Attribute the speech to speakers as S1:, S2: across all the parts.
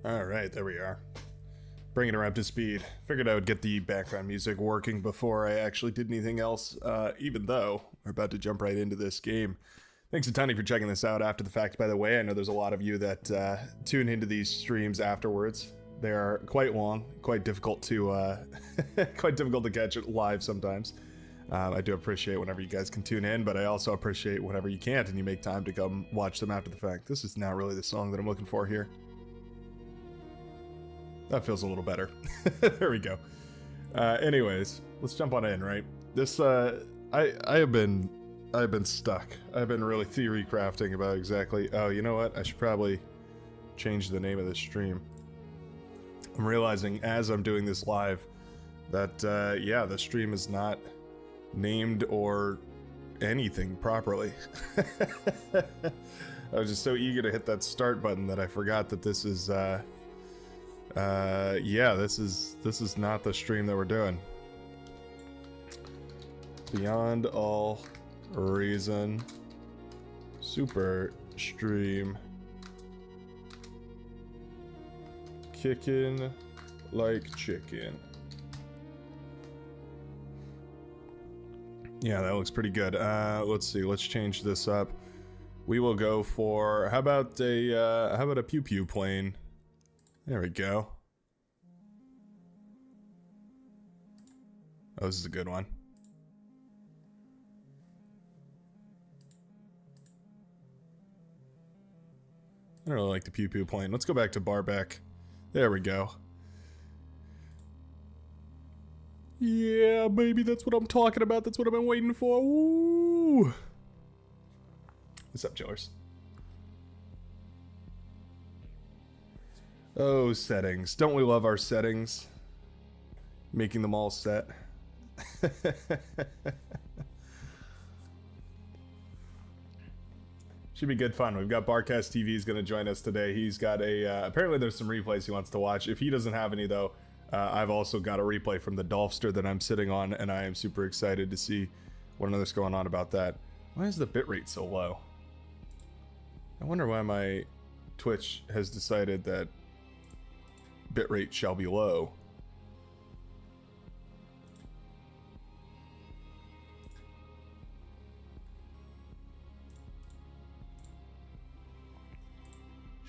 S1: Alright, there we are. Bringing her up to speed. Figured I would get the background music working before I actually did anything else, even though we're about to jump right into this game. Thanks a ton for checking this out after the fact, by the way. I know there's a lot of you that tune into these streams afterwards. They are quite long, quite difficult to quite difficult to catch it live sometimes. I do appreciate whenever you guys can tune in, but I also appreciate whenever you can't and you make time to come watch them after the fact. This is not really the song that I'm looking for here. That feels a little better. There we go. Anyways, let's jump on in, right? This I've been stuck. I've been really theory crafting about exactly. Oh, you know what? I should probably change the name of the stream. I'm realizing as I'm doing this live that yeah, the stream is not named or anything properly. I was just so eager to hit that start button that I forgot that this is yeah, this is not the stream that we're doing. Beyond all reason, super stream, kickin' like chicken. Yeah, that looks pretty good. Let's see. Let's change this up. We will go for how about a pew pew plane? There we go. Oh, this is a good one. I don't really like the pew pew plane. Let's go back to Barbeck. There we go. Yeah, baby, that's what I'm talking about. That's what I've been waiting for. Woo! What's up, chillers? Oh, settings. Don't we love our settings? Making them all set. Should be good fun. We've got Barcast TV is going to join us today. He's got a... apparently there's some replays he wants to watch. If he doesn't have any, though, I've also got a replay from the Dolphster that I'm sitting on, and I am super excited to see what another's going on about that. Why is the bitrate so low? I wonder why my Twitch has decided that bitrate shall be low.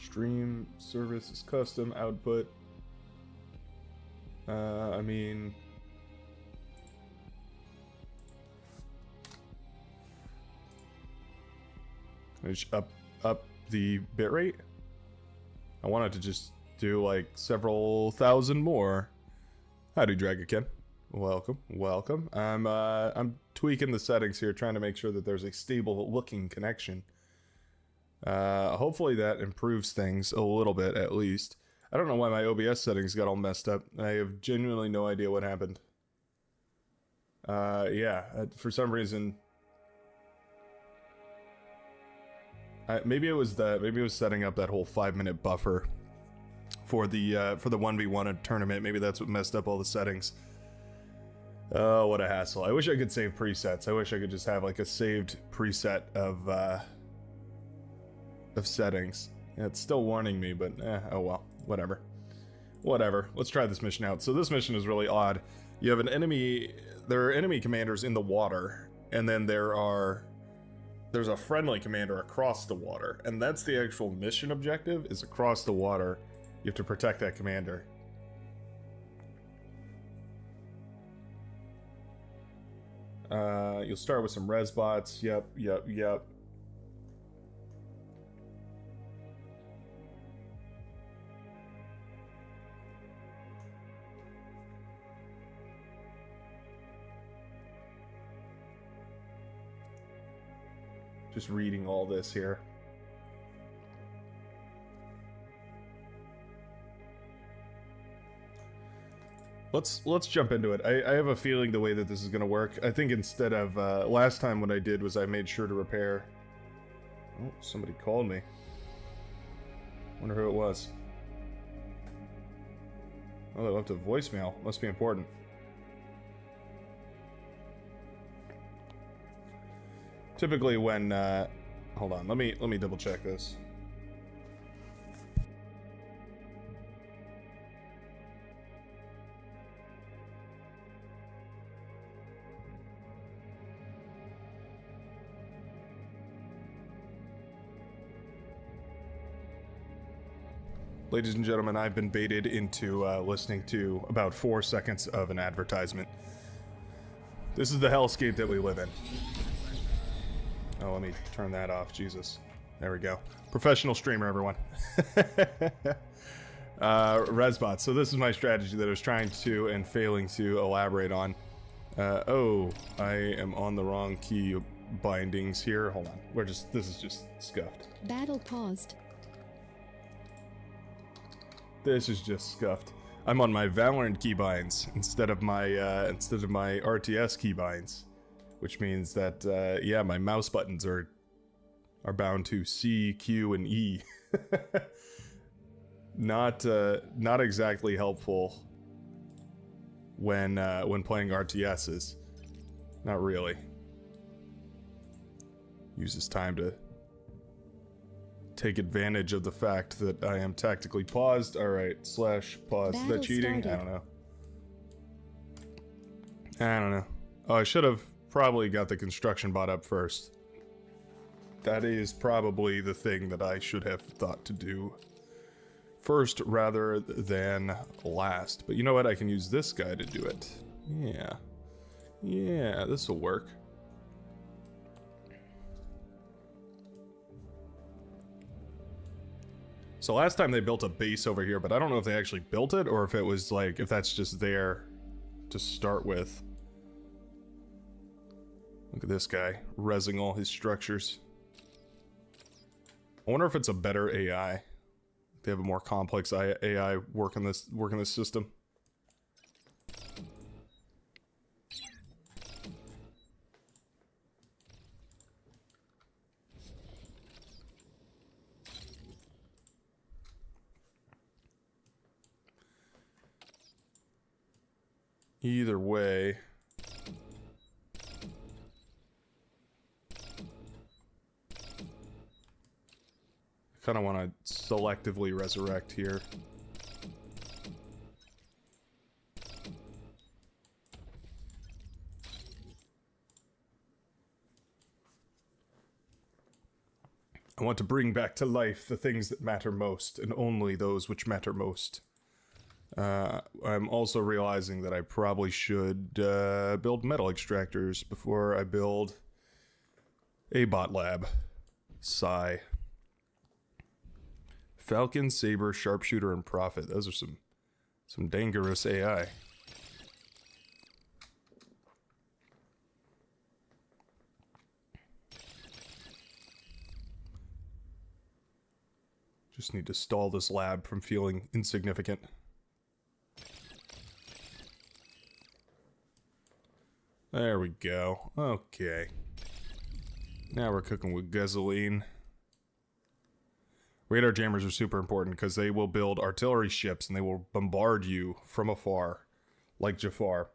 S1: Stream service is custom output. I mean, can I just up the bitrate? I wanted to just do like several thousand more. Howdy, Dragakin. Welcome, welcome. I'm tweaking the settings here, trying to make sure that there's a stable looking connection. Hopefully that improves things a little bit, at least. I don't know why my OBS settings got all messed up. I have genuinely no idea what happened. Yeah, for some reason... maybe it was setting up that whole 5-minute buffer for the 1v1 tournament. Maybe that's what messed up all the settings. Oh, what a hassle. I wish I could save presets. I wish I could just have like a saved preset of settings. Yeah, it's still warning me, but oh well, whatever. Whatever. Let's try this mission out. So this mission is really odd. You have an enemy, there are enemy commanders in the water, and then there's a friendly commander across the water, and that's the actual mission objective, is across the water. You have to protect that commander. You'll start with some res bots. Yep. Just reading all this here. Let's jump into it. I have a feeling the way that this is going to work. I think instead of last time what I did was I made sure to repair. Oh, somebody called me. Wonder who it was. Oh, they left a voicemail. Must be important. Typically when, hold on, let me double check this. Ladies and gentlemen, I've been baited into listening to about 4 seconds of an advertisement. This is the hellscape that we live in. Oh, let me turn that off. Jesus. There we go. Professional streamer, everyone. Resbot. So this is my strategy that I was trying to and failing to elaborate on. Oh, I am on the wrong key bindings here. Hold on. This is just scuffed.
S2: Battle paused.
S1: This is just scuffed. I'm on my Valorant keybinds instead of my RTS keybinds, which means that yeah, my mouse buttons are bound to C, Q, and E. Not exactly helpful when playing RTSs. Not really. Use this time to take advantage of the fact that I am tactically paused. Alright, /pause. Is that cheating?
S2: Started.
S1: I don't know. Oh, I should have probably got the construction bot up first. That is probably the thing that I should have thought to do first rather than last. But you know what? I can use this guy to do it. Yeah. Yeah, this will work. So last time they built a base over here, but I don't know if they actually built it or if it was like, if that's just there to start with. Look at this guy, rezzing all his structures. I wonder if it's a better AI. They have a more complex AI working this system. Either way, I kind of want to selectively resurrect here. I want to bring back to life the things that matter most, and only those which matter most. I'm also realizing that I probably should build metal extractors before I build a bot lab. Sigh. Falcon, Saber, Sharpshooter, and Prophet. Those are some dangerous AI. Just need to stall this lab from feeling insignificant. There we go. Okay. Now we're cooking with gasoline. Radar jammers are super important because they will build artillery ships and they will bombard you from afar, like Jafar.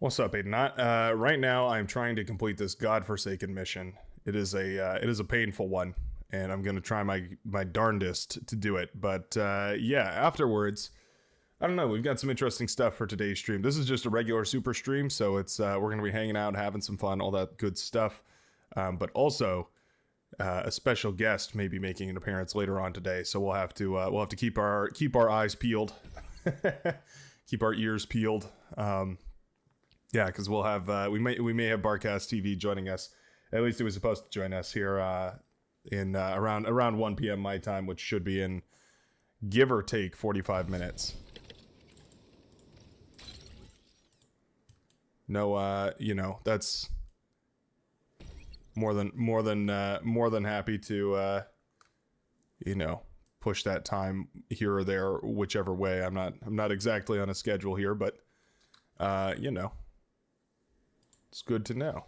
S1: What's up, Aiden? Right now, I'm trying to complete this godforsaken mission. It is a painful one, and I'm gonna try my darndest to do it. But yeah, afterwards, I don't know. We've got some interesting stuff for today's stream. This is just a regular super stream, so it's we're gonna be hanging out, having some fun, all that good stuff. But also, a special guest may be making an appearance later on today, so we'll have to keep our eyes peeled, keep our ears peeled. Yeah, because we'll have we may have Barcast TV joining us. At least it was supposed to join us here in around 1 p.m. my time, which should be in give or take 45 minutes. No, you know, that's more than happy to you know, push that time here or there, whichever way. I'm not exactly on a schedule here, but you know, it's good to know.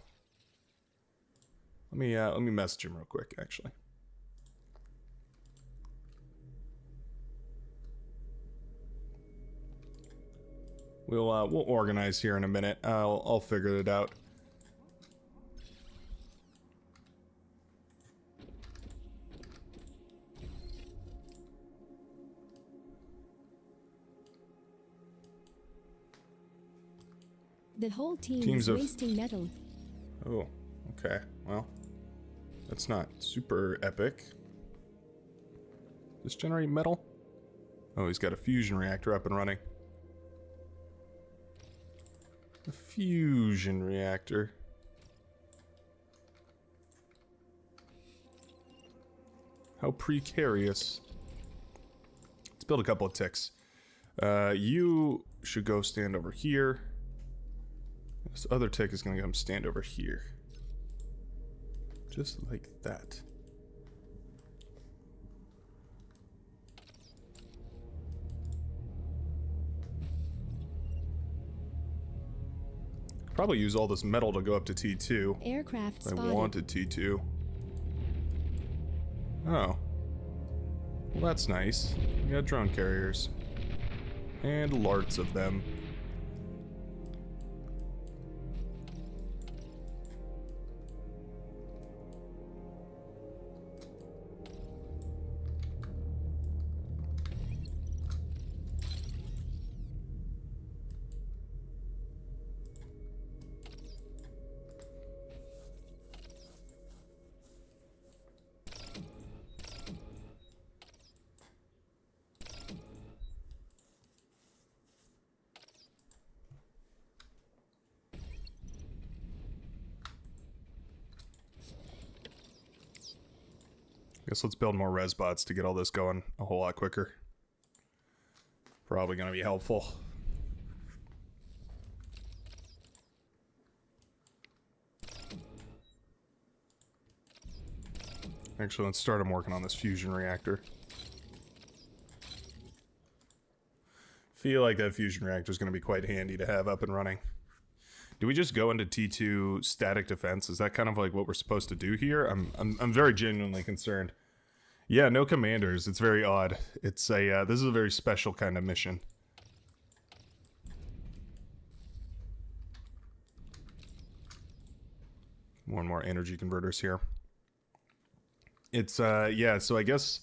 S1: Let me message him real quick, actually. We'll organize here in a minute. I'll figure it out.
S2: The whole team is wasting metal.
S1: Oh, okay. Well, that's not super epic. this generate metal? Oh, he's got a fusion reactor up and running. A fusion reactor. How precarious. Let's build a couple of ticks. You should go stand over here. This other tick is going to come stand over here. Just like that. Probably use all this metal to go up to T2.
S2: Aircraft
S1: I
S2: spotted.
S1: wanted T2. Oh. Well, that's nice. We got drone carriers. And larts of them. Guess let's build more res bots to get all this going a whole lot quicker. Probably gonna be helpful. Actually, let's start him working on this fusion reactor. Feel like that fusion reactor is gonna be quite handy to have up and running. Do we just go into T2 static defense? Is that kind of like what we're supposed to do here? I'm very genuinely concerned. Yeah, no commanders. It's very odd. It's a this is a very special kind of mission. More and more energy converters here. It's yeah, so I guess,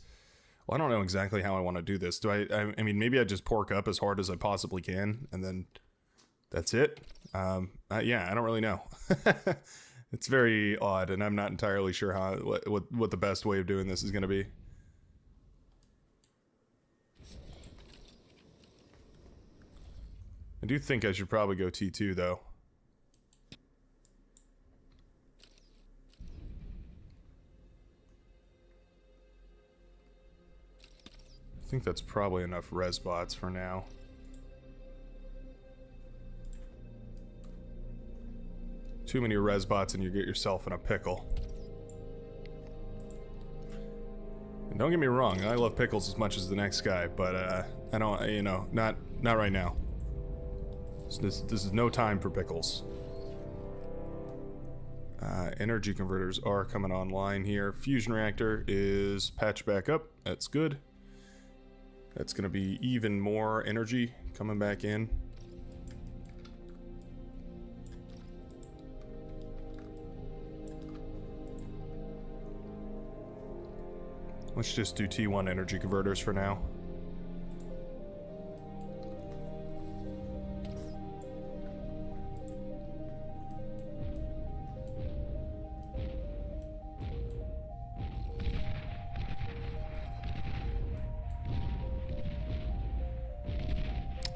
S1: well, I don't know exactly how I want to do this. Do I mean, maybe I just pork up as hard as I possibly can and then that's it. Yeah, I don't really know. It's very odd, and I'm not entirely sure how what the best way of doing this is going to be. I do think I should probably go T2 though. I think that's probably enough res bots for now. Too many res bots and you get yourself in a pickle. And don't get me wrong, I love pickles as much as the next guy, but I don't, you know, not right now. This is no time for pickles. Energy converters are coming online here. Fusion reactor is patched back up. That's good. That's going to be even more energy coming back in. Let's just do T1 energy converters for now.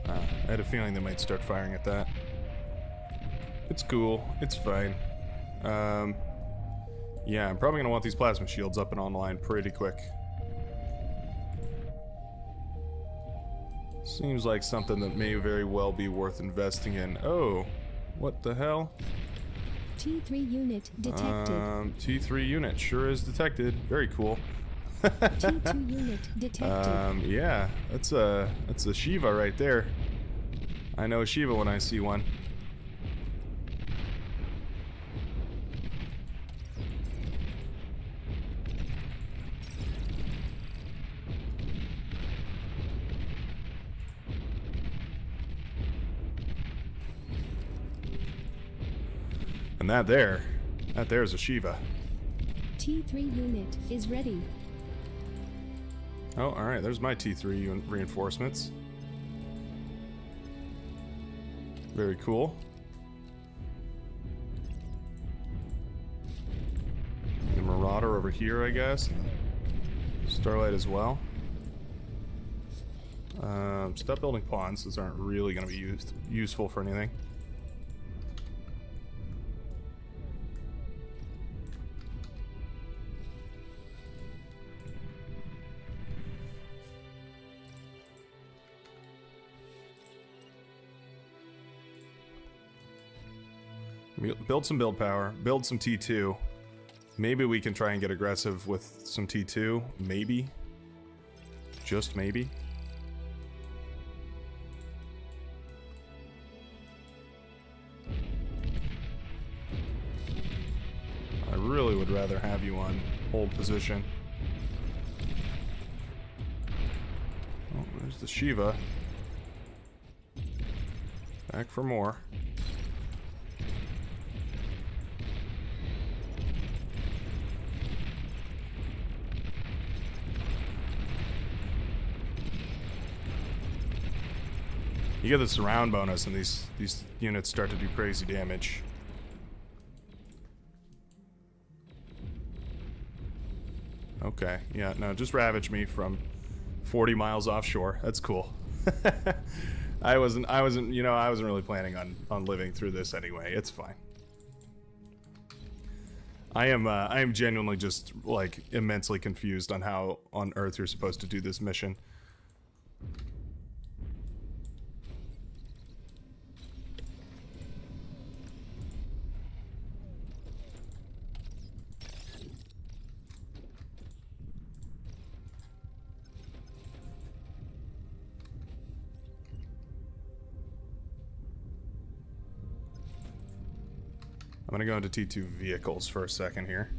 S1: I had a feeling they might start firing at that. It's cool. It's fine. Yeah, I'm probably going to want these plasma shields up and online pretty quick. Seems like something that may very well be worth investing in. Oh, what the hell?
S2: T3 unit detected.
S1: T3 unit sure is detected. Very cool.
S2: T2 unit detected.
S1: Yeah, that's a Shiva right there. I know a Shiva when I see one. And that there's a Shiva.
S2: T3 unit is ready.
S1: Oh, alright, there's my T3 reinforcements. Very cool. The Marauder over here, I guess. Starlight as well. Stop building ponds. Those aren't really going to be useful for anything. Build some build power. Build some T2. Maybe we can try and get aggressive with some T2. Maybe. Just maybe. I really would rather have you on hold position. Oh, there's the Shiva. Back for more. You get the surround bonus and these units start to do crazy damage. Okay, yeah, no, just ravage me from 40 miles offshore. That's cool. I wasn't really planning on living through this anyway. It's fine. I am genuinely just like immensely confused on how on Earth you're supposed to do this mission. I'm gonna go into T2 vehicles for a second here.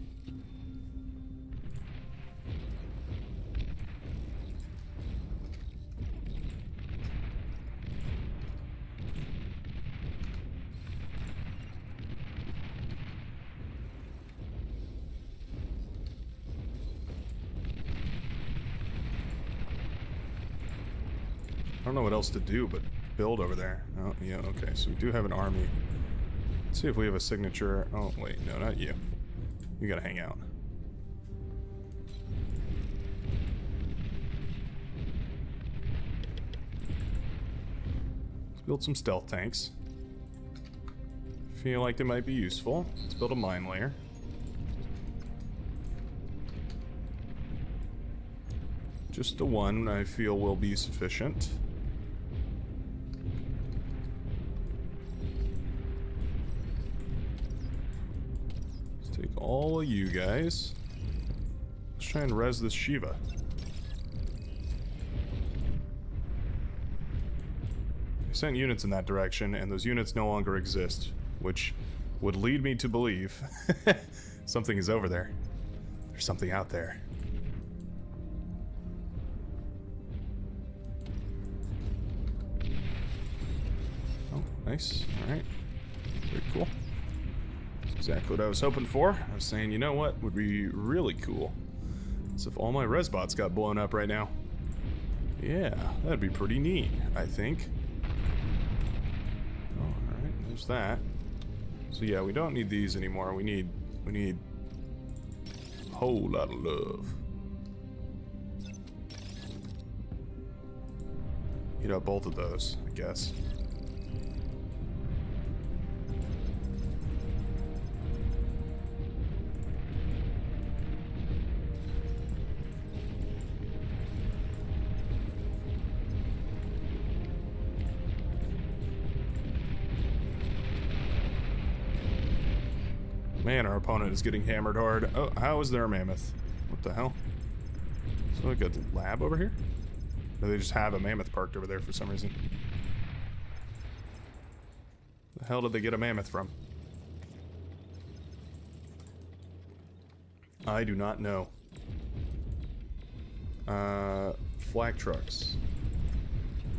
S1: I don't know what else to do but build over there. Oh, yeah, okay, so we do have an army. Let's see if we have a signature. Oh, wait, no, not you. You gotta hang out. Let's build some stealth tanks. Feel like they might be useful. Let's build a mine layer. Just the one I feel will be sufficient. Take all of you guys. Let's try and res this Shiva. I sent units in that direction, and those units no longer exist, which would lead me to believe something is over there. There's something out there. Oh, nice. Alright. Very cool. Exactly what I was hoping for. I was saying, you know what would be really cool? It's if all my res bots got blown up right now. Yeah, that'd be pretty neat, I think. Oh, alright, there's that. So yeah, we don't need these anymore. We need a whole lot of love. Eat up both of those, I guess. Man, our opponent is getting hammered hard. Oh, how is there a mammoth? What the hell? Is there like a lab over here? Or they just have a mammoth parked over there for some reason. The hell did they get a mammoth from? I do not know. Flak trucks.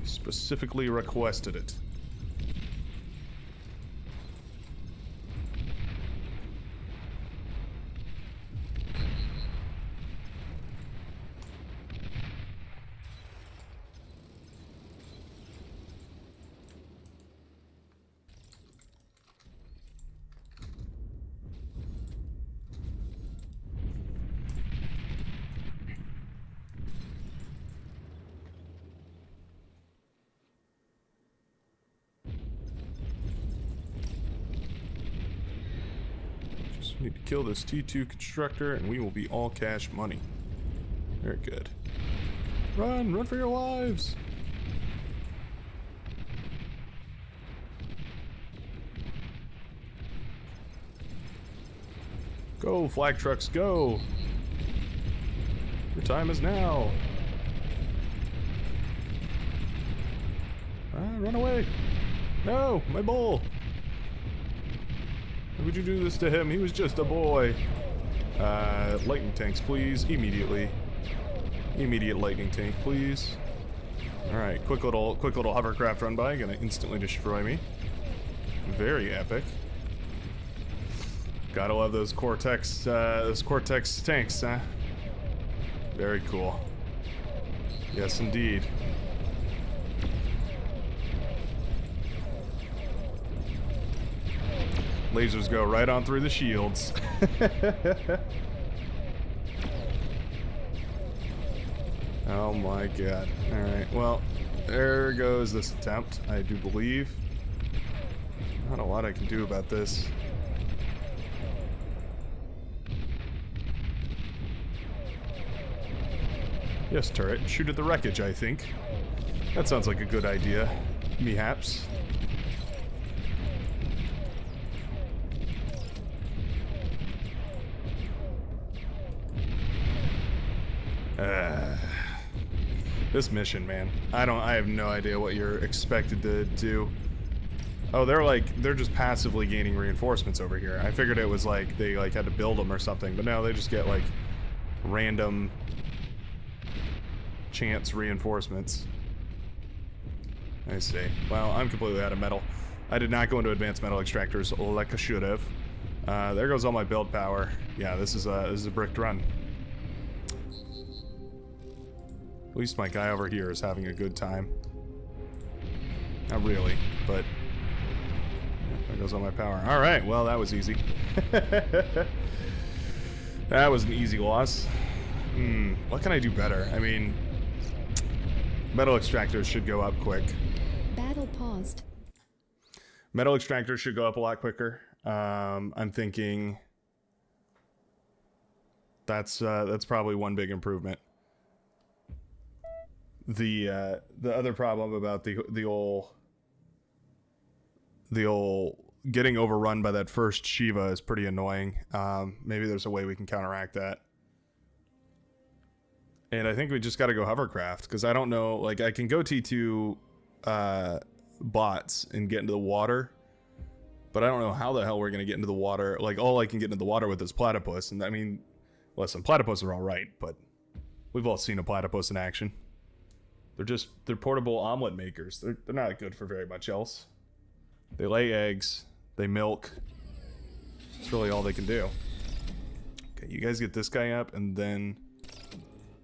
S1: Specifically requested it. Need to kill this T2 constructor and we will be all cash money. Very good. Run! Run for your lives! Go, flag trucks, go! Your time is now! Run away! No! My bull! Why would you do this to him? He was just a boy. Lightning tanks, please. Immediately. Immediate lightning tank, please. Alright, quick little hovercraft run by. Gonna instantly destroy me. Very epic. Gotta love those Cortex tanks, huh? Very cool. Yes, indeed. Lasers go right on through the shields. Oh my god. Alright, well, there goes this attempt, I do believe. Not a lot I can do about this. Yes, turret. Shoot at the wreckage, I think. That sounds like a good idea. Mehaps. This mission, man. I have no idea what you're expected to do. Oh, they're just passively gaining reinforcements over here. I figured it was like they like had to build them or something, but no, they just get like random chance reinforcements. I see. Well, I'm completely out of metal. I did not go into advanced metal extractors like I should have. There goes all my build power. Yeah, this is a bricked run. At least my guy over here is having a good time. Not really, but there goes all my power. All right, well that was easy. That was an easy loss. What can I do better? I mean, metal extractors should go up quick.
S2: Battle paused.
S1: Metal extractors should go up a lot quicker. I'm thinking that's probably one big improvement. The other problem about the old getting overrun by that first Shiva is pretty annoying. Maybe there's a way we can counteract that. And I think we just got to go hovercraft, because I don't know, like I can go T2 bots and get into the water, but I don't know how the hell we're gonna get into the water. Like all I can get into the water with is platypus, and I mean, listen, platypus are all right, but we've all seen a platypus in action. They're portable omelet makers. They're not good for very much else. They lay eggs, they milk. That's really all they can do. Okay, you guys get this guy up and then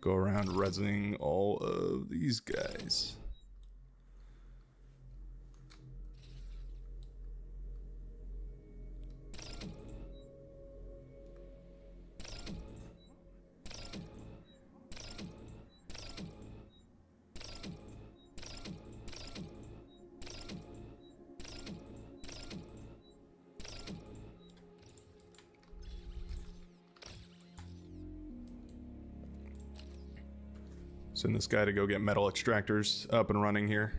S1: go around resing all of these guys. Send this guy to go get metal extractors up and running here.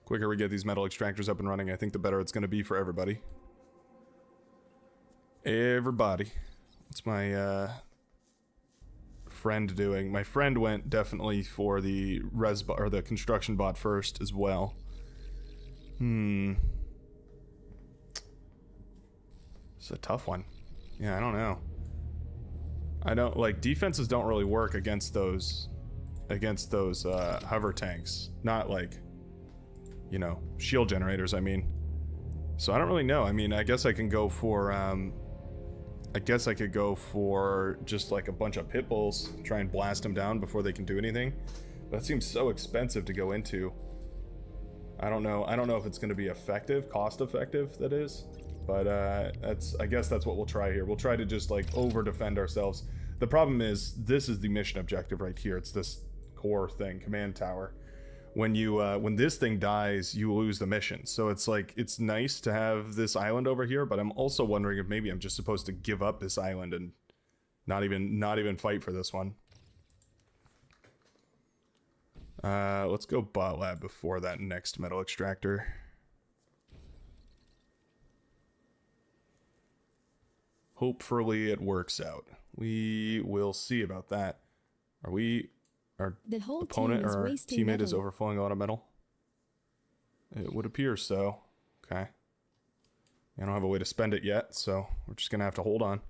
S1: Quicker we get these metal extractors up and running, I think the better it's going to be for everybody. Everybody. What's my friend doing? My friend went definitely for the or the construction bot first as well. It's a tough one. Yeah, I don't know. I don't like defenses don't really work against those hover tanks. Not like, you know, shield generators, I mean. So I don't really know. I mean, I guess I can go for I guess I could go for just like a bunch of pit bulls, try and blast them down before they can do anything. That seems so expensive to go into. I don't know if it's going to be effective, cost effective, that is. But I guess that's what we'll try here. We'll try to just like over defend ourselves. The problem is, this is the mission objective right here. It's this core thing, command tower. When you when this thing dies, you lose the mission. So it's like, it's nice to have this island over here, but I'm also wondering if maybe I'm just supposed to give up this island and not even fight for this one. Let's go bot lab before that next metal extractor. Hopefully it works out. We will see about that. Are we... Our opponent or our teammate is overflowing a lot of metal? It would appear so. Okay. I don't have a way to spend it yet, so we're just going to have to hold on.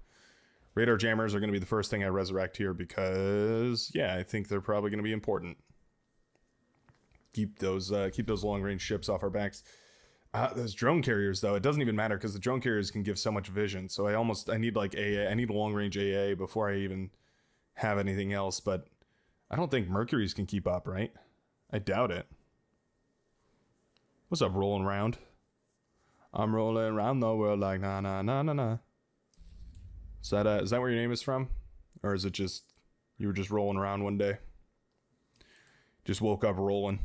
S1: Radar jammers are going to be the first thing I resurrect here because, yeah, I think they're probably going to be important. Keep those long-range ships off our backs. Those drone carriers, though, it doesn't even matter because the drone carriers can give so much vision. So I need like AA. I need long-range AA before I even have anything else. But I don't think Mercury's can keep up, right? I doubt it. What's up, rolling around? I'm rolling around the world like na na na na na. Is that where your name is from, or is it just you were just rolling around one day? Just woke up rolling.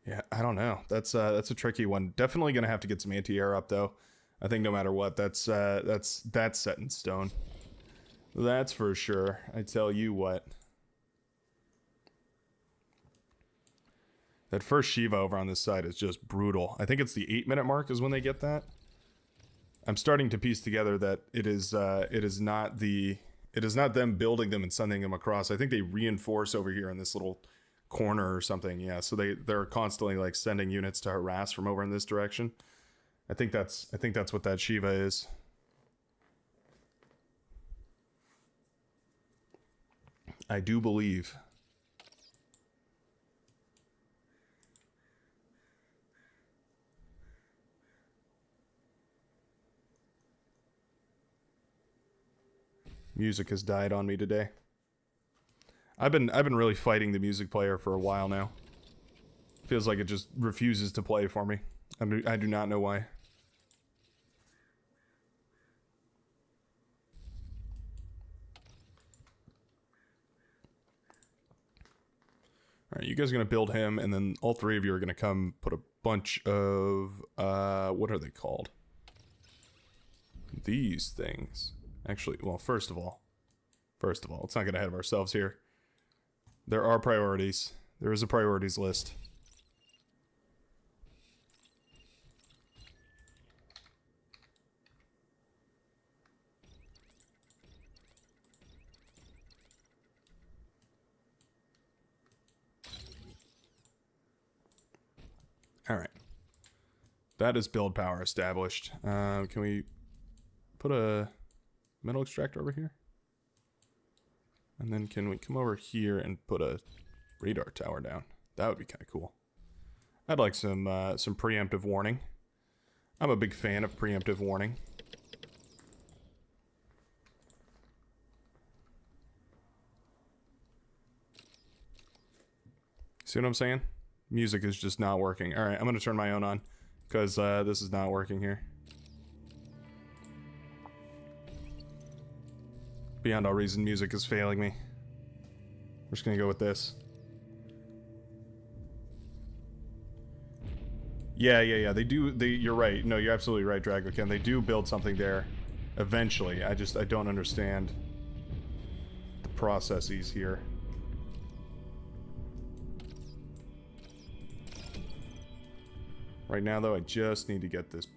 S1: Yeah, I don't know. That's a tricky one. Definitely gonna have to get some anti-air up though. I think no matter what, that's set in stone. That's for sure. I tell you what. That first Shiva over on this side is just brutal. I think it's the 8-minute mark is when they get that. I'm starting to piece together that it is not them building them and sending them across. I think they reinforce over here in this little corner or something. Yeah, so they're constantly like sending units to harass from over in this direction. I think that's what that Shiva is. I do believe. Music has died on me today. I've been really fighting the music player for a while now. Feels like it just refuses to play for me. I do not know why. Alright, you guys are going to build him, and then all three of you are going to come put a bunch of, what are they called? These things. Actually, well, first of all, let's not get ahead of ourselves here. There are priorities. There is a priorities list. Alright. That is build power established. Can we put a metal extractor over here? And then can we come over here and put a radar tower down? That would be kind of cool. I'd like some preemptive warning. I'm a big fan of preemptive warning. See what I'm saying? Music is just not working. Alright, I'm gonna turn my own on, because this is not working here. Beyond all reason, music is failing me. We're just gonna go with this. Yeah. You're right. No, you're absolutely right, Dragoken. They do build something there eventually. I don't understand the processes here. Right now, though, I just need to get this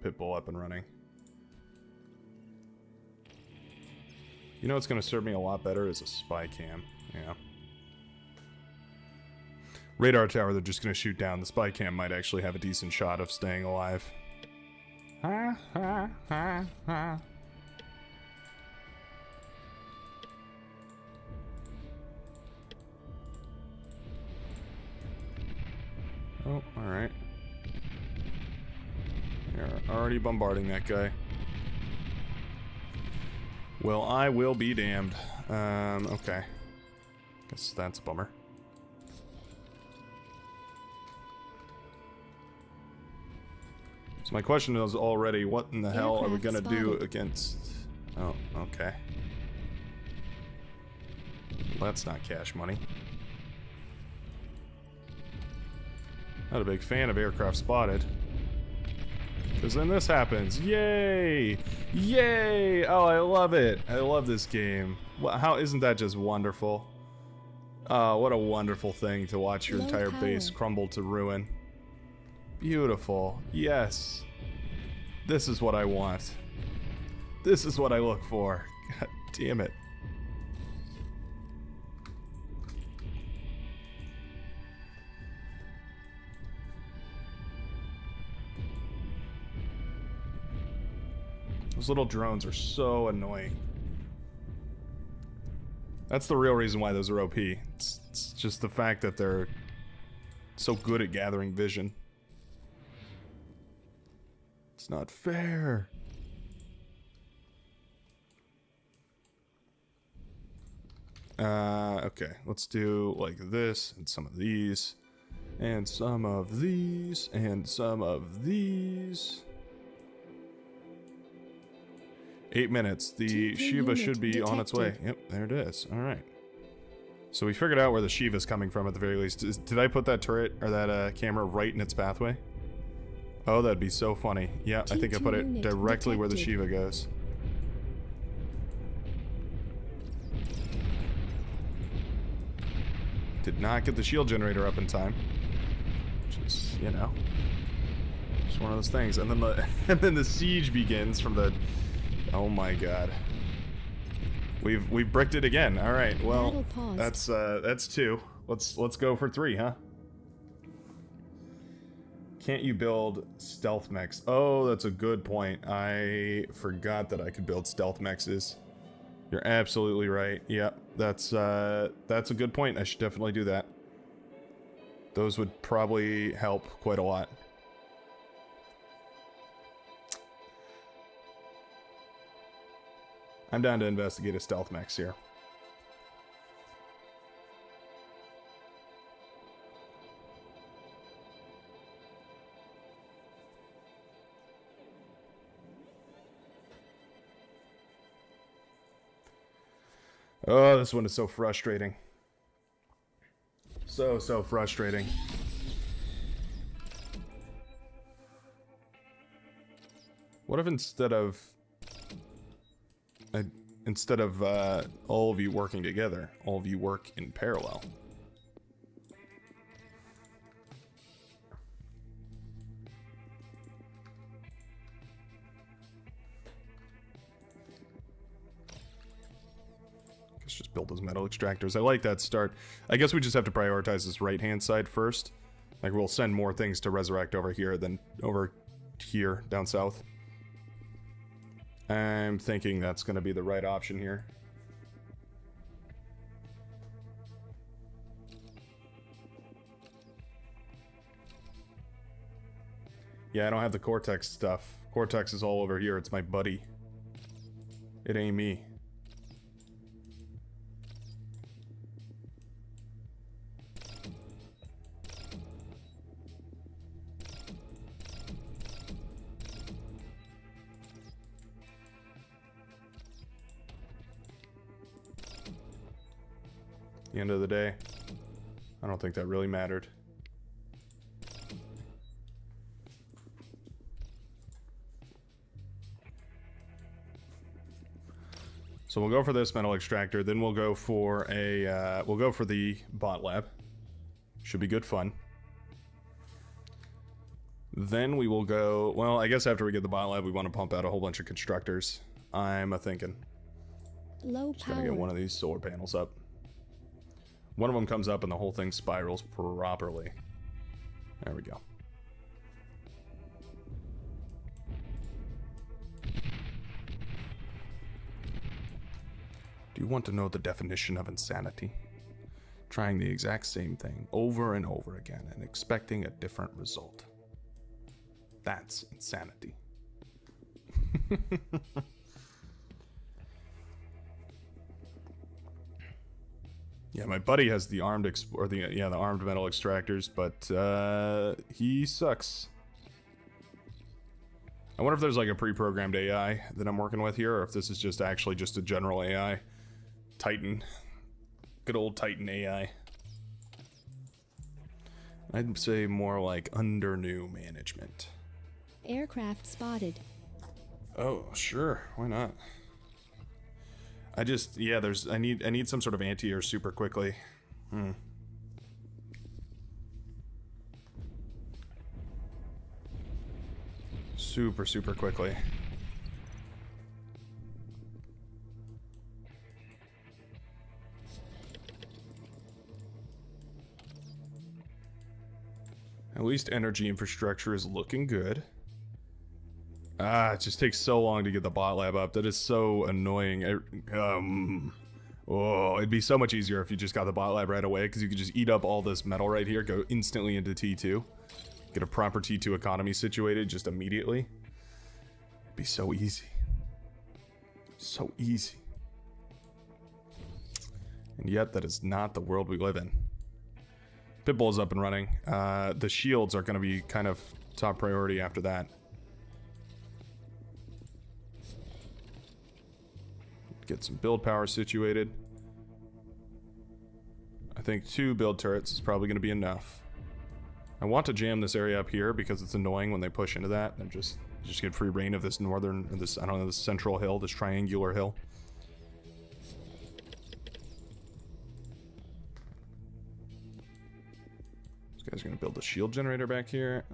S1: pit bull up and running. You know what's going to serve me a lot better is a spy cam. Yeah. Radar tower they're just going to shoot down. The spy cam might actually have a decent shot of staying alive. Ha ha ha ha. Oh, alright. They're already bombarding that guy. Well, I will be damned. Okay. Guess that's a bummer. So my question is already, what in the hell are we gonna do
S2: spotted.
S1: against... Oh, okay. Well, that's not cash money. Not a big fan of aircraft spotted. Because then this happens. Yay! Yay! Oh, I love it. I love this game. How isn't that just wonderful? Oh, what a wonderful thing to watch your
S2: Low
S1: entire
S2: power.
S1: base crumble to ruin. Beautiful. Yes. This is what I want. This is what I look for. God damn it. Those little drones are so annoying. That's the real reason why those are OP. It's just the fact that they're so good at gathering vision. It's not fair. Okay, let's do like this, and some of these, and some of these, and some of these. 8 minutes. The
S2: TP
S1: Shiva
S2: unit
S1: should be on its way.
S2: detected.
S1: Yep, there it is. Alright. So we figured out where the Shiva's coming from at the very least. Did I put that turret, or that camera right in its pathway? Oh, that'd be so funny. Yeah, I think I put it
S2: T2 unit
S1: directly where the
S2: detected.
S1: Shiva goes. Did not get the shield generator up in time. Which is, you know, just one of those things. And then the and then the siege begins from the... Oh my god. We've bricked it again. All right. Well,
S2: Battle paused.
S1: that's 2. Let's go for 3, huh? Can't you build stealth mechs? Oh, that's a good point. I forgot that I could build stealth mechs. You're absolutely right. Yep, that's a good point. I should definitely do that. Those would probably help quite a lot. I'm down to investigate a stealth mechs here. Oh, this one is so frustrating. So frustrating. What if instead of all of you working together, all of you work in parallel? Let's just build those metal extractors. I like that start. I guess we just have to prioritize this right-hand side first. Like, we'll send more things to resurrect over here than over here, down south. I'm thinking that's going to be the right option here. Yeah, I don't have the Cortex stuff. Cortex is all over here. It's my buddy. It ain't me. At the end of the day, I don't think that really mattered. So we'll go for this metal extractor, then we'll go for a we'll go for the bot lab. Should be good fun. Then we will go, well, I guess after we get the bot lab, we want to pump out a whole bunch of constructors. I'm a thinking.
S2: Low
S1: Just gotta
S2: power.
S1: get one of these solar panels up. One of them comes up and the whole thing spirals properly. There we go. Do you want to know the definition of insanity? Trying the exact same thing over and over again and expecting a different result. That's insanity. Yeah, my buddy has the armed the armed metal extractors, but he sucks. I wonder if there's like a pre-programmed AI that I'm working with here, or if this is just actually just a general AI. Titan. Good old Titan AI. I'd say more like under new management.
S2: Aircraft spotted.
S1: Oh, sure. Why not? I just, yeah, I need some sort of anti-air super quickly. Super quickly. At least energy infrastructure is looking good. It just takes so long to get the bot lab up. That is so annoying. It'd be so much easier if you just got the bot lab right away, because you could just eat up all this metal right here, go instantly into T2. Get a proper T2 economy situated just immediately. It'd be so easy. So easy. And yet, that is not the world we live in. Pitbull is up and running. The shields are going to be kind of top priority after that. Get some build power situated. I think 2 build turrets is probably going to be enough. I want to jam this area up here because it's annoying when they push into that and just get free reign of this northern, or this, I don't know, this central hill, this triangular hill. This guy's going to build a shield generator back here.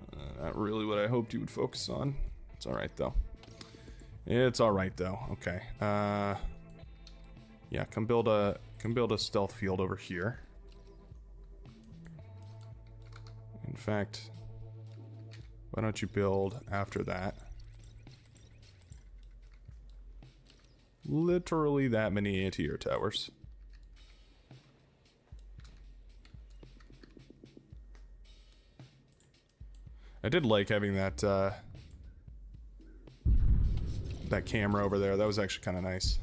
S1: Not really what I hoped you would focus on. It's all right though. It's all right though. Okay. Yeah, come build a stealth field over here. In fact, why don't you build after that? Literally that many anti-air towers. I did like having that that camera over there. That was actually kind of nice.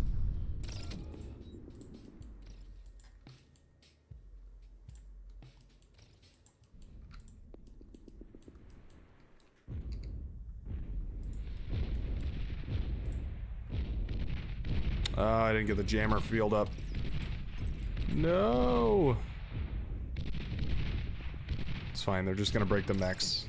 S1: I didn't get the jammer field up. No. It's fine. They're just gonna break the mechs.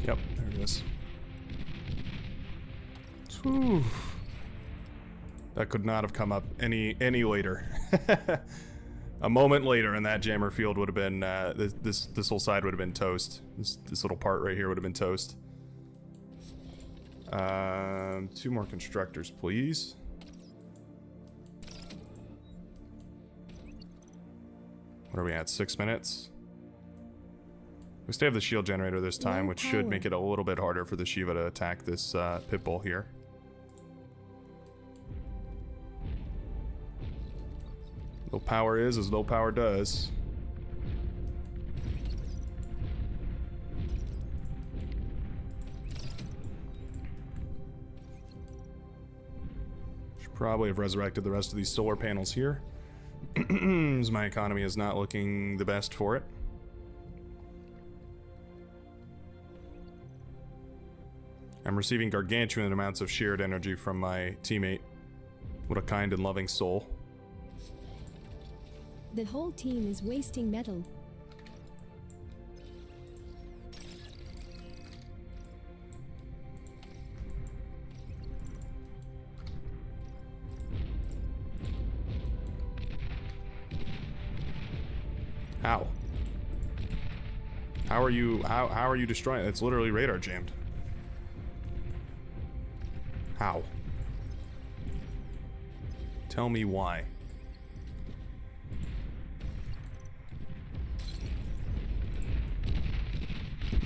S1: Yep, there it is. Whew. That could not have come up any later. A moment later, and that jammer field would have been this whole side would have been toast. This little part right here would have been toast. 2 more constructors, please. What are we at? 6 minutes. We still have the shield generator this time, which should make it a little bit harder for the Shiva to attack this Pitbull here. Low power is as low power does. Should probably have resurrected the rest of these solar panels here. As my economy is not looking the best for it. I'm receiving gargantuan amounts of shared energy from my teammate. What a kind and loving soul.
S2: The whole team is wasting metal.
S1: How? How are you destroying it? It's literally radar jammed. How? Tell me why.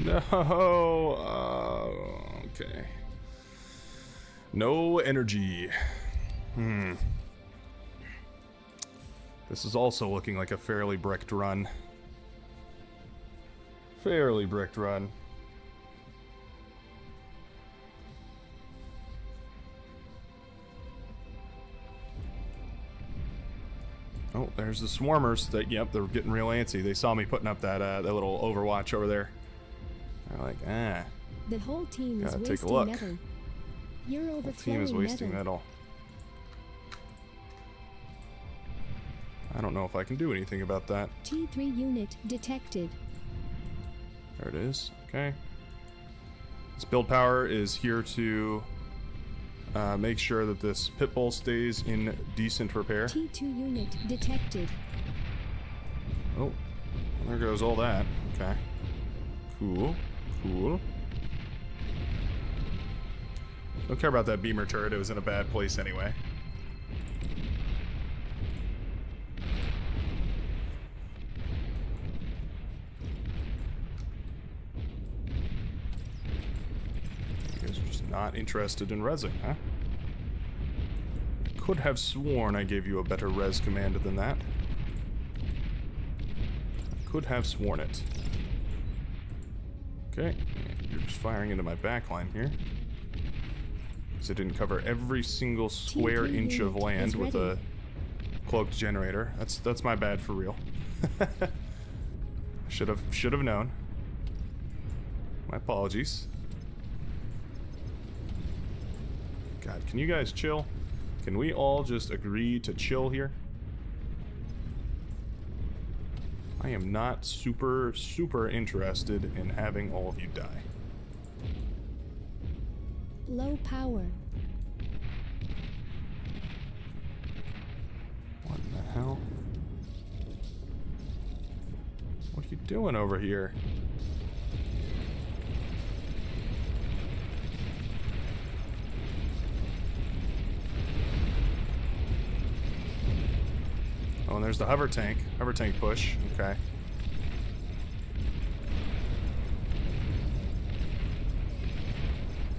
S1: No. Okay. No energy. This is also looking like a fairly bricked run. Fairly bricked run. Oh, there's the swarmers. Yep, they're getting real antsy. They saw me putting up that little overwatch over there. They're like,
S2: The whole team is
S1: gotta take a
S2: wasting
S1: look.
S2: metal. You're
S1: The
S2: overflowing
S1: team is wasting
S2: metal.
S1: metal. I don't know if I can do anything about that.
S2: T3 unit detected.
S1: There it is. Okay. This build power is here to make sure that this pit bull stays in decent repair.
S2: T2 unit detected.
S1: Oh, there goes all that. Okay. Cool. Cool. Don't care about that beamer turret. It was in a bad place anyway. You guys are just not interested in rezzing, huh? I could have sworn I gave you a better res command than that. I could have sworn it. Okay, you're just firing into my backline here. Because it didn't cover every single square inch of land with a cloaked generator. That's my bad for real. Should have known. My apologies. God, can you guys chill? Can we all just agree to chill here? I am not super interested in having all of you die.
S2: Low power.
S1: What in the hell? What are you doing over here? Oh, and there's the hover tank. Hover tank push. Okay.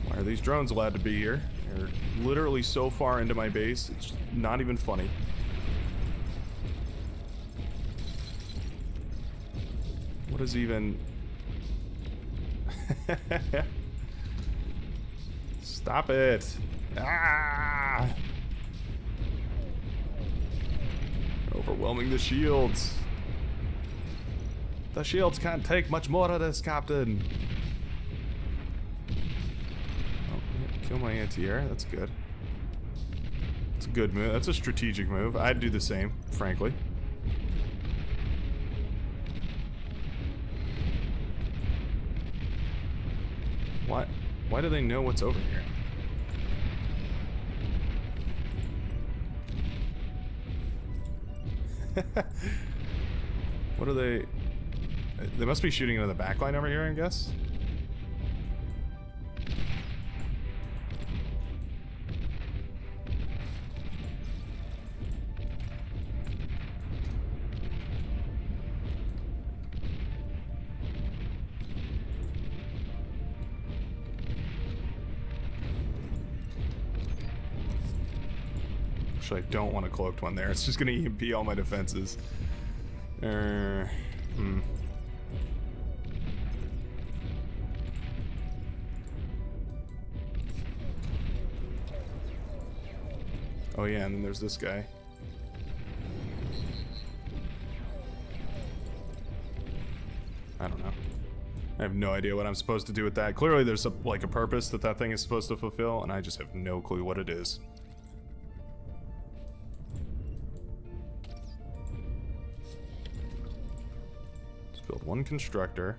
S1: Why are these drones allowed to be here? They're literally so far into my base, it's not even funny. What is even... Stop it! Ah! Overwhelming the shields. The shields can't take much more of this, Captain. Oh, yeah, kill my anti-air. That's good. It's a good move. That's a strategic move. I'd do the same, frankly. Why do they know what's over here? What are they? They must be shooting into the backline over here, I guess. Actually, I don't want a cloaked one there. It's just going to EMP all my defenses. Oh yeah, and then there's this guy. I don't know. I have no idea what I'm supposed to do with that. Clearly there's a purpose that thing is supposed to fulfill, and I just have no clue what it is. Let's build one constructor.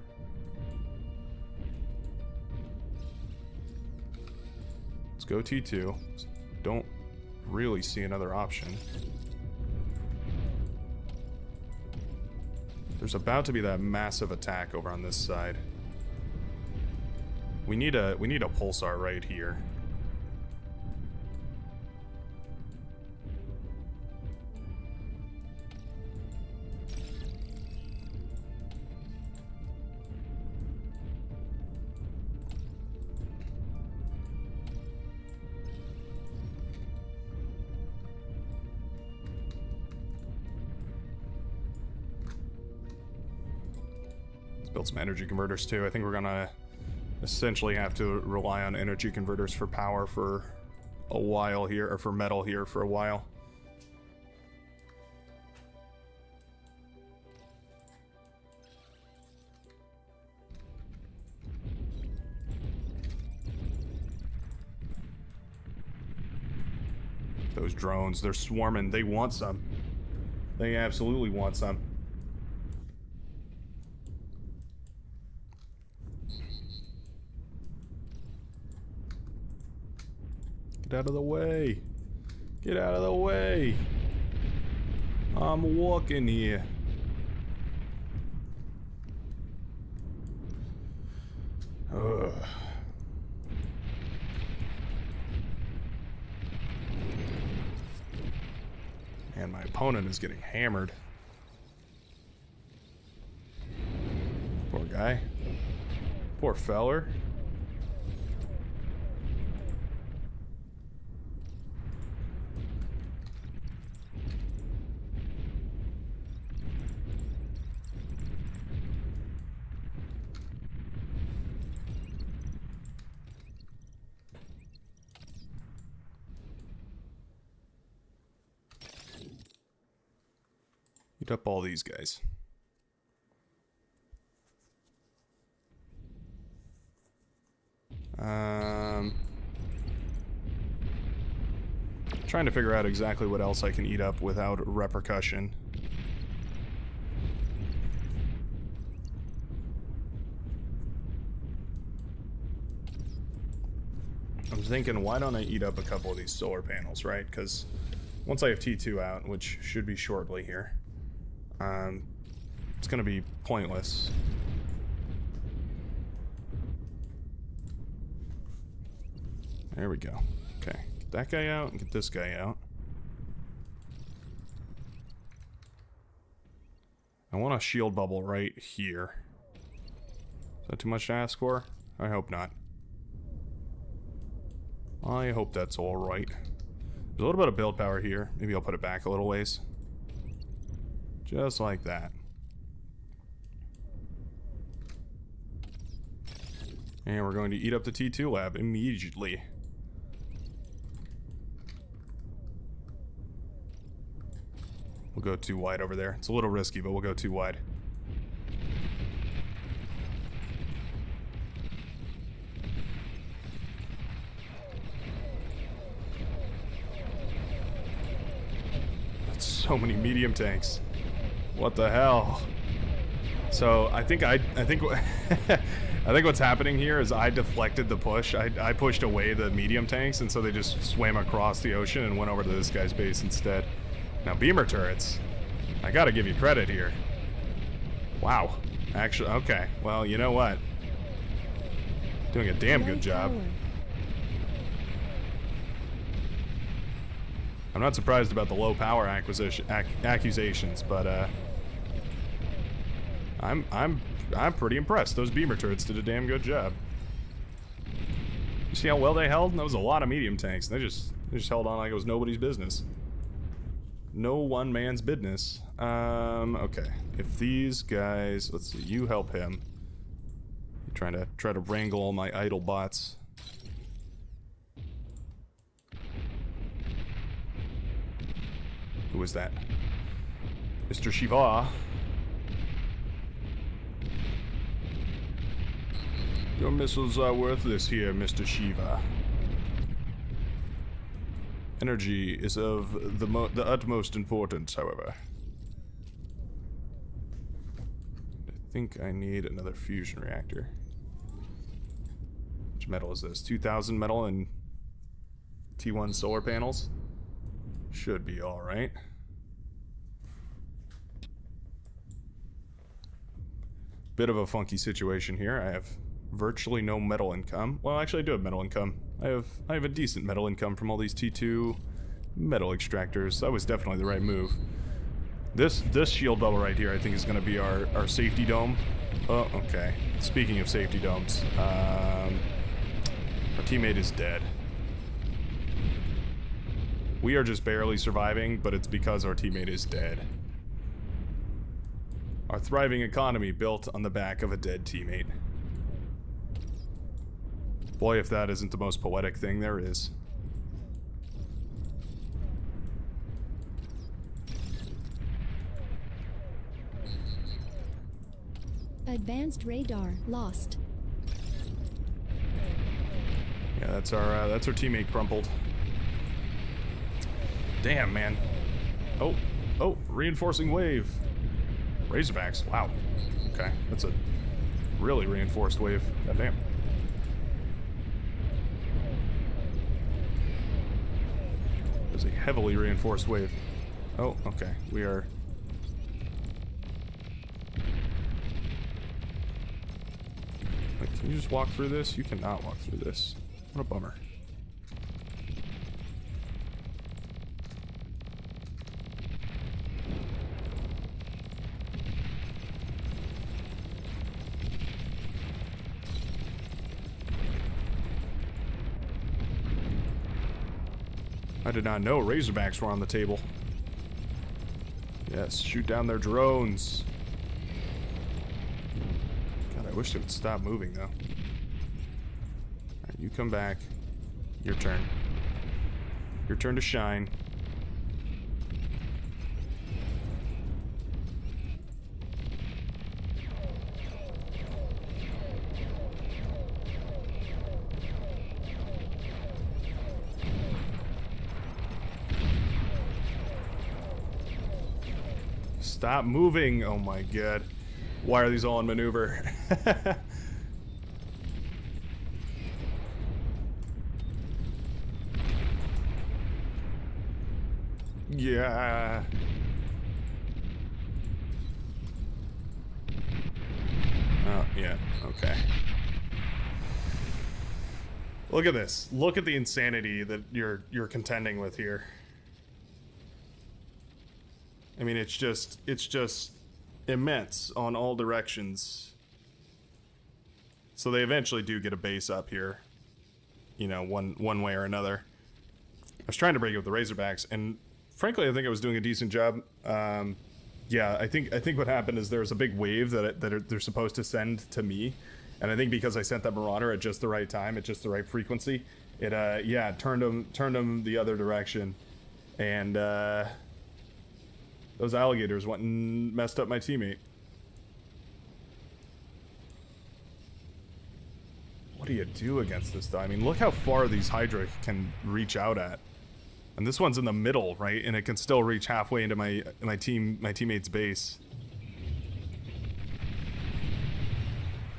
S1: Let's go T2. Don't really see another option. There's about to be that massive attack over on this side. We need a pulsar right here. Build some energy converters too. I think we're gonna essentially have to rely on energy converters for power for a while here, or for metal here for a while. Those drones, they're swarming. They want some. They absolutely want some. Get out of the way. Get out of the way. I'm walking here. Ugh. And my opponent is getting hammered. Poor guy. Poor feller. Eat up all these guys. Trying to figure out exactly what else I can eat up without repercussion. I'm thinking, why don't I eat up a couple of these solar panels, right? Because once I have T2 out, which should be shortly here, it's going to be pointless. There we go. Okay, get that guy out and get this guy out. I want a shield bubble right here. Is that too much to ask for? I hope not. I hope that's alright. There's a little bit of build power here. Maybe I'll put it back a little ways. Just like that. And we're going to eat up the T2 lab immediately. We'll go too wide over there. It's a little risky, but we'll go too wide. That's so many medium tanks. What the hell? So I think I think what's happening here is I deflected the push. I pushed away the medium tanks, and so they just swam across the ocean and went over to this guy's base instead. Now beamer turrets, I gotta give you credit here. Wow. Actually, okay. Well, you know what? Doing a damn good job. I'm not surprised about the low power accusations, but I'm pretty impressed. Those beamer turrets did a damn good job. You see how well they held? That was a lot of medium tanks. They just held on like it was nobody's business. No one man's business. Okay. If these guys, let's see, you help him. You're try to wrangle all my idle bots. Who is that? Mr. Shiva. Your missiles are worthless here, Mr. Shiva. Energy is of the utmost importance, however. I think I need another fusion reactor. Which metal is this? 2000 metal and T1 solar panels? Should be alright. Bit of a funky situation here. I have virtually no metal income. Well, actually I do have metal income. I have a decent metal income from all these T2 metal extractors. That was definitely the right move. This shield bubble right here I think is going to be our safety dome. Oh, okay. Speaking of safety domes, our teammate is dead. We are just barely surviving, but it's because our teammate is dead. Our thriving economy built on the back of a dead teammate. Boy, if that isn't the most poetic thing there is.
S2: Advanced radar lost.
S1: Yeah, that's our teammate crumpled. Damn, man. Oh, reinforcing wave. Razorbacks, wow. Okay, that's a really reinforced wave. God damn. There's a heavily reinforced wave. Oh, okay. We are... Wait, can you just walk through this? You cannot walk through this. What a bummer. I did not know Razorbacks were on the table. Yes, shoot down their drones. God, I wish they would stop moving, though. Alright, you come back. Your turn. Your turn to shine. Stop moving! Oh my god. Why are these all in maneuver? Yeah. Oh, yeah. Okay. Look at this. Look at the insanity that you're contending with here. I mean, it's just immense on all directions. So they eventually do get a base up here, you know, one way or another. I was trying to break it with the Razorbacks, and frankly, I think I was doing a decent job. Yeah, I think what happened is there was a big wave that they're supposed to send to me, and I think because I sent that Marauder at just the right time, at just the right frequency, it yeah, turned them the other direction, and those alligators went and messed up my teammate. What do you do against this, though? I mean, look how far these Hydra can reach out at. And this one's in the middle, right? And it can still reach halfway into my teammate's base.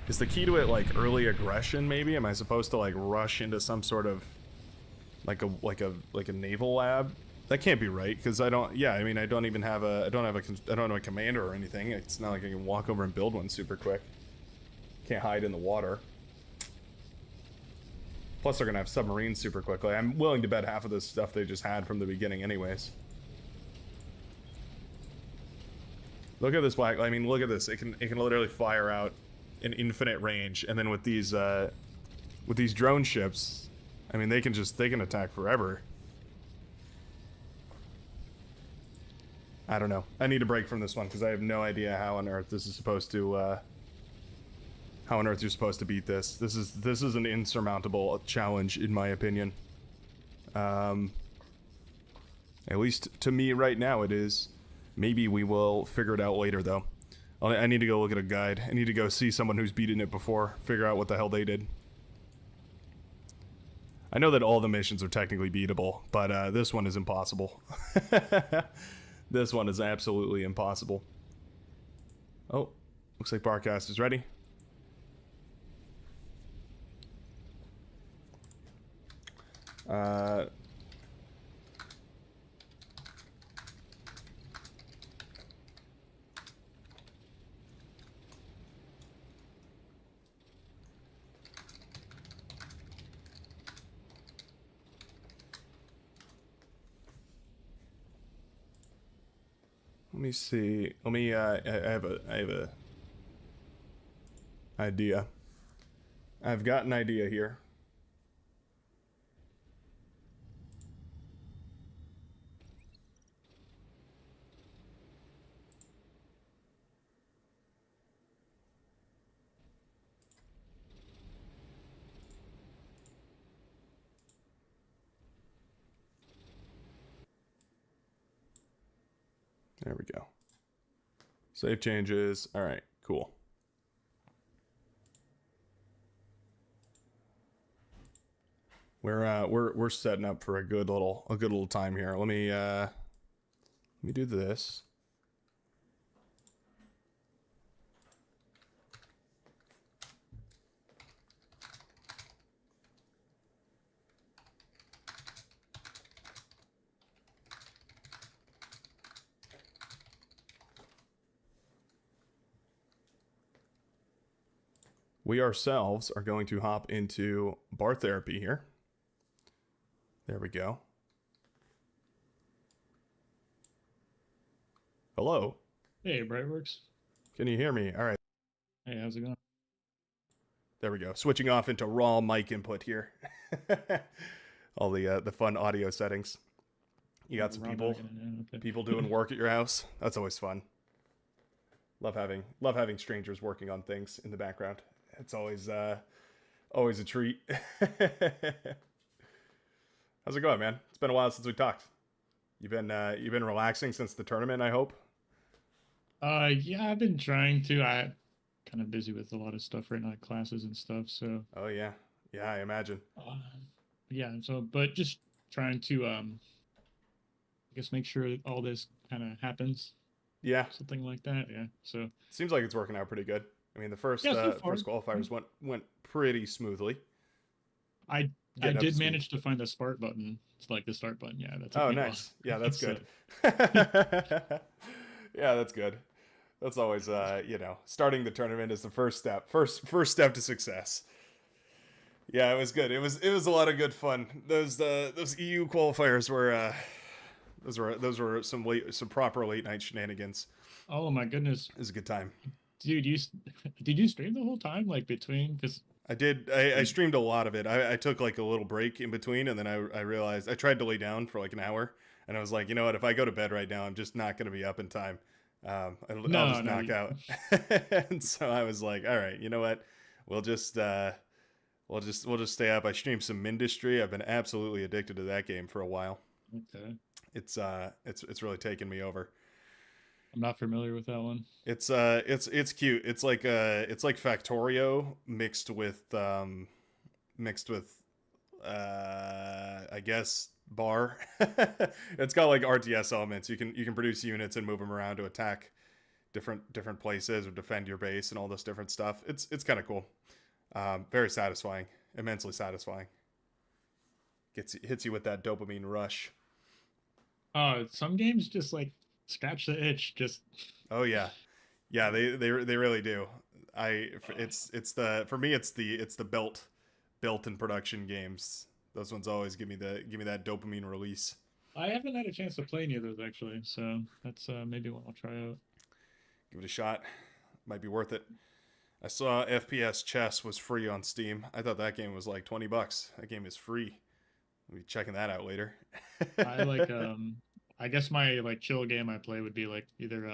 S1: Is the key to it like early aggression, maybe? Am I supposed to like rush into some sort of like a naval lab? That can't be right, because I don't. Yeah, I mean, I don't have a commander or anything. It's not like I can walk over and build one super quick. Can't hide in the water. Plus, they're gonna have submarines super quickly. I'm willing to bet half of this stuff they just had from the beginning, anyways. Look at this black. I mean, look at this. It can literally fire out an infinite range, and then with these drone ships, I mean, they can attack forever. I don't know. I need a break from this one because I have no idea how on earth this is supposed to. How on earth you're supposed to beat this? This is an insurmountable challenge, in my opinion. At least to me right now, it is. Maybe we will figure it out later, though. I need to go look at a guide. I need to go see someone who's beaten it before. Figure out what the hell they did. I know that all the missions are technically beatable, but this one is impossible. This one is absolutely impossible. Oh, looks like Barcast is ready. Let me see. Let me. I have a idea. I've got an idea here. There we go. Save changes. All right, cool. We're setting up for a good little time here. Let me do this. We ourselves are going to hop into bar therapy here. There we go. Hello.
S3: Hey, Brightworks.
S1: Can you hear me? All right.
S3: Hey, how's it going?
S1: There we go. Switching off into raw mic input here. All the fun audio settings. You got some people doing work at your house. That's always fun. Love having strangers working on things in the background. It's always a treat. How's it going, man? It's been a while since we talked. You've been relaxing since the tournament, I hope.
S3: Yeah, I've been trying to. I'm kind of busy with a lot of stuff right now, classes and stuff. So.
S1: Oh yeah, I imagine.
S3: Yeah. So, but just trying to, I guess make sure all this kind of happens.
S1: Yeah.
S3: Something like that. Yeah. So.
S1: Seems like it's working out pretty good. I mean, the first qualifiers went pretty smoothly.
S3: I did manage to find the start button. It's like the start button. Yeah, that's.
S1: Oh, nice. Yeah, that's good. Yeah, that's good. That's always starting the tournament is the first step. First step to success. Yeah, it was good. It was a lot of good fun. Those EU qualifiers were those were some proper late night shenanigans.
S3: Oh my goodness.
S1: It was a good time.
S3: Dude, did you stream the whole time, like between? Because
S1: I did. I streamed a lot of it. I took like a little break in between, and then I realized I tried to lay down for like an hour, and I was like, you know what? If I go to bed right now, I'm just not going to be up in time. I'll just knock out. And so I was like, all right, you know what? We'll just stay up. I streamed some Mindustry. I've been absolutely addicted to that game for a while.
S3: Okay.
S1: It's really taken me over.
S3: I'm not familiar with that one.
S1: It's cute. It's like Factorio mixed with I guess bar. It's got like RTS elements. You can produce units and move them around to attack different places or defend your base and all this different stuff. It's kind of cool. Very satisfying, immensely satisfying. Hits you with that dopamine rush.
S3: Some games just like scratch the itch. Just
S1: oh yeah, they really do. For me it's the built in production games. Those ones always give me that dopamine release.
S3: I haven't had a chance to play any of those actually, so that's maybe one I'll try out.
S1: Give it a shot. Might be worth it. I saw FPS Chess was free on Steam. I thought that game was like $20. That game is free. I'll be checking that out later.
S3: I like I guess my like chill game I play would be like either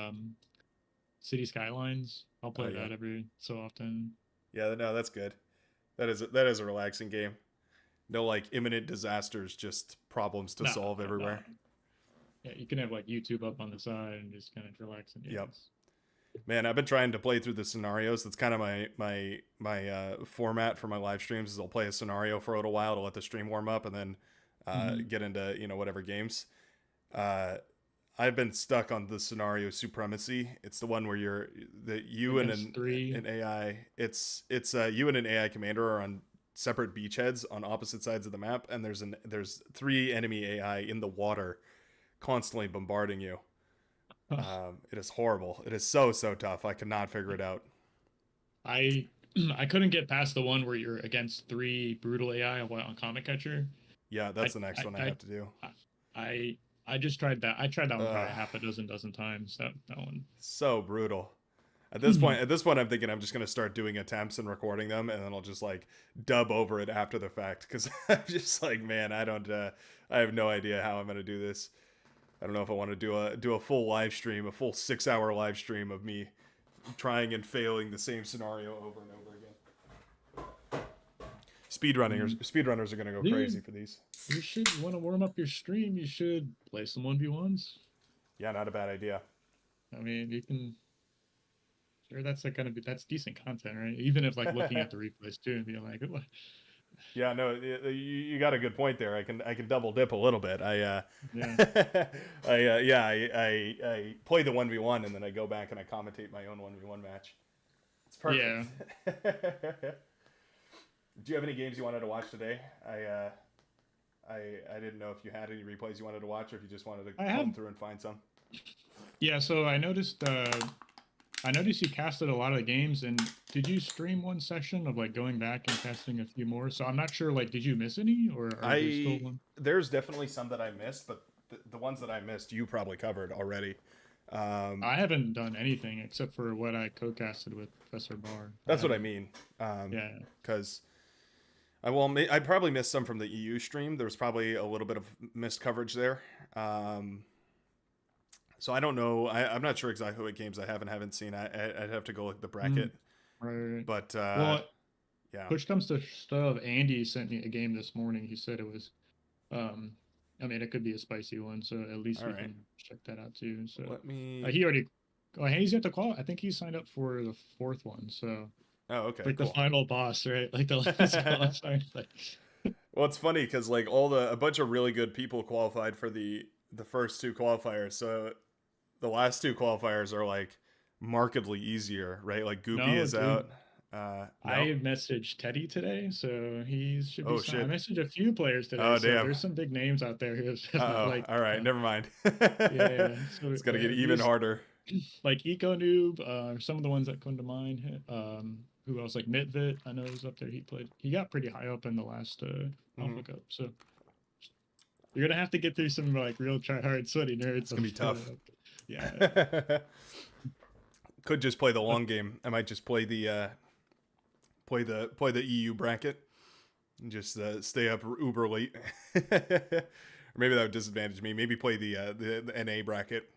S3: City Skylines. I'll play that every so often.
S1: Yeah, no, that's good. That is a relaxing game. No like imminent disasters, just problems to solve everywhere.
S3: Yeah, you can have like YouTube up on the side and just kind of relax. And
S1: yep. Man, I've been trying to play through the scenarios. That's kind of my format for my live streams. Is I'll play a scenario for a little while to let the stream warm up, and then get into whatever games. I've been stuck on the scenario Supremacy. It's the one where you and an AI. It's you and an AI commander are on separate beachheads on opposite sides of the map, and there's 3 enemy AI in the water, constantly bombarding you. It is horrible. It is so tough. I could not figure it out.
S3: I couldn't get past the one where you're against 3 brutal AI on Comet Catcher.
S1: Yeah, that's the next one I have to do.
S3: I just tried that. I tried that one probably half a dozen times. That one.
S1: So brutal. At this point, I'm thinking I'm just gonna start doing attempts and recording them, and then I'll just like dub over it after the fact, because I'm just like, man, I have no idea how I'm gonna do this. I don't know if I want to do a full live stream, a full 6-hour live stream of me trying and failing the same scenario over and over again. Speedrunners are gonna go crazy for these.
S3: You should want to warm up your stream. You should play some 1v1s.
S1: Yeah, not a bad idea.
S3: I mean, you can. Sure, that's like gonna be that's decent content, right? Even if like looking at the replays too and being like, what?
S1: Yeah, no, you got a good point there. I can double dip a little bit.
S3: Yeah.
S1: I play the 1v1 and then I go back and I commentate my own 1v1 match. It's perfect.
S3: Yeah.
S1: Do you have any games you wanted to watch today? I didn't know if you had any replays you wanted to watch or if you just wanted to comb through and find some.
S3: Yeah, so I noticed you casted a lot of the games, and did you stream one session of like going back and casting a few more? So I'm not sure, like, did you miss any, or are there still one?
S1: There's definitely some that I missed, but the ones that I missed, you probably covered already.
S3: I haven't done anything except for what I co-casted with Professor Barr.
S1: That's what I mean.
S3: Yeah.
S1: Because I probably missed some from the EU stream. There was probably a little bit of missed coverage there. So I don't know. I'm not sure exactly what games I have and haven't seen. I'd have to go look at the bracket.
S3: Right.
S1: But
S3: well,
S1: yeah.
S3: Push comes to shove. Andy sent me a game this morning. He said it was, I mean, it could be a spicy one. So at least we can check that out too. So
S1: let me.
S3: He already. Oh, he's at the call. I think he signed up for the 4th one. So.
S1: Oh, okay.
S3: Like
S1: cool.
S3: the final boss, right? Like the last time. Like.
S1: Well, it's funny because like a bunch of really good people qualified for the first 2 qualifiers. So the last 2 qualifiers are like markedly easier, right? Like Goopy is out. No?
S3: I messaged Teddy today, so he should be.
S1: Oh shit!
S3: I messaged a few players today.
S1: Oh
S3: so
S1: damn!
S3: There's some big names out there.
S1: Like, all right, never mind.
S3: Yeah. So,
S1: it's gonna get even harder.
S3: Like Eco Noob, some of the ones that come to mind. Who else? Like Mitvit, I know he's up there. He got pretty high up in the last Alpha Cup. So you're gonna have to get through some like real try hard sweaty nerds.
S1: It's gonna be tough.
S3: Yeah.
S1: Could just play the long game. I might just play the EU bracket and just stay up uber late. Or maybe that would disadvantage me. Maybe play the NA bracket.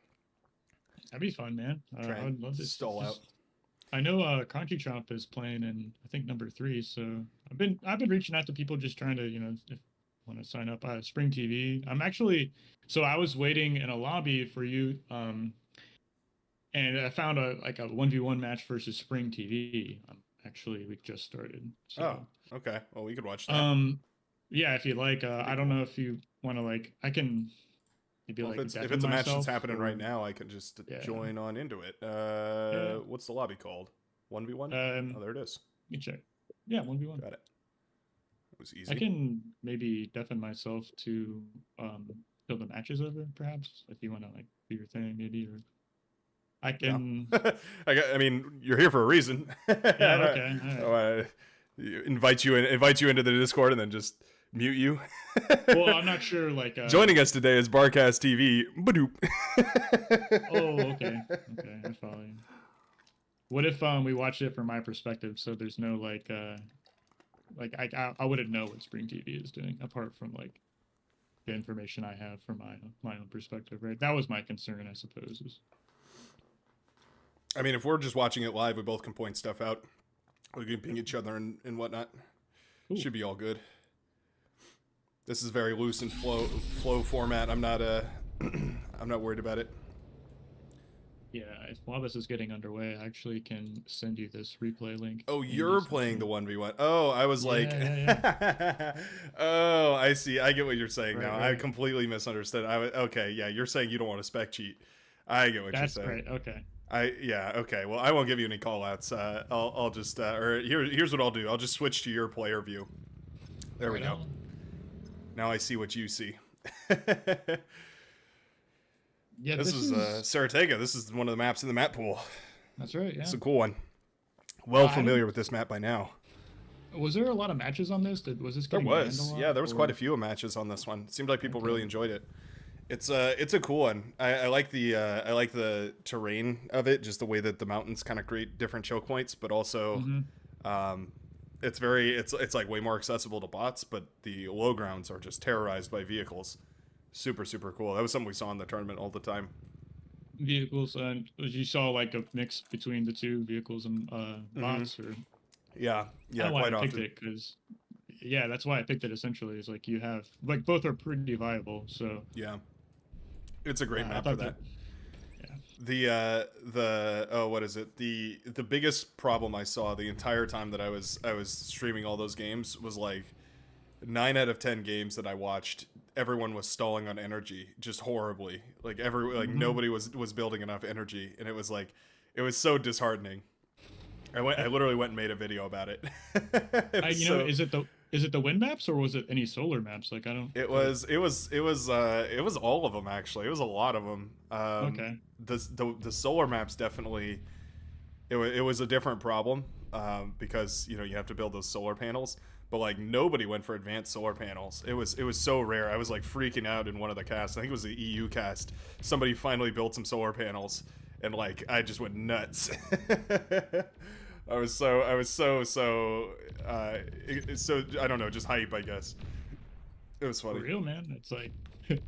S3: That'd be fun, man. I would love to
S1: stall out.
S3: I know Crunchy Chomp is playing in I think number 3, so I've been reaching out to people just trying to, if want to sign up. Spring TV. I'm actually I was waiting in a lobby for you, and I found a 1v1 match versus Spring TV. We just started. So.
S1: Oh, okay. Well, we could watch that.
S3: Yeah, if you'd like. I don't know if you want to I can. Maybe
S1: if it's a match that's happening right now, I can just join on into it. What's the lobby called? 1v1? Oh, there it is.
S3: Let me check. Yeah, 1v1.
S1: Got it. It was easy.
S3: I can maybe deafen myself to fill the matches over, perhaps, if you want to do your thing, maybe, or I can.
S1: I mean, you're here for a reason.
S3: Yeah. Okay. All right.
S1: Invite you into the Discord and then just mute you.
S3: Well, I'm not sure.
S1: Joining us today is Barcast TV. Badoop.
S3: Oh, okay. Okay, I follow you. What if we watched it from my perspective? So there's no I wouldn't know what Spring TV is doing apart from the information I have from my own perspective, right? That was my concern, I suppose.
S1: I mean, if we're just watching it live, we both can point stuff out. We can ping each other and whatnot. Ooh. Should be all good. This is very loose and flow format. I'm not worried about it.
S3: Yeah, while this is getting underway, I actually can send you this replay link.
S1: Oh, you're playing the 1v1. Oh, I was
S3: yeah.
S1: Oh, I see. I get what you're saying now.
S3: Right.
S1: I completely misunderstood. Okay, yeah, you're saying you don't want to spec cheat. I get what you're saying.
S3: That's right. Okay.
S1: Okay. Well, I won't give you any call outs. I'll just here's what I'll do. I'll just switch to your player view. There we go. Now I see what you see.
S3: Yeah,
S1: this is Saratega. This is one of the maps in the map pool.
S3: That's right. Yeah,
S1: it's a cool one. Well familiar with this map by now.
S3: Was there a lot of matches on this? Was this?
S1: There was. Yeah, there was quite a few matches on this one. It seemed like people really enjoyed it. It's a cool one. I like the terrain of it, just the way that the mountains kind of create different choke points, but also it's like way more accessible to bots, but the low grounds are just terrorized by vehicles. Super cool. That was something we saw in the tournament all the time.
S3: Vehicles, and you saw a mix between the two vehicles and bots, or
S1: yeah,
S3: quite often. That's why I picked it. Essentially, is you have both are pretty viable. So
S1: yeah, it's a great map for that. What is it? The biggest problem I saw the entire time that I was streaming all those games was like 9 out of 10 games that I watched, everyone was stalling on energy just horribly. Like nobody was building enough energy, and it was so disheartening. I literally went and made a video about it.
S3: Is it the wind maps, or was it any solar maps? Like, I don't.
S1: It was all of them, actually. It was a lot of them.
S3: Okay.
S1: The solar maps definitely. It was a different problem, because you have to build those solar panels. But like nobody went for advanced solar panels. It was so rare. I was like freaking out in one of the casts. I think it was the EU cast. Somebody finally built some solar panels, and like I just went nuts. I was so I don't know, just hype, I guess. It was funny.
S3: For real, man. It's like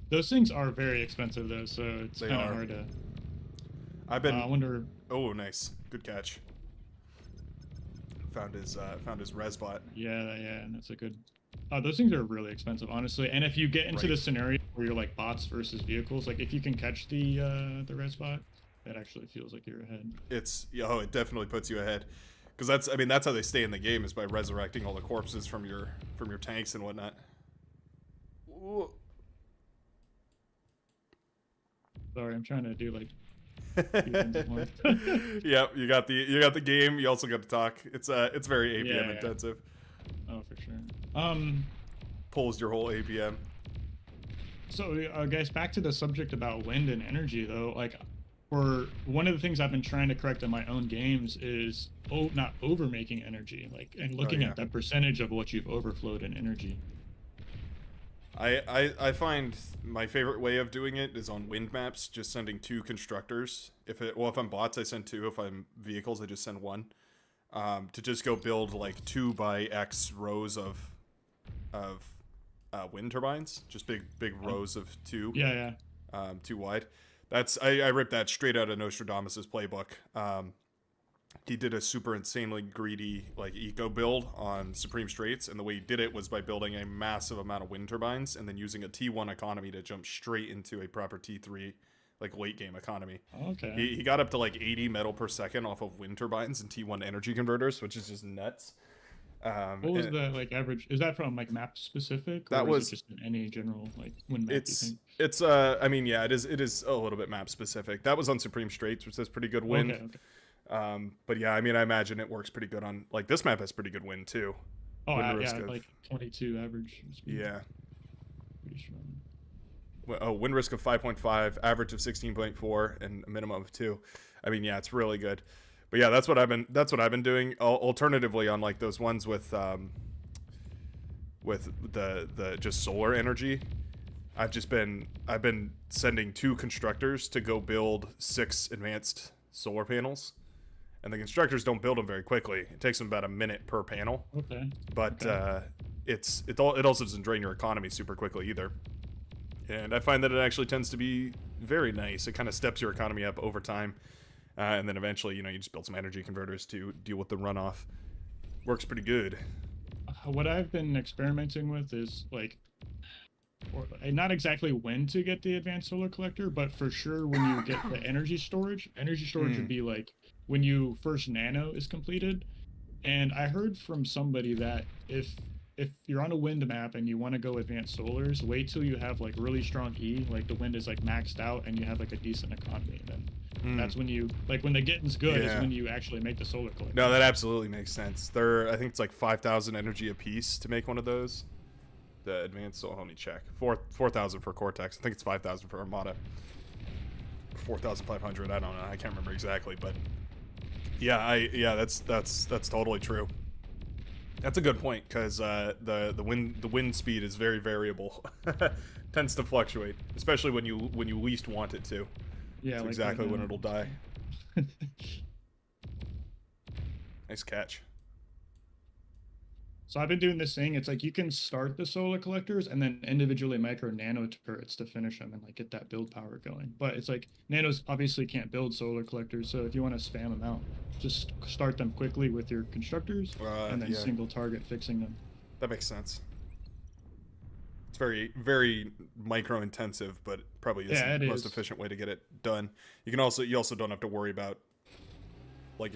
S3: those things are very expensive though, so it's kind of hard to. I wonder.
S1: Oh, nice, good catch. Found his resbot.
S3: Yeah, and that's a good. Those things are really expensive, honestly. And if you get into the scenario where you're like bots versus vehicles, like if you can catch the resbot, that actually feels like you're ahead.
S1: It definitely puts you ahead, because that's how they stay in the game, is by resurrecting all the corpses from your tanks and whatnot. Ooh.
S3: Sorry, I'm trying to do like.
S1: Yep, you got the game. You also got to talk. It's very APM intensive.
S3: Oh, for sure.
S1: Pulls your whole APM.
S3: So, guys, back to the subject about wind and energy, though. Like, for one of the things I've been trying to correct in my own games is not over making energy, like, and looking at the percentage of what you've overflowed in energy.
S1: I find my favorite way of doing it is on wind maps, just sending 2 constructors. If I'm bots, I send 2. If I'm vehicles, I just send 1. To just go build like 2 by X rows of wind turbines, just big rows of 2. 2 wide. I ripped that straight out of Nostradamus's playbook. He did a super insanely greedy like eco build on Supreme Straits, and the way he did it was by building a massive amount of wind turbines and then using a T1 economy to jump straight into a proper T3 like late game economy.
S3: Okay.
S1: He got up to like 80 metal per second off of wind turbines and T1 energy converters, which is just nuts.
S3: What was the like average? Is that from like map specific? Or
S1: that was
S3: is it just in any general like wind map?
S1: It's it is a little bit map specific. That was on Supreme Straits, which has pretty good wind.
S3: Okay.
S1: But yeah, I imagine it works pretty good on like this map has pretty good wind too.
S3: Oh, like 22 average speed.
S1: Yeah.
S3: Pretty strong.
S1: Wind risk of 5.5, average of 16.4, and a minimum of 2. It's really good. But yeah, that's what I've been doing. Alternatively, on like those ones with the just solar energy, I've been sending 2 constructors to go build 6 advanced solar panels. And the constructors don't build them very quickly. It takes them about a minute per panel.
S3: Okay.
S1: But it also doesn't drain your economy super quickly either. And I find that it actually tends to be very nice. It kind of steps your economy up over time. And then eventually, you just build some energy converters to deal with the runoff. Works pretty good.
S3: What I've been experimenting with is like, not exactly when to get the advanced solar collector, but for sure when you get the energy storage. Energy storage would be like when you first nano is completed. And I heard from somebody that if you're on a wind map and you want to go advanced solars, wait till you have like really strong E, like the wind is like maxed out and you have like a decent economy. Then that's when you like when the getting's good is when you actually make the solar collector.
S1: No, that absolutely makes sense. I think it's like 5,000 energy a piece to make one of those. The advanced, let me check. 4,000 for Cortex. I think it's 5,000 for Armada. 4,500. I don't know. I can't remember exactly, but that's totally true. That's a good point, because the wind speed is very variable. Tends to fluctuate, especially when you least want it to.
S3: Yeah,
S1: that's
S3: like
S1: exactly when it'll die. Nice catch.
S3: So I've been doing this thing. It's like you can start the solar collectors and then individually micro nano turrets to finish them and like get that build power going. But it's like nanos obviously can't build solar collectors, so if you want to spam them out, just start them quickly with your constructors and then single target fixing them.
S1: That makes sense. It's very, very micro intensive, but probably is
S3: Yeah,
S1: the
S3: it
S1: most
S3: is.
S1: efficient way to get it done. You also don't have to worry about like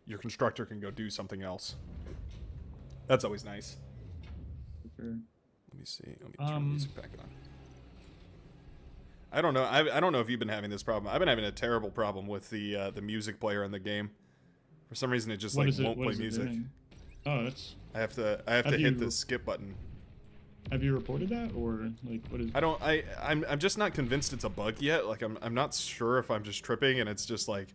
S1: your constructor can go do something else. That's always nice.
S3: Sure.
S1: Let me see. Let me turn the music back on. I don't know. I don't know if you've been having this problem. I've been having a terrible problem with the music player in the game. For some reason, it just won't play music.
S3: Oh, that's.
S1: I have to hit the skip button.
S3: Have you reported that, or like what is?
S1: I'm just not convinced it's a bug yet. Like I'm not sure if I'm just tripping and it's just like,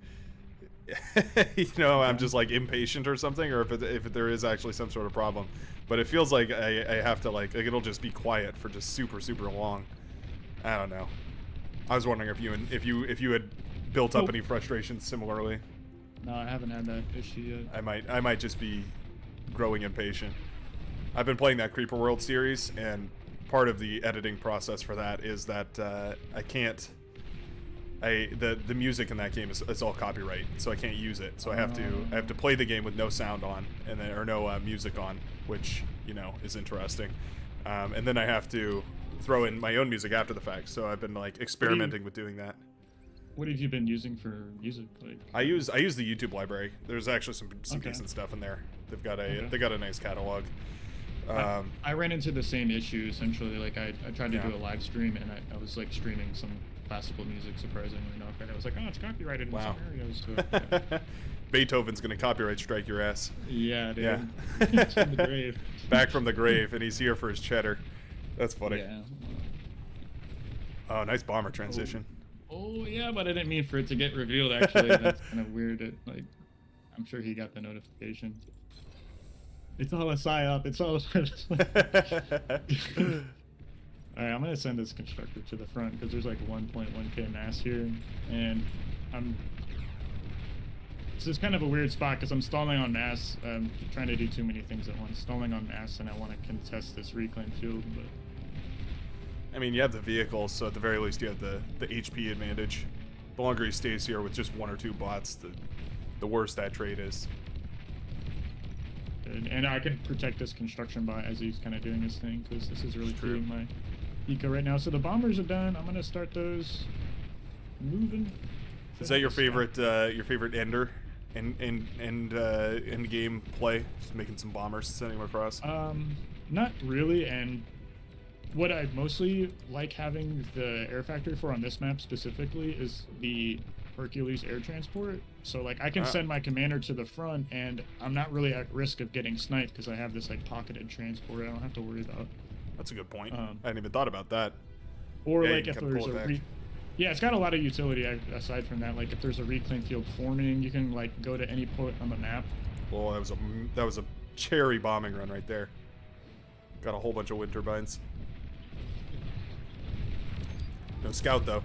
S1: I'm just like impatient or something, or if there is actually some sort of problem. But it feels like I have to like it'll just be quiet for just super long. I don't know. I was wondering if you had built up any frustrations similarly.
S3: No, I haven't had that issue yet.
S1: I might just be growing impatient. I've been playing that Creeper World series, and part of the editing process for that is that I can't. The music in that game is all copyright, so I can't use it. So I have to play the game with no sound on, and then no music on, which is interesting. And then I have to throw in my own music after the fact. So I've been like experimenting with doing that.
S3: What have you been using for music? Like
S1: I use the YouTube library. There's actually some decent stuff in there. They've got a nice catalog.
S3: I ran into the same issue essentially. Like I tried to do a live stream, and I was like streaming some classical music surprisingly enough, and I was like, oh, it's copyrighted in some areas. So, yeah.
S1: Beethoven's gonna copyright strike your ass.
S3: Yeah, dude.
S1: Yeah.
S3: From the grave.
S1: Back from the grave, and he's here for his cheddar. That's funny.
S3: Yeah.
S1: Oh, nice bomber transition.
S3: Oh yeah, but I didn't mean for it to get revealed. Actually, that's kind of weird. I'm sure he got the notification. It's all a psyop. It's all. All right, I'm gonna send this constructor to the front because there's like 1.1k mass here, and this is kind of a weird spot because I'm stalling on mass. Trying to do too many things at once. Stalling on mass, and I want to contest this reclaim field, but.
S1: I mean, you have the vehicles, so at the very least you have the HP advantage. The longer he stays here with just 1 or 2 bots, the worse that trade is.
S3: And I can protect this construction bot as he's kind of doing his thing, because this is really treating my eco right now. So the bombers are done. I'm gonna start those moving.
S1: Is that your favorite ender end game play? Just making some bombers, sending them across.
S3: Not really. And what I mostly like having the air factory for on this map specifically is the Hercules air transport. So like I can send my commander to the front, and I'm not really at risk of getting sniped because I have this like pocketed transport. I don't have to worry about.
S1: That's a good point. I hadn't even thought about that.
S3: Or like if there's yeah, it's got a lot of utility aside from that. Like if there's a reclaim field forming, you can like go to any point on the map.
S1: Well, that was a cherry bombing run right there. Got a whole bunch of wind turbines. No scout though.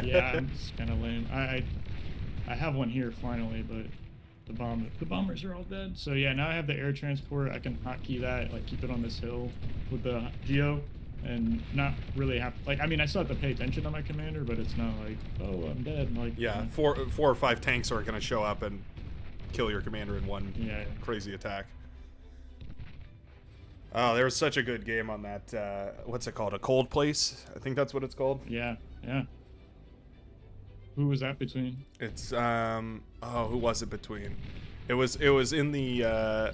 S3: Yeah, I'm just kind of lame. I have one here finally, but the bombers are all dead. So yeah, now I have the air transport. I can hotkey that, like keep it on this hill with the geo, and not really have like. I mean, I still have to pay attention to my commander, but it's not like, oh, I'm dead. Like
S1: yeah, 4 or 5 tanks aren't gonna show up and kill your commander in one crazy attack. Oh, there was such a good game on that. What's it called? A Cold Place? I think that's what it's called.
S3: Yeah, yeah. Who was that between?
S1: It's oh, who was it between? It was in the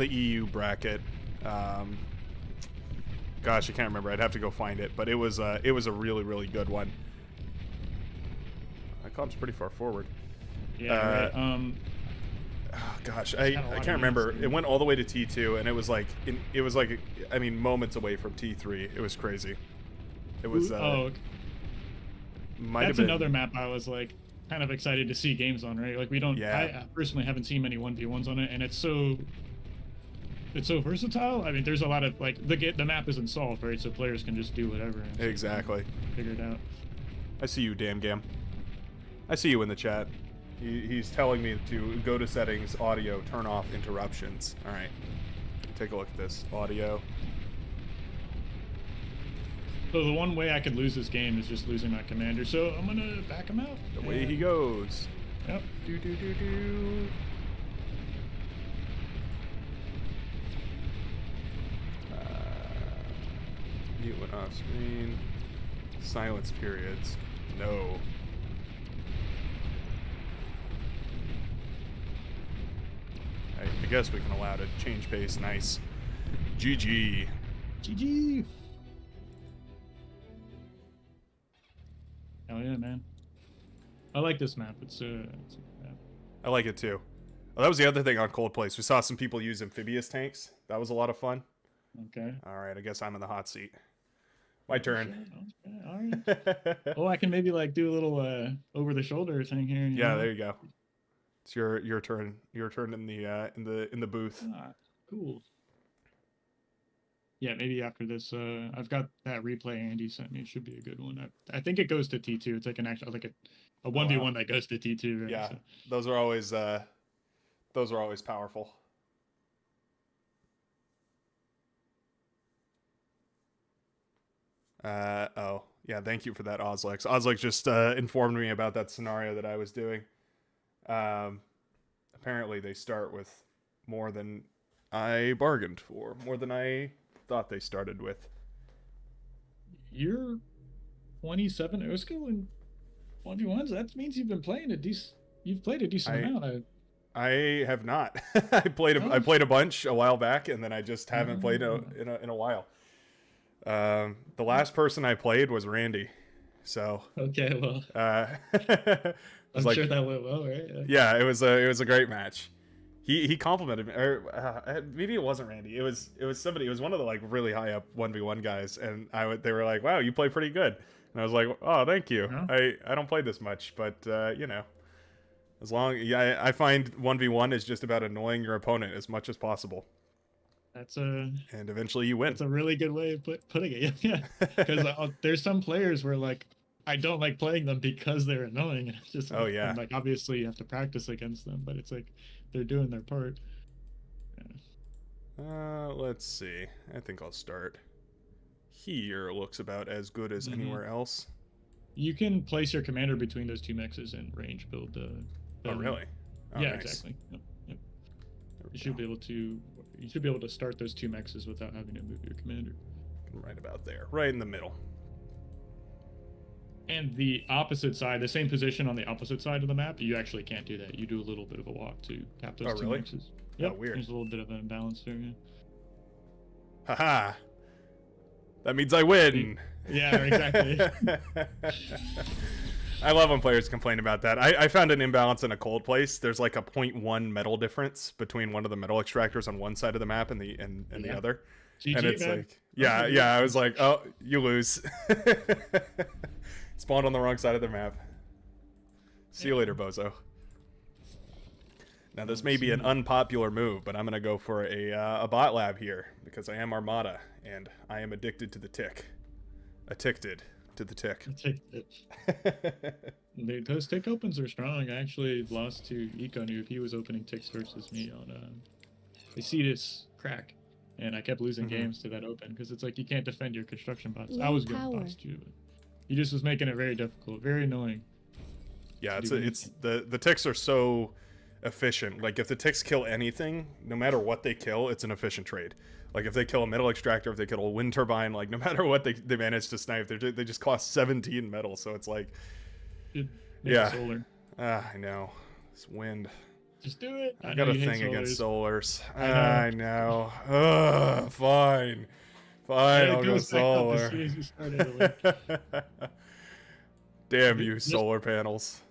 S1: EU bracket. Gosh, I can't remember. I'd have to go find it, but it was a really good one. My comp's pretty far forward.
S3: Yeah. Right.
S1: Oh, gosh, I can't remember. It went all the way to T2, and it was like I mean, moments away from T3. It was crazy. It was.
S3: That's another map I was like kind of excited to see games on, right? Like we don't.
S1: Yeah.
S3: I personally haven't seen many 1v1s on it, and it's so versatile. I mean, there's a lot of like the map isn't solved, right? So players can just do whatever. And
S1: exactly.
S3: Figure it out.
S1: I see you, damn gam. I see you in the chat. He's telling me to go to settings, audio, turn off interruptions. All right, take a look at this audio.
S3: So the one way I could lose this game is just losing my commander. So I'm gonna back him out.
S1: The way he goes.
S3: Yep.
S1: Mute when off screen. Silence periods. No. I guess we can allow to change pace. Nice. GG.
S3: GG. Hell yeah, man. I like this map. It's a good map.
S1: I like it too. Well, that was the other thing on Cold Place. We saw some people use amphibious tanks. That was a lot of fun.
S3: Okay.
S1: All right, I guess I'm in the hot seat. My turn.
S3: Okay. All right. Oh, I can maybe like do a little over the shoulder thing here.
S1: Yeah, there you go. It's your turn. Your turn in the booth.
S3: Ah, cool. Yeah, maybe after this, I've got that replay Andy sent me. It should be a good one. I think it goes to T2. It's like an actual like a 1v1 that goes to T2. Right?
S1: Yeah,
S3: So.
S1: those are always powerful. Oh, yeah, thank you for that, Ozlex. Ozlex just informed me about that scenario that I was doing. Apparently they start with more than I bargained for, more than I thought they started with.
S3: You're 27 OSCO and 1v1s? That means you've been playing you've played a decent amount.
S1: I have not. I played a bunch a while back, and then I just haven't played in a while. The last person I played was Randy, so
S3: okay, well, I'm
S1: like,
S3: sure that went well, right?
S1: Yeah, it was a great match. He complimented me, or maybe it wasn't Randy. It was somebody. It was one of the like really high up 1v1 guys, and they were like, "Wow, you play pretty good," and I was like, "Oh, thank you. I don't play this much, but you know, as long I find 1v1 is just about annoying your opponent as much as possible."
S3: And
S1: eventually you win.
S3: That's a really good way of putting it. Yeah, because there's some players where like I don't like playing them because they're annoying, and it's just like, and, like obviously you have to practice against them, but it's like they're doing their part.
S1: Yeah. Let's see. I think I'll start here. Looks about as good as anywhere else.
S3: You can place your commander between those two mexes and range build.
S1: Oh really? Oh,
S3: yeah,
S1: nice.
S3: exactly. Yep. You should be able to start those two mexes without having to move your commander.
S1: Right about there, right in the middle.
S3: And the opposite side, the same position on the opposite side of the map, you actually can't do that. You do a little bit of a walk to tap those two mexes. Yep.
S1: Oh, weird.
S3: There's a little bit of an imbalance there. Yeah.
S1: Haha. That means I win.
S3: Yeah, exactly.
S1: I love when players complain about that. I found an imbalance in a Cold Place. There's like a 0.1 metal difference between one of the metal extractors on one side of the map and the other.
S3: GG,
S1: and it's
S3: man.
S1: like, yeah. I was like, oh, you lose. Spawned on the wrong side of the map. See you later, bozo. Now this may be an unpopular move, but I'm gonna go for a bot lab here because I am Armada and I am addicted to the tick. Addicted to the tick.
S3: Dude, those tick opens are strong. I actually lost to Econu. He was opening ticks versus me on I see this crack, and I kept losing games to that open because it's like you can't defend your construction bots. I was going to boss you, but he just was making it very difficult, very annoying.
S1: Yeah, it's the ticks are so efficient. Like if the ticks kill anything, no matter what they kill, it's an efficient trade. Like if they kill a metal extractor, if they kill a wind turbine, like no matter what they manage to snipe, they just cost 17 metal. So it's like,
S3: solar.
S1: I know. It's wind.
S3: Just do it.
S1: I got a thing against solars. I know. Ugh, fine. I'll go solar.
S3: As soon as you started
S1: Damn you, solar panels.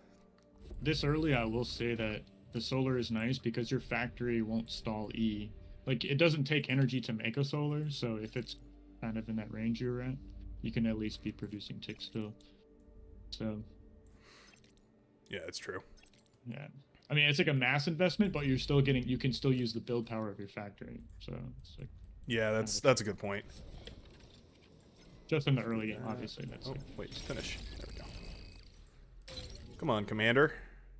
S3: This early, I will say that the solar is nice because your factory won't stall E. Like, it doesn't take energy to make a solar, so if it's kind of in that range you're at, you can at least be producing ticks still. So.
S1: Yeah, it's true.
S3: Yeah. I mean, it's like a mass investment, but you can still use the build power of your factory. So it's like.
S1: Yeah, that's a good point.
S3: Just in the early game, obviously. That's
S1: wait, finish. There we go. Come on, Commander.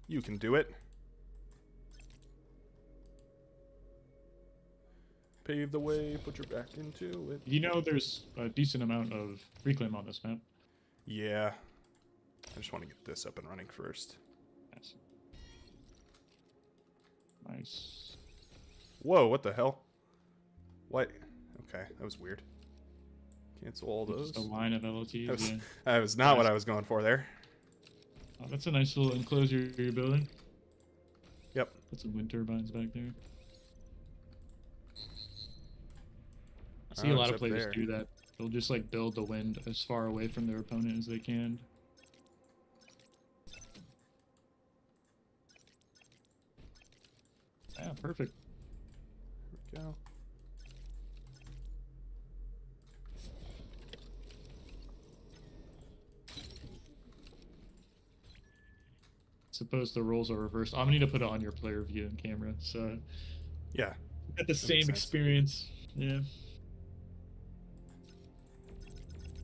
S1: You can do it. Pave the way, put your back into it.
S3: You know there's a decent amount of reclaim on this map.
S1: Yeah. I just want to get this up and running first.
S3: Nice.
S1: Whoa, what the hell? What? Okay, that was weird. Cancel all those.
S3: Just a line of LLTs.
S1: That was,
S3: Yeah.
S1: that was not what I was going for there.
S3: Oh, that's a nice little enclosure you're building.
S1: Yep.
S3: Put some wind turbines back there. I see a lot of players do that. They'll just like build the wind as far away from their opponent as they can. Yeah, perfect.
S1: There we go.
S3: Suppose the roles are reversed. I'm gonna need to put it on your player view and camera, so
S1: Yeah.
S3: get the same
S1: sense.
S3: experience. Yeah.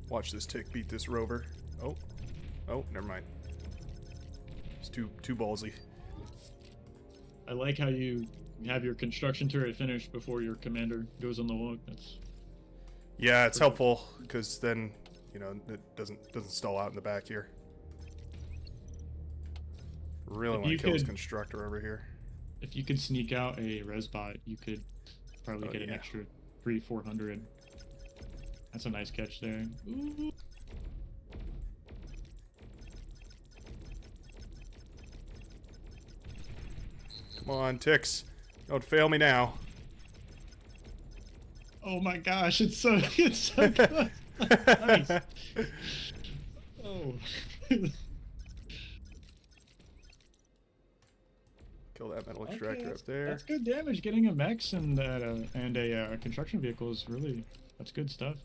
S1: Watch this tick beat this rover. Oh. Oh, never mind. It's too ballsy.
S3: I like how you have your construction turret finished before your commander goes on the walk. That's
S1: Yeah, it's helpful because then, you know, it doesn't stall out in the back here. Really want to kill this constructor over here.
S3: If you could sneak out a resbot, you could probably get an extra 300-400. That's a nice catch there. Ooh.
S1: Come on, ticks. Don't fail me now.
S3: Oh my gosh, it's so good. Nice. Oh.
S1: Kill that metal extractor up there.
S3: That's good damage. Getting a mechs and a construction vehicle is really, that's good stuff.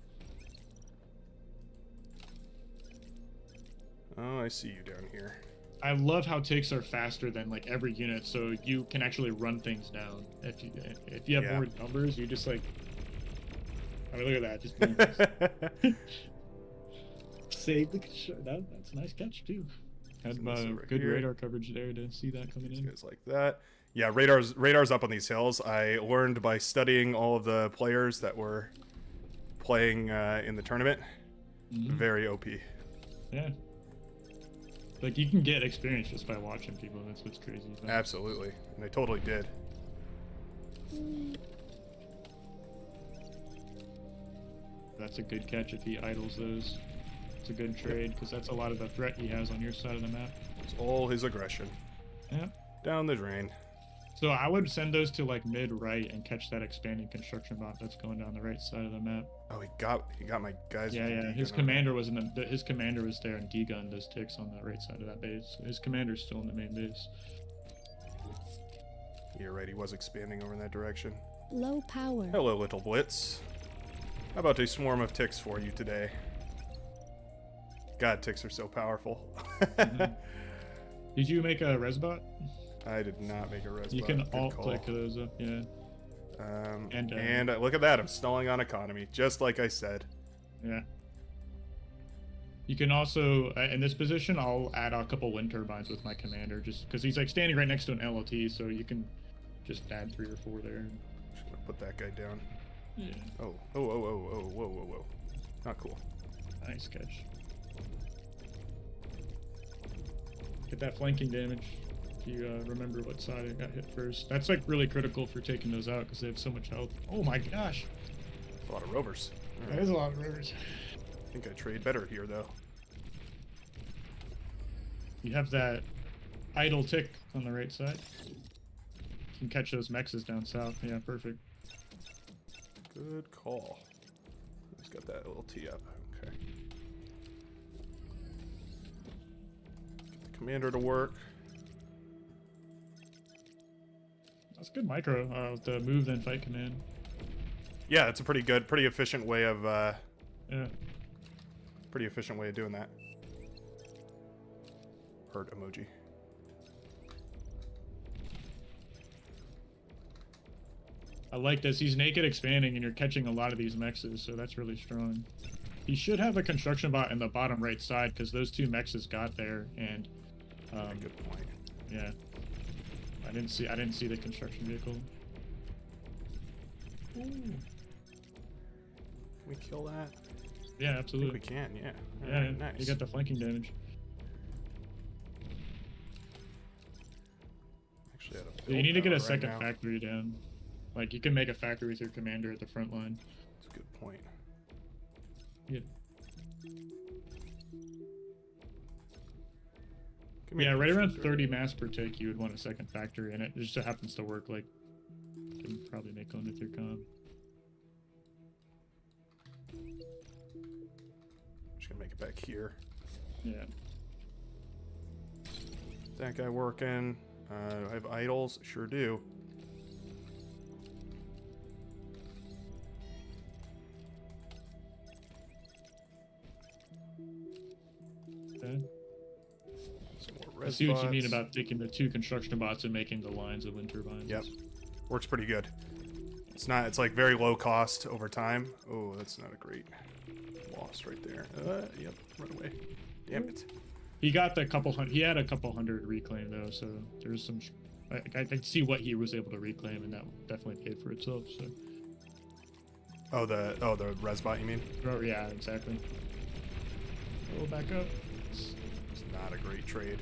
S1: Oh, I see you down here.
S3: I love how ticks are faster than like every unit, so you can actually run things down. If you have more numbers, you just like, I mean, look at that, just save the that's a nice catch too. Had good radar coverage there to see that coming in.
S1: Guys like that. Yeah, radar's up on these hills. I learned by studying all of the players that were playing in the tournament. Very OP.
S3: Yeah. Like, you can get experience just by watching people. That's what's crazy about it.
S1: Absolutely. And they totally did.
S3: That's a good catch if he idles those. It's a good trade, because that's a lot of the threat he has on your side of the map.
S1: It's all his aggression.
S3: Yeah.
S1: Down the drain.
S3: So I would send those to, like, mid-right and catch that expanding construction bot that's going down the right side of the map.
S1: Oh, he got my guys.
S3: Yeah. His commander was his commander was there and degunned those ticks on the right side of that base. His commander's still in the main base.
S1: You're right. He was expanding over in that direction.
S2: Low power.
S1: Hello, little blitz. How about a swarm of ticks for you today? God, ticks are so powerful.
S3: Did you make a resbot?
S1: I did not make a resbot.
S3: You can alt-click those up, yeah.
S1: And look at that, I'm stalling on economy, just like I said.
S3: Yeah. You can also, in this position, I'll add a couple wind turbines with my commander, just because he's like standing right next to an LLT, so you can just add 3 or 4 there.
S1: Just gonna put that guy down.
S3: Yeah.
S1: Oh, whoa. Not cool.
S3: Nice catch. Get that flanking damage. If you remember what side it got hit first. That's like really critical for taking those out because they have so much health. Oh my gosh.
S1: That's a lot of rovers. All
S3: That
S1: right.
S3: is a lot of rovers.
S1: I think I trade better here, though.
S3: You have that idle tick on the right side. You can catch those mexes down south. Yeah, perfect.
S1: Good call. Just got that little tee up. Okay. Get the commander to work.
S3: That's good micro with the move then fight command.
S1: Yeah, it's a pretty efficient way of
S3: Yeah.
S1: pretty efficient way of doing that. Heart emoji.
S3: I like this. He's naked expanding and you're catching a lot of these mexes, so that's really strong. He should have a construction bot in the bottom right side because those 2 mexes got there and
S1: Good point.
S3: yeah. I didn't see the construction vehicle. Ooh.
S1: Can we kill that?
S3: Yeah,
S1: I think
S3: absolutely.
S1: we can, yeah.
S3: Yeah,
S1: Alright, nice.
S3: you got the flanking damage.
S1: Actually,
S3: So you need to get a second factory down. Like, you can make a factory with your commander at the front line.
S1: That's a good point.
S3: Yeah.
S1: Give me
S3: Yeah,
S1: a
S3: right around
S1: sugar.
S3: 30 mass per tick, you would want a second factory, and it just happens to work. Like, you can probably make one with your com.
S1: Just gonna make it back here.
S3: Yeah.
S1: That guy working. I have idols. Sure do.
S3: Okay.
S1: Some more
S3: I
S1: res
S3: see what you
S1: bots.
S3: mean about taking the 2 construction bots and making the lines of wind turbines.
S1: Yep. Works pretty good. It's not. It's like very low cost over time. Oh, that's not a great loss right there. Yep. Run away. Damn it.
S3: He got the couple hundred. He had a couple hundred reclaim though, so there's some. I can see what he was able to reclaim, and that definitely paid for itself. So.
S1: Oh, the res bot, you mean?
S3: Oh yeah, exactly. Roll back up.
S1: It's not a great trade.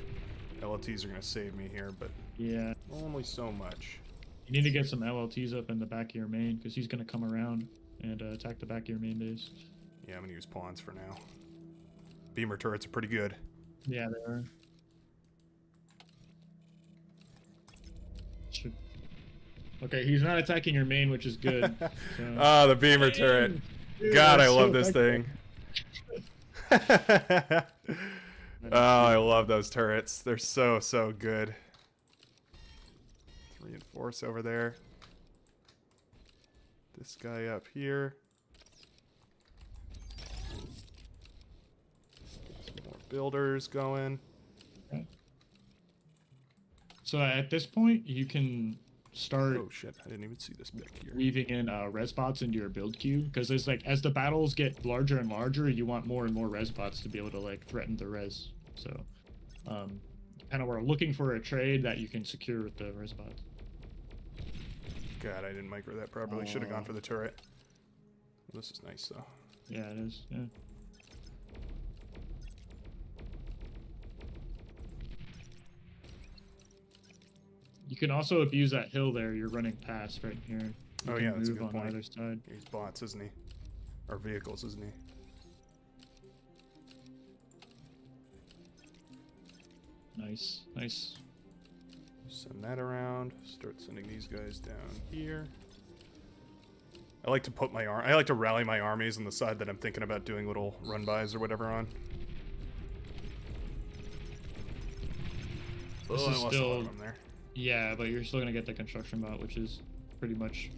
S1: LLTs are gonna save me here, but
S3: Yeah.
S1: only so much.
S3: You need to get some LLTs up in the back of your main, because he's gonna come around and attack the back of your main base.
S1: Yeah, I'm gonna use pawns for now. Beamer turrets are pretty good.
S3: Yeah, they are. Should... Okay, he's not attacking your main, which is good. So...
S1: Ah, the beamer turret.
S3: Dude,
S1: God, I
S3: that's
S1: love
S3: so
S1: this
S3: effective.
S1: thing. Oh, I love those turrets. They're so good. Let's reinforce over there. This guy up here. Get some more builders going.
S3: So at this point, you can start
S1: Oh shit, I didn't even see this back here.
S3: weaving in res bots into your build queue, because there's like, as the battles get larger and larger, you want more and more res bots to be able to like threaten the res. So kind of we're looking for a trade that you can secure with the res bots.
S1: God, I didn't micro that properly. Should have gone for the turret. Well, this is nice though.
S3: Yeah, it is. Yeah. You can also abuse that hill there you're running past right here. You
S1: Oh,
S3: can
S1: yeah, that's a
S3: move
S1: good
S3: on
S1: point.
S3: either side.
S1: He's bots, isn't he? Or vehicles, isn't he?
S3: Nice, nice.
S1: Send that around. Start sending these guys down here. I like to put my I like to rally my armies on the side that I'm thinking about doing little run-bys or whatever on.
S3: This
S1: I
S3: is
S1: lost a lot
S3: still,
S1: of them there.
S3: yeah, but you're still gonna get the construction bot, which is pretty much.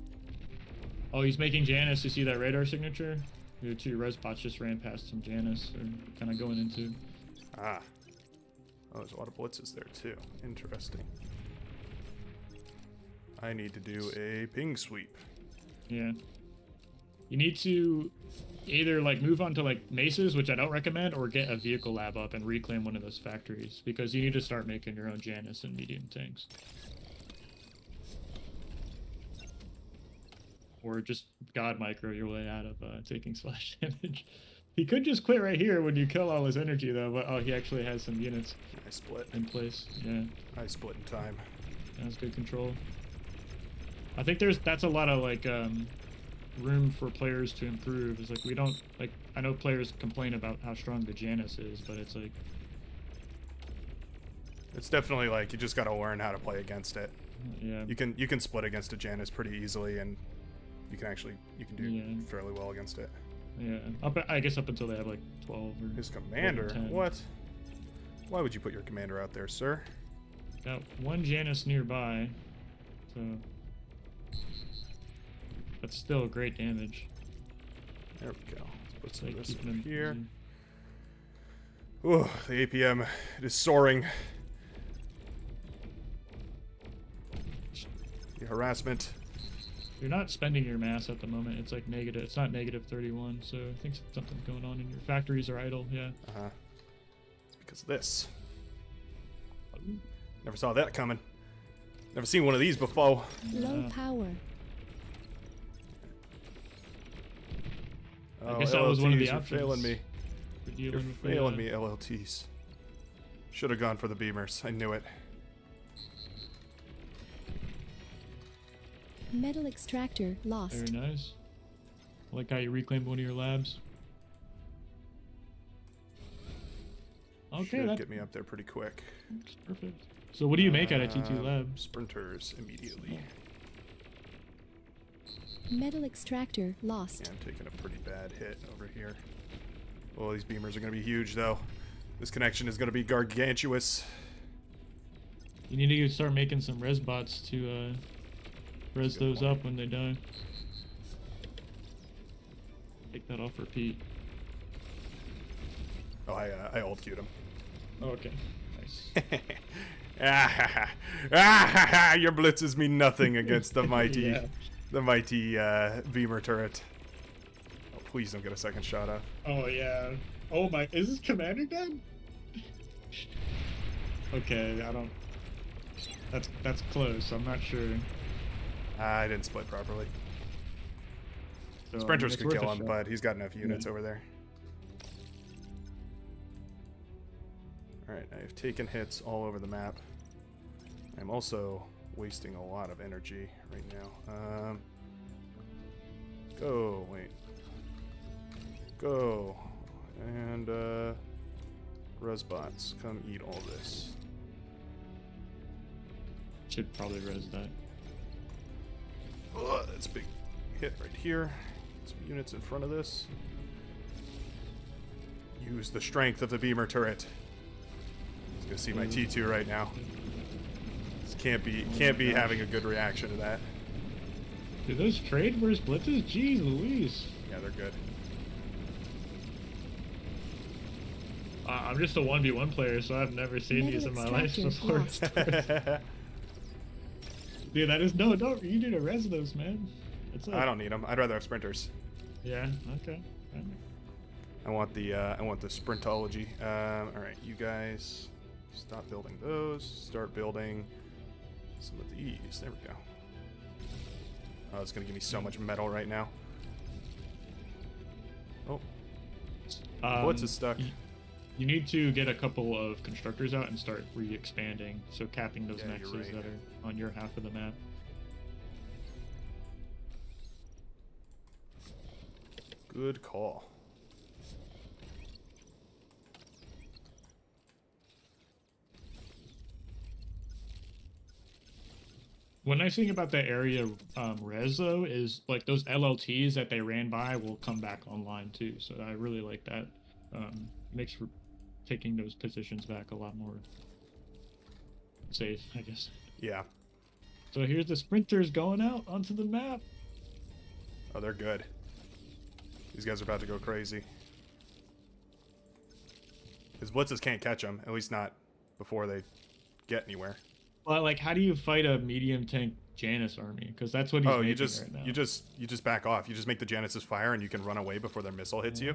S3: Oh, he's making Janus. You see that radar signature? Your 2 res bots just ran past some Janus, or kind of going into.
S1: Ah. Oh, there's a lot of blitzes there too. Interesting. I need to do a ping sweep.
S3: Yeah. You need to either like move on to like maces, which I don't recommend, or get a vehicle lab up and reclaim one of those factories, because you need to start making your own Janus and medium tanks. Or just God micro your way out of taking splash damage. He could just quit right here when you kill all his energy though, but oh, he actually has some units
S1: I split.
S3: in place. Yeah,
S1: I split in time.
S3: that's good control. I think that's a lot of like room for players to improve. It's like we don't like, I know players complain about how strong the Janus is, but it's like
S1: It's definitely like you just got to learn how to play against it.
S3: yeah.
S1: You can split against a Janus pretty easily, and you can do
S3: Yeah.
S1: fairly well against it.
S3: Yeah, I guess up until they have like 12 or
S1: His commander?
S3: 10.
S1: What? Why would you put your commander out there, sir?
S3: Got 1 Janus nearby, so that's still great damage.
S1: There we go. Let's put some
S3: Like
S1: of this
S3: keeping
S1: over
S3: him
S1: here.
S3: busy.
S1: Ooh, the APM, it is soaring. The harassment.
S3: You're not spending your mass at the moment. It's like negative. It's not negative 31, so I think something's going on in your factories are idle. Yeah.
S1: Uh-huh. It's because of this. Never saw that coming. Never seen one of these before.
S2: Low power.
S3: I guess that was one of the
S1: LLTs, you're
S3: options.
S1: failing me.
S3: For
S1: You're
S3: dealing with
S1: failing me, LLTs. Should have gone for the beamers. I knew it.
S2: Metal extractor lost.
S3: Very nice. I like how you reclaimed one of your labs. Okay,
S1: Should
S3: that
S1: get me up there pretty quick.
S3: that's perfect. So what do you make out of T2 Lab?
S1: Sprinters immediately.
S2: Metal extractor lost.
S1: Yeah, I'm taking a pretty bad hit over here. Oh, these beamers are going to be huge, though. This connection is going to be gargantuous.
S3: You need to start making some res bots to res those up when they die. Take that off repeat.
S1: Oh, I ult queued him.
S3: Oh, okay. Nice.
S1: Your blitzes mean nothing against the mighty,
S3: Yeah.
S1: the mighty beamer turret. Oh, please don't get a second shot off.
S3: Oh yeah. Oh my, is this commander dead? Okay, I don't. That's close. I'm not sure.
S1: I didn't split properly.
S3: So,
S1: Sprinters
S3: it's
S1: could
S3: worth
S1: kill
S3: a
S1: him,
S3: shot.
S1: but he's got enough units
S3: Yeah.
S1: over there. Alright, I have taken hits all over the map. I'm also wasting a lot of energy right now. Go, wait. Go. And, Resbots, come eat all this.
S3: Should probably res that.
S1: Ugh, that's a big hit right here. Some units in front of this. Use the strength of the beamer turret. He's gonna see my T2 right now. This can't be having a good reaction to that.
S3: Dude, those trade versus blitzes? Jeez Louise.
S1: Yeah, they're good.
S3: I'm just a 1v1 player, so I've never seen these in my life
S2: Metal
S3: before.
S2: extractor
S3: Dude, that is no, you need to res those, man. It's like,
S1: I don't need them. I'd rather have sprinters.
S3: Yeah. Okay.
S1: I want the sprintology. All right, you guys, stop building those. Start building some of these. There we go. Oh, it's gonna give me so much metal right now. Oh, what's is stuck?
S3: You need to get a couple of constructors out and start re-expanding, so capping those
S1: Yeah, you're
S3: nexus
S1: right.
S3: that are on your half of the map.
S1: Good call.
S3: One nice thing about that area res though is like those LLTs that they ran by will come back online too. So I really like that. Makes for taking those positions back a lot more safe, I guess.
S1: Yeah.
S3: So here's the sprinters going out onto the map.
S1: Oh, they're good. These guys are about to go crazy. His blitzes can't catch them, at least not before they get anywhere.
S3: Well, like, how do you fight a medium tank Janus army? Because that's what he's making right now.
S1: you just back off. You just make the Janices fire, and you can run away before their missile hits you,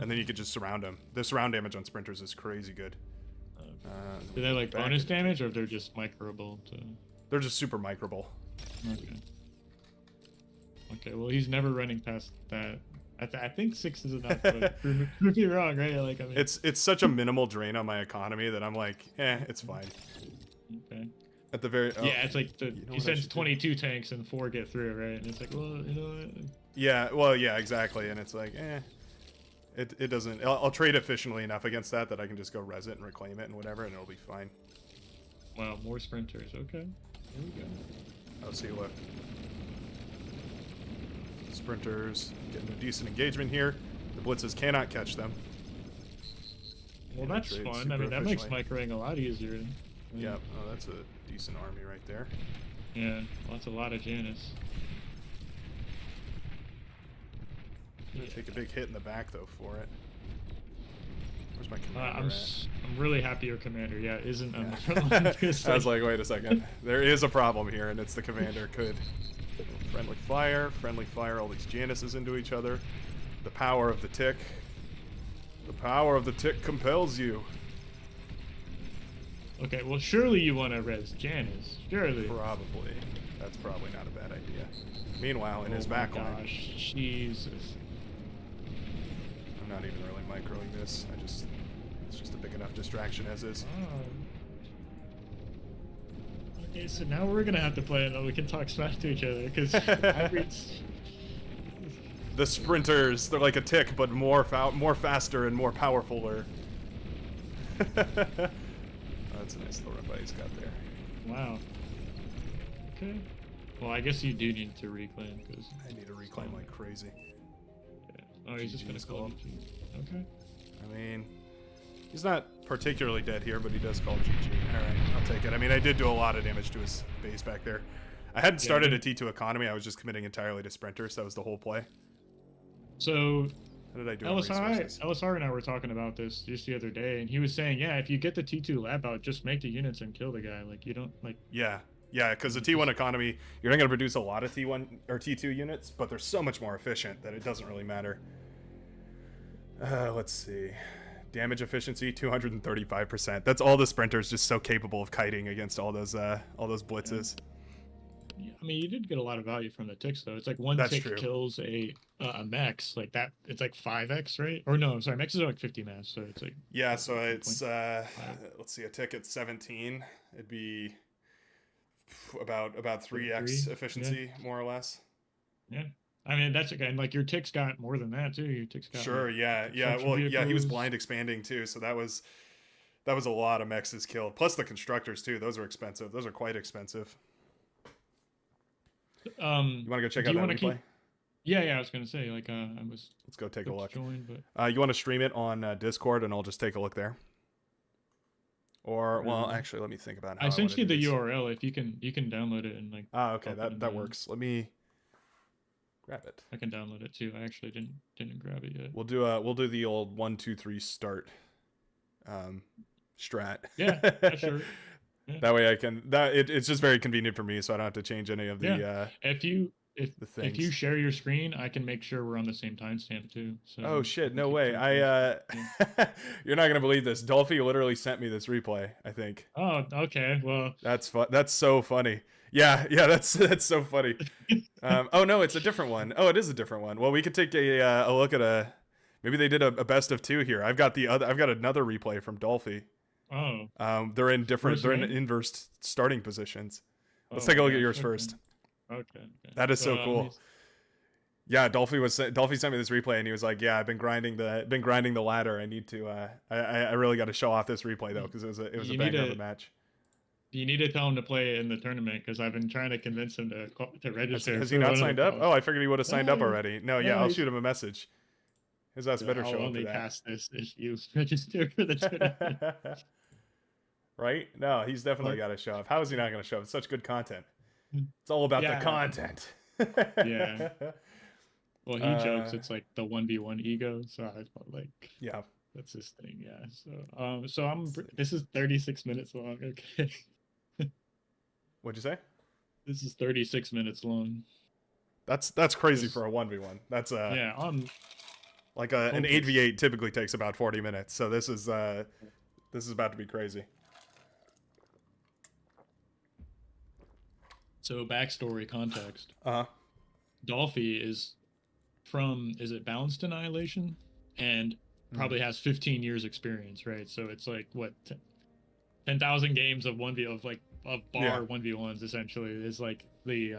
S1: and then you can just surround them. The surround damage on sprinters is crazy good.
S3: Do they like
S1: back
S3: bonus
S1: and-
S3: damage, or they're just microable to?
S1: They're just super microable.
S3: Okay. Okay. Well, he's never running past that. I think 6 is enough. But prove me wrong, right? Like, I mean,
S1: It's such a minimal drain on my economy that I'm like, it's fine.
S3: okay.
S1: At the very
S3: Yeah, it's like
S1: you know
S3: he
S1: what I
S3: sends
S1: should do?
S3: 22 tanks and 4 get through, right? And it's like, well, you know what?
S1: Yeah, well, yeah, exactly, and it's like, it doesn't. I'll trade efficiently enough against that I can just go res it and reclaim it and whatever, and it'll be fine.
S3: Wow, more sprinters. Okay. Here we go.
S1: Oh, see, look. Sprinters getting a decent engagement here. The blitzes cannot catch them.
S3: Well,
S1: And I
S3: that's
S1: trade
S3: fun. I
S1: super
S3: mean, that makes
S1: efficiently.
S3: microing a lot easier.
S1: Yep. Oh, that's a decent army right there.
S3: Yeah, well, that's a lot of Janus.
S1: Gonna take a big hit in the back though for it. Where's my commander
S3: I'm
S1: at?
S3: I'm really happy your commander, yeah, isn't on
S1: Yeah.
S3: the front line. 'Cause,
S1: I was like, wait a second. There is a problem here, and it's the commander could friendly fire all these Januses into each other. The power of the tick. The power of the tick compels you.
S3: okay, well, surely you want to res Janus. Surely.
S1: Probably. That's probably not a bad idea. Meanwhile, in his
S3: Oh my
S1: back line,
S3: gosh, Jesus.
S1: I'm not even really microing this. It's just a big enough distraction as is.
S3: Okay, so now we're gonna have to play it, and we can talk smash to each other because I reached.
S1: The sprinters, they're like a tick, but more faster and more powerfuler. That's a nice little run by he's got there.
S3: Wow. Okay. Well, I guess you do need to reclaim because
S1: I need to reclaim like crazy.
S3: Yeah. Oh, he's just gonna
S1: GG's
S3: call
S1: called.
S3: GG. Okay.
S1: I mean, he's not particularly dead here, but he does call GG. All right, I'll take it. I mean, I did do a lot of damage to his base back there. I hadn't started a T2 economy. I was just committing entirely to sprinters. That was the whole play.
S3: So
S1: How did I do on resources?
S3: LSR and I were talking about this just the other day, and he was saying, yeah, if you get the T2 lab out, just make the units and kill the guy. Like, you don't, like...
S1: Yeah, because the T1 economy, you're not going to produce a lot of T1 or T2 units, but they're so much more efficient that it doesn't really matter. Let's see. Damage efficiency, 235%. That's all the sprinters just so capable of kiting against all those blitzes.
S3: Yeah, I mean, you did get a lot of value from the ticks, though. It's like one
S1: That's
S3: tick
S1: true.
S3: kills a mex, like that. It's like 5x, right? Or no, sorry, mexes are like 50 mass, so it's like...
S1: Yeah, so it's, let's see, a tick at 17, it'd be about 3x efficiency, more or less.
S3: Yeah. I mean, that's again, like your ticks got more than that, too. Your ticks got...
S1: Sure,
S3: like,
S1: yeah. Well, yeah, he was blind expanding, too, so that was a lot of mexes killed. Plus the constructors, too. Those are expensive. Those are quite expensive. You want to go check out that replay?
S3: Yeah, I was gonna say, like, let's
S1: go take a look.
S3: Join, but...
S1: you want to stream it on Discord, and I'll just take a look there. Or, well, actually, let me think about how
S3: I sent you the URL. If you can download it and like...
S1: okay, that works. Let me grab it.
S3: I can download it too. I actually didn't grab it yet.
S1: We'll do the old 1, 2, 3 start strat.
S3: Yeah, sure. Yeah.
S1: That way I can it's just very convenient for me, so I don't have to change any of the
S3: if you share your screen, I can make sure we're on the same timestamp too. So
S1: oh shit, no way. You're not gonna believe this. Dolphy literally sent me this replay, I think.
S3: Oh, okay. Well,
S1: that's so funny. Yeah, that's so funny. Oh no, it's a different one. Oh, it is a different one. Well, we could take a look at maybe they did a best of 2 here. I've got another replay from Dolphy.
S3: Oh.
S1: They're in inverse starting positions. Let's take a look at yours first.
S3: Okay.
S1: That is so cool. Yeah, Dolphy sent me this replay and he was like, "Yeah, I've been grinding the ladder. I need to I really got to show off this replay though because it was a banger of a match."
S3: You need to tell him to play in the tournament because I've been trying to convince him to register.
S1: Has he not signed up? Oh, I figured he would have signed up already. No, yeah, I'll shoot him a message. His ass better show up for that.
S3: I'll only cast this if you register for the tournament.
S1: Right? No, he's definitely got to show up. How is he not going to show up? It's such good content. It's all about the content.
S3: Yeah. Well, he jokes it's like the 1v1 ego, so I thought like that's his thing. Yeah. So this is 36 minutes long. Okay.
S1: What'd you say?
S3: This is 36 minutes long.
S1: That's crazy for a 1v1. That's like an 8v8 typically takes about 40 minutes. So this is about to be crazy.
S3: So backstory context. Dolphy is it Balanced Annihilation? And probably has 15 years experience, right? So it's like what 10,000 games of 1v of 1v1s essentially is like the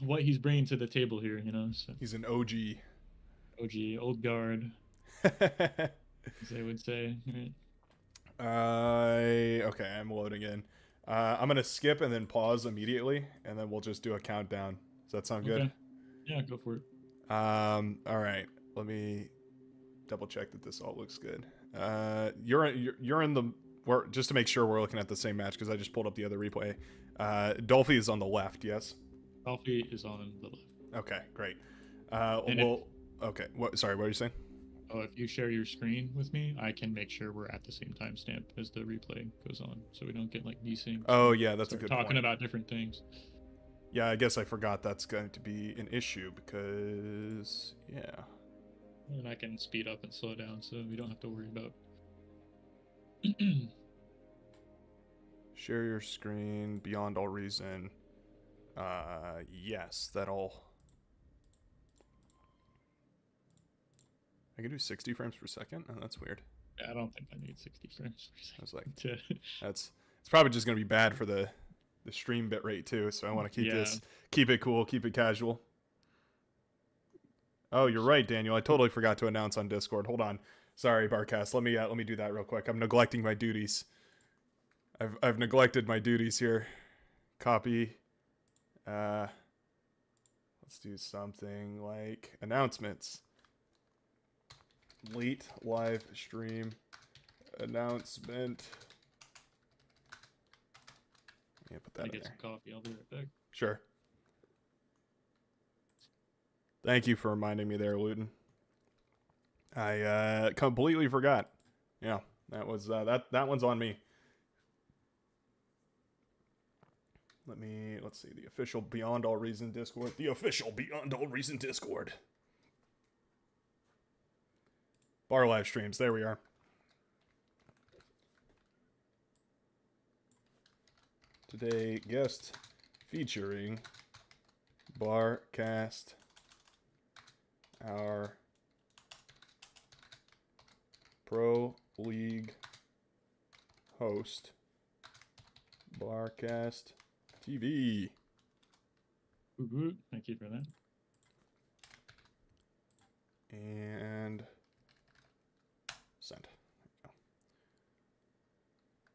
S3: what he's bringing to the table here, you know. So
S1: he's an OG,
S3: old guard, as they would say. Right?
S1: Okay, I'm loading in. I'm gonna skip and then pause immediately, and then we'll just do a countdown. Does that sound good?
S3: Yeah, go for it.
S1: All right. Let me double check that this all looks good. You're in the just to make sure we're looking at the same match because I just pulled up the other replay. Dolphy is on the left, yes.
S3: Dolphy is on the left.
S1: Okay, great. Okay. Sorry, what were you saying?
S3: Oh, if you share your screen with me, I can make sure we're at the same timestamp as the replay goes on, so we don't get like desync.
S1: Oh yeah, that's a good point.
S3: Talking about different things.
S1: Yeah, I guess I forgot that's going to be an issue because
S3: and I can speed up and slow down, so we don't have to worry about.
S1: Share your screen beyond all reason. Yes, that'll. I can do 60 frames per second. Oh, that's weird.
S3: Yeah, I don't think I need 60 frames per second.
S1: I was like, it's probably just gonna be bad for the stream bit rate too. So I want to keep it cool, keep it casual. Oh, you're right, Daniel. I totally forgot to announce on Discord. Hold on. Sorry, Barcast. Let me do that real quick. I'm neglecting my duties. I've neglected my duties here. Copy. Let's do something like announcements. Late live stream announcement. Yeah, put that in
S3: get
S1: there.
S3: some coffee. I'll be right back.
S1: Sure. Thank you for reminding me there, Luton. I completely forgot. Yeah, that was that one's on me. Let's see, the official Beyond All Reason Discord. The official Beyond All Reason Discord. Bar live streams, there we are. Today, guest featuring Barcast, our Pro League host, Barcast TV.
S3: Thank you for that.
S1: And send. There we go.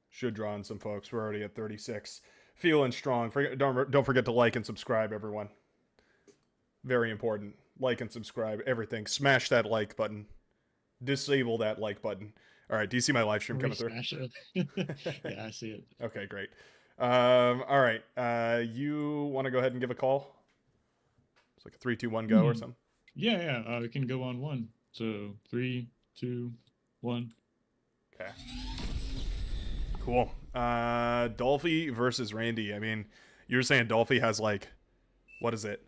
S1: Should draw in some folks. We're already at 36. Feeling strong. Don't forget to like and subscribe, everyone. Very important. Like and subscribe. Everything. Smash that like button. Disable that like button. All right. Do you see my live stream coming through?
S3: Yeah, I see it.
S1: Okay, great. All right. You want to go ahead and give a call? It's like a 3, 2, 1 go or something.
S3: Yeah. We can go on 1. So 3, 2, 1.
S1: Okay. Cool. Dolphy versus Randy. I mean, you were saying Dolphy has like, what is it?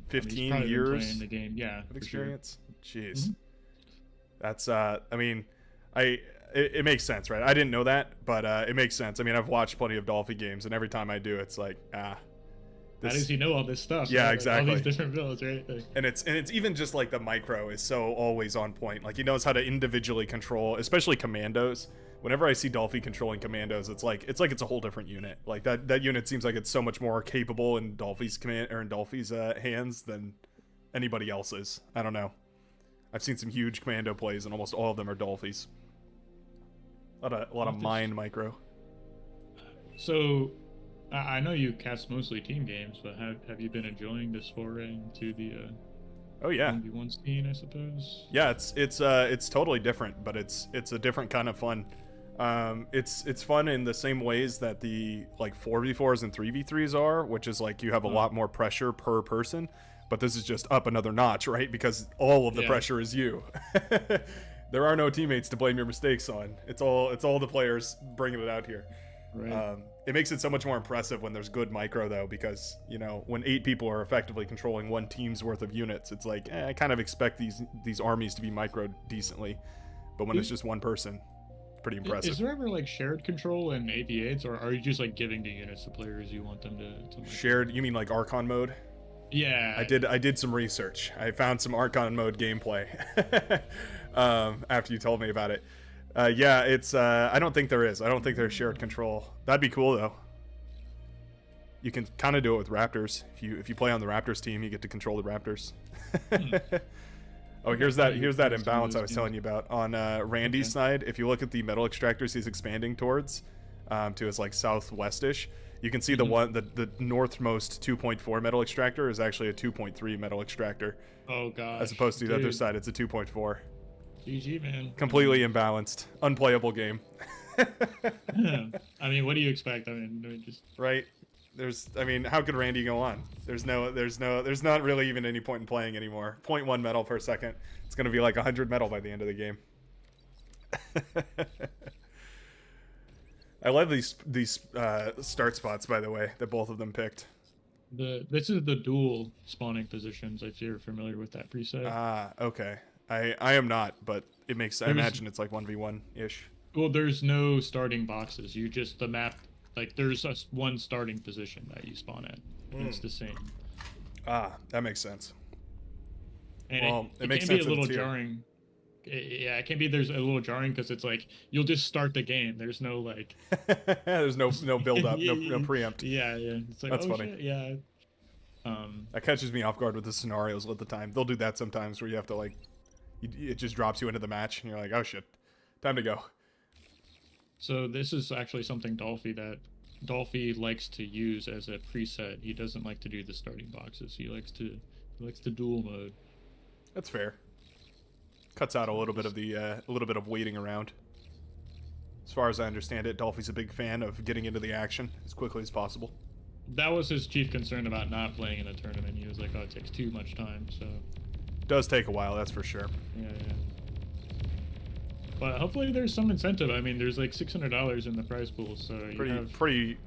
S1: 15 years
S3: playing the game. Yeah,
S1: of experience.
S3: Sure.
S1: Jeez. Mm-hmm. That's I mean, it makes sense, right? I didn't know that, but it makes sense. I mean, I've watched plenty of Dolphy games, and every time I do, it's like,
S3: how does he know all this stuff?
S1: Yeah,
S3: right?
S1: exactly.
S3: All these different builds, right? Like,
S1: and it's even just like the micro is so always on point. Like he knows how to individually control, especially commandos. Whenever I see Dolphy controlling commandos, it's like it's a whole different unit. Like that unit seems like it's so much more capable in Dolphy's hands than anybody else's. I don't know. I've seen some huge commando plays, and almost all of them are Dolphys. A lot of mine micro.
S3: So, I know you cast mostly team games, but have you been enjoying this foray into the
S1: oh yeah
S3: 1v1 scene, I suppose?
S1: Yeah, it's totally different, but it's a different kind of fun. It's fun in the same ways that the like 4v4s and 3v3s are, which is like you have a lot more pressure per person, but this is just up another notch, right? Because all of the pressure is you. There are no teammates to blame your mistakes on. It's all the players bringing it out here.
S3: Right.
S1: It makes it so much more impressive when there's good micro, though, because, you know, when 8 people are effectively controlling one team's worth of units, it's like, I kind of expect these armies to be microed decently. But when it's just one person, it's pretty impressive.
S3: Is there ever, like, shared control in AV8s, or are you just, like, giving the units to players you want them to
S1: shared? You mean like Archon mode?
S3: Yeah.
S1: I did some research. I found some Archon mode gameplay after you told me about it. Yeah, it's I don't think there is. I don't think there's shared control. That'd be cool though. You can kind of do it with Raptors. If you play on the Raptors team, you get to control the Raptors. Oh, here's that imbalance I was telling you about on Randy's side. If you look at the metal extractors he's expanding towards, to his like southwestish, you can see the northmost 2.4 metal extractor is actually a 2.3 metal extractor.
S3: Oh gosh.
S1: As opposed to the other side, it's a 2.4.
S3: GG, man.
S1: Completely imbalanced, unplayable game.
S3: I mean, what do you expect? I mean, just
S1: right. How could Randy go on? There's not really even any point in playing anymore. 0.1 metal per second. It's gonna be like 100 metal by the end of the game. I love these start spots, by the way, that both of them picked.
S3: This is the dual spawning positions, if you're familiar with that preset.
S1: Ah, okay. I am not, but it makes. I imagine it's like 1v1 ish.
S3: Well, there's no starting boxes. You just the map. Like there's one starting position that you spawn at. It's the same.
S1: Ah, that makes sense.
S3: And
S1: well,
S3: it
S1: makes
S3: can
S1: sense
S3: be a little jarring. Yeah, it can be. There's a little jarring because it's like you'll just start the game. There's no like.
S1: There's no build up, no preempt.
S3: Yeah. It's like,
S1: that's
S3: oh,
S1: funny.
S3: Shit, yeah. That
S1: catches me off guard with the scenarios all the time. They'll do that sometimes where you have it just drops you into the match, and you're like, oh shit, time to go.
S3: So this is actually something Dolphy likes to use as a preset. He doesn't like to do the starting boxes. He likes to duel mode.
S1: That's fair. Cuts out a little bit of waiting around. As far as I understand it, Dolphy's a big fan of getting into the action as quickly as possible.
S3: That was his chief concern about not playing in a tournament. He was like, oh, it takes too much time, so...
S1: It does take a while, that's for sure.
S3: Yeah. But hopefully there's some incentive. I mean, there's like $600 in the prize pool, so you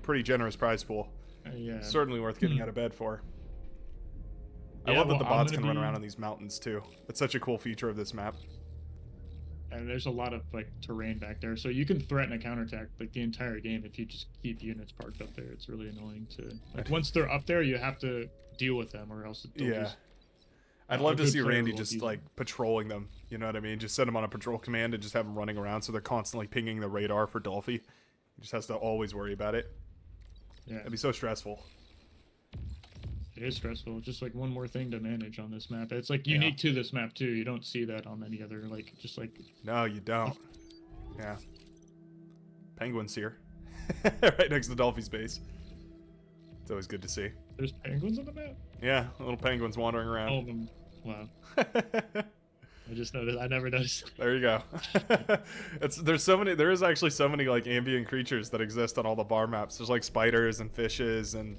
S1: pretty generous prize pool.
S3: Yeah.
S1: Certainly worth getting out of bed for. I love that the bots can run around on these mountains, too. It's such a cool feature of this map.
S3: And there's a lot of like terrain back there, so you can threaten a counterattack like the entire game if you just keep units parked up there. It's really annoying to like once they're up there, you have to deal with them, or else
S1: I'd love to see Randy just like patrolling them. You know what I mean? Just send them on a patrol command and just have them running around, so they're constantly pinging the radar for Dolphy. He just has to always worry about it.
S3: Yeah,
S1: it'd be so stressful.
S3: It is stressful. Just like one more thing to manage on this map. It's like unique to this map too. You don't see that on any other
S1: No, you don't. Yeah. Penguins here. Right next to Dolphy's base. It's always good to see.
S3: There's penguins on the map?
S1: Yeah, little penguins wandering around.
S3: Oh, wow. I just noticed. I never noticed.
S1: There you go. There is actually so many like ambient creatures that exist on all the bar maps. There's like spiders and fishes and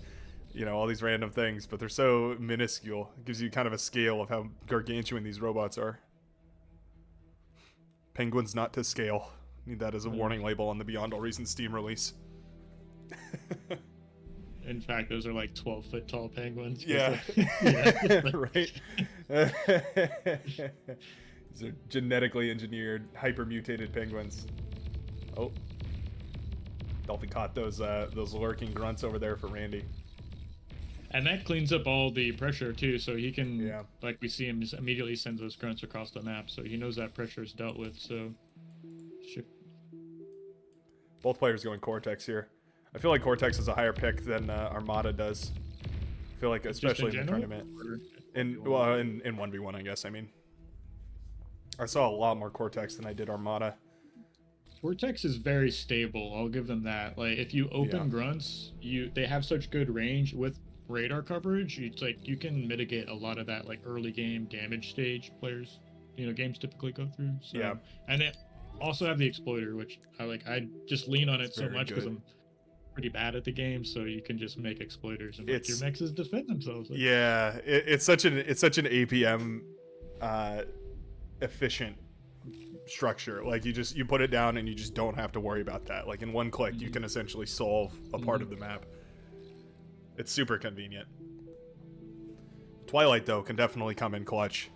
S1: all these random things, but they're so minuscule. It gives you kind of a scale of how gargantuan these robots are. Penguins not to scale. Need that as a warning label on the Beyond All Reason Steam release.
S3: In fact, those are like 12-foot tall penguins.
S1: Yeah. Right. These are genetically engineered, hyper mutated penguins. Oh. Dolphy caught those lurking grunts over there for Randy.
S3: And that cleans up all the pressure too, so he can, like we see him, just immediately sends those grunts across the map, so he knows that pressure is dealt with, so...
S1: Both players going Cortex here. I feel like Cortex is a higher pick than Armada does. I feel like, especially in the tournament. In 1v1, I guess, I mean. I saw a lot more Cortex than I did Armada.
S3: Cortex is very stable, I'll give them that. Like, if you open grunts, they have such good range with radar coverage, it's like you can mitigate a lot of that like early game damage stage players games typically go through. So, and they also have the exploiter, which I just lean on it so much because I'm pretty bad at the game, so you can just make exploiters and let your mexes defend themselves.
S1: It's such an APM efficient structure. Like you put it down and you just don't have to worry about that. Like in one click you can essentially solve a part of the map. It's super convenient. Twilight though can definitely come in clutch.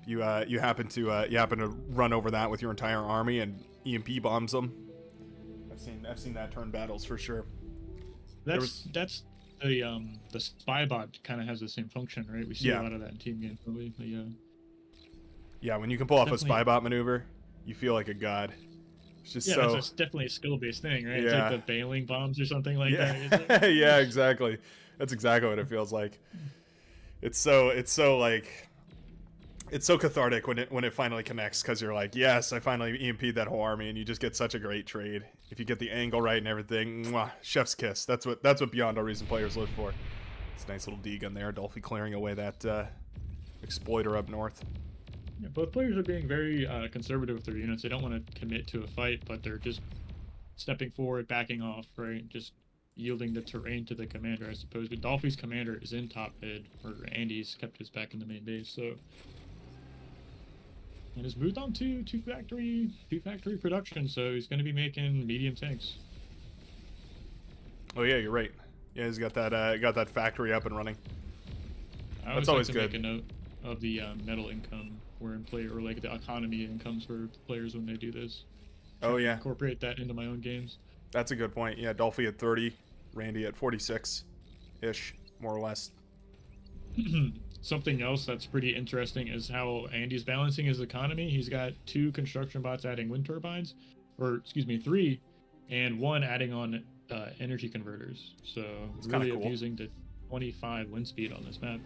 S1: You happen to run over that with your entire army and EMP bombs them. I've seen that turn battles for sure.
S3: That's the spy bot kind of has the same function, right? We see a lot of that in team games, really.
S1: Yeah, when you can pull off a spy bot maneuver, you feel like a god. It's just
S3: that's definitely a skill-based thing, right? It's like the bailing bombs or something like that.
S1: Yeah, exactly. That's exactly what it feels like. It's so cathartic when it finally connects, because you're like, yes, I finally EMP'd that whole army, and you just get such a great trade. If you get the angle right and everything, mwah, chef's kiss. That's what Beyond All Reason players live for. It's a nice little D-gun there, Dolphy clearing away that exploiter up north.
S3: Yeah, both players are being very conservative with their units. They don't want to commit to a fight, but they're just stepping forward, backing off, right? Just yielding the terrain to the commander, I suppose. But Dolphy's commander is in top mid, or Andy's kept his back in the main base, so... And has moved on to two factory production, so he's going to be making medium tanks.
S1: Oh yeah, you're right. Yeah, he's got that factory up and running. That's always good.
S3: Make a note of the metal income we're in play, or like the economy incomes for players when they do this.
S1: Oh yeah,
S3: incorporate that into my own games.
S1: That's a good point. Yeah, Dolphy at 30, Randy at 46-ish, more or less.
S3: Something else that's pretty interesting is how Andy's balancing his economy. He's got 2 construction bots adding wind turbines, or excuse me, 3, and 1 adding on energy converters. So it's really abusing the 25 wind speed on this map.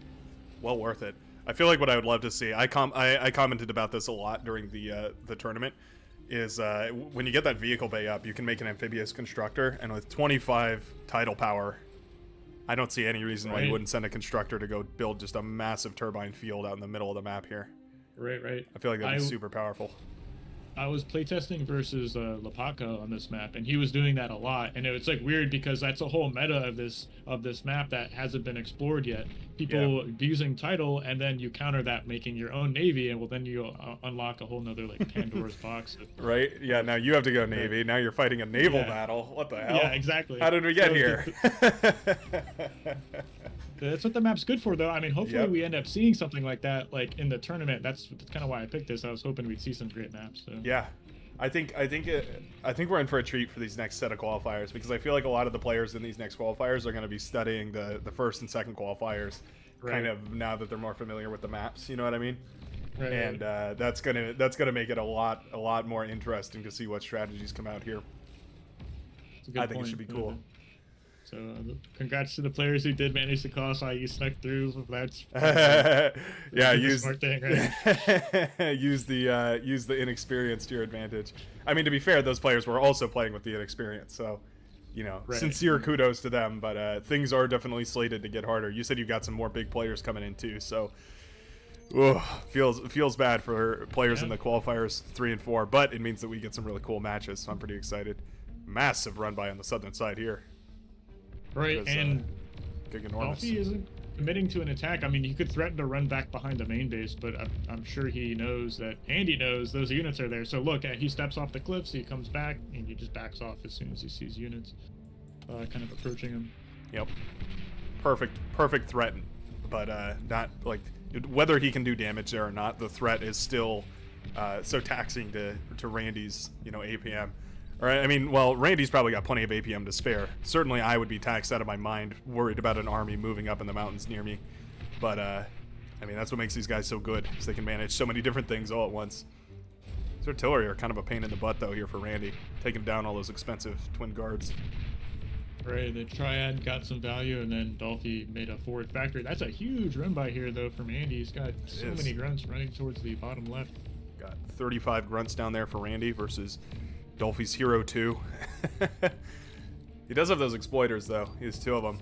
S1: Well worth it. I feel like what I would love to see. I commented about this a lot during the tournament. Is when you get that vehicle bay up, you can make an amphibious constructor, and with 25 tidal power, I don't see any reason why you wouldn't send a constructor to go build just a massive turbine field out in the middle of the map here.
S3: Right.
S1: I feel like that'd be super powerful.
S3: I was playtesting versus Lapaka on this map, and he was doing that a lot. And it's like weird because that's a whole meta of this map that hasn't been explored yet. People using title, and then you counter that making your own navy, and well, then you unlock a whole nother like Pandora's box.
S1: Right? Yeah. Now you have to go navy. Right. Now you're fighting a naval battle. What the hell?
S3: Yeah, exactly.
S1: How did we get here?
S3: That's what the map's good for, though. I mean, hopefully we end up seeing something like that, like in the tournament. That's kind of why I picked this. I was hoping we'd see some great maps. So.
S1: Yeah, I think we're in for a treat for these next set of qualifiers, because I feel like a lot of the players in these next qualifiers are going to be studying the first and second qualifiers, kind of now that they're more familiar with the maps. You know what I mean? Right. And that's gonna make it a lot more interesting to see what strategies come out here. I think it should be cool.
S3: So congrats to the players who did manage to qualify. You snuck through. That's
S1: use
S3: smart thing, right?
S1: use the inexperience to your advantage. I mean, to be fair, those players were also playing with the inexperience, so sincere kudos to them. But things are definitely slated to get harder. You said you've got some more big players coming in too, so feels bad for players in the qualifiers 3 and 4, but it means that we get some really cool matches. So I'm pretty excited. Massive run by on the southern side here.
S3: Right, and Dolphy isn't committing to an attack. I mean, he could threaten to run back behind the main base, but I'm sure he knows that, and he knows those units are there. So look, he steps off the cliffs, he comes back, and he just backs off as soon as he sees units kind of approaching him. Yep.
S1: Perfect threat, but not like whether he can do damage there or not. The threat is still so taxing to Randy's APM. All right, I mean, well, Randy's probably got plenty of APM to spare. Certainly, I would be taxed out of my mind, worried about an army moving up in the mountains near me. But, I mean, that's what makes these guys so good, is they can manage so many different things all at once. These artillery are kind of a pain in the butt, though, here for Randy, taking down all those expensive twin guards.
S3: Right, the Triad got some value, and then Dolphy made a forward factory. That's a huge run by here, though, from Randy. He's got so many grunts running towards the bottom left.
S1: Got 35 grunts down there for Randy versus Dolphy's Hero 2. He does have those exploiters, though. He has 2 of them.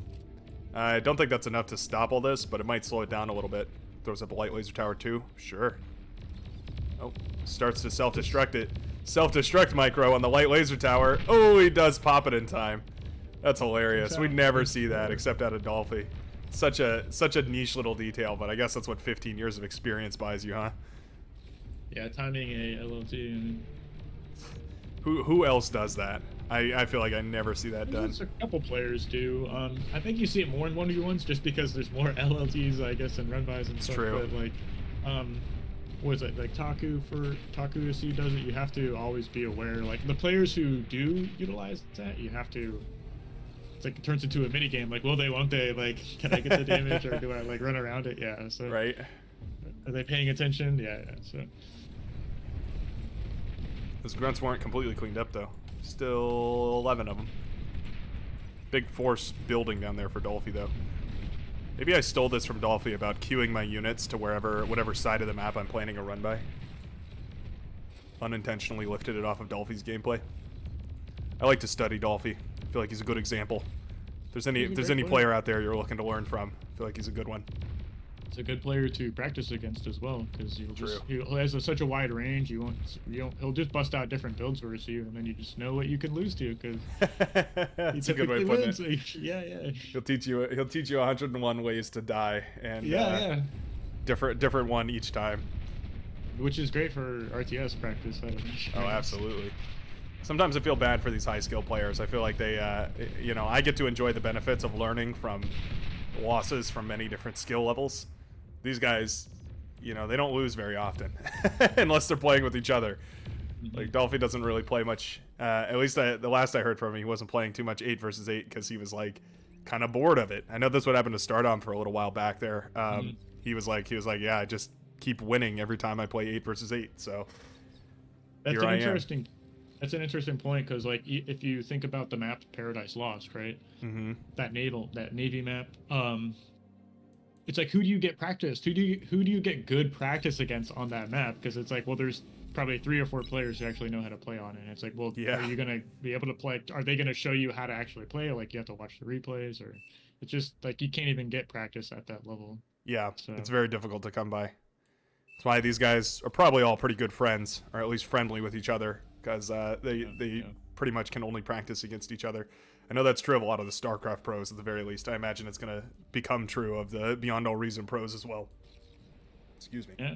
S1: I don't think that's enough to stop all this, but it might slow it down a little bit. Throws up a light laser tower, too. Sure. Oh, starts to self-destruct it. Self-destruct micro on the light laser tower. Oh, he does pop it in time. That's hilarious. We never see that except out of Dolphy. Such a niche little detail, but I guess that's what 15 years of experience buys you, huh?
S3: Yeah, timing a LLT. I mean,
S1: who else does that? I feel like I never see that done.
S3: A couple players do. I think you see it more in 1v1s just because there's more LLTs, I guess, and run-bys and stuff.
S1: True.
S3: But like, what is it? Like Taku AC does it. You have to always be aware. Like the players who do utilize that, you have to. It's like it turns into a mini game. Like, will they? Won't they? Like, can I get the damage or do I like run around it? Yeah. So.
S1: Right.
S3: Are they paying attention? Yeah. So.
S1: Those grunts weren't completely cleaned up, though. Still 11 of them. Big force building down there for Dolphy, though. Maybe I stole this from Dolphy about queuing my units to whatever side of the map I'm planning a run by. Unintentionally lifted it off of Dolphy's gameplay. I like to study Dolphy. I feel like he's a good example. If there's any player out there you're looking to learn from, I feel like he's a good one.
S3: It's a good player to practice against as well, because he has such a wide range. He'll just bust out different builds for you, and then you just know what you can lose to. Because
S1: it's a good way of putting it.
S3: So yeah.
S1: He'll teach you 101 ways to die, and different one each time.
S3: Which is great for RTS practice.
S1: Oh, absolutely. Sometimes I feel bad for these high skill players. I feel like they, I get to enjoy the benefits of learning from losses from many different skill levels. These guys, they don't lose very often unless they're playing with each other. Like Dolphy doesn't really play much. At least the last I heard from him, he wasn't playing too much 8 versus 8 because he was like kind of bored of it. I know this would happen to Stardom for a little while back there. He was like, yeah, I just keep winning every time I play 8 versus 8. So
S3: that's That's an interesting point because, like, if you think about the map Paradise Lost, right? Mm-hmm. That Navy map, it's like, who do you get practice? Who do you get good practice against on that map? Because it's like, well, there's probably 3 or 4 players who actually know how to play on it. And it's like, well, are you gonna be able to play? Are they gonna show you how to actually play? Like, you have to watch the replays, or it's just like you can't even get practice at that level.
S1: Yeah, so it's very difficult to come by. That's why these guys are probably all pretty good friends, or at least friendly with each other, because they pretty much can only practice against each other. I know that's true of a lot of the StarCraft pros at the very least. I imagine it's going to become true of the Beyond All Reason pros as well. Excuse me.
S3: Yeah.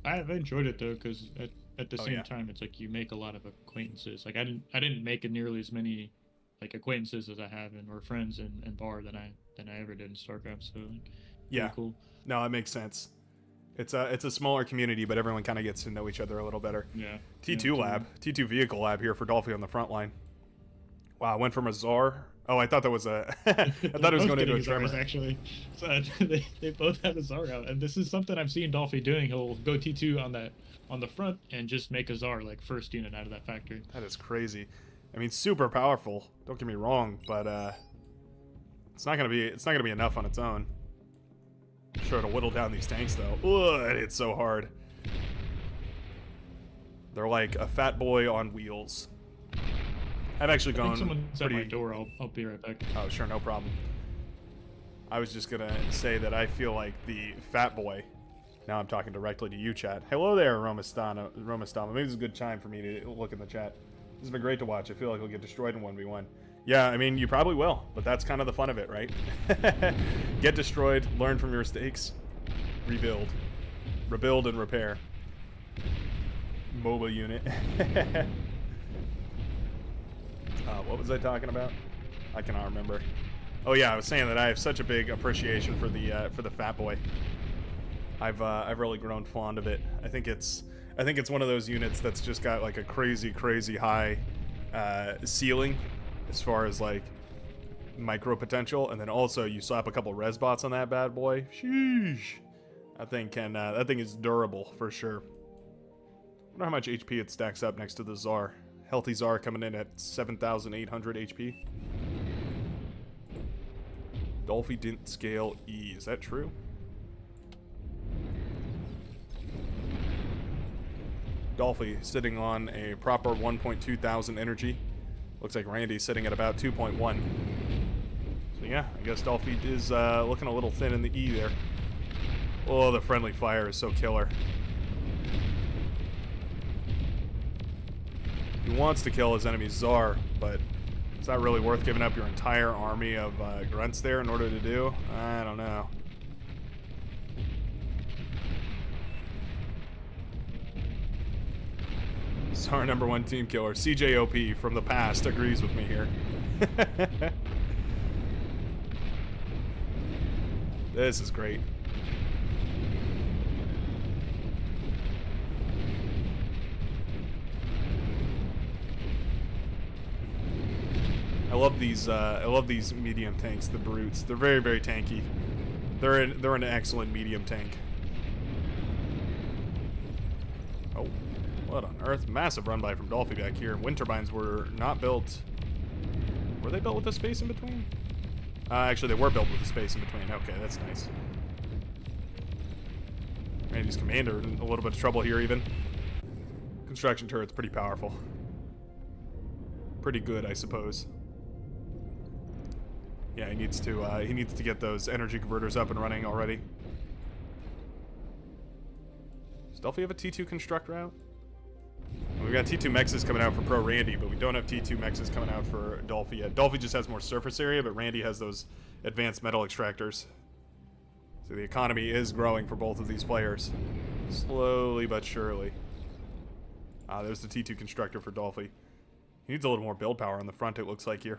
S3: I've enjoyed it though, because at the same time, it's like you make a lot of acquaintances. Like I didn't make nearly as many like acquaintances as I have or friends in bar than I ever did in StarCraft. So like,
S1: yeah,
S3: cool.
S1: No, it makes sense. It's a smaller community, but everyone kind of gets to know each other a little better.
S3: Yeah.
S1: T2 vehicle lab here for Dolphy on the front line. Wow, I went from a Czar. Oh, I thought that was a. I thought it was going into a Tremor.
S3: Actually, so they both have a Czar out, and this is something I've seen Dolphy doing. He'll go T2 on the front and just make a Czar like first unit out of that factory.
S1: That is crazy. I mean, super powerful. Don't get me wrong, but it's not gonna be enough on its own. Sure to whittle down these tanks though. Ugh, it hits so hard. They're like a fat boy on wheels. I've actually gone.
S3: Someone's at my door. I'll be right back.
S1: Oh, sure, no problem. I was just gonna say that I feel like the fat boy. Now I'm talking directly to you, chat. Hello there, Romastama. Maybe it's a good time for me to look in the chat. This has been great to watch. I feel like I'll get destroyed in 1v1. Yeah, I mean, you probably will, but that's kind of the fun of it, right? Get destroyed, learn from your mistakes, rebuild, and repair. MOBA unit. What was I talking about? I cannot remember. Oh yeah, I was saying that I have such a big appreciation for the fat boy. I've really grown fond of it. I think it's one of those units that's just got like a crazy high ceiling as far as like micro potential, and then also you slap a couple res bots on that bad boy. Sheesh. That thing is durable for sure. I wonder how much HP it stacks up next to the Czar. Healthy Czar coming in at 7,800 HP. Dolphy didn't scale E. Is that true? Dolphy sitting on a proper 1.2 thousand energy. Looks like Randy's sitting at about 2.1. So yeah, I guess Dolphy is looking a little thin in the E there. Oh, the friendly fire is so killer. He wants to kill his enemy Czar, but is that really worth giving up your entire army of grunts there in order to do? I don't know. Czar #1 team killer. CJOP from the past agrees with me here. This is great. I love these medium tanks, the brutes. They're very tanky. They're an excellent medium tank. Oh, what on earth? Massive run by from Dolphy back here. Wind turbines were not built. Were they built with the space in between? Actually, they were built with the space in between. Okay, that's nice. Randy's commander in a little bit of trouble here even. Construction turret's pretty powerful. Pretty good, I suppose. Yeah, he needs to get those energy converters up and running already. Does Dolphy have a T2 construct route? Well, we've got T2 mexes coming out for Pro Randy, but we don't have T2 mexes coming out for Dolphy yet. Dolphy just has more surface area, but Randy has those advanced metal extractors. So the economy is growing for both of these players. Slowly but surely. There's the T2 constructor for Dolphy. He needs a little more build power on the front, it looks like here.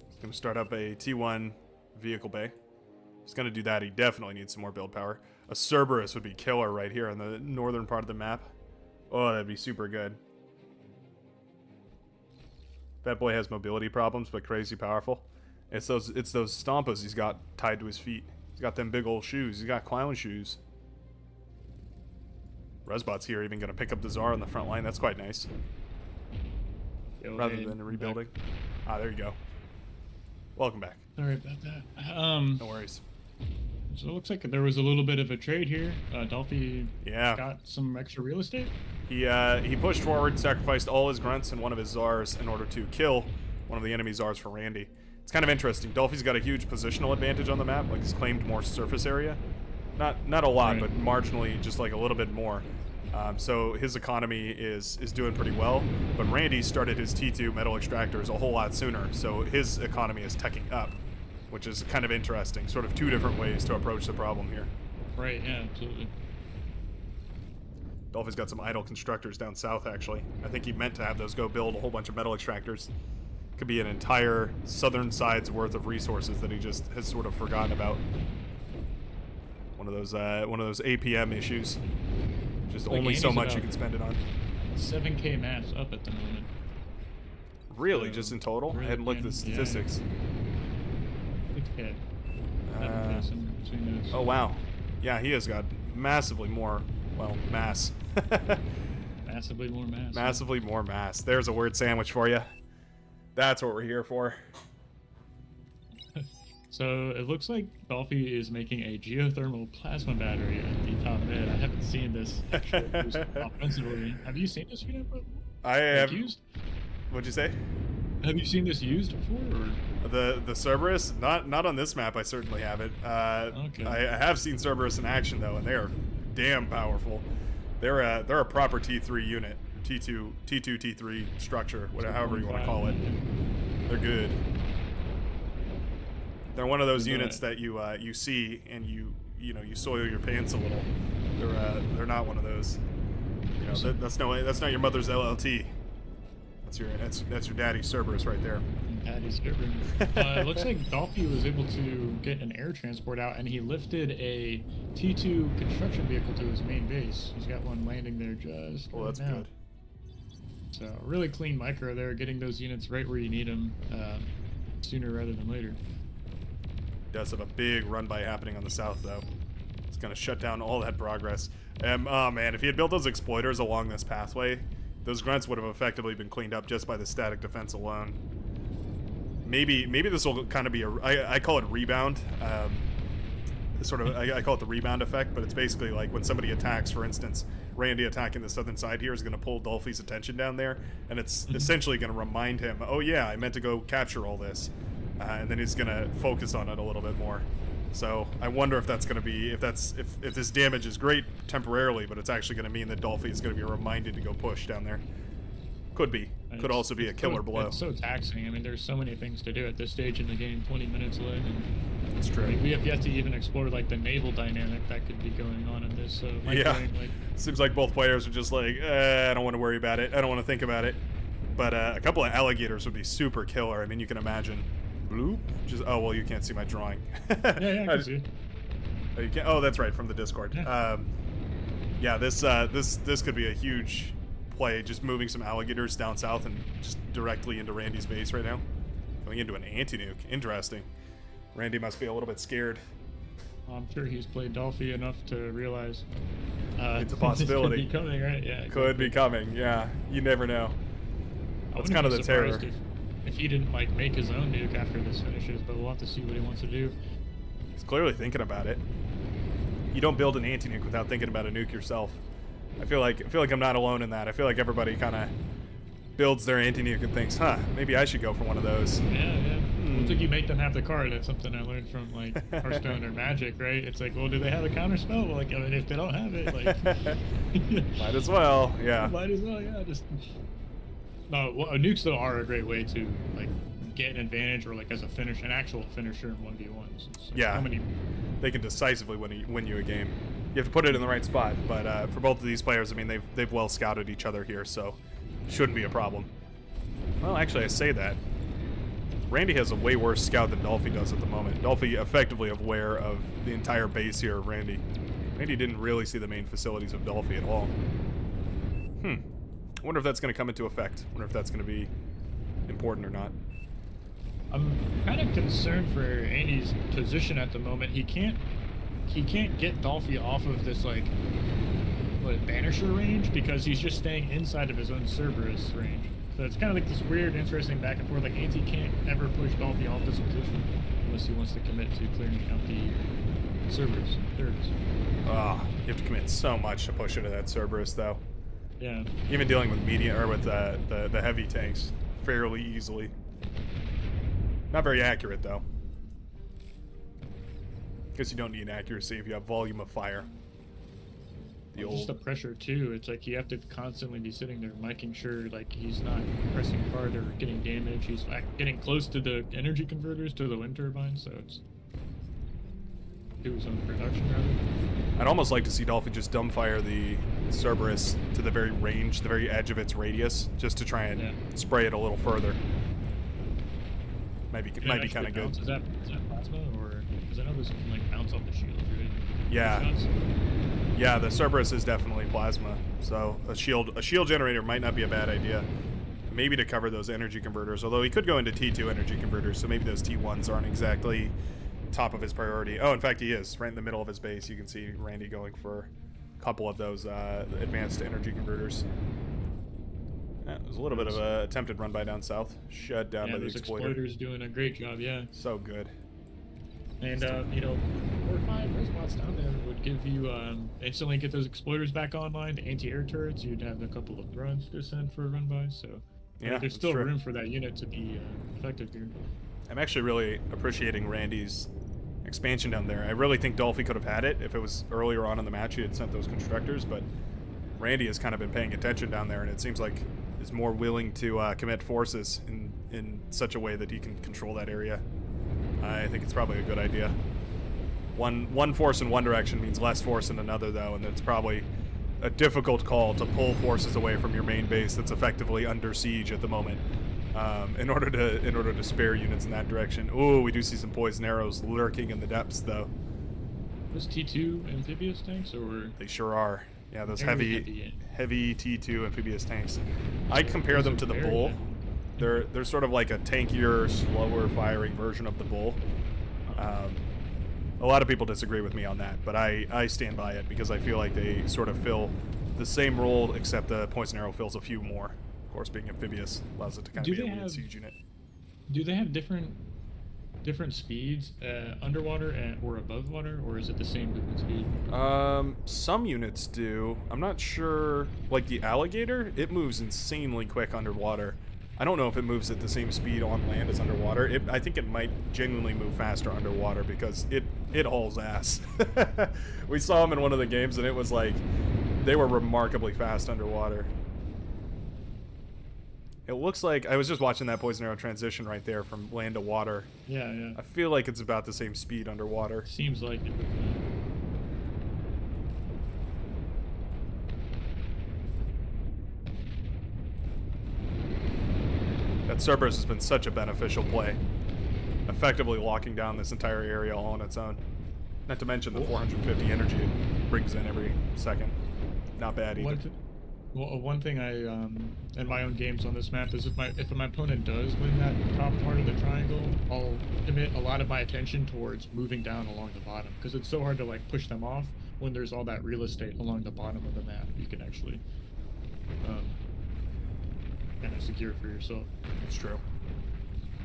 S1: He's going to start up a T1 vehicle bay. He's going to do that. He definitely needs some more build power. A Cerberus would be killer right here on the northern part of the map. Oh, that'd be super good. That boy has mobility problems, but crazy powerful. It's those stompas he's got tied to his feet. He's got them big old shoes. He's got clown shoes. Resbot's here, even going to pick up the Czar on the front line. That's quite nice. Rather than rebuilding. There you go. Welcome back.
S3: Sorry about that.
S1: No worries.
S3: So it looks like there was a little bit of a trade here. Dolphy got some extra real estate.
S1: He pushed forward, sacrificed all his grunts and one of his czars in order to kill one of the enemy czars for Randy. It's kind of interesting. Dolphy's got a huge positional advantage on the map. Like, he's claimed more surface area. Not a lot, but marginally, just like a little bit more. So his economy is doing pretty well. But Randy started his T2 metal extractors a whole lot sooner, so his economy is teching up, which is kind of interesting. Sort of two different ways to approach the problem here.
S3: Right, yeah, absolutely.
S1: Dolphy's got some idle constructors down south, actually. I think he meant to have those go build a whole bunch of metal extractors. Could be an entire southern side's worth of resources that he just has sort of forgotten about. One of those APM issues. Just like only so much you can spend it on.
S3: 7K mass up at the moment.
S1: Really? So just in total? Really, I hadn't looked at the statistics.
S3: Yeah.
S1: Oh, wow. Yeah, he has got massively more, well, mass.
S3: Massively more mass.
S1: Massively more mass. There's a word sandwich for you. That's what we're here for.
S3: So it looks like Dolphy is making a geothermal plasma battery at the top mid. I haven't seen this actually used offensively. Have you seen this unit before?
S1: I have.
S3: Used?
S1: What'd you say?
S3: Have you seen this used before? Or?
S1: The Cerberus? Not on this map. I certainly haven't.
S3: Okay.
S1: I have seen Cerberus in action though, and they are damn powerful. They're a proper T3 unit, T2, T3 structure, whatever, however you want to call it. They're good. They're one of those units that you see and you soil your pants a little. They're not one of those. You know, that's not your mother's LLT. That's your daddy's Cerberus right there.
S3: Daddy's Cerberus. It looks like Dolphy was able to get an air transport out, and he lifted a T2 construction vehicle to his main base. He's got one landing there just.
S1: Well, that's good.
S3: So really clean micro there, getting those units right where you need them, sooner rather than later.
S1: Does have a big run by happening on the south though. It's gonna shut down all that progress. Oh man, if he had built those exploiters along this pathway, those grunts would have effectively been cleaned up just by the static defense alone. Maybe this will kind of be I call it rebound. I call it the rebound effect, but it's basically like when somebody attacks, for instance, Randy attacking the southern side here is going to pull Dolphy's attention down there, and it's essentially going to remind him, oh yeah, I meant to go capture all this. And then he's gonna focus on it a little bit more. So I wonder if that's gonna be if this damage is great temporarily, but it's actually gonna mean that Dolphy is gonna be reminded to go push down there. Could be. Could also be a killer blow.
S3: It's so taxing. I mean, there's so many things to do at this stage in the game. 20 minutes left.
S1: That's true.
S3: I mean, we have yet to even explore like the naval dynamic that could be going on in this. So
S1: seems like both players are just like, I don't want to worry about it. I don't want to think about it. But a couple of alligators would be super killer. I mean, you can imagine. Bloop. Just well, you can't see my drawing.
S3: yeah, I can see.
S1: Oh, you can't. Oh, that's right, from the Discord.
S3: Yeah.
S1: This could be a huge play. Just moving some alligators down south and just directly into Randy's base right now. Going into an anti-nuke. Interesting. Randy must be a little bit scared.
S3: I'm sure he's played Dolphy enough to realize
S1: it's a possibility.
S3: Could be coming, right? Yeah. Exactly.
S1: Could be coming. Yeah. You never know. That's kind of the terror.
S3: If he didn't like make his own nuke after this finishes, but we'll have to see what he wants to do.
S1: He's clearly thinking about it. You don't build an anti-nuke without thinking about a nuke yourself. I feel like I'm not alone in that. I feel like everybody kind of builds their anti-nuke and thinks, huh, maybe I should go for one of those.
S3: Yeah. Looks like you make them have the card. That's something I learned from like Hearthstone or Magic, right? It's like, well, do they have a counter spell? Well, like, I mean, if they don't have it, like,
S1: might as well, yeah.
S3: Might as well, yeah. Just no. Well, nukes though are a great way to like get an advantage or like as a finish, an actual finisher in 1v1s. So
S1: yeah. They can decisively win you a game. You have to put it in the right spot, but for both of these players, I mean, they've well scouted each other here, so shouldn't be a problem. Well, actually, I say that. Randy has a way worse scout than Dolphy does at the moment. Dolphy effectively aware of the entire base here of Randy. Randy didn't really see the main facilities of Dolphy at all. I wonder if that's going to come into effect. Wonder if that's going to be important or not.
S3: I'm kind of concerned for Andy's position at the moment. He can't get Dolphy off of this like Banisher range because he's just staying inside of his own Cerberus range. So it's kind of like this weird, interesting back and forth. Like Anti can't ever push Dolphy off this position unless he wants to commit to clearing out the Cerberus thirds.
S1: Oh, you have to commit so much to push into that Cerberus, though.
S3: Yeah.
S1: Even dealing with medium or with the heavy tanks fairly easily. Not very accurate, though. Guess you don't need accuracy if you have volume of fire.
S3: Just the pressure too. It's like you have to constantly be sitting there making sure like he's not pressing hard or getting damage. He's like getting close to the energy converters, to the wind turbines, so it's do his own production rather.
S1: I'd almost like to see Dolphin just dumbfire the Cerberus to the very range, the very edge of its radius, just to try and spray it a little further. Might be kind of good.
S3: Is that plasma, or because I know this can like bounce off the shield, right?
S1: Yeah. Yeah, the Cerberus is definitely plasma, so a shield generator might not be a bad idea. Maybe to cover those energy converters, although he could go into T2 energy converters, so maybe those T1s aren't exactly top of his priority. Oh, in fact, he is. Right in the middle of his base, you can see Randy going for a couple of those advanced energy converters. Yeah, there's a little bit of a attempted run by down south, shut down by the exploiter.
S3: Exploiters doing a great job, yeah.
S1: So good.
S3: And, you know, 4 or 5 response down there would give you, instantly get those exploiters back online, the anti-air turrets, you'd have a couple of drones to send for a run-by, so...
S1: Yeah,
S3: there's still room for that unit to be effective here.
S1: I'm actually really appreciating Randy's expansion down there. I really think Dolphy could have had it if it was earlier on in the match he had sent those constructors, but Randy has kind of been paying attention down there, and it seems like is more willing to commit forces in such a way that he can control that area. I think it's probably a good idea. One force in one direction means less force in another, though, and it's probably a difficult call to pull forces away from your main base that's effectively under siege at the moment. In order to spare units in that direction. Ooh, we do see some poison arrows lurking in the depths, though.
S3: Those T2 amphibious tanks, or
S1: they sure are. Yeah, those heavy T2 amphibious tanks. I compare them to the Bull. They're sort of like a tankier, slower firing version of the Bull. A lot of people disagree with me on that, but I stand by it because I feel like they sort of fill the same role, except the poison arrow fills a few more. Of course, being amphibious allows it to kind of be a lead siege unit.
S3: Do they have different speeds underwater or above water, or is it the same movement speed?
S1: Some units do. I'm not sure. Like the Alligator, it moves insanely quick underwater. I don't know if it moves at the same speed on land as underwater. I think it might genuinely move faster underwater because it hauls ass. We saw them in one of the games, and it was like they were remarkably fast underwater. It looks like I was just watching that poison arrow transition right there from land to water.
S3: Yeah, yeah.
S1: I feel like it's about the same speed underwater.
S3: Seems like it.
S1: That Cerberus has been such a beneficial play, effectively locking down this entire area all on its own. Not to mention the 450 energy it brings in every second. Not bad either.
S3: One thing I in my own games on this map is if my opponent does win that top part of the triangle, I'll commit a lot of my attention towards moving down along the bottom, because it's so hard to like push them off when there's all that real estate along the bottom of the map. You can actually kind of secure for yourself.
S1: It's true.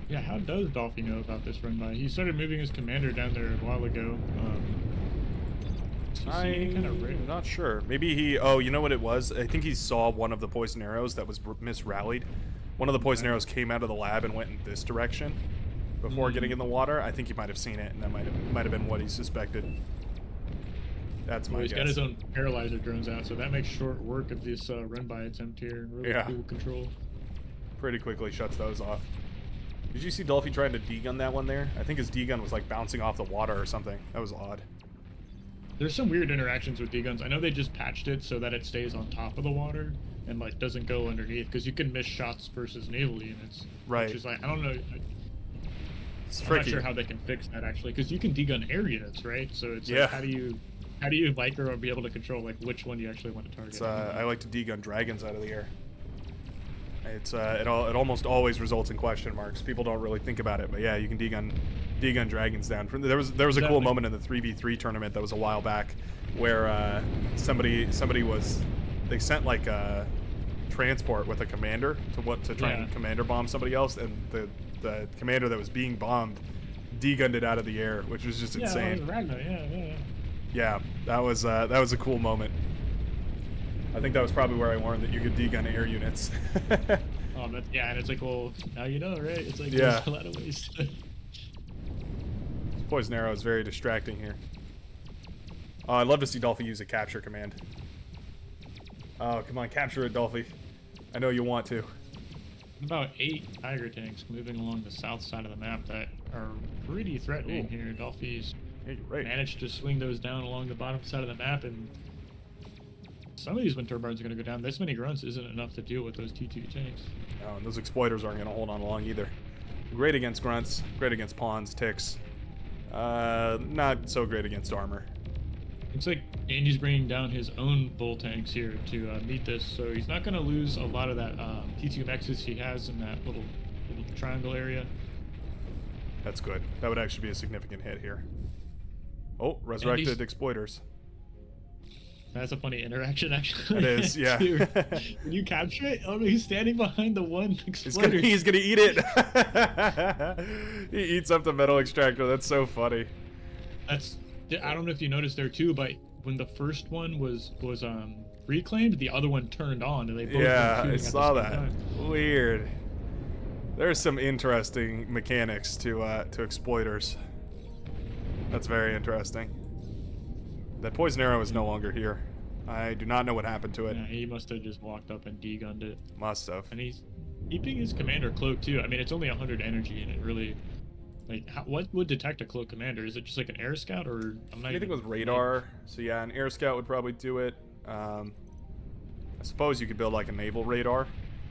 S3: Yeah, how does Dolphy know about this run by? He started moving his commander down there a while ago.
S1: I'm not sure. Maybe he... Oh, you know what it was? I think he saw one of the poison arrows that was misrallied. One of the poison arrows came out of the lab and went in this direction before getting in the water. I think he might have seen it, and that might have been what he suspected. That's my guess.
S3: He's got his own paralyzer drones out, so that makes short work of this run-by attempt here. Really cool control.
S1: Pretty quickly shuts those off. Did you see Dolphy trying to D-gun that one there? I think his D-gun was like bouncing off the water or something. That was odd.
S3: There's some weird interactions with D-guns. I know they just patched it so that it stays on top of the water and like doesn't go underneath, because you can miss shots versus naval units.
S1: Right.
S3: Which is like, I don't know.
S1: It's
S3: I'm
S1: tricky.
S3: not sure how they can fix that actually, because you can D-gun air units, right? So it's like, how do you micro or be able to control like which one you actually want to target?
S1: I like to D-gun dragons out of the air. It's it almost always results in question marks. People don't really think about it, but yeah, you can D-gun dragons down. There was a cool moment in the 3v3 tournament that was a while back where somebody was, they sent like transport with a commander to try and commander bomb somebody else, and the commander that was being bombed de-gunned it out of the air, which was just insane. Yeah, that was a cool moment. I think that was probably where I learned that you could de-gun air units.
S3: And it's like, well, now you know, right? It's like,
S1: yeah,
S3: there's a lot of ways.
S1: Poison arrow is very distracting here. I'd love to see Dolphy use a capture command. Oh, come on, capture it, Dolphy. I know you want to.
S3: About 8 Tiger tanks moving along the south side of the map that are pretty threatening here. Dolphy's managed to swing those down along the bottom side of the map, and some of these wind turbines are going to go down. This many grunts isn't enough to deal with those T2 tanks.
S1: Oh, and those exploiters aren't going to hold on long either. Great against grunts, great against pawns, ticks. Not so great against armor.
S3: Looks like Andy's bringing down his own bull tanks here to meet this, so he's not going to lose a lot of that T2 mexes he has in that little triangle area.
S1: That's good. That would actually be a significant hit here. Oh, resurrected exploiters.
S3: That's a funny interaction, actually.
S1: It is, yeah.
S3: When you capture it, oh no, he's standing behind the one exploiter.
S1: He's gonna eat it. He eats up the metal extractor. That's so funny.
S3: I don't know if you noticed there too, but when the first one was reclaimed, the other one turned on, and they both
S1: I saw that. Weird. There's some interesting mechanics to exploiters. That's very interesting. That poison arrow is no longer here. I do not know what happened to it.
S3: Yeah, he must have just walked up and de-gunned it.
S1: Must have.
S3: And he's keeping his commander cloak too. I mean, it's only 100 energy, and it really, like, what would detect a cloak commander? Is it just like an air scout, or I'm not?
S1: Anything with radar. So yeah, an air scout would probably do it. I suppose you could build like a naval radar.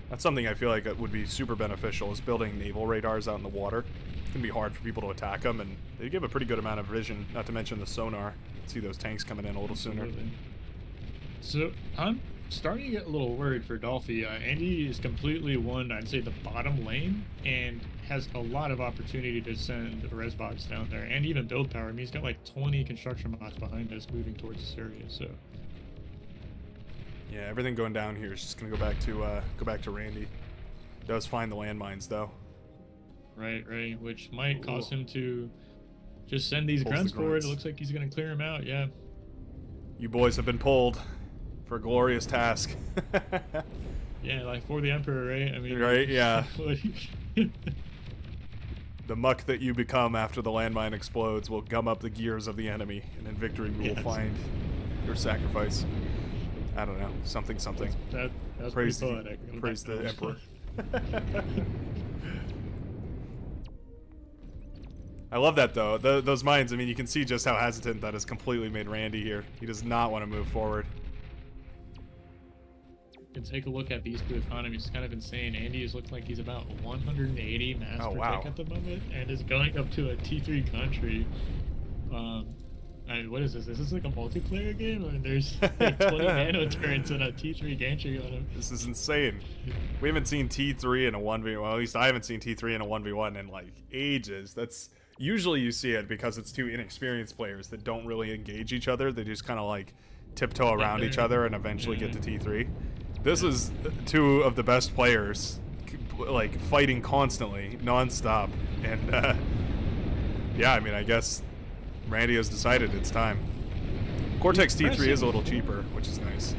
S1: That's something I feel like would be super beneficial, is building naval radars out in the water. It can be hard for people to attack them, and they give a pretty good amount of vision, not to mention the sonar. See those tanks coming in a little sooner.
S3: So I'm starting to get a little worried for Dolphy. Andy is completely won, I'd say, the bottom lane, and has a lot of opportunity to send resbots down there, and even build power. I mean, he's got like 20 construction bots behind us moving towards this area, so...
S1: Yeah, everything going down here is just gonna go back to Randy. Does find the landmines though.
S3: Right, which might cause him to just send these grunts forward. It looks like he's gonna clear him out. Yeah. You
S1: boys have been pulled for a glorious task.
S3: Yeah, like for the Emperor, right? I mean,
S1: right? Yeah. The muck that you become after the landmine explodes will gum up the gears of the enemy, and in victory we will find your sacrifice. I don't know, something.
S3: That was
S1: praise
S3: pretty poetic.
S1: Praise the Emperor. I love that though. Those mines. I mean, you can see just how hesitant that has completely made Randy here. He does not want to move forward.
S3: You can take a look at these two economies. It's kind of insane. Andy is looking like he's about 180 mass per tick at the moment, and is going up to a T3 country. What is this? Is this like a multiplayer game? I mean, there's like 20 nano turrets and a T3 gantry on him.
S1: This is insane. We haven't seen T3 in a 1v1. Well, at least I haven't seen T3 in a 1v1 in like ages. That's usually you see it because it's two inexperienced players that don't really engage each other. They just kind of like tiptoe around each other and eventually get to T3. This is two of the best players, like fighting constantly, non-stop. And yeah, I mean, I guess Randy has decided it's time. Cortex T3 is a little cheaper, which is nice.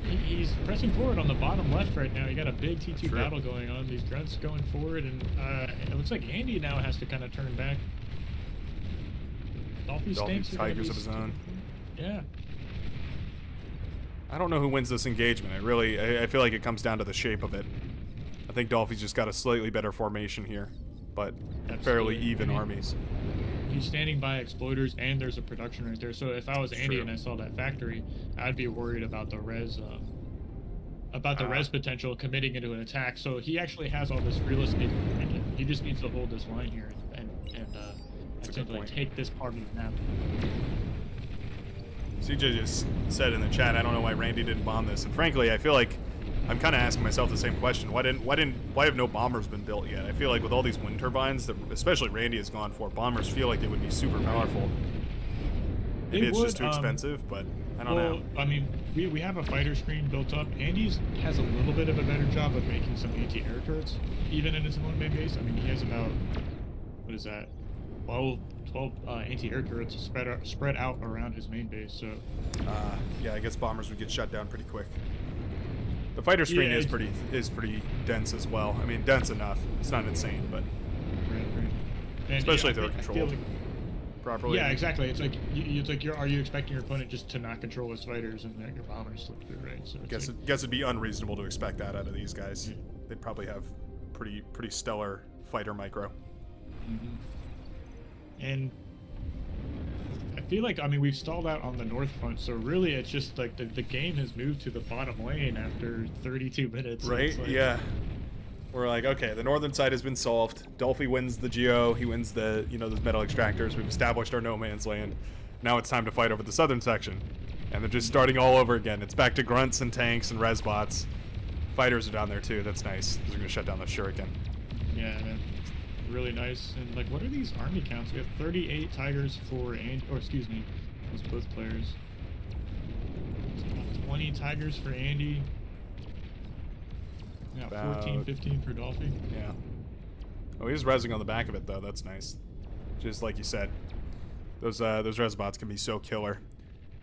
S3: He's pressing forward on the bottom left right now. You got a big T2 battle going on. These grunts going forward, and it looks like Andy now has to kind of turn back.
S1: Dolphy's tigers of his own.
S3: Yeah.
S1: I don't know who wins this engagement. I feel like it comes down to the shape of it. I think Dolphy's just got a slightly better formation here, but fairly even armies.
S3: He's standing by exploiters, and there's a production right there. So if I was Andy and I saw that factory, I'd be worried about the res, potential committing into an attack. So he actually has all this real estate. He just needs to hold this line here and simply take this part of the map.
S1: CJ just said in the chat, I don't know why Randy didn't bomb this, and frankly, I feel like I'm kind of asking myself the same question. Why have no bombers been built yet? I feel like with all these wind turbines that especially Randy has gone for, bombers feel like they would be super powerful. Maybe it's just too expensive, but I don't know.
S3: I mean, we have a fighter screen built up. Andy's has a little bit of a better job of making some anti-air turrets, even in his own main base. I mean, he has about, what is that, 12 anti-air turrets spread out around his main base. So,
S1: yeah, I guess bombers would get shut down pretty quick. The fighter screen is pretty dense as well. I mean, dense enough. It's not insane, but
S3: right. And,
S1: especially if they're controlled properly.
S3: Yeah, exactly. It's like are you expecting your opponent just to not control his fighters and then your bombers slip through, right? So
S1: guess it'd be unreasonable to expect that out of these guys. Yeah. They'd probably have pretty stellar fighter micro.
S3: And I feel like, I mean, we've stalled out on the north front, so really it's just like the game has moved to the bottom lane after 32 minutes.
S1: Right?
S3: So like,
S1: yeah. We're like, okay, the northern side has been solved. Dolphy wins the Geo. He wins the, those metal extractors. We've established our no man's land. Now it's time to fight over the southern section. And they're just starting all over again. It's back to grunts and tanks and resbots. Fighters are down there too. That's nice. They're going to shut down the shuriken.
S3: Yeah, man. Really nice. And like, what are these army counts? We have 38 tigers for Andy, or excuse me, those both players. 20 tigers for Andy. Yeah, 14, 15 for Dolphy.
S1: Yeah. Oh, he's rezzing on the back of it though. That's nice. Just like you said, those resbots can be so killer.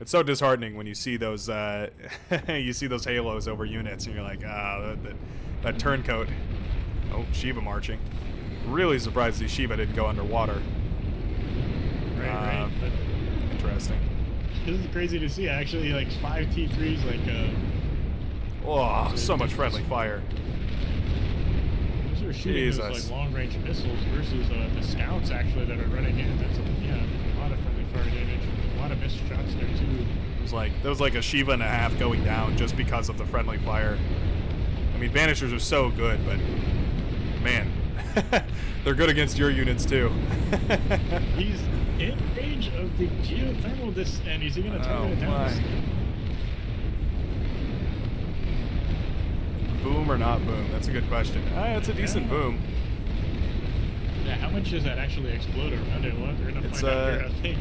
S1: It's so disheartening when you see those halos over units, and you're like, that turncoat. Oh, Shiva marching. Really surprised these Shiva didn't go underwater.
S3: Right.
S1: Interesting.
S3: This is crazy to see. Actually, like 5 T3s, like.
S1: Oh, so much friendly fire.
S3: Those are shooting those like long-range missiles versus the scouts actually that are running in. That's a lot of friendly fire damage. A lot of missed shots there too.
S1: There was like a Shiva and a half going down just because of the friendly fire. I mean, Vanishers are so good, but man, they're good against your units too.
S3: He's in range of the geothermal and is he going to turn it down?
S1: Boom or not boom? That's a good question. It's a decent boom.
S3: Yeah, how much does that actually explode around it? Well, we're gonna find out here, I think.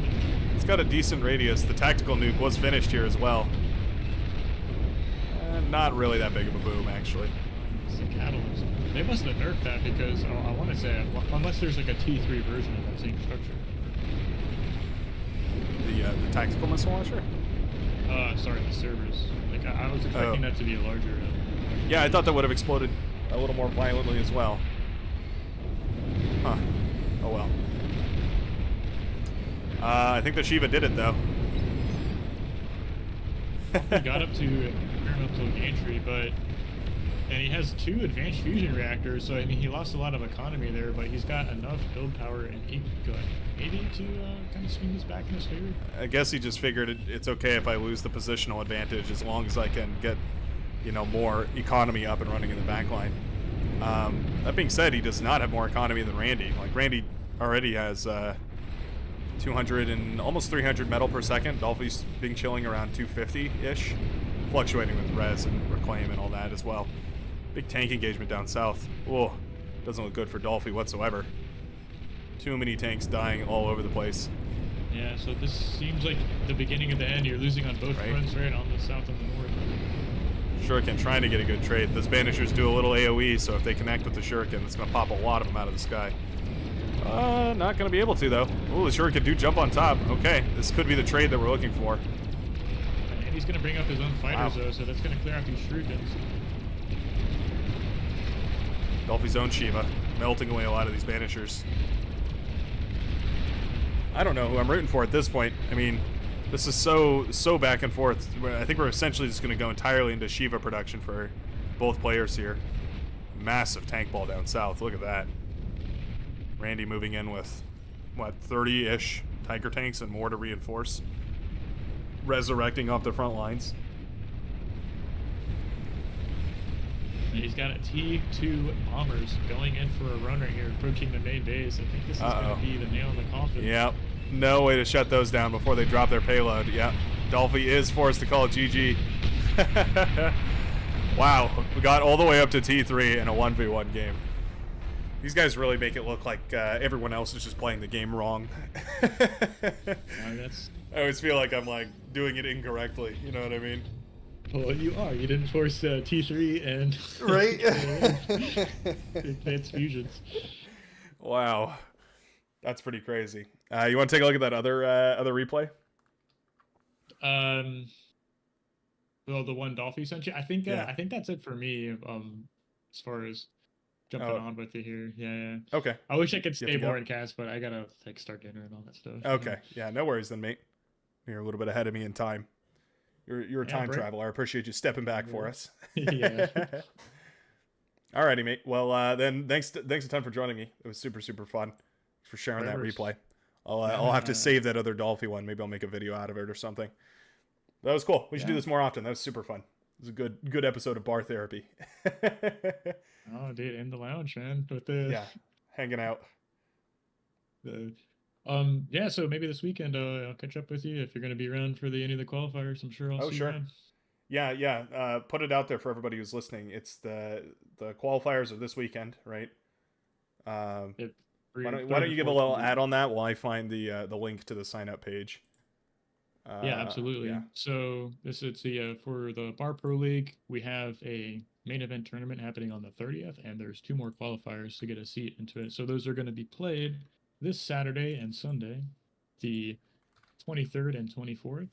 S1: It's got a decent radius. The tactical nuke was finished here as well. Not really that big of a boom, actually.
S3: It's the catalyst. They must have nerfed that because I want to say, unless there's like a T3 version of that same structure.
S1: The tactical missile launcher?
S3: Sorry, the servers. Like I was expecting that to be a larger.
S1: Yeah, I thought that would have exploded a little more violently as well. Huh. Oh well. I think the Shiva did it though.
S3: He got up to experimental gantry, and he has 2 advanced fusion reactors, so I mean he lost a lot of economy there, but he's got enough build power and maybe to kind of swing this back in his favor.
S1: I guess he just figured it's okay if I lose the positional advantage as long as I can get more economy up and running in the back line. That being said, he does not have more economy than Randy. Like, Randy already has 200 and almost 300 metal per second. Dolphy's being chilling around 250-ish, fluctuating with res and reclaim and all that as well. Big tank engagement down south. Whoa, doesn't look good for Dolphy whatsoever. Too many tanks dying all over the place.
S3: Yeah, so this seems like the beginning of the end. You're losing on both fronts, right? On the south and the north.
S1: Shuriken trying to get a good trade. The Banishers do a little AoE, so if they connect with the Shuriken, it's going to pop a lot of them out of the sky. Not going to be able to, though. Oh, the Shuriken do jump on top. Okay, this could be the trade that we're looking for.
S3: And he's going to bring up his own fighters, though, so that's going to clear out these Shurikens.
S1: Dolphy's own Shiva, melting away a lot of these Banishers. I don't know who I'm rooting for at this point. I mean, this is so back and forth. I think we're essentially just going to go entirely into Shiva production for both players here. Massive tank ball down south. Look at that. Randy moving in with, what, 30-ish Tiger tanks and more to reinforce. Resurrecting off the front lines.
S3: He's got a T2 bombers going in for a run right here, approaching the main base. I think this is going to be the nail in the coffin.
S1: Yep. No way to shut those down before they drop their payload. Yep. Dolphy is forced to call GG. Wow. We got all the way up to T3 in a 1v1 game. These guys really make it look like everyone else is just playing the game wrong.
S3: That's
S1: I always feel like I'm like doing it incorrectly. You know what I mean?
S3: Well, you are. You didn't force T3 and
S1: Right?
S3: advanced fusions.
S1: Wow, that's pretty crazy. You want to take a look at that other replay?
S3: Well, the one Dolphy sent you.
S1: Yeah.
S3: I think that's it for me. As far as jumping
S1: Oh.
S3: on with you here. Yeah.
S1: Okay.
S3: I wish I could
S1: You have
S3: stay
S1: to go?
S3: more in cast, but I gotta like start dinner and all that stuff.
S1: Okay. Yeah. No worries then, mate. You're a little bit ahead of me in time. You're a time traveler. I appreciate you stepping back for us.
S3: Yeah.
S1: Alrighty, mate. Well, then thanks a ton for joining me. It was super fun. Thanks for sharing that replay. I'll have to save that other Dolphy one. Maybe I'll make a video out of it or something. That was cool. We should do this more often. That was super fun. It was a good episode of bar therapy.
S3: Oh, dude, in the lounge, man, with the
S1: hanging out.
S3: Yeah. So maybe this weekend I'll catch up with you if you're going to be around for any of the qualifiers. I'm sure I'll see you around.
S1: Yeah. Put it out there for everybody who's listening. It's the qualifiers of this weekend, right? Why don't you give a little ad on that while I find the link to the sign up page?
S3: Yeah, absolutely. Yeah. So it's for the Bar Pro League. We have a main event tournament happening on the 30th, and there's 2 more qualifiers to get a seat into it. So those are going to be played this Saturday and Sunday, the 23rd and 24th,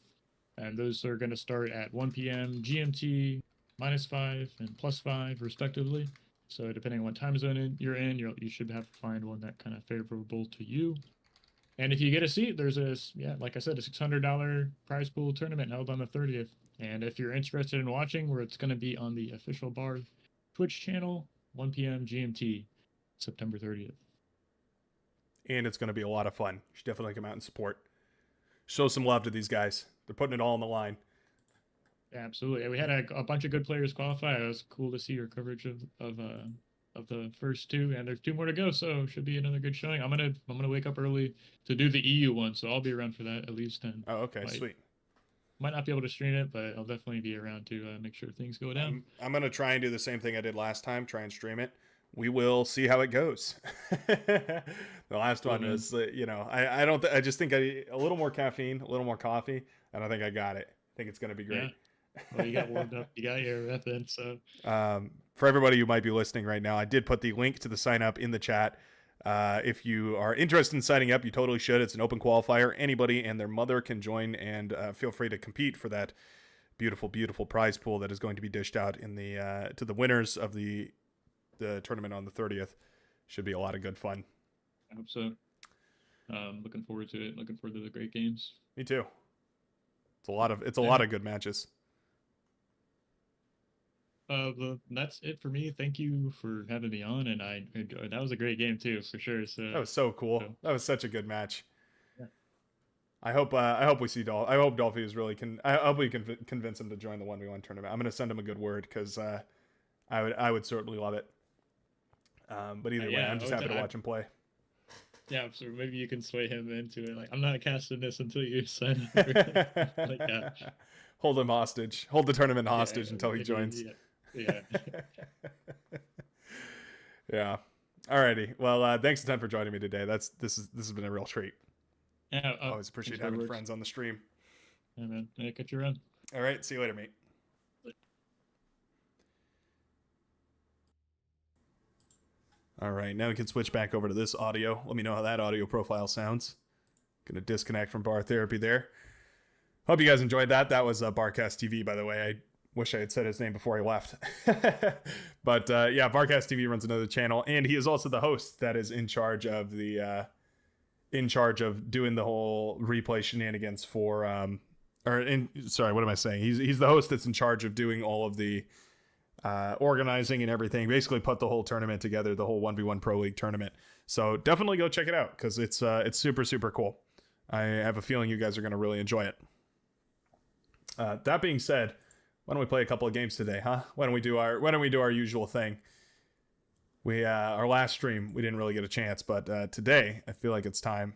S3: and those are going to start at 1 p.m. GMT, -5 and +5 respectively. So depending on what time zone you're in, you should have to find one that kind of favorable to you. And if you get a seat, there's like I said, a $600 prize pool tournament held on the 30th. And if you're interested in watching, where it's going to be on the official bar Twitch channel, 1 p.m. GMT, September 30th.
S1: And it's going to be a lot of fun. You should definitely come out and support. Show some love to these guys. They're putting it all on the line.
S3: Yeah, absolutely. We had a bunch of good players qualify. It was cool to see your coverage of the first 2, and there's 2 more to go, so should be another good showing. I'm gonna wake up early to do the EU one, so I'll be around for that at least. And
S1: okay, sweet.
S3: Might not be able to stream it, but I'll definitely be around to make sure things go down.
S1: I'm gonna try and do the same thing I did last time. Try and stream it. We will see how it goes. The last one is, I just think a little more caffeine, a little more coffee, and I think I got it. I think it's gonna be great.
S3: Yeah. Well, you got warmed up. You got your rep in, so.
S1: For everybody who might be listening right now, I did put the link to the sign up in the chat. If you are interested in signing up, you totally should. It's an open qualifier. Anybody and their mother can join, and feel free to compete for that beautiful prize pool that is going to be dished out in the to the winners of the tournament on the 30th. Should be a lot of good fun.
S3: I hope so. Looking forward to it. Looking forward to the great games.
S1: Me too. It's a lot of good matches.
S3: That's it for me. Thank you for having me on, and I enjoyed. That was a great game too, for sure. So
S1: that was so cool. That was such a good match.
S3: Yeah.
S1: I hope we see Dolph. I hope Dolphy is really I hope we can convince him to join the 1v1 tournament. I'm gonna send him a good word because I would certainly love it. But either way, I'm just happy to watch him play.
S3: Yeah, so maybe you can sway him into it. Like, I'm not casting this until you sign up. Like, yeah.
S1: Hold him hostage. Hold the tournament hostage until he joins.
S3: Yeah.
S1: Yeah. Alrighty. Well, thanks a ton for joining me today. This has been a real treat.
S3: Yeah.
S1: Always appreciate having friends on the stream.
S3: Yeah, man. Yeah, catch you around.
S1: All right. See you later, mate. All right. Now we can switch back over to this audio. Let me know how that audio profile sounds. Gonna disconnect from bar therapy there. Hope you guys enjoyed that. That was Barcast TV, by the way. I wish I had said his name before I left. But yeah, Barcast TV runs another channel, and he is also the host that is in charge of doing the whole replay shenanigans for sorry, what am I saying? He's the host that's in charge of doing all of the organizing and everything. Basically put the whole tournament together, the whole 1v1 Pro League tournament. So definitely go check it out because it's super cool. I have a feeling you guys are going to really enjoy it. That being said, why don't we play a couple of games today, huh? Why don't we do our usual thing? Our last stream we didn't really get a chance, but today I feel like it's time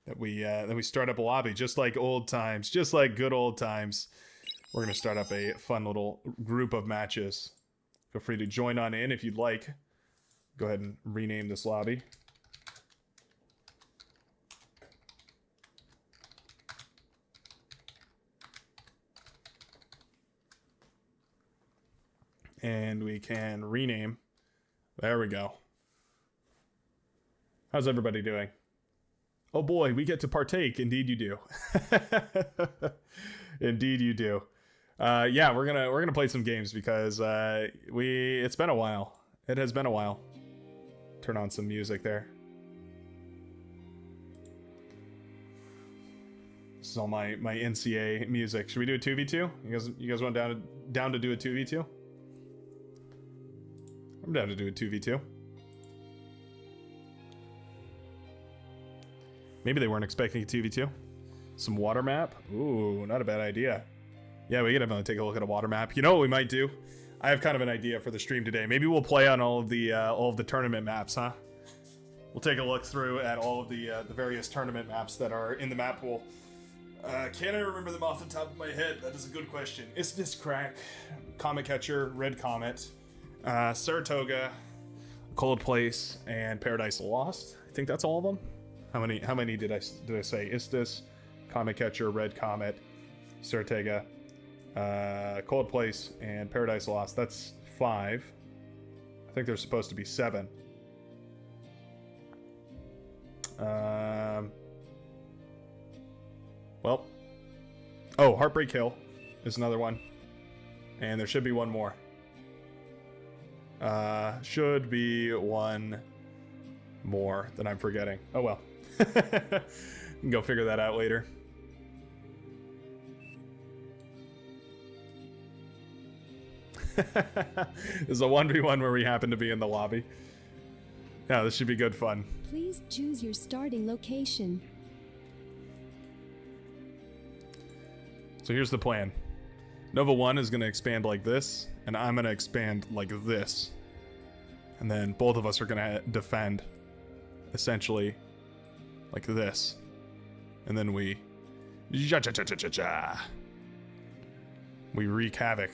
S1: that we start up a lobby, just like old times, just like good old times. We're gonna start up a fun little group of matches. Feel free to join on in if you'd like. Go ahead and rename this lobby. and we can rename. There we go. How's everybody doing? Oh boy, we get to partake. Indeed you do. Indeed you do. Yeah, we're gonna play some games because it's been a while. It has been a while. Turn on some music there. This is all my NCA music. Should we do a 2v2? You guys want down to do a 2v2? I'm down to do a 2v2. Maybe they weren't expecting a 2v2. Some water map. Ooh, not a bad idea. Yeah, we can definitely take a look at a water map. You know what we might do? I have kind of an idea for the stream today. Maybe we'll play on all of the tournament maps, huh? We'll take a look through at all of the various tournament maps that are in the map pool. Can I remember them off the top of my head? That is a good question. Istis Crack, Comet Catcher, Red Comet, Saratoga, Cold Place, and Paradise Lost. I think that's all of them. How many did I say? Istis, Comet Catcher, Red Comet, Saratoga, Cold Place, and Paradise Lost. That's 5. I think there's supposed to be 7. Well, oh, Heartbreak Hill is another one, and there should be one more. Should be one more that I'm forgetting. Oh well. You can go figure that out later. This is a 1v1 where we happen to be in the lobby. Yeah, this should be good fun.
S2: Please choose your starting location.
S1: So here's the plan. Nova 1 is going to expand like this, and I'm going to expand like this. And then both of us are going to defend, essentially, like this. And then we wreak havoc.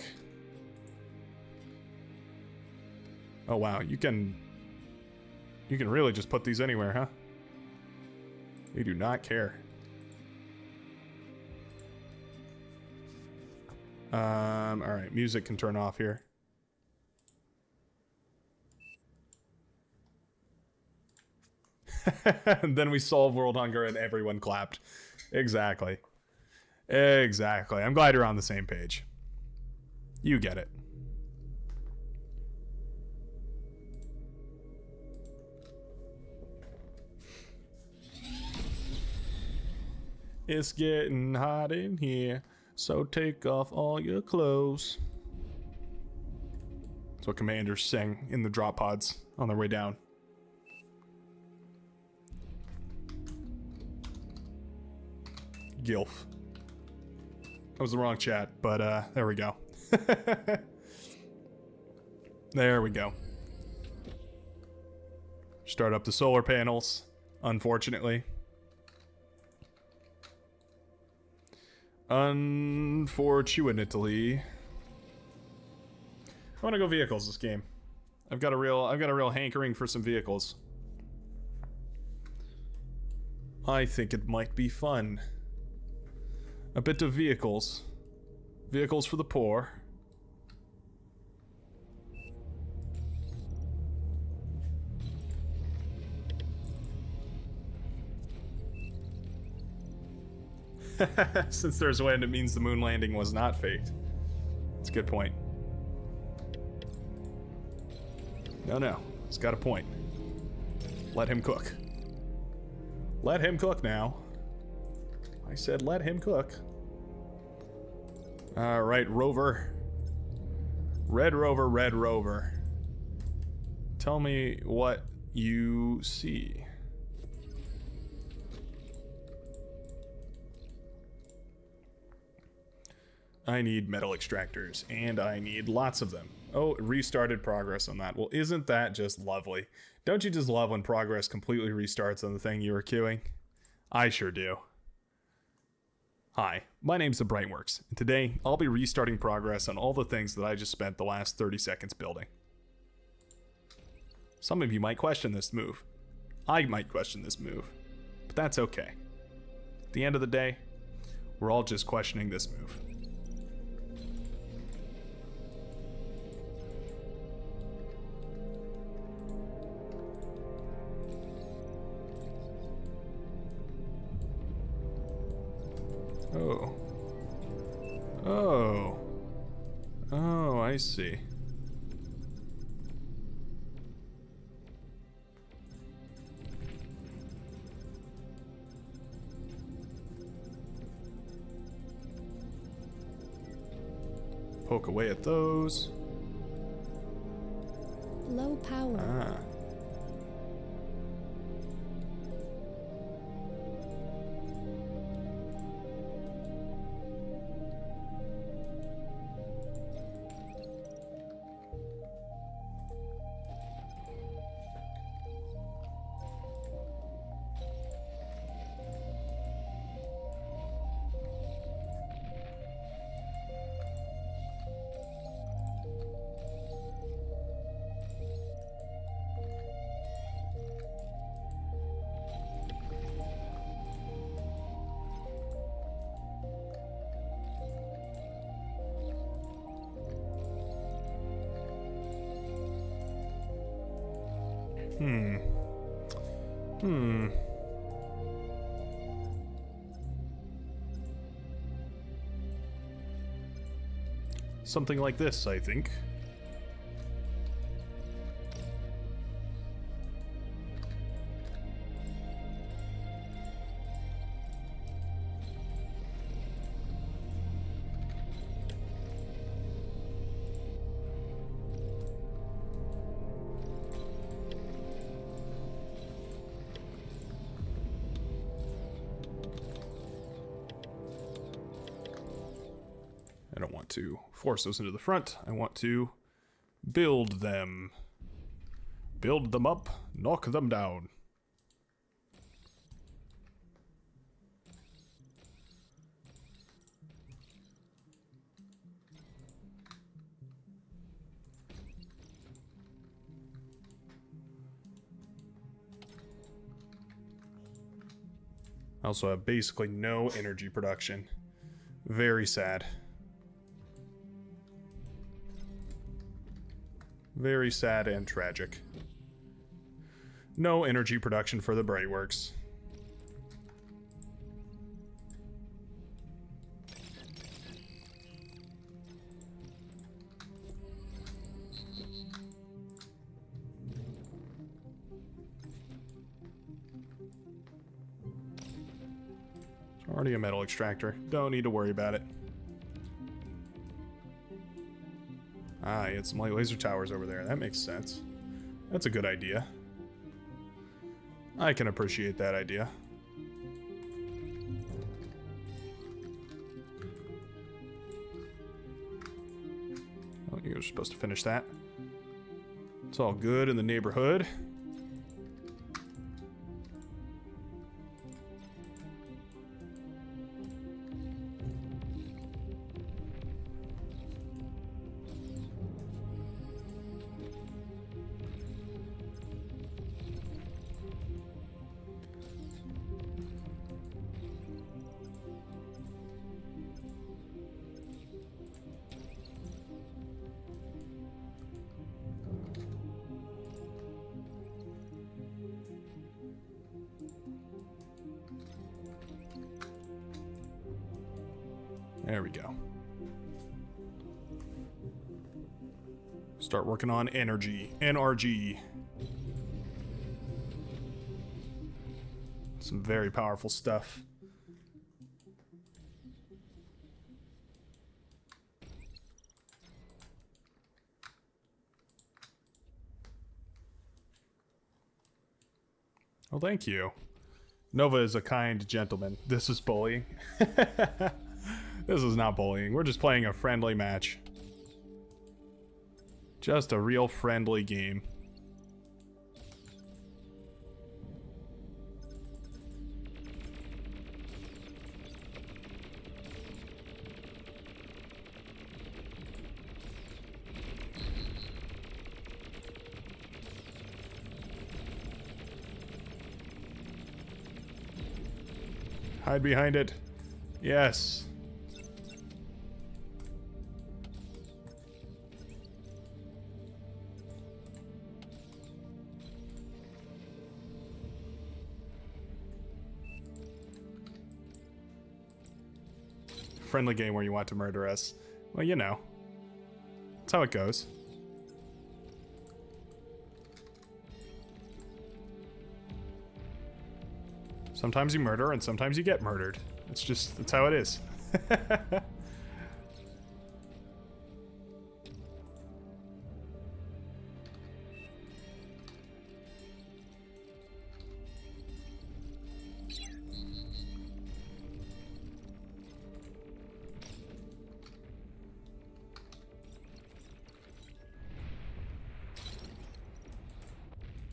S1: Oh wow, you can really just put these anywhere, huh? You do not care. Alright, music can turn off here. And then we solve world hunger and everyone clapped. Exactly. Exactly. I'm glad you're on the same page. You get it. It's getting hot in here, so take off all your clothes. That's what commanders sing in the drop pods on their way down. Gilf. That was the wrong chat, but there we go. There we go. Start up the solar panels, unfortunately. Unfortunately. I want to go vehicles this game. I've got a real hankering for some vehicles. I think it might be fun. A bit of vehicles. Vehicles for the poor. Since there's wind, it means the moon landing was not faked. That's a good point. No, he's got a point. Let him cook. Let him cook now. I said let him cook. Alright, Rover. Red Rover, Red Rover. Tell me what you see. I need metal extractors, and I need lots of them. Oh, it restarted progress on that. Well, isn't that just lovely? Don't you just love when progress completely restarts on the thing you were queuing? I sure do. Hi, my name's The Brightworks, and today I'll be restarting progress on all the things that I just spent the last 30 seconds building. Some of you might question this move. I might question this move, but that's okay. At the end of the day, we're all just questioning this move. I see. Poke away at those.
S2: Low power.
S1: Ah. Something like this, I think. I don't want to force those into the front. I want to build them. Build them up, knock them down. I also have basically no energy production. Very sad. Very sad and tragic. No energy production for the Brightworks. It's already a metal extractor. Don't need to worry about it. Ah, he had some light laser towers over there. That makes sense. That's a good idea. I can appreciate that idea. Oh, you're supposed to finish that. It's all good in the neighborhood. There we go. Start working on energy. NRG. Some very powerful stuff. Oh, thank you. Nova is a kind gentleman. This is bullying. This is not bullying. We're just playing a friendly match. Just a real friendly game. Hide behind it. Yes. Friendly game where you want to murder us. Well, you know. That's how it goes. Sometimes you murder and sometimes you get murdered. That's how it is.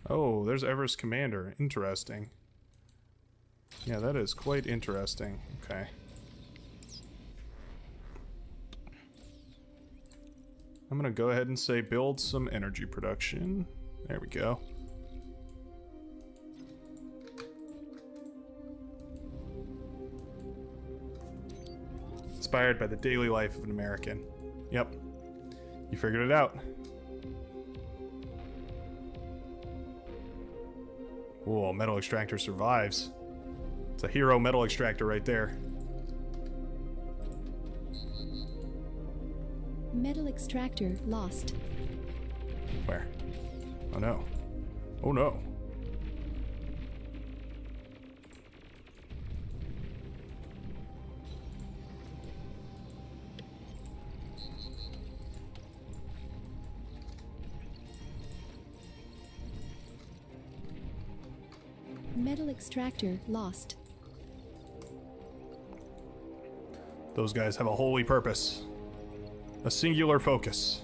S1: Oh, there's Everest Commander. Interesting. Yeah, that is quite interesting. Okay. I'm gonna go ahead and say build some energy production. There we go. Inspired by the daily life of an American. Yep. You figured it out. Whoa, metal extractor survives. It's a hero metal extractor right there.
S2: Metal extractor lost.
S1: Where? Oh no. Oh no.
S2: Metal extractor lost.
S1: Those guys have a holy purpose. A singular focus.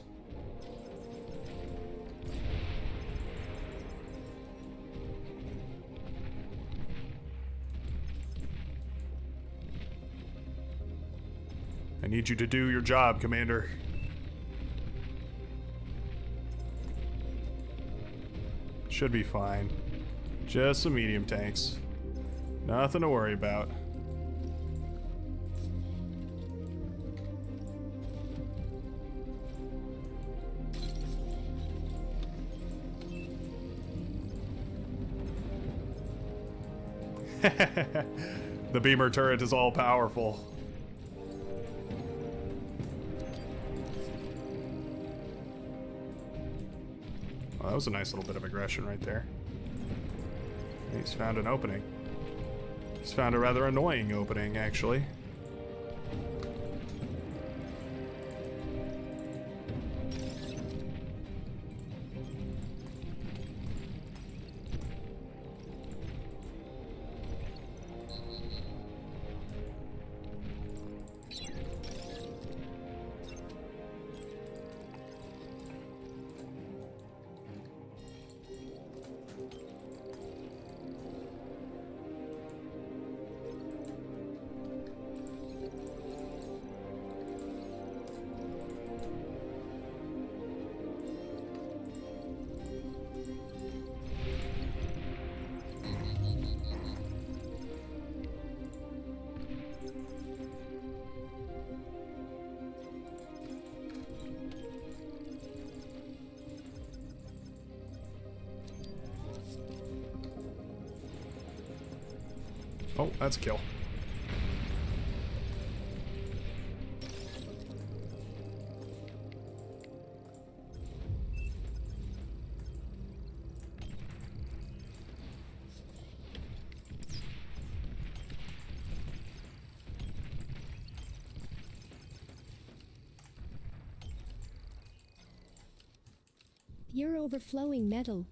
S1: I need you to do your job, Commander. Should be fine. Just some medium tanks. Nothing to worry about. The beamer turret is all powerful. Well, that was a nice little bit of aggression right there. He's found an opening. He's found a rather annoying opening, actually. Oh, that's a kill.
S2: You're overflowing metal.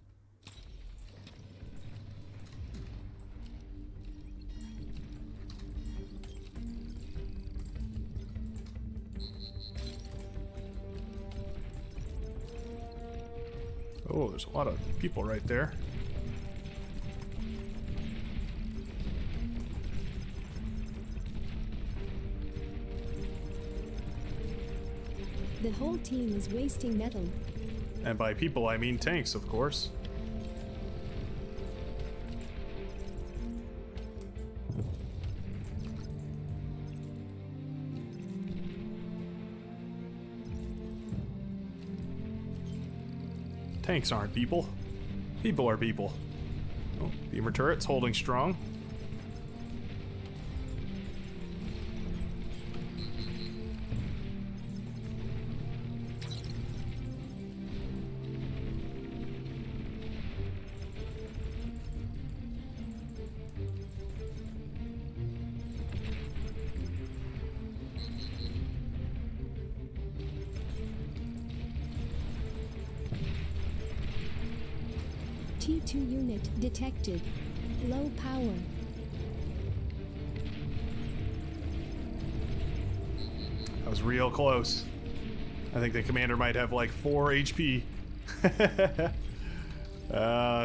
S1: Oh, there's a lot of people right there.
S2: The whole team is wasting metal.
S1: And by people, I mean tanks, of course. Tanks aren't people. People are people. Oh, beamer turret's holding strong.
S2: T2 unit detected. Low power.
S1: That was real close. I think the commander might have like 4 HP.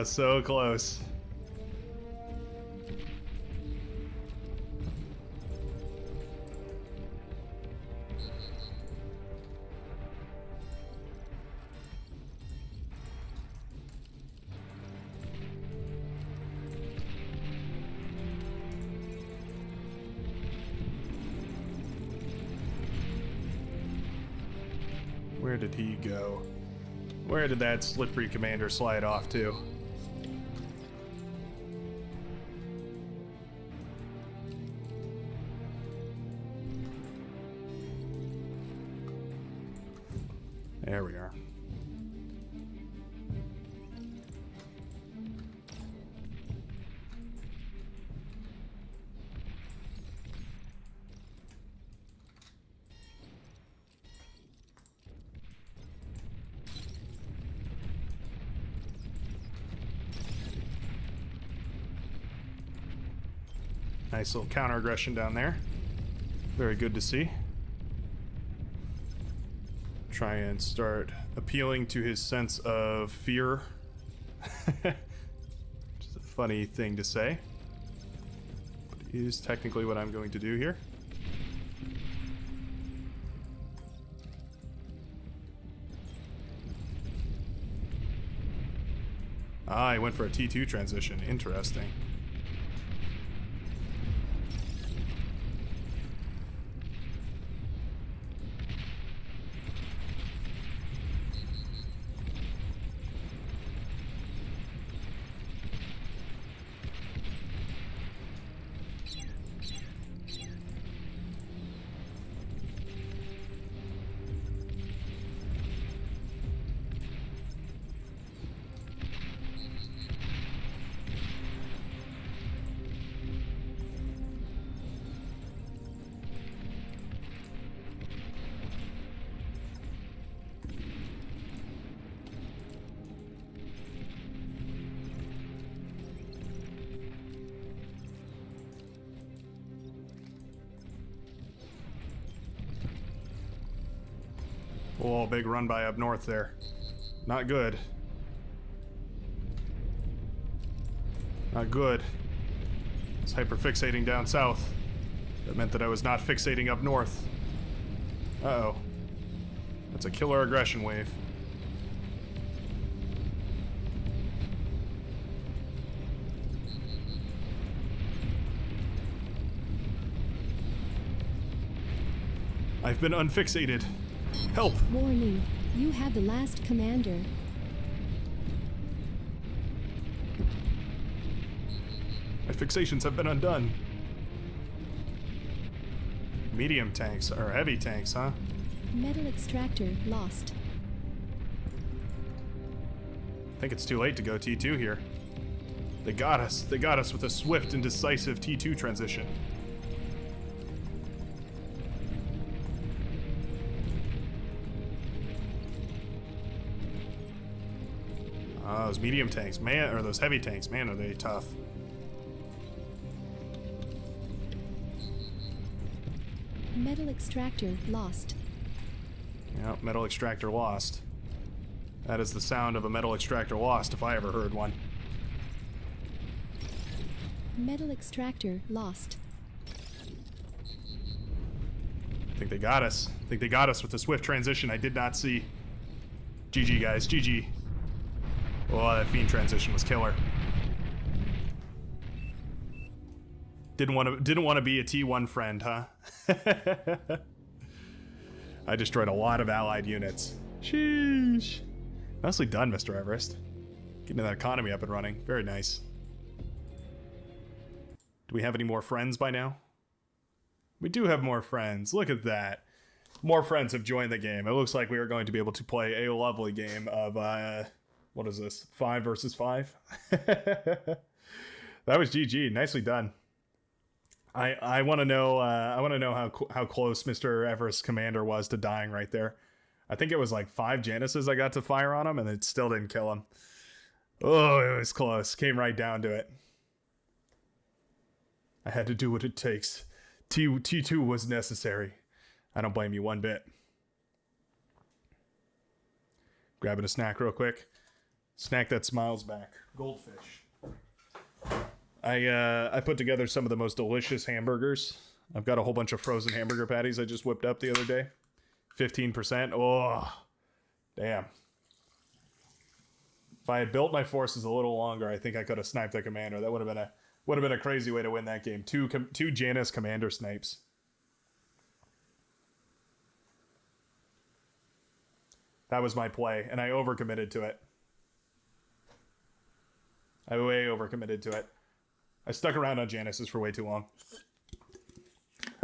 S1: So close. Where did he go? Where did that slippery commander slide off to? There we are. Nice little counter aggression down there. Very good to see. Try and start appealing to his sense of fear. Which is a funny thing to say. But it is technically what I'm going to do here. Ah, I went for a T2 transition. Interesting. Oh, big run by up north there. Not good. Not good. I was hyperfixating down south. That meant that I was not fixating up north. Uh-oh. That's a killer aggression wave. I've been unfixated. Help!
S2: Warning, you have the last commander.
S1: My fixations have been undone. Medium tanks, or heavy tanks, huh?
S2: Metal extractor lost.
S1: I think it's too late to go T2 here. They got us. They got us with a swift and decisive T2 transition. Those medium tanks, man, or those heavy tanks, man, are they tough.
S2: Metal extractor lost.
S1: Yep, metal extractor lost. That is the sound of a metal extractor lost if I ever heard one.
S2: Metal extractor lost.
S1: I think they got us. I think they got us with the swift transition I did not see. GG, guys. GG. Oh, that fiend transition was killer. Didn't want to be a T1 friend, huh? I destroyed a lot of allied units. Sheesh. Nicely done, Mr. Everest. Getting that economy up and running. Very nice. Do we have any more friends by now? We do have more friends. Look at that. More friends have joined the game. It looks like we are going to be able to play a lovely game of, what is this? 5 versus 5? That was GG. Nicely done. I want to know. I want to know how close Mr. Everest's commander was to dying right there. I think it was like 5 Januses I got to fire on him, and it still didn't kill him. Oh, it was close. Came right down to it. I had to do what it takes. T2 was necessary. I don't blame you one bit. Grabbing a snack real quick. Snack that smiles back. Goldfish. I put together some of the most delicious hamburgers. I've got a whole bunch of frozen hamburger patties I just whipped up the other day. 15%. Oh, damn. If I had built my forces a little longer, I think I could have sniped the commander. That would have been a crazy way to win that game. Two Janus commander snipes. That was my play, and I overcommitted to it. I way overcommitted to it. I stuck around on Januses for way too long.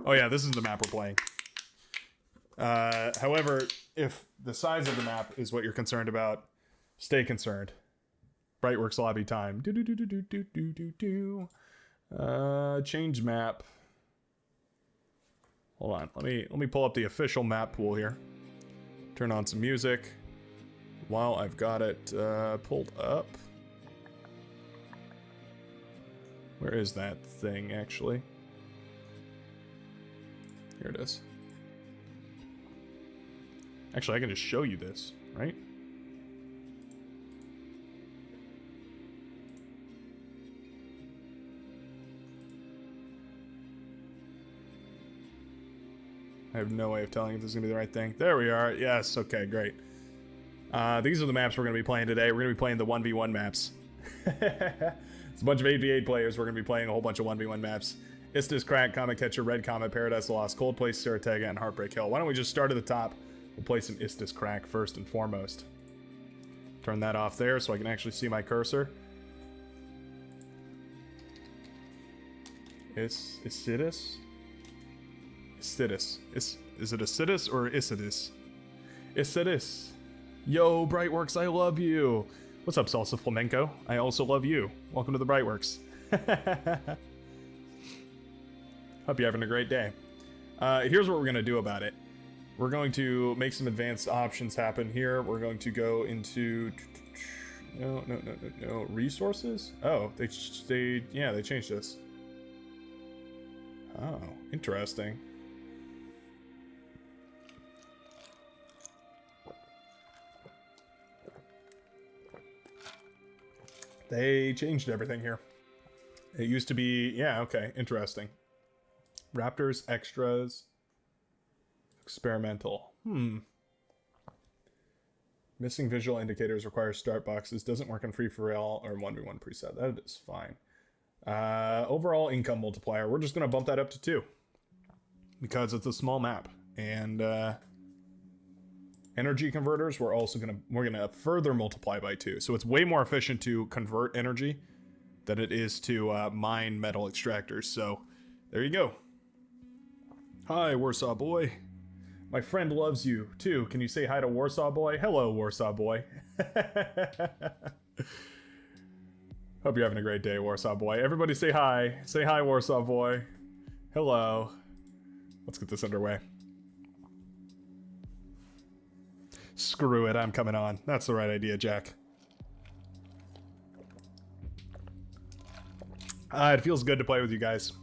S1: Oh yeah, this is the map we're playing. However, if the size of the map is what you're concerned about, stay concerned. Brightworks lobby time. Change map. Hold on. Let me pull up the official map pool here. Turn on some music while I've got it pulled up. Where is that thing actually? Here it is. Actually, I can just show you this, right? I have no way of telling if this is going to be the right thing. There we are. Yes, okay, great. These are the maps we're going to be playing today. We're going to be playing the 1v1 maps. It's a bunch of 8v8 players. We're going to be playing a whole bunch of 1v1 maps. Istis Crack, Comet Catcher, Red Comet, Paradise Lost, Cold Place, Saratega, and Heartbreak Hill. Why don't we just start at the top? We'll play some Istis Crack first and foremost. Turn that off there so I can actually see my cursor. Isidis? Isidis. Is it Isidis or Isidis? Isidis. Yo, Brightworks, I love you. What's up, Salsa Flamenco? I also love you. Welcome to the Brightworks. Hope you're having a great day. Here's what we're going to do about it. We're going to make some advanced options happen here. We're going to go into... No. Resources? Oh, they changed this. Oh, interesting. They changed everything here. It used to be... Yeah, okay, interesting. Raptors, extras, experimental. Missing visual indicators requires start boxes. Doesn't work on free for all or 1v1 preset. That is fine. Overall income multiplier. We're just going to bump that up to 2 because it's a small map. And energy converters, we're gonna further multiply by 2. So it's way more efficient to convert energy than it is to mine metal extractors. So there you go. Hi, Warsaw Boy. My friend loves you, too. Can you say hi to Warsaw Boy? Hello, Warsaw Boy. Hope you're having a great day, Warsaw Boy. Everybody say hi. Say hi, Warsaw Boy. Hello. Let's get this underway. Screw it, I'm coming on. That's the right idea, Jack. It feels good to play with you guys.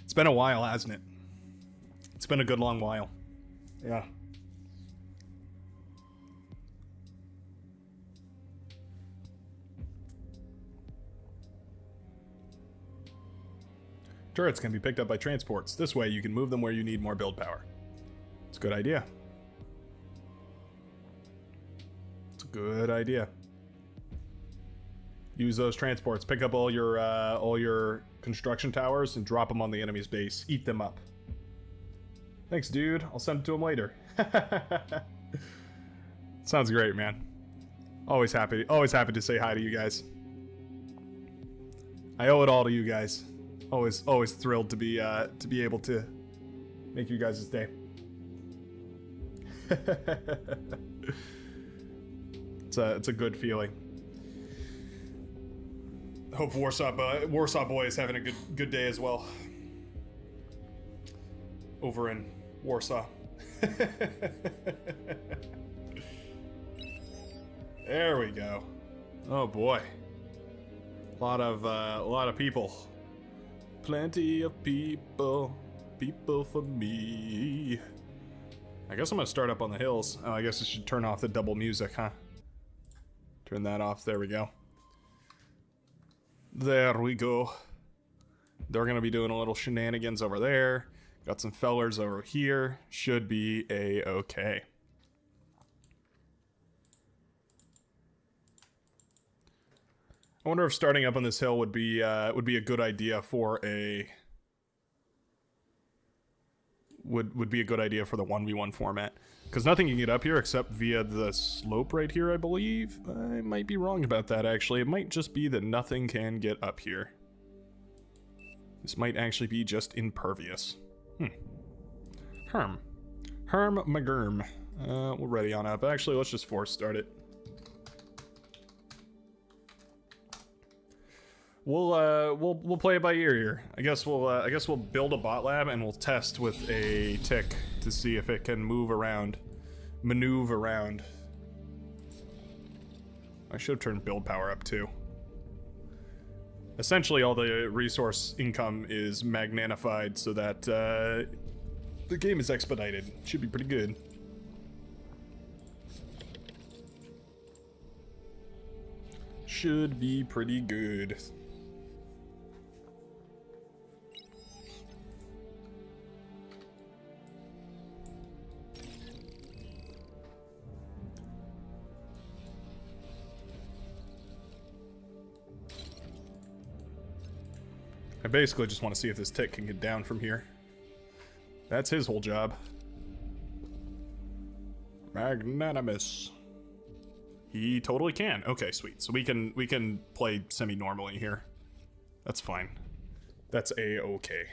S1: It's been a while, hasn't it? It's been a good long while. Yeah. Turrets can be picked up by transports. This way you can move them where you need more build power. It's a good idea. It's a good idea. Use those transports. Pick up all your construction towers and drop them on the enemy's base. Eat them up. Thanks, dude. I'll send it to him later. Sounds great, man. Always happy to say hi to you guys. I owe it all to you guys. Always thrilled to be able to make you guys' day. It's a good feeling. Hope Warsaw Boy is having a good day as well. Over in Warsaw. There we go. Oh boy. A lot of people. Plenty of people. People for me. I guess I'm gonna start up on the hills. Oh, I guess I should turn off the double music, huh? Turn that off. There we go. There we go. They're gonna be doing a little shenanigans over there. Got some fellers over here. Should be a-okay. I wonder if starting up on this hill would be a good idea for a would be a good idea for the 1v1 format, because nothing can get up here except via the slope right here, I believe. I might be wrong about that, actually. It might just be that nothing can get up here. This might actually be just impervious. Herm McGurm. We're ready on up. Actually, let's just force start it. We'll play it by ear here. I guess we'll build a bot lab and we'll test with a tick to see if it can maneuver around. I should have turned build power up too. Essentially, all the resource income is magnanified so that the game is expedited. Should be pretty good. Should be pretty good. I basically just want to see if this tick can get down from here. That's his whole job. Magnanimous. He totally can. Okay, sweet. So we can play semi-normally here. That's fine. That's a-okay.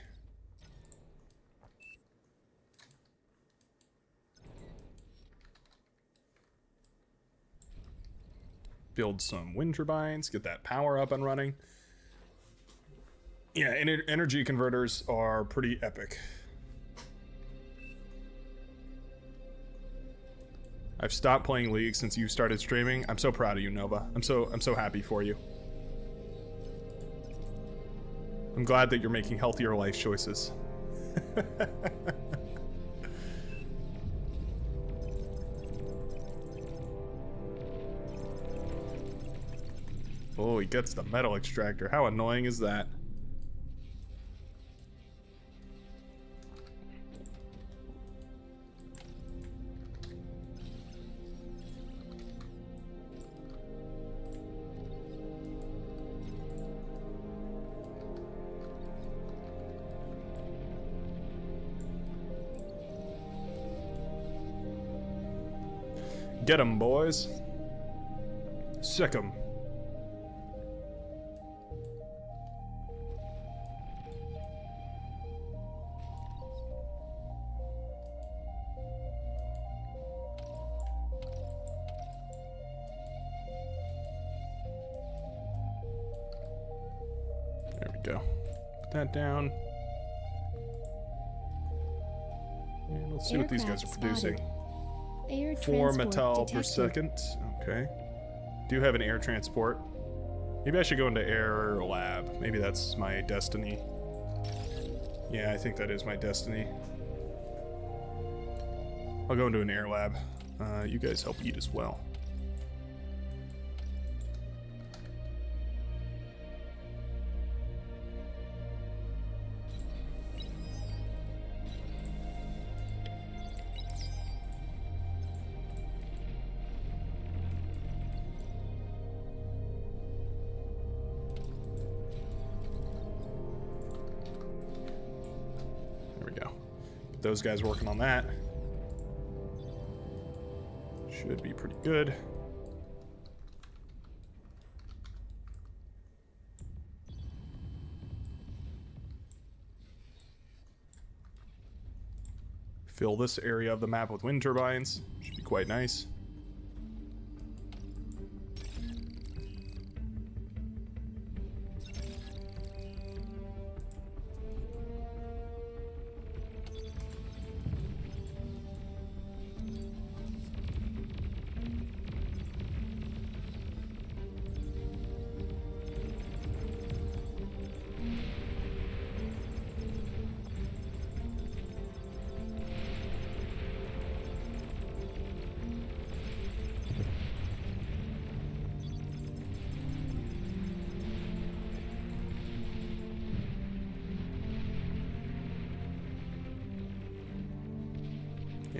S1: Build some wind turbines, get that power up and running. Yeah, energy converters are pretty epic. I've stopped playing League since you started streaming. I'm so proud of you, Nova. I'm so happy for you. I'm glad that you're making healthier life choices. Oh, he gets the metal extractor. How annoying is that? Get 'em, boys. Sick 'em. There we go. Put that down. And let's see what these guys are producing.
S2: Air
S1: 4
S2: transport
S1: metal per
S2: detected.
S1: second. Okay. Do have an air transport. Maybe I should go into air lab. Maybe that's my destiny. Yeah, I think that is my destiny. I'll go into an air lab. You guys help eat as well. Those guys working on that. Should be pretty good. Fill this area of the map with wind turbines. Should be quite nice.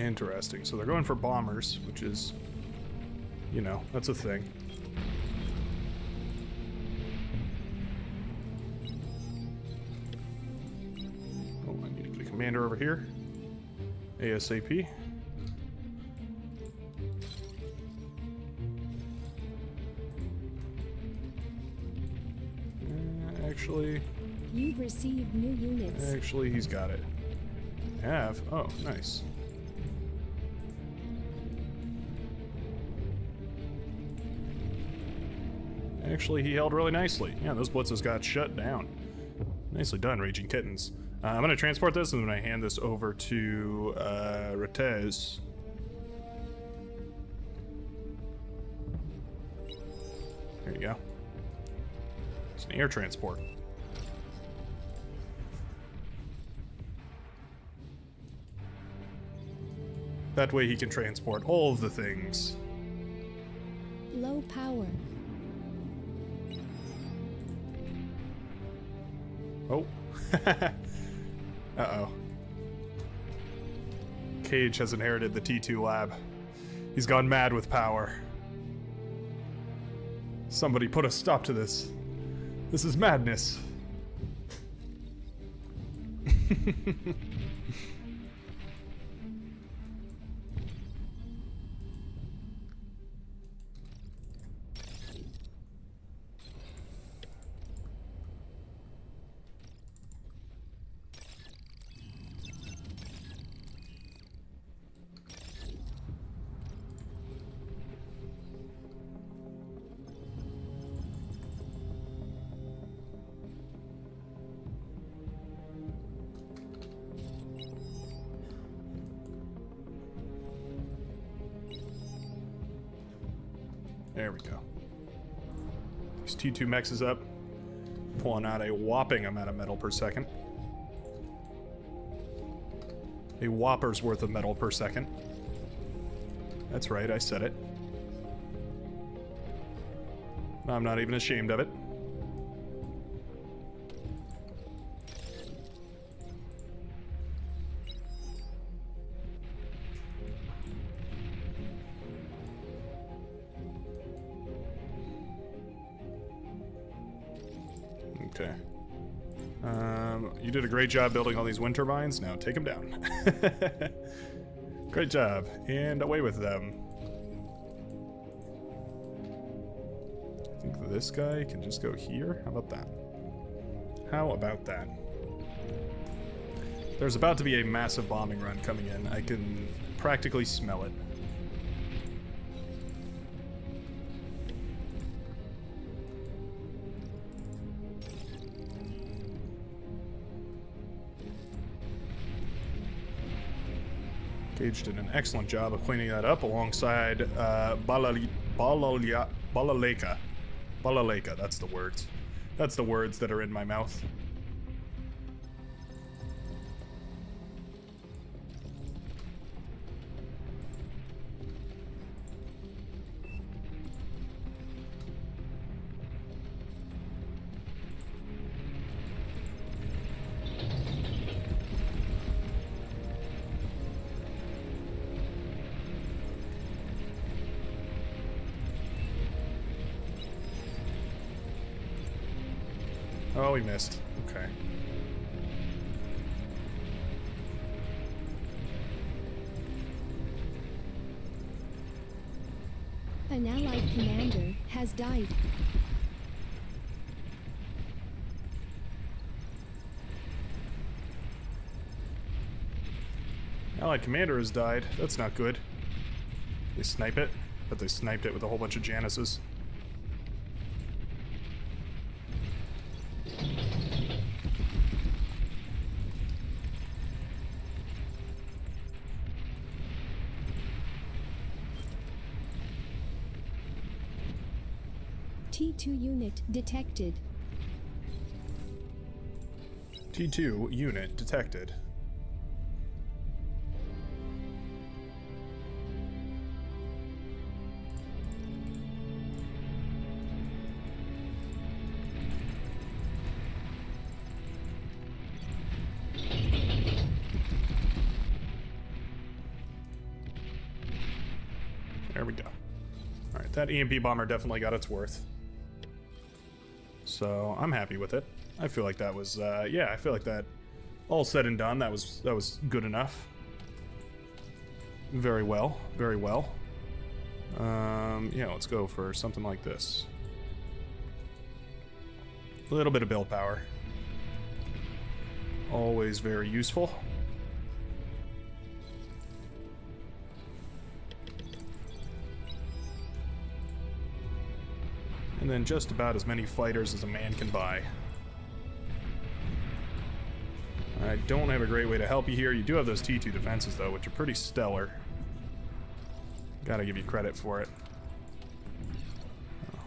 S1: Interesting. So they're going for bombers, which is, you know, that's a thing. Oh, I need to get a commander over here. ASAP. Actually...
S2: You've received new units.
S1: Actually, he's got it. Have? Oh, nice. Actually, he held really nicely. Yeah, those blitzes got shut down. Nicely done, Raging Kittens. I'm going to transport this, and then I hand this over to Retez. There you go. It's an air transport. That way he can transport all of the things.
S2: Low power.
S1: Oh. Uh-oh. Cage has inherited the T2 lab. He's gone mad with power. Somebody put a stop to this. This is madness. There we go. These T2 mechs is up, pulling out a whopping amount of metal per second. A whopper's worth of metal per second. That's right, I said it. I'm not even ashamed of it. Okay. You did a great job building all these wind turbines. Now take them down. Great job. And away with them. I think this guy can just go here. How about that? How about that? There's about to be a massive bombing run coming in. I can practically smell it. Cage did an excellent job of cleaning that up alongside Balaleka. Balaleka, that's the words. That's the words that are in my mouth. Oh, he missed. Okay.
S2: An allied commander has died.
S1: Allied commander has died. That's not good. They snipe it, but they sniped it with a whole bunch of Janices.
S2: T2 unit detected.
S1: T2 unit detected. There we go. Alright, that EMP bomber definitely got its worth. So, I'm happy with it. I feel like that was, yeah, I feel like that, all said and done, that was good enough. Very well, very well. Yeah, let's go for something like this. A little bit of build power. Always very useful. And then just about as many fighters as a man can buy. I don't have a great way to help you here. You do have those T2 defenses, though, which are pretty stellar. Gotta give you credit for it.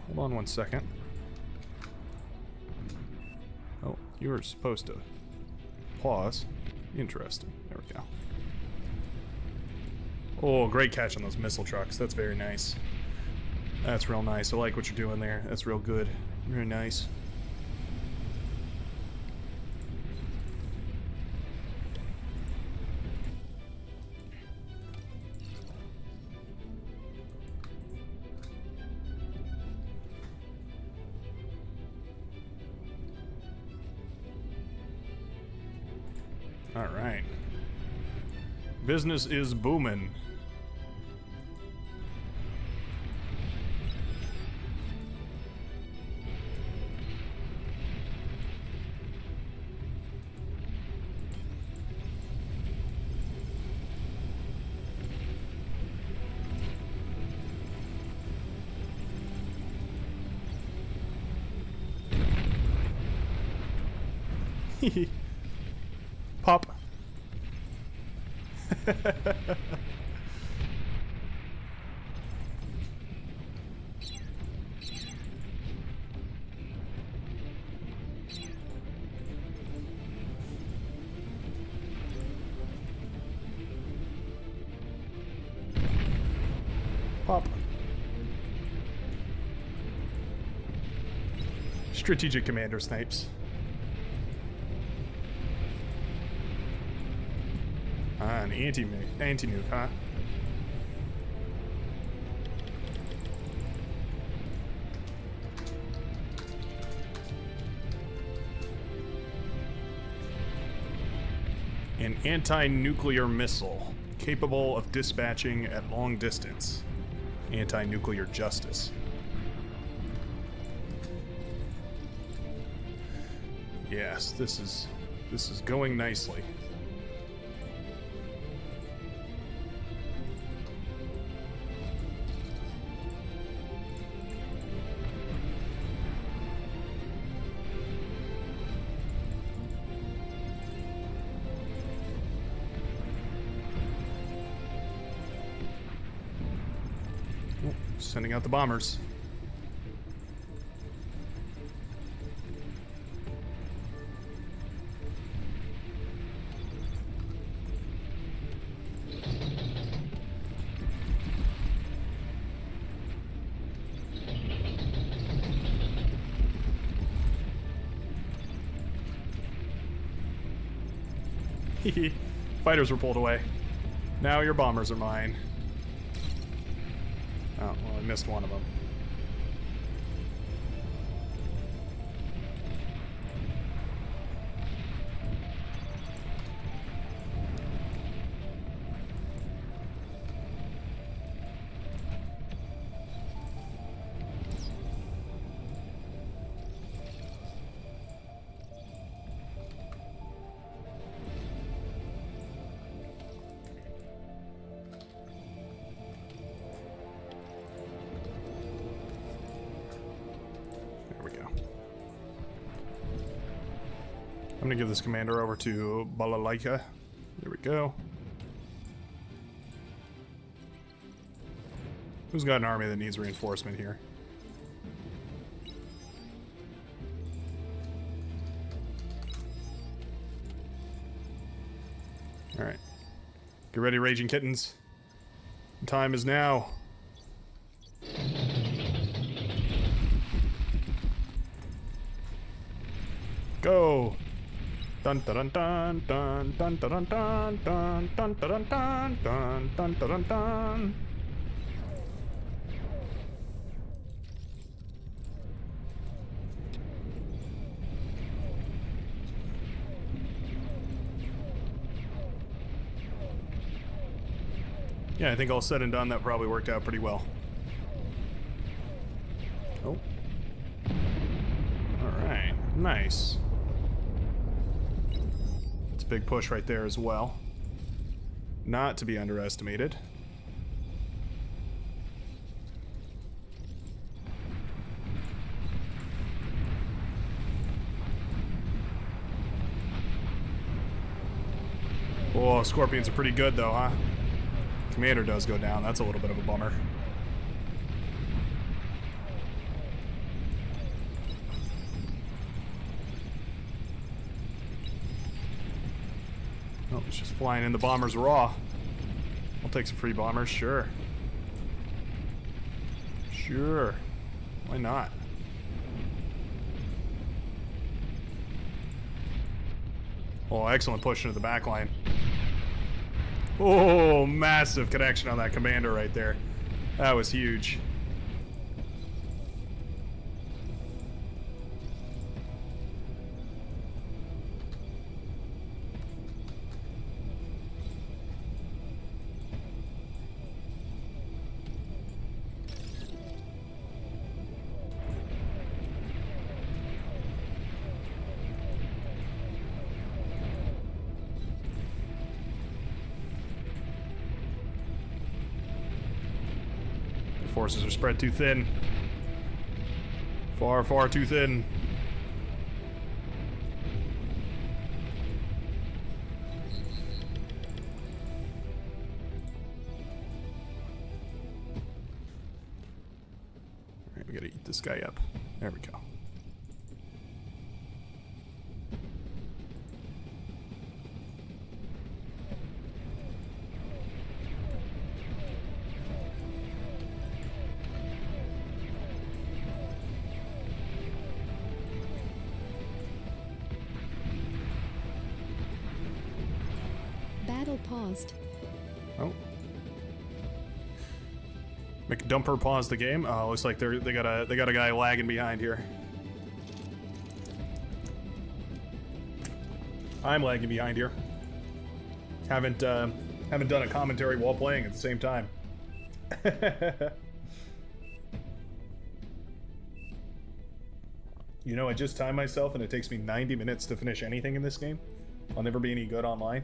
S1: Hold on 1 second. Oh, you were supposed to pause. Interesting. There we go. Oh, great catch on those missile trucks. That's very nice. That's real nice. I like what you're doing there. That's real good. Very nice. All right. Business is booming. Pop. Pop. Strategic Commander snipes. An anti-nuke, huh? An anti-nuclear missile capable of dispatching at long distance. Anti-nuclear justice. Yes, this is going nicely. Sending out the bombers. Fighters were pulled away. Now your bombers are mine. Oh, well, I missed one of them. I'm gonna give this commander over to Balalaika. There we go. Who's got an army that needs reinforcement here? Alright. Get ready, Raging Kittens. The time is now. Go! Dun dun dun dun dun dun dun dun dun dun dun dun dun dun dun dun. Yeah, I think all said and done, that probably worked out pretty well. Oh. Alright, nice. It's a big push right there as well. Not to be underestimated. Oh, Scorpions are pretty good though, huh? Commander does go down. That's a little bit of a bummer. Oh, it's just flying in the bombers raw. I'll take some free bombers, sure. Sure. Why not? Oh, excellent push into the back line. Oh, massive connection on that commander right there. That was huge. Forces are spread too thin. Far, far too thin. Alright, we gotta eat this guy up. There we go.
S2: Battle paused.
S1: Oh. McDumper paused the game. Oh, looks like they got a guy lagging behind here. I'm lagging behind here. Haven't done a commentary while playing at the same time. You know, I just timed myself and it takes me 90 minutes to finish anything in this game. I'll never be any good online.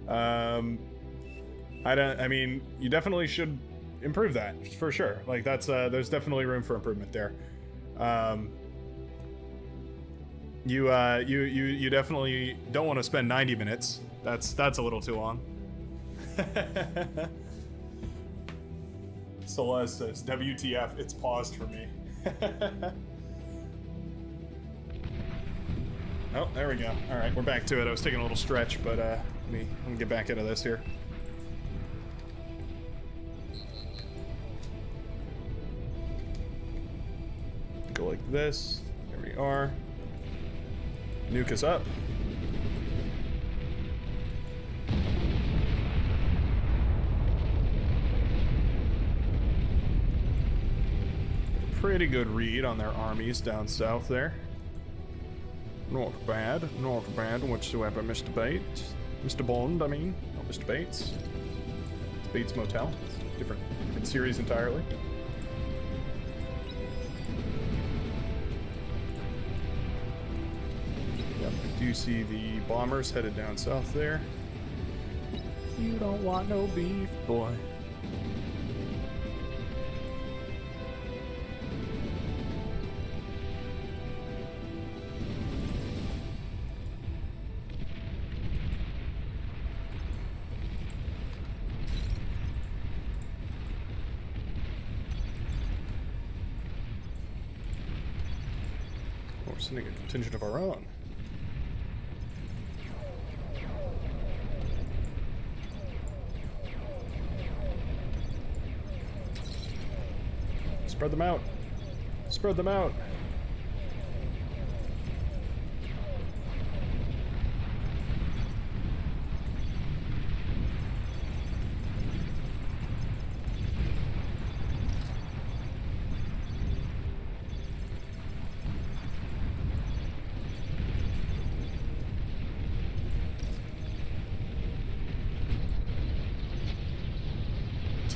S1: I mean, you definitely should improve that for sure. Like that's there's definitely room for improvement there. You definitely don't want to spend 90 minutes. That's a little too long. Celeste says, WTF, it's paused for me. Oh, there we go. Alright, we're back to it. I was taking a little stretch, but let me get back into this here. Go like this. There we are. Nuke us up. Pretty good read on their armies down south there. Not bad whatsoever, Mr. Bates. Mr. Bond, I mean. Not Mr. Bates. It's Bates Motel. It's a different series entirely. Yep, I do see the bombers headed down south there. You don't want no beef, boy. We're sending a contingent of our own. Spread them out. Spread them out.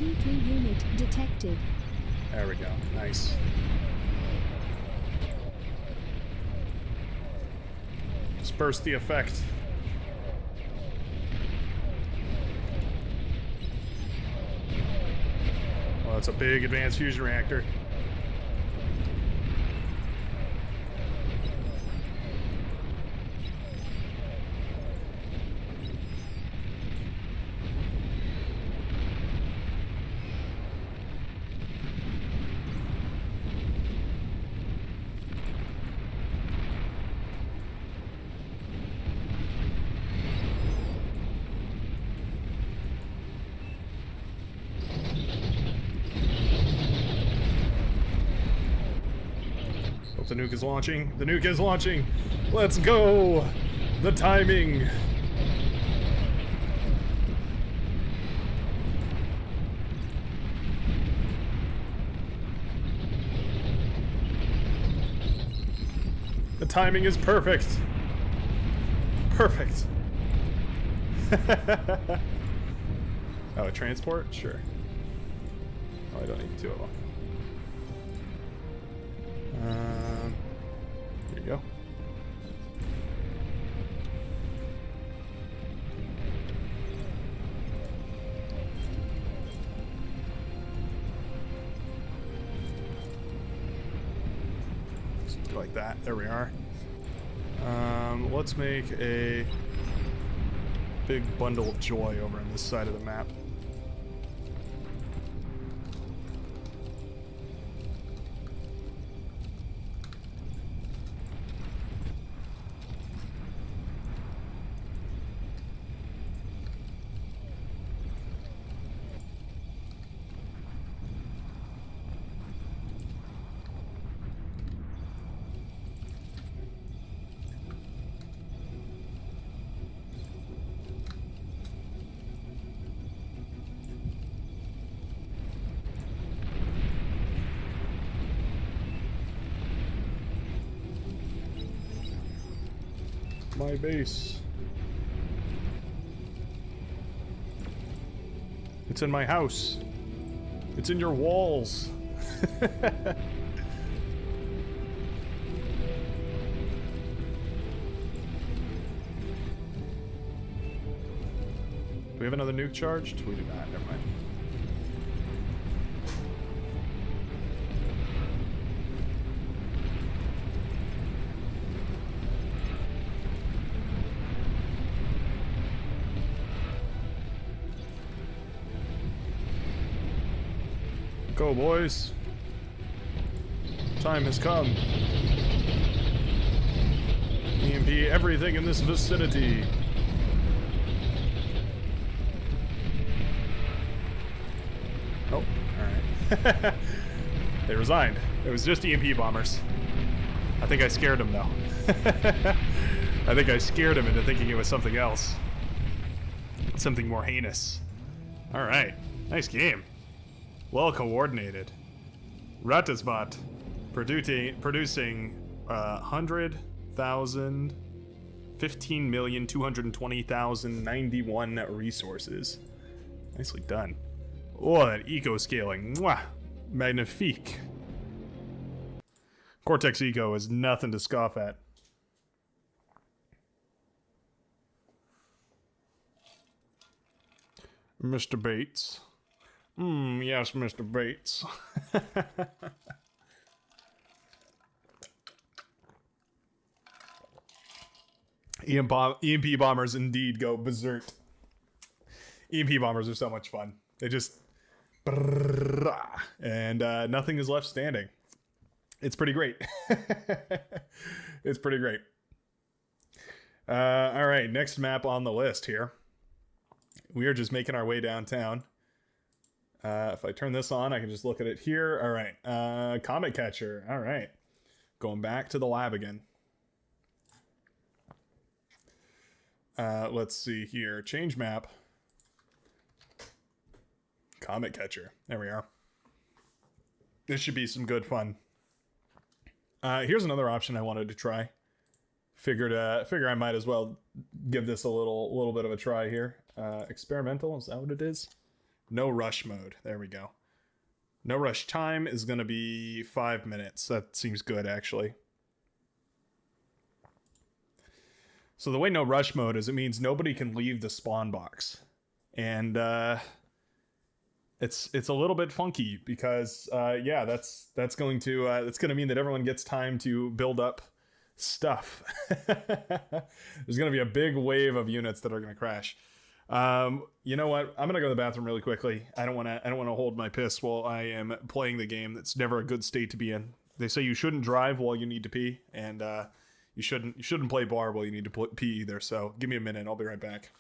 S2: T3 unit detected.
S1: There we go. Nice. Disperse the effect. Well, that's a big advanced fusion reactor. The nuke is launching. The nuke is launching. Let's go. The timing. The timing is perfect. Perfect. Oh, a transport? Sure. Oh, I don't need two of them. Here you go. Just do like that. There we are. Let's make a big bundle of joy over on this side of the map. My base. It's in my house. It's in your walls. Do we have another nuke charged? We do not. Never mind. Go, boys. Time has come. EMP everything in this vicinity. Oh, alright. They resigned. It was just EMP bombers. I think I scared them, though. I think I scared him into thinking it was something else. Something more heinous. Alright. Nice game. Well coordinated. Ratisbot producing 100,000, 15,220,091 resources. Nicely done. Oh, that eco scaling. Mwah! Magnifique. Cortex Eco is nothing to scoff at. Mr. Bates. Yes, Mr. Bates. EMP bombers indeed go berserk. EMP bombers are so much fun. They just... and nothing is left standing. It's pretty great. It's pretty great. All right, next map on the list here. We are just making our way downtown. If I turn this on, I can just look at it here. All right. Comet Catcher. All right. Going back to the lab again. Let's see here. Change map. Comet Catcher. There we are. This should be some good fun. Here's another option I wanted to try. Figure I might as well give this a little bit of a try here. Experimental, is that what it is? No rush mode. There we go. No rush time is going to be 5 minutes. That seems good, actually. So the way no rush mode is, it means nobody can leave the spawn box. And it's a little bit funky because yeah, that's going to mean that everyone gets time to build up stuff. There's going to be a big wave of units that are going to crash. You know what? I'm gonna go to the bathroom really quickly. I don't want to hold my piss while I am playing the game. That's never a good state to be in. They say you shouldn't drive while you need to pee, and you shouldn't play bar while you need to pee either. So give me a minute. I'll be right back.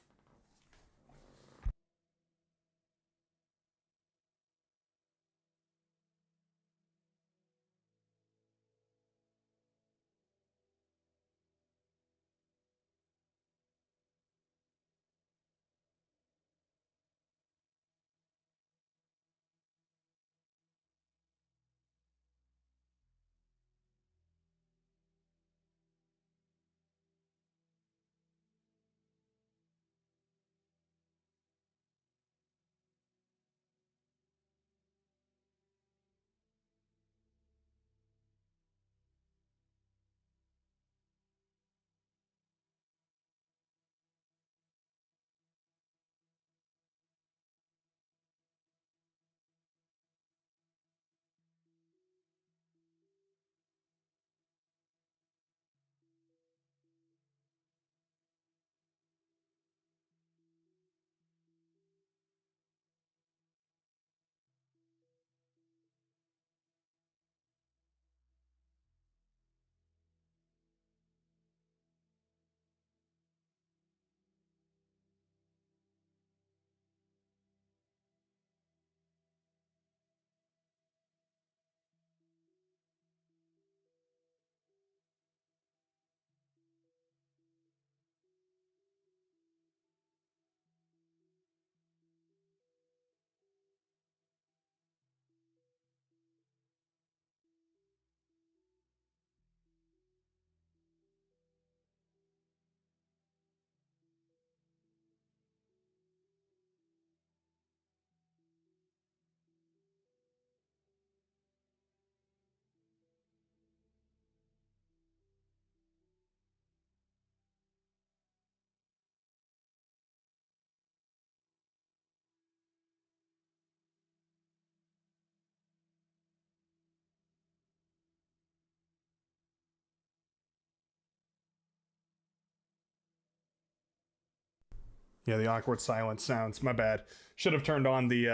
S1: Yeah, the awkward silence sounds. My bad. Should have turned on the.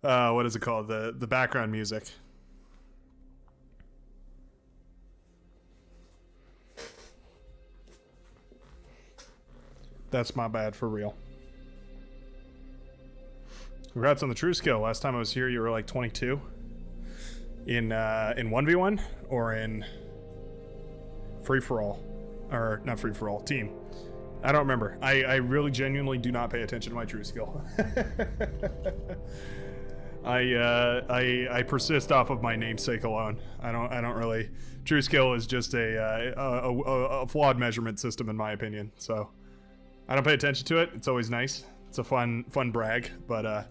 S1: What is it called? The background music. That's my bad for real. Congrats on the true skill. Last time I was here, you were like 22. In 1v1 or in free for all. Or not free for all, team. I don't remember. I really genuinely do not pay attention to my true skill. I persist off of my namesake alone. I don't really. True skill is just a flawed measurement system in my opinion. So I don't pay attention to it. It's always nice. It's a fun brag. But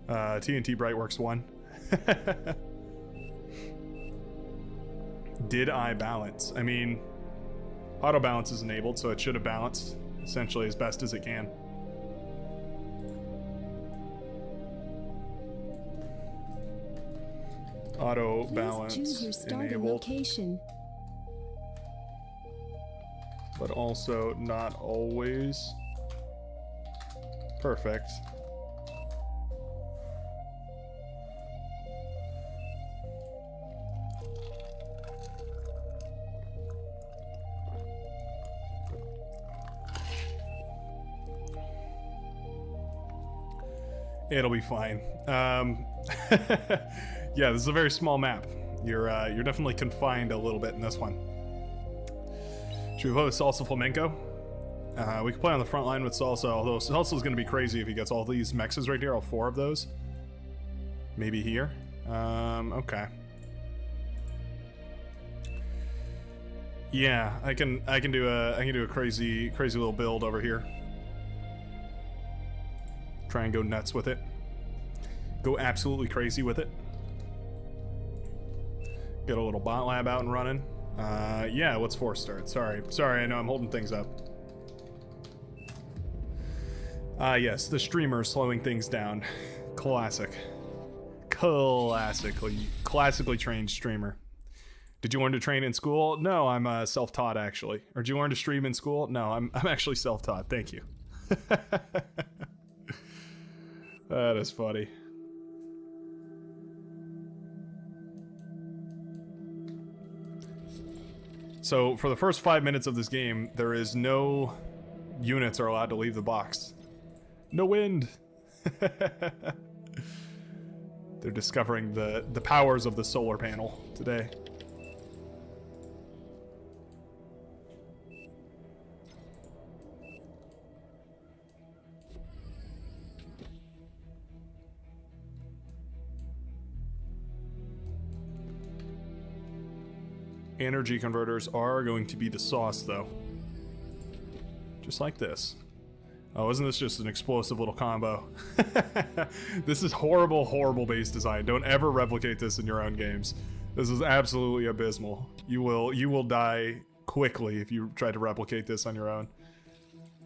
S1: TNT Brightworks won. Did I balance? I mean, auto balance is enabled, so it should have balanced essentially as best as it can. Auto balance
S2: choose your starting
S1: enabled,
S2: location.
S1: but also not always perfect. It'll be fine. Yeah, this is a very small map. You're definitely confined a little bit in this one. Should we play with Salsa Flamenco? We can play on the front line with Salsa, although Salsa's going to be crazy if he gets all these mexes right here, all 4 of those. Maybe here. Okay. Yeah, I can do a crazy little build over here. Try and go nuts with it. Go absolutely crazy with it. Get a little bot lab out and running. Yeah, let's force start. Sorry, I know I'm holding things up. Yes, the streamer slowing things down. Classic. Classically trained streamer. Did you learn to train in school? No, I'm self-taught actually. Or did you learn to stream in school? No, I'm actually self-taught. Thank you. That is funny. So for the first 5 minutes of this game, there is no units are allowed to leave the box. No wind. They're discovering the powers of the solar panel today. Energy converters are going to be the sauce, though. Just like this. Oh, isn't this just an explosive little combo? This is horrible, horrible base design. Don't ever replicate this in your own games. This is absolutely abysmal. You will die quickly if you try to replicate this on your own.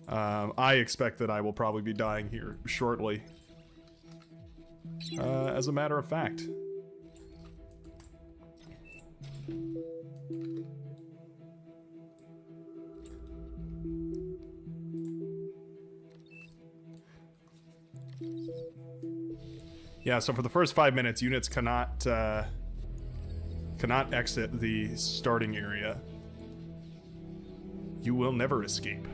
S1: I expect that I will probably be dying here shortly. As a matter of fact. Yeah, so for the first 5 minutes, units cannot exit the starting area. You will never escape.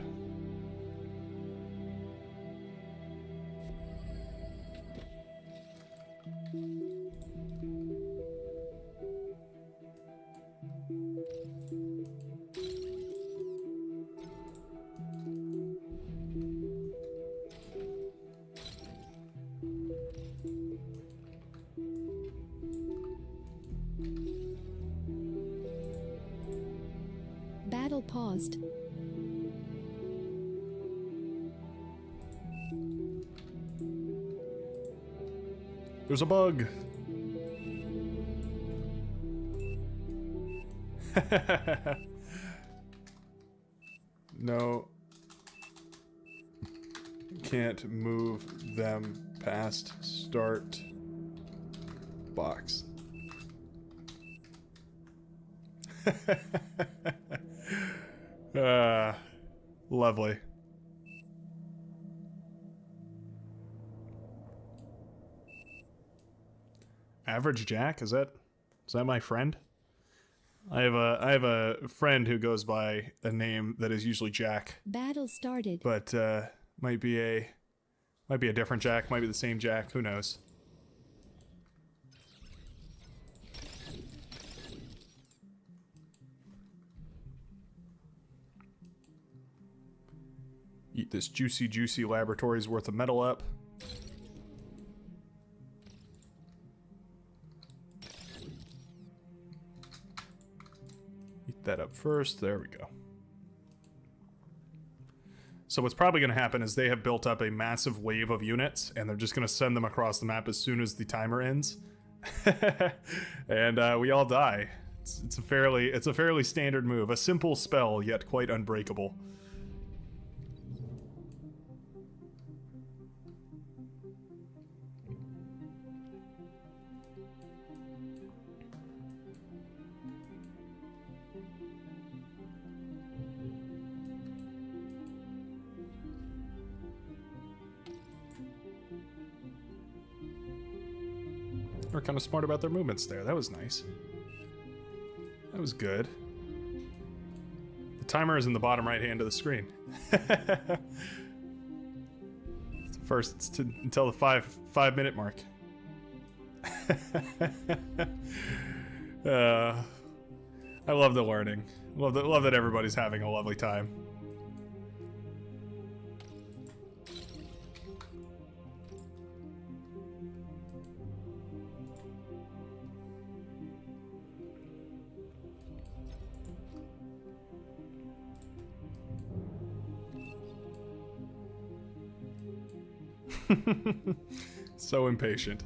S2: Battle paused.
S1: There's a bug. No. Can't move them past start box. Lovely. Average Jack, is that my friend? I have a friend who goes by a name that is usually Jack.
S2: Battle started.
S1: But might be a different Jack, might be the same Jack, who knows. Eat this juicy laboratory's worth of metal up. Eat that up first. There we go. So what's probably going to happen is they have built up a massive wave of units, and they're just going to send them across the map as soon as the timer ends. And we all die. It's a fairly standard move. A simple spell, yet quite unbreakable. They're kind of smart about their movements there. That was nice. That was good. The timer is in the bottom right hand of the screen. First, it's until the five minute mark. I love the learning. Love that everybody's having a lovely time. So impatient.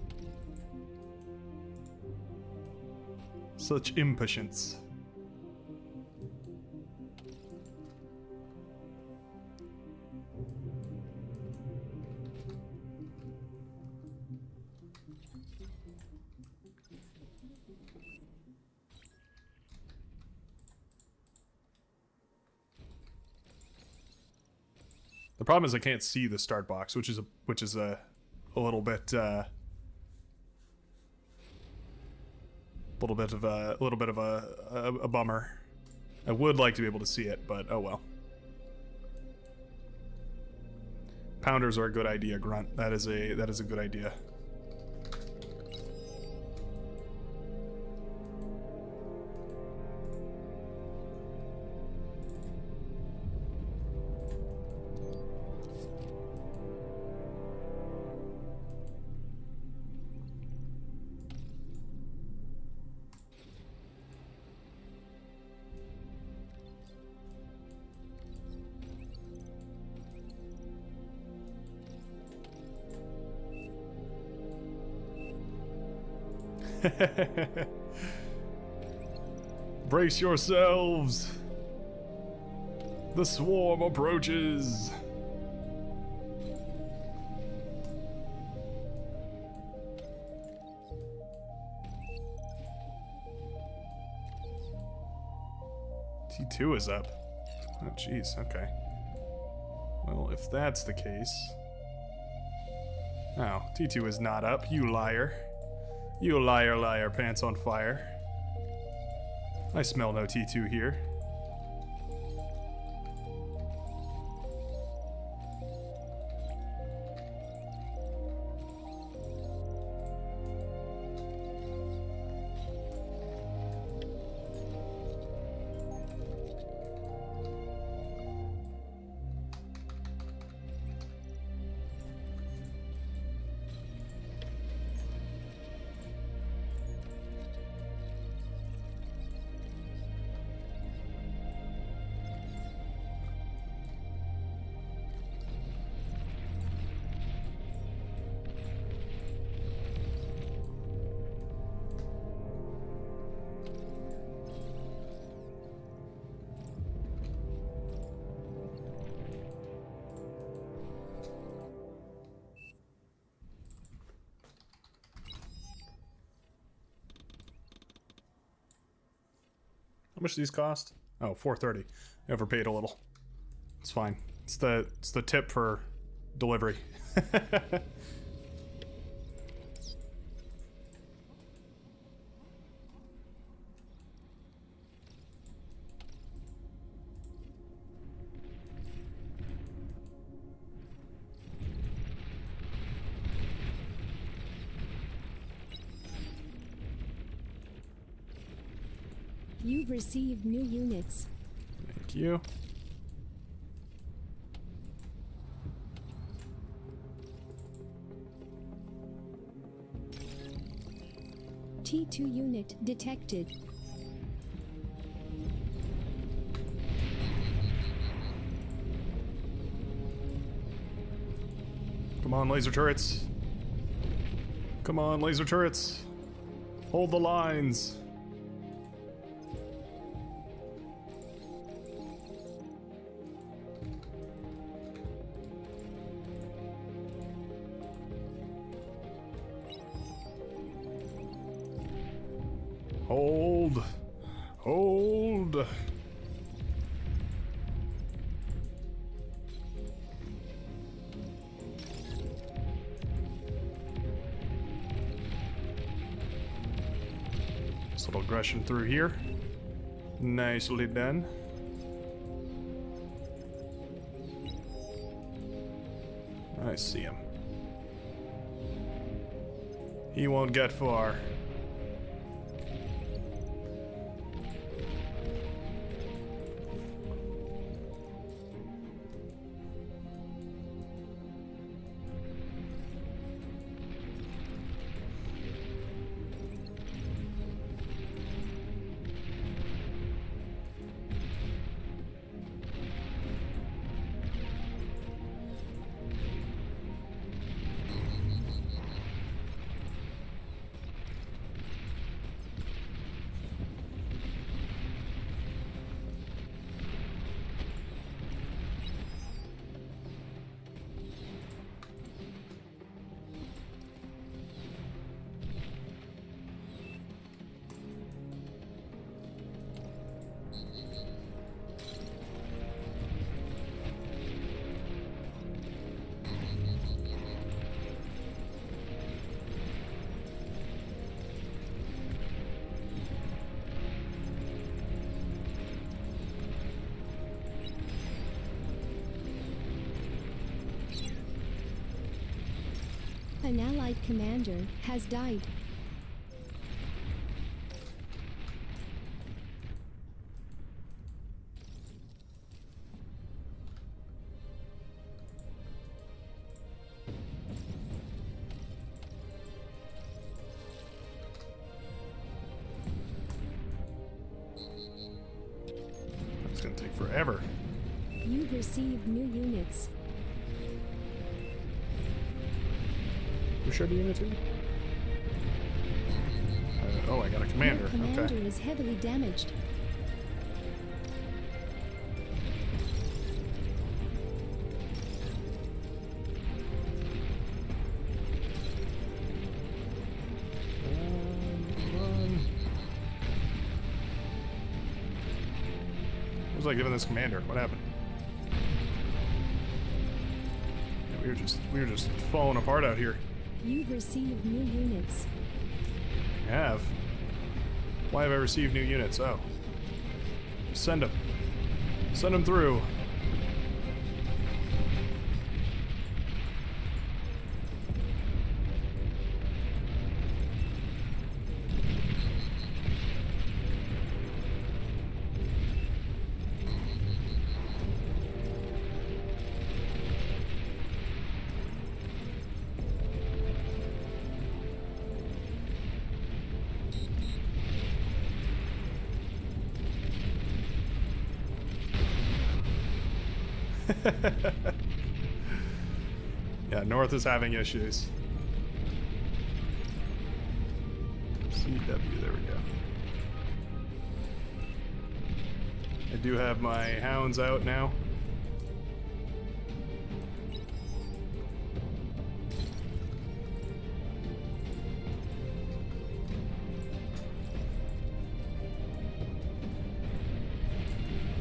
S1: Such impatience. The problem is I can't see the start box, which is a little bit of a bummer. I would like to be able to see it, but oh well. Pounders are a good idea, Grunt. That is a good idea. Brace yourselves. The swarm approaches. T2 is up. Oh, jeez. Okay. Well, if that's the case... Oh, T2 is not up. You liar. You liar, liar, pants on fire. I smell no T2 here. How much do these cost? Oh, $4.30. I overpaid a little. It's fine. It's the tip for delivery.
S2: You've received new units.
S1: Thank you.
S2: T2 unit detected.
S1: Come on, laser turrets. Come on, laser turrets. Hold the lines. Hold. Hold. This little aggression through here. Nicely done. I see him. He won't get far.
S2: An allied commander has died.
S1: It's gonna take forever.
S2: You've received new units.
S1: Who showed the unit to me? Oh, I got a commander.
S2: Your commander
S1: Okay.
S2: is heavily damaged.
S1: Run. What was I giving this commander? What happened? Yeah, we were just falling apart out here.
S2: You've received new units.
S1: I have. Why have I received new units? Oh. Send them. Send them through. Yeah, North is having issues. CW, there we go. I do have my hounds out now.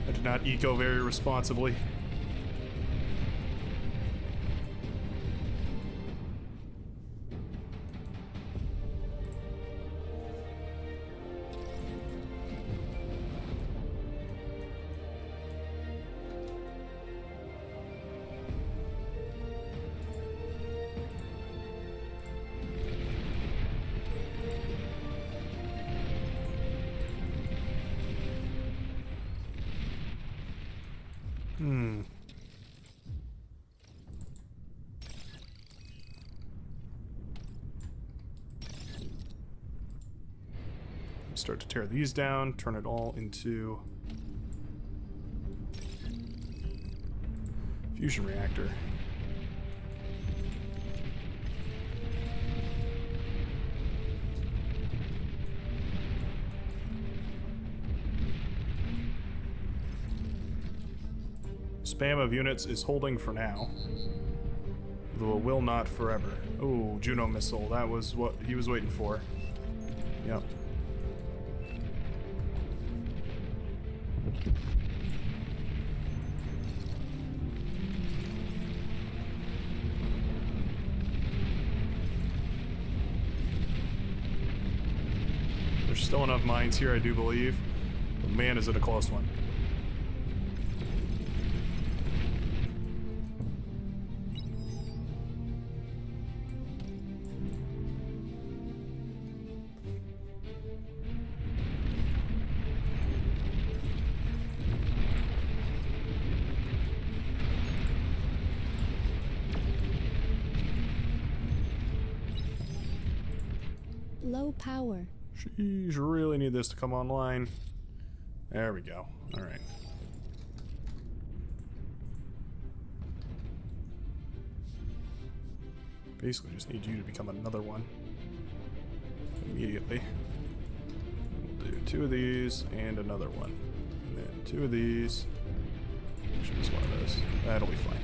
S1: I did not eco very responsibly. Start to tear these down, turn it all into fusion reactor. Spam of units is holding for now, though it will not forever. Oh, Juno missile, that was what he was waiting for. Yep. There's still enough mines here, I do believe. But man, is it a close one.
S2: Low power.
S1: Sheesh, really need this to come online. There we go. Alright. Basically just need you to become another one. Immediately. We'll do 2 of these and another one. And then 2 of these. Actually, just one of those. That'll be fine.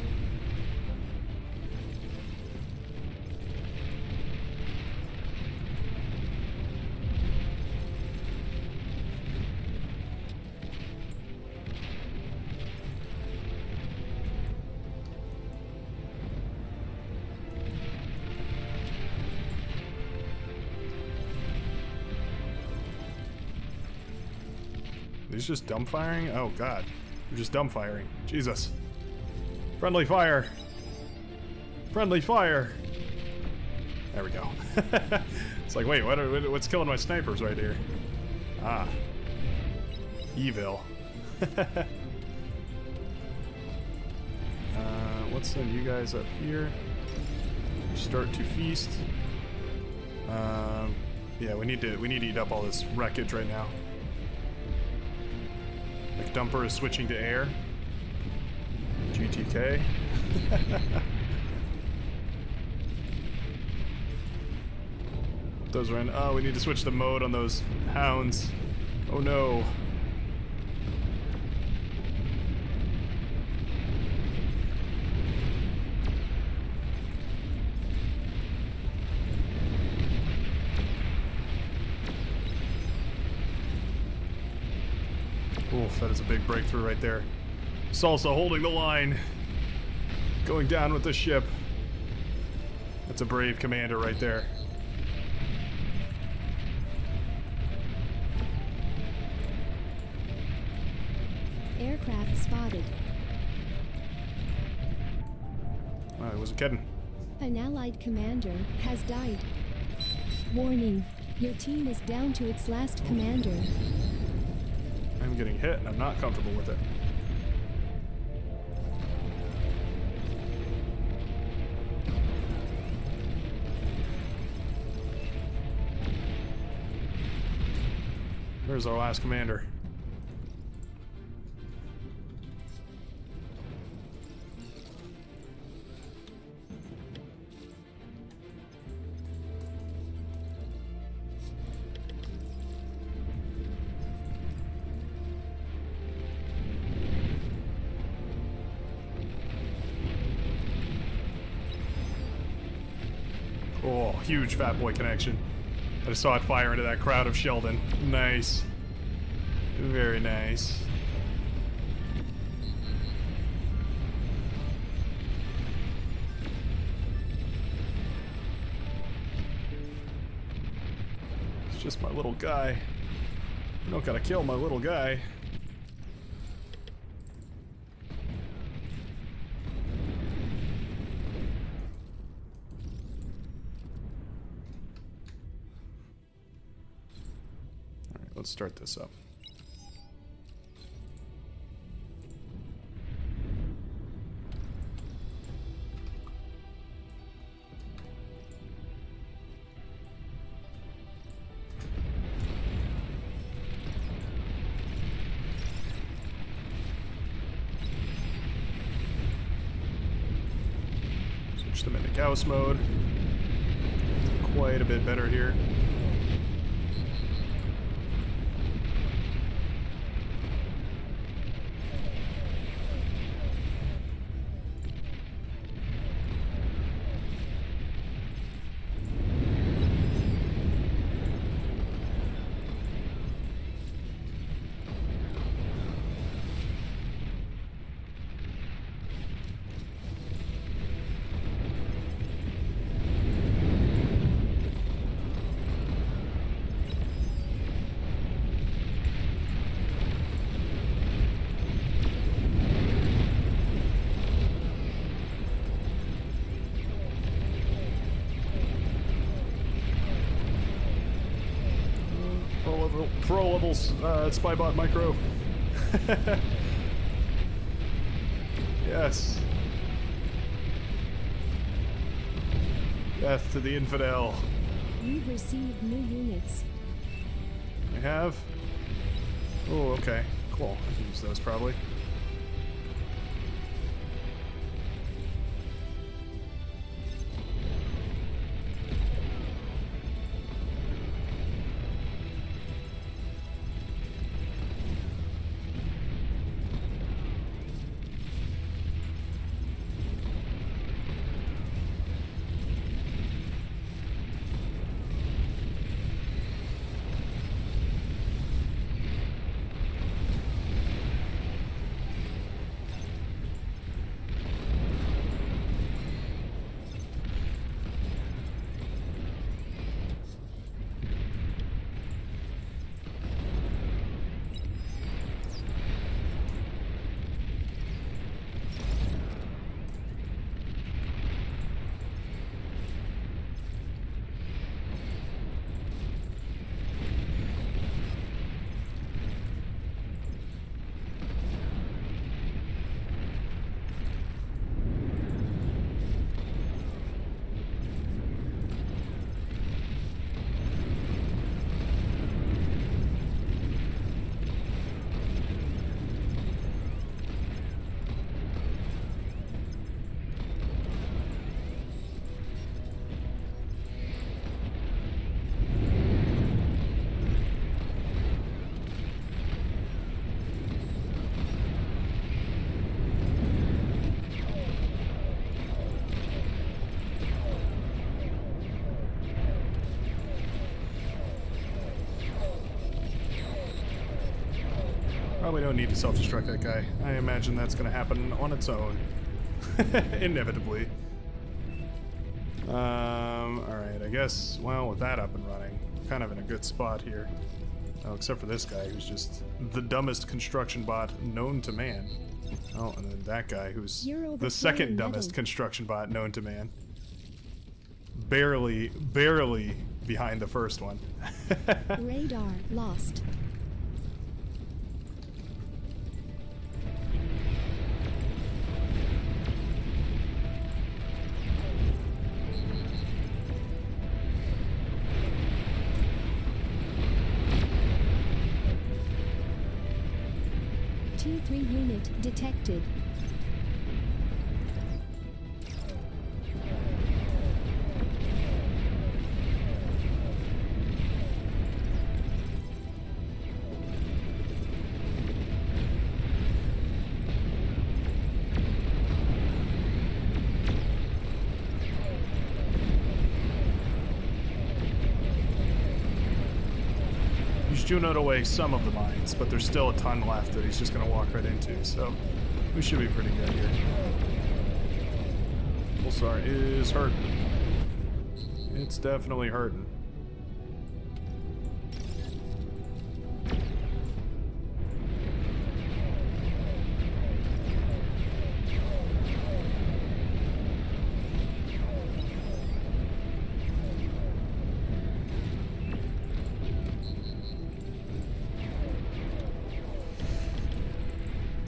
S1: These just dumbfiring? Oh god. They're just dumbfiring. Jesus. Friendly fire. Friendly fire. There we go. It's like, wait, what's killing my snipers right here? Ah. Evil. Let's send you guys up here. Start to feast. Yeah, we need to eat up all this wreckage right now. McDumper is switching to air. GTK. Those are in. Oh, we need to switch the mode on those hounds. Oh no. Oof, that is a big breakthrough right there. Salsa holding the line. Going down with the ship. That's a brave commander right there.
S2: Aircraft spotted.
S1: I wasn't kidding.
S2: An allied commander has died. Warning, your team is down to its last commander.
S1: I'm getting hit and I'm not comfortable with it. There's our last commander. Oh, huge fat boy connection. I just saw it fire into that crowd of Sheldon. Nice. Very nice. It's just my little guy. You don't gotta kill my little guy. Let's start this up. Switch them into Gauss mode. Quite a bit better here. Pro levels, Spybot Micro. Yes. Death to the infidel.
S2: You've received new units.
S1: I have? Oh, okay. Cool. I can use those probably. Probably don't need to self-destruct that guy. I imagine that's going to happen on its own. Inevitably. Alright, I guess, well, with that up and running, kind of in a good spot here. Oh, except for this guy, who's just the dumbest construction bot known to man. Oh, and then that guy, who's the second dumbest construction bot known to man. Barely behind the first one.
S2: Radar lost. T3 unit detected.
S1: He's Juno'd away some of the mines, but there's still a ton left that he's just going to walk right into, so we should be pretty good here. Pulsar is hurting. It's definitely hurting.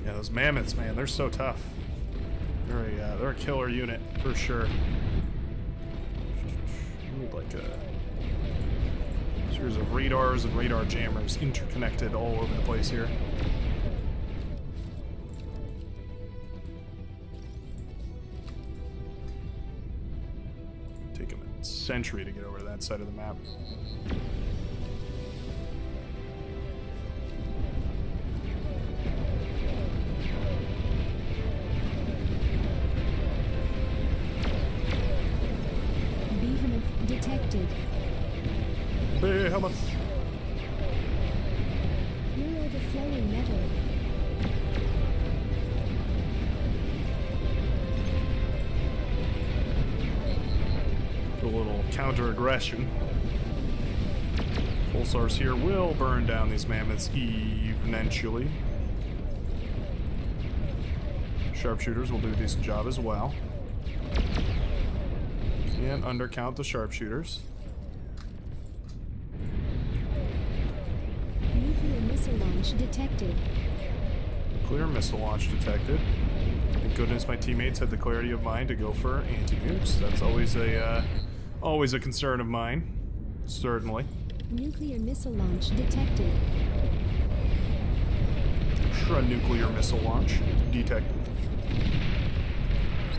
S1: Yeah, those mammoths, man, they're so tough. They're a killer unit for sure. We need like a series of radars and radar jammers interconnected all over the place here. Take them a century to get over to that side of the map.
S2: Detected.
S1: Behemoth.
S2: You're overflowing metal.
S1: A little counter-aggression. Pulsars here will burn down these mammoths eventually. Sharpshooters will do a decent job as well. And undercount the sharpshooters.
S2: Nuclear missile launch detected.
S1: Nuclear missile launch detected. Thank goodness my teammates had the clarity of mind to go for anti-nukes. That's always a concern of mine. Certainly.
S2: Nuclear missile launch detected.
S1: Nuclear missile launch detected.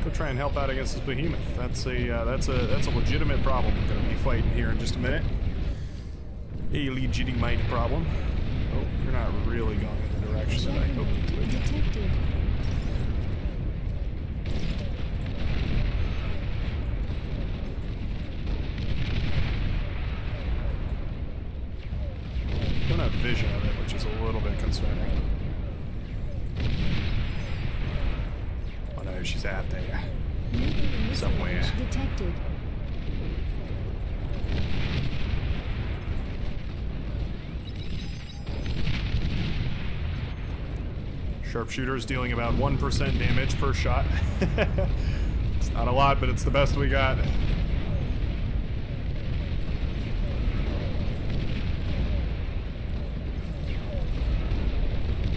S1: Go try and help out against this behemoth. That's a legitimate problem we're going to be fighting here in just a minute. A legitimate problem. Oh, you're not really going in the direction that I hoped you would.
S2: Detected.
S1: Don't have vision of it, which is a little bit concerning. Oh no, she's out there. Somewhere.
S2: Detected.
S1: Sharpshooters dealing about 1% damage per shot. It's not a lot, but it's the best we got.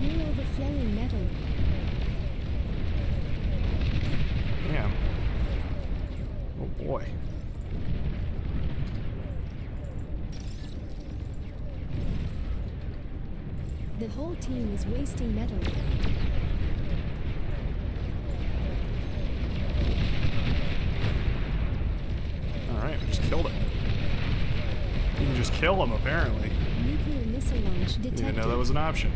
S2: You're overflowing metal.
S1: Damn. Oh boy.
S2: The whole team is wasting metal.
S1: Alright, we just killed it. You can just kill him, apparently.
S2: Nuclear missile launch detected.
S1: Didn't know that was an option.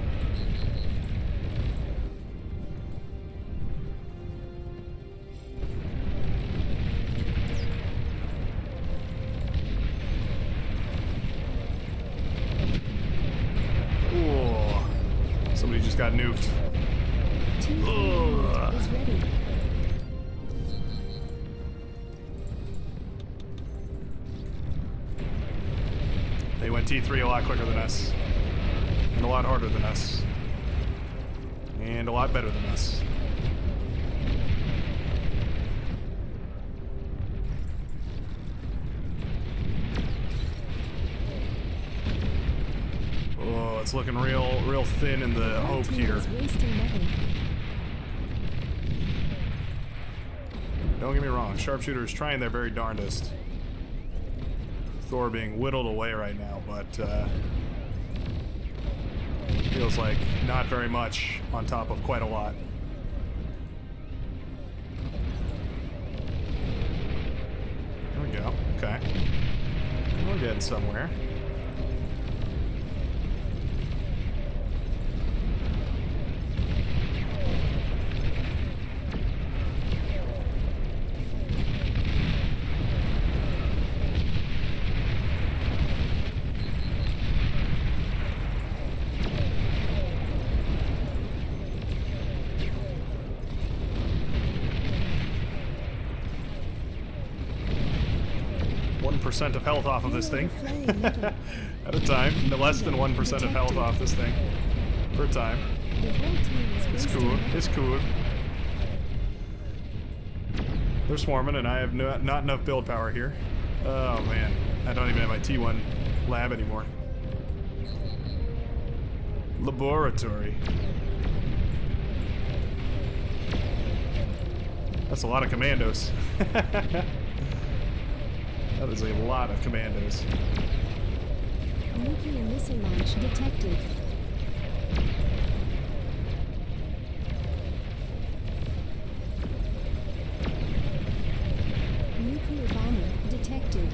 S1: got nuked.
S2: Team command is ready.
S1: They went T3 a lot quicker than us. And a lot harder than us. And a lot better than us. Oh, it's looking real thin in the
S2: Red
S1: hope
S2: team
S1: here.
S2: is wasting metal.
S1: Don't get me wrong, sharpshooter is trying their very darndest. Thor being whittled away right now, but feels like not very much on top of quite a lot. There we go. Okay. We're getting somewhere. Percent of health off of this thing at a time. Less than 1% of health off this thing per time.
S2: The whole team is
S1: It's
S2: wasting
S1: cool.
S2: metal.
S1: It's cool. They're swarming, and I have not enough build power here. Oh man, I don't even have my T1 lab anymore. Laboratory. That's a lot of commandos. That is a lot of commandos.
S2: Nuclear missile launch detected. Nuclear bomber detected.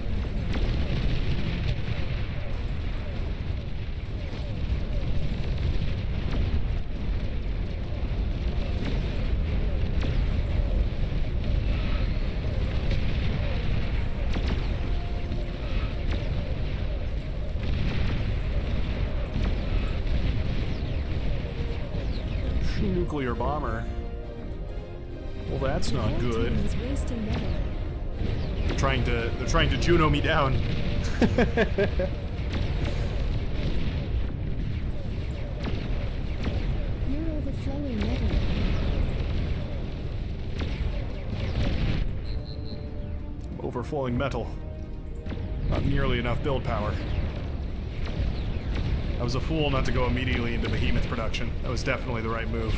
S1: Nuclear bomber. Well, that's not
S2: The whole
S1: good.
S2: team is wasting metal.
S1: They're trying to Juno me down.
S2: You're overflowing metal.
S1: Overflowing metal. Not nearly enough build power. I was a fool not to go immediately into behemoth production. That was definitely the right move.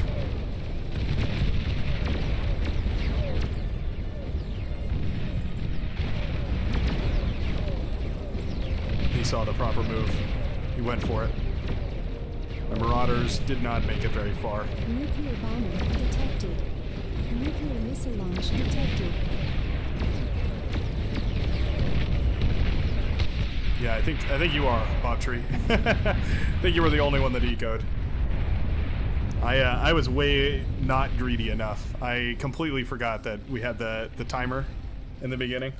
S1: He saw the proper move. He went for it. The Marauders did not make it very far.
S2: Nuclear bomber detected. Nuclear missile launch detected.
S1: Yeah, I think you are, Bobtree. I think you were the only one that ecoed. I was way not greedy enough. I completely forgot that we had the timer in the beginning.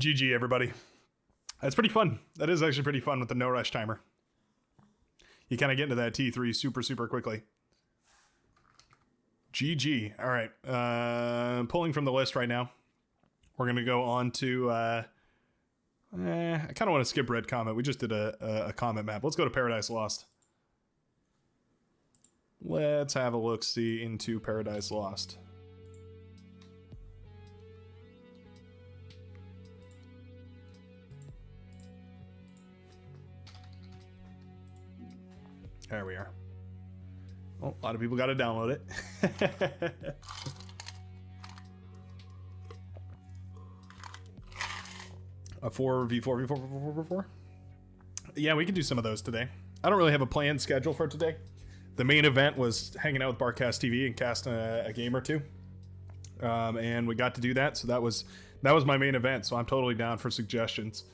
S1: GG, everybody. That's pretty fun. That is actually pretty fun with the no rush timer. You kind of get into that T3 super quickly. GG. All right. Pulling from the list right now. We're going to go on to, I kind of want to skip Red Comet. We just did a Comet map. Let's go to Paradise Lost. Let's have a look-see into Paradise Lost. There we are. Oh, a lot of people got to download it. A 4v4. Yeah, we can do some of those today. I don't really have a planned schedule for today. The main event was hanging out with Barcast TV and casting a game or two. And we got to do that, so that was my main event, so I'm totally down for suggestions.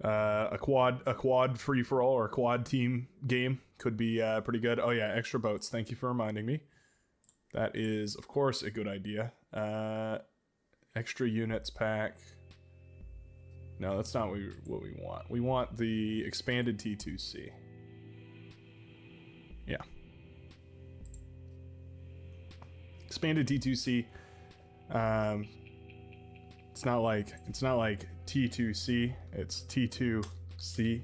S1: A quad free-for-all or a quad team game could be pretty good. Oh yeah, extra boats. Thank you for reminding me. That is, of course, a good idea. Extra units pack. No, that's not what we want. We want the expanded T2C. Yeah. Expanded T2C. It's not like T2C. It's T2C.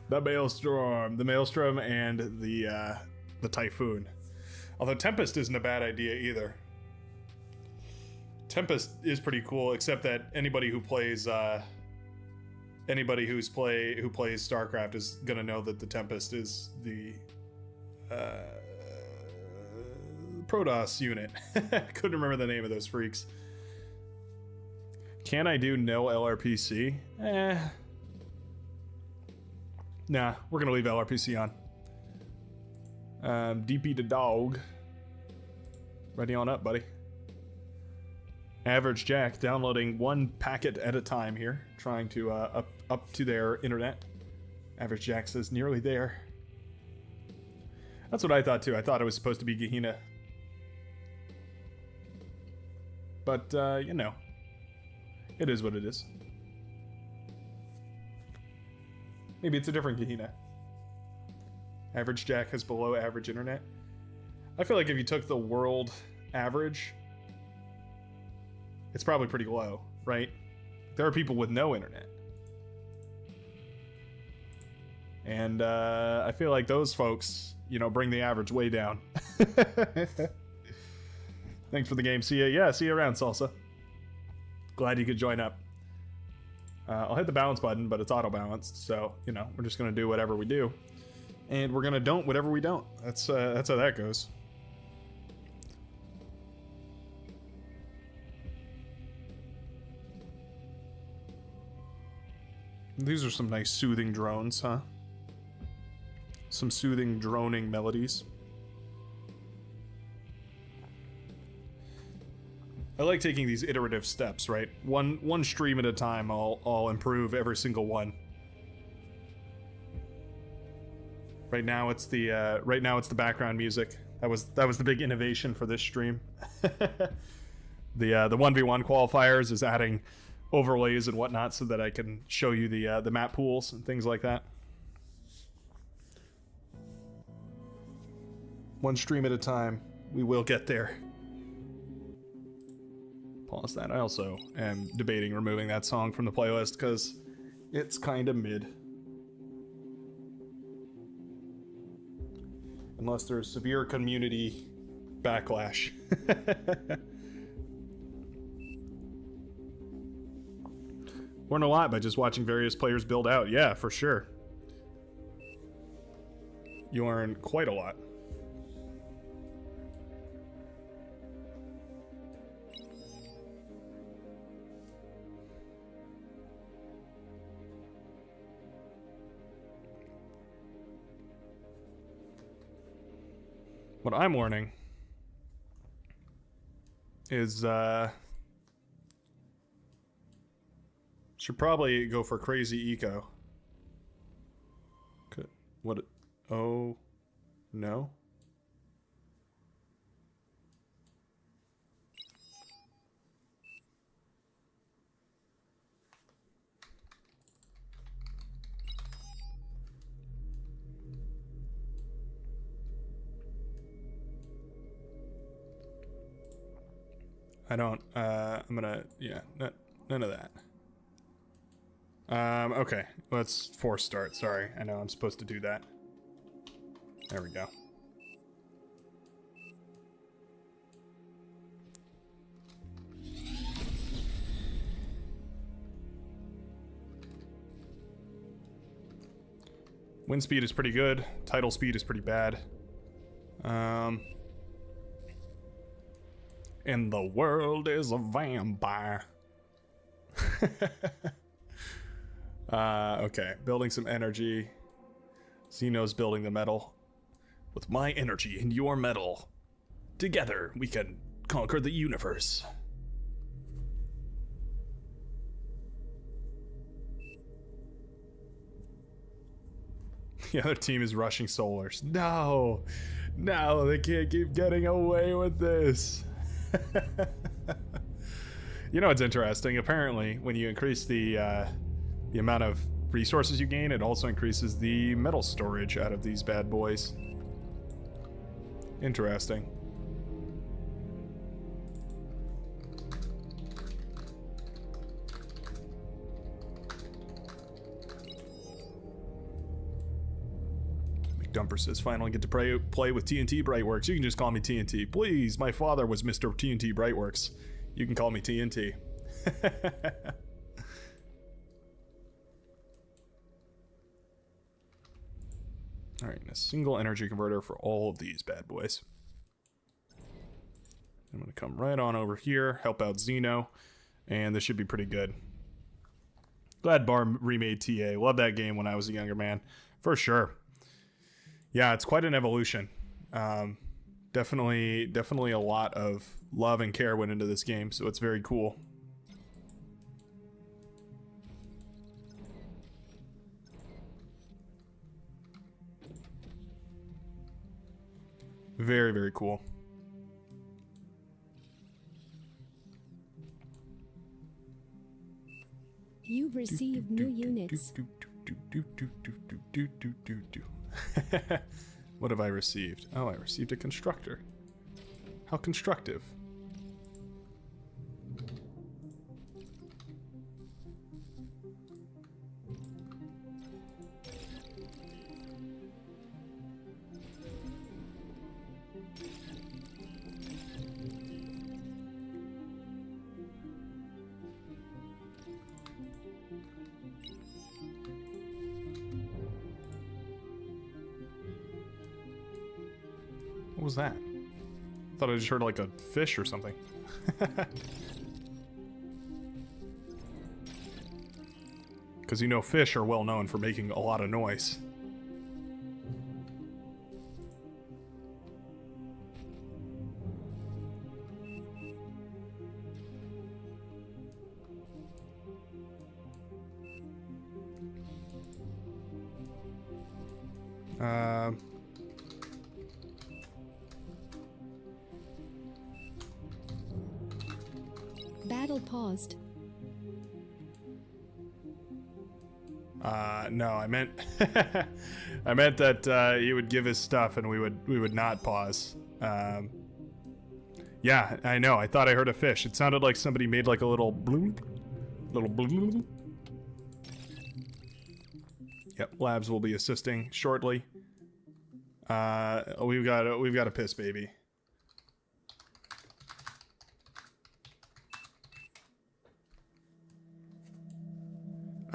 S1: The Maelstrom, and the Typhoon. Although Tempest isn't a bad idea either. Tempest is pretty cool, except that anybody who plays StarCraft is gonna know that the Tempest is the Protoss unit. Couldn't remember the name of those freaks. Can I do no LRPC? Nah, we're gonna leave LRPC on. DP the dog. Ready on up, buddy. Average Jack downloading 1 packet at a time here, trying to up to their internet. Average Jack says nearly there. That's what I thought too. I thought it was supposed to be Gehenna. But, you know, it is what it is. Maybe it's a different Gehenna. Average Jack has below average internet. I feel like if you took the world average, it's probably pretty low, right? There are people with no internet. And I feel like those folks, you know, bring the average way down. Thanks for the game. See ya. Yeah, see you around, Salsa. Glad you could join up. I'll hit the balance button, but it's auto-balanced, so, you know, we're just going to do whatever we do. And we're going to don't whatever we don't. That's how that goes. These are some nice soothing drones, huh? Some soothing droning melodies. I like taking these iterative steps, right? One stream at a time, I'll improve every single one. Right now it's the background music. That was the big innovation for this stream. The 1v1 qualifiers is adding overlays and whatnot so that I can show you the map pools and things like that. One stream at a time. We will get there. Pause that. I also am debating removing that song from the playlist because it's kind of mid. Unless there's severe community backlash. Learn a lot by just watching various players build out. Yeah, for sure. You learn quite a lot. What I'm learning is should probably go for crazy eco. What? Oh, no. I don't, I'm gonna, yeah, none of that. Okay, let's force start. Sorry, I know I'm supposed to do that. There we go. Wind speed is pretty good. Tidal speed is pretty bad. And the world is a vampire. Okay, building some energy. Xeno's building the metal. With my energy and your metal, together we can conquer the universe. The other team is rushing solars. No, they can't keep getting away with this. You know what's interesting? Apparently, when you increase the amount of resources you gain, it also increases the metal storage out of these bad boys. Interesting. McDumper says, finally get to play with TNT Brightworks. You can just call me TNT. Please, my father was Mr. TNT Brightworks. You can call me TNT. Alright, a single energy converter for all of these bad boys. I'm going to come right on over here, help out Xeno, and this should be pretty good. Glad Bar remade TA. Loved that game when I was a younger man. For sure. Yeah, it's quite an evolution. Definitely a lot of love and care went into this game, so it's very cool. Very, very cool.
S2: You've received new units.
S1: What have I received? Oh, I received a constructor. How constructive. What was that? I thought I just heard like a fish or something. Because you know fish are well known for making a lot of noise.
S2: Battle paused.
S1: No, I meant I meant that he would give his stuff and we would not pause. Yeah, I know. I thought I heard a fish. It sounded like somebody made like a little bloop, little bloop. Yep, Labs will be assisting shortly. We've got a piss baby.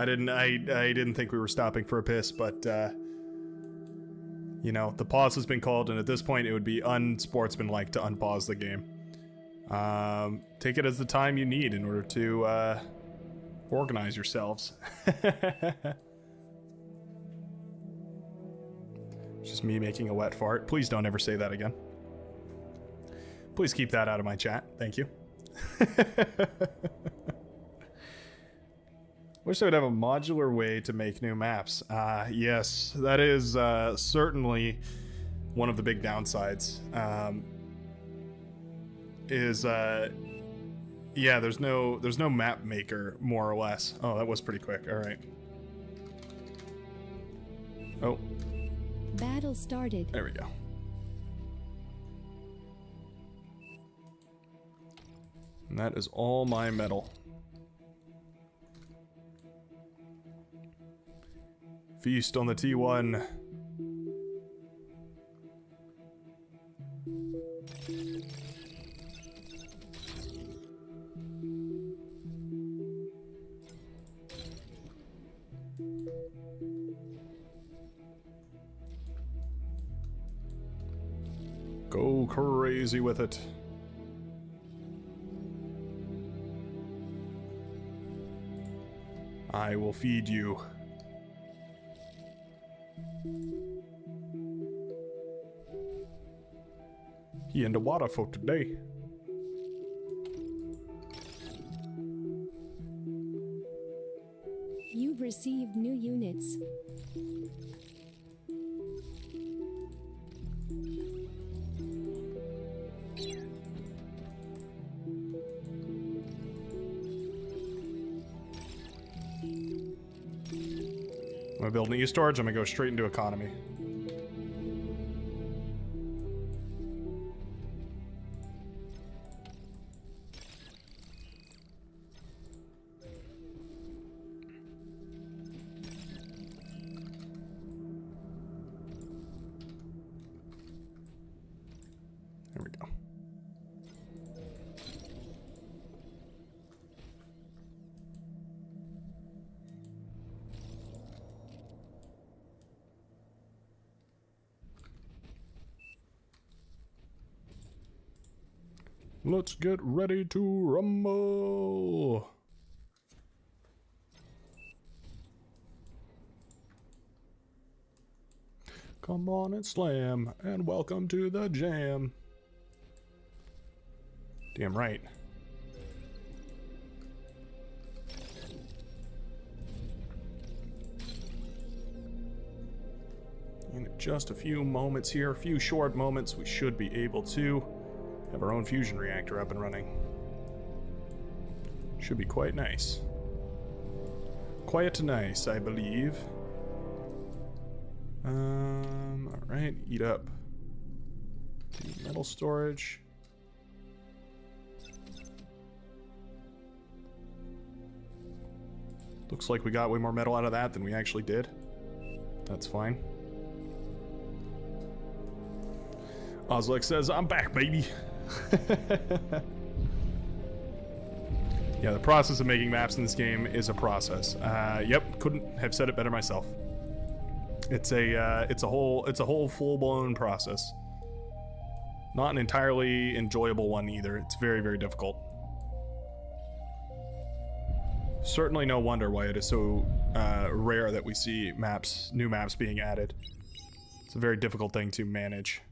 S1: I didn't think we were stopping for a piss, but you know, the pause has been called, and at this point it would be unsportsmanlike to unpause the game. Take it as the time you need in order to organize yourselves. Just me making a wet fart. Please don't ever say that again. Please keep that out of my chat. Thank you. Wish I would have a modular way to make new maps. Yes, that is certainly one of the big downsides. Yeah, there's no map maker, more or less. Oh, that was pretty quick. All right. Oh.
S2: Battle started.
S1: There we go. And that is all my metal. Feast on the T1. Go crazy with it. I will feed you. He in the water for today.
S2: You've received new units.
S1: gonna build an e-storage. I'm gonna go straight into economy. There we go. Let's get ready to rumble. Come on and slam, and welcome to the jam. Damn right. In just a few moments here, a few short moments, we should be able to have our own fusion reactor up and running. Should be quite nice. Quite nice, I believe. Alright, eat up. Metal storage. Looks like we got way more metal out of that than we actually did. That's fine. Ozlek says, I'm back, baby. Yeah, the process of making maps in this game is a process. Yep, couldn't have said it better myself. It's a whole full-blown process. Not an entirely enjoyable one either. It's very, very difficult. Certainly no wonder why it is so rare that we see new maps being added. It's a very difficult thing to manage.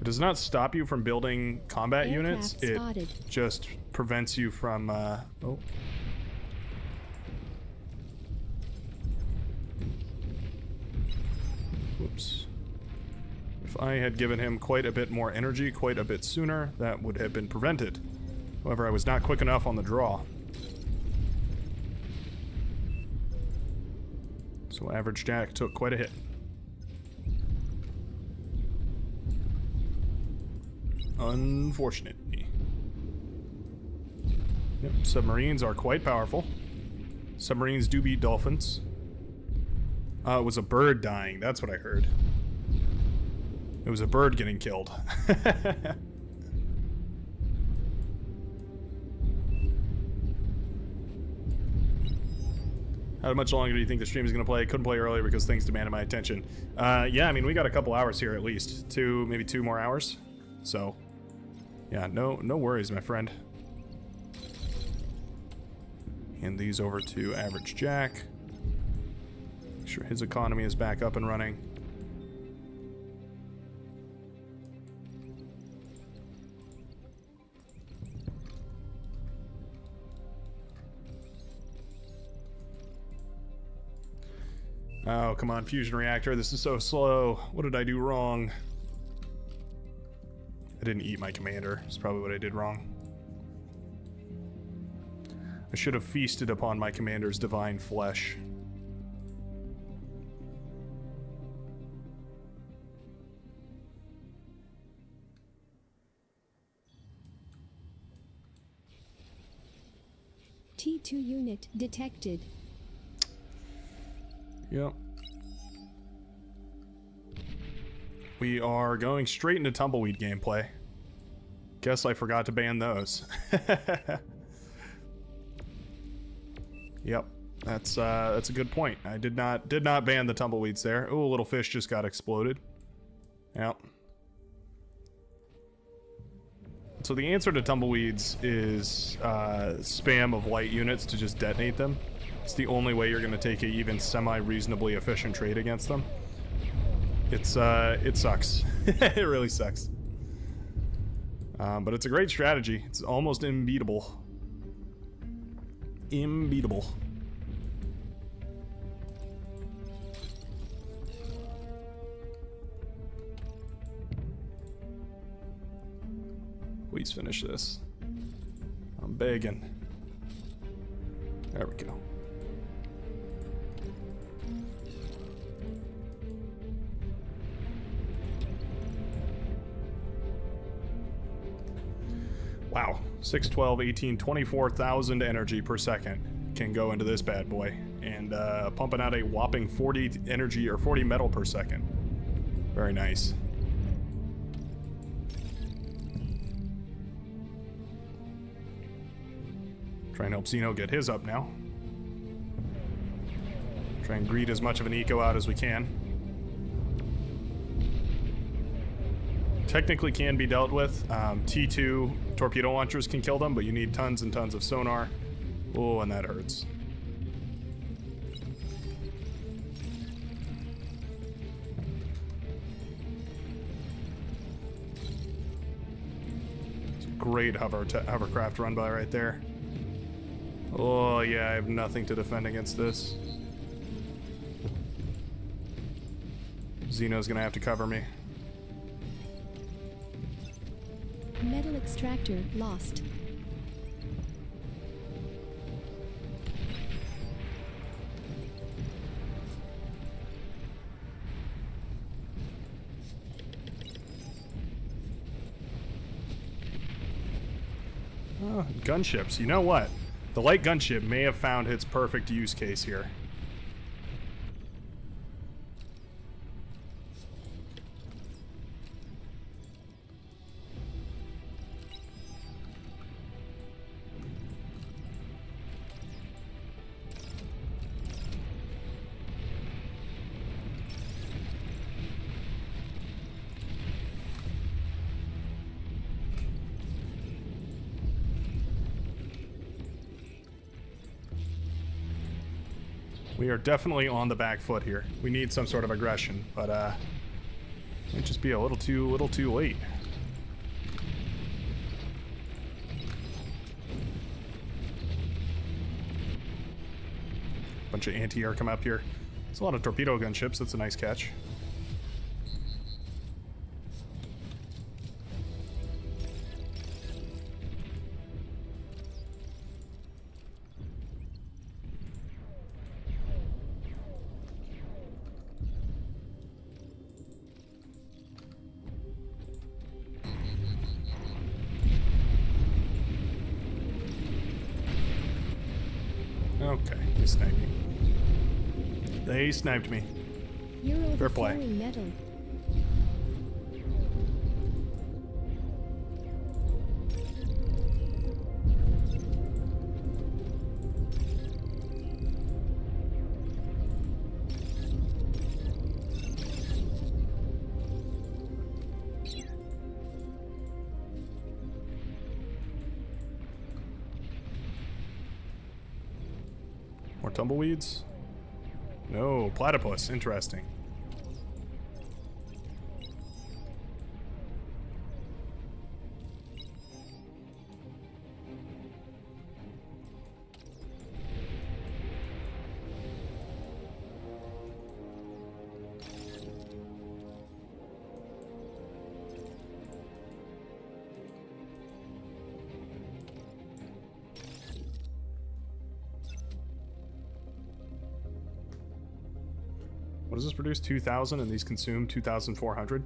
S1: It does not stop you from building combat units. It just prevents you from, oh. Whoops. If I had given him quite a bit more energy, quite a bit sooner, that would have been prevented. However, I was not quick enough on the draw. So Average Jack took quite a hit. Unfortunately. Yep, submarines are quite powerful. Submarines do beat dolphins. It was a bird dying, that's what I heard. It was a bird getting killed. How much longer do you think the stream is going to play? Couldn't play earlier because things demanded my attention. Yeah, I mean, we got a couple hours here at least. Maybe two more hours. So, yeah, no worries, my friend. Hand these over to Average Jack. Make sure his economy is back up and running. Oh, come on, fusion reactor. This is so slow. What did I do wrong? I didn't eat my commander. That's probably what I did wrong. I should have feasted upon my commander's divine flesh.
S2: T2 unit detected.
S1: Yep. We are going straight into tumbleweed gameplay. Guess I forgot to ban those. Yep, that's a good point. I did not ban the tumbleweeds there. Oh, a little fish just got exploded. Yep. So the answer to tumbleweeds is spam of light units to just detonate them. It's the only way you're going to take an even semi-reasonably efficient trade against them. It sucks. It really sucks. But it's a great strategy. It's almost unbeatable. Unbeatable. Please finish this. I'm I'm begging. There we go. Wow, 6, 12, 18, 24,000 energy per second can go into this bad boy. And pumping out a whopping 40 energy or 40 metal per second. Very nice. Try and help Zeno get his up now. Try and greed as much of an eco out as we can. Technically can be dealt with. T2 torpedo launchers can kill them, but you need tons and tons of sonar. Oh, and that hurts. It's a great hovercraft run by right there. Oh yeah, I have nothing to defend against this. Zeno's gonna have to cover me.
S2: Metal extractor lost.
S1: Oh, gunships. You know what? The light gunship may have found its perfect use case here. We are definitely on the back foot here. We need some sort of aggression, but it might just be a little too late. Bunch of anti-air come up here. It's a lot of torpedo gunships. That's a nice catch. Okay, they sniped me. They sniped me.
S2: You're
S1: Fair play.
S2: overflowing metal.
S1: More tumbleweeds? No, platypus. Interesting. What does this produce? 2,000, and these consume 2,400.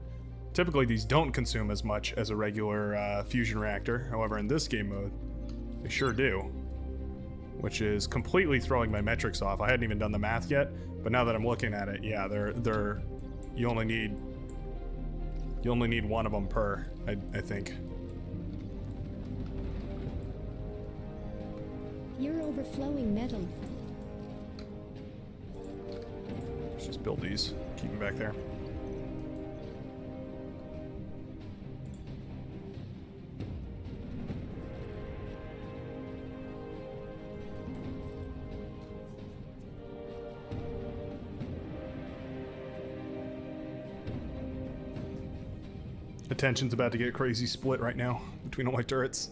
S1: Typically, these don't consume as much as a regular fusion reactor. However, in this game mode, they sure do. Which is completely throwing my metrics off. I hadn't even done the math yet, but now that I'm looking at it, yeah, they're you only need one of them per, I think.
S2: You're overflowing metal.
S1: Let's just build these. Keep them back there. Attention's about to get crazy split right now between all my turrets.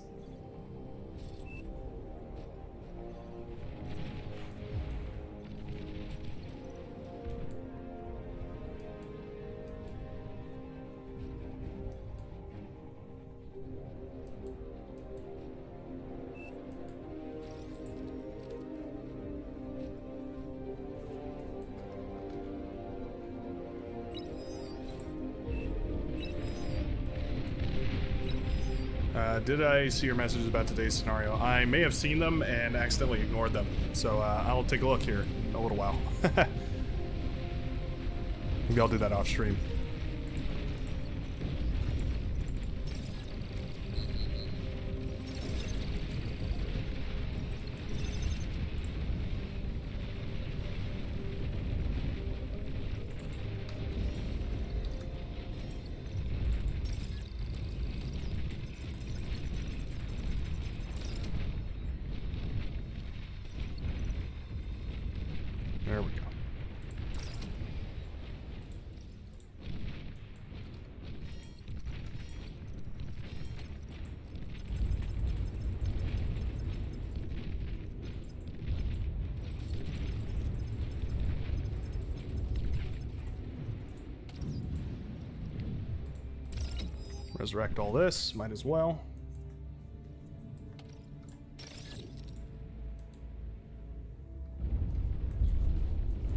S1: Did I see your messages about today's scenario? I may have seen them and accidentally ignored them. So I'll take a look here in a little while. Maybe I'll do that off stream. There we go. Resurrect all this, might as well.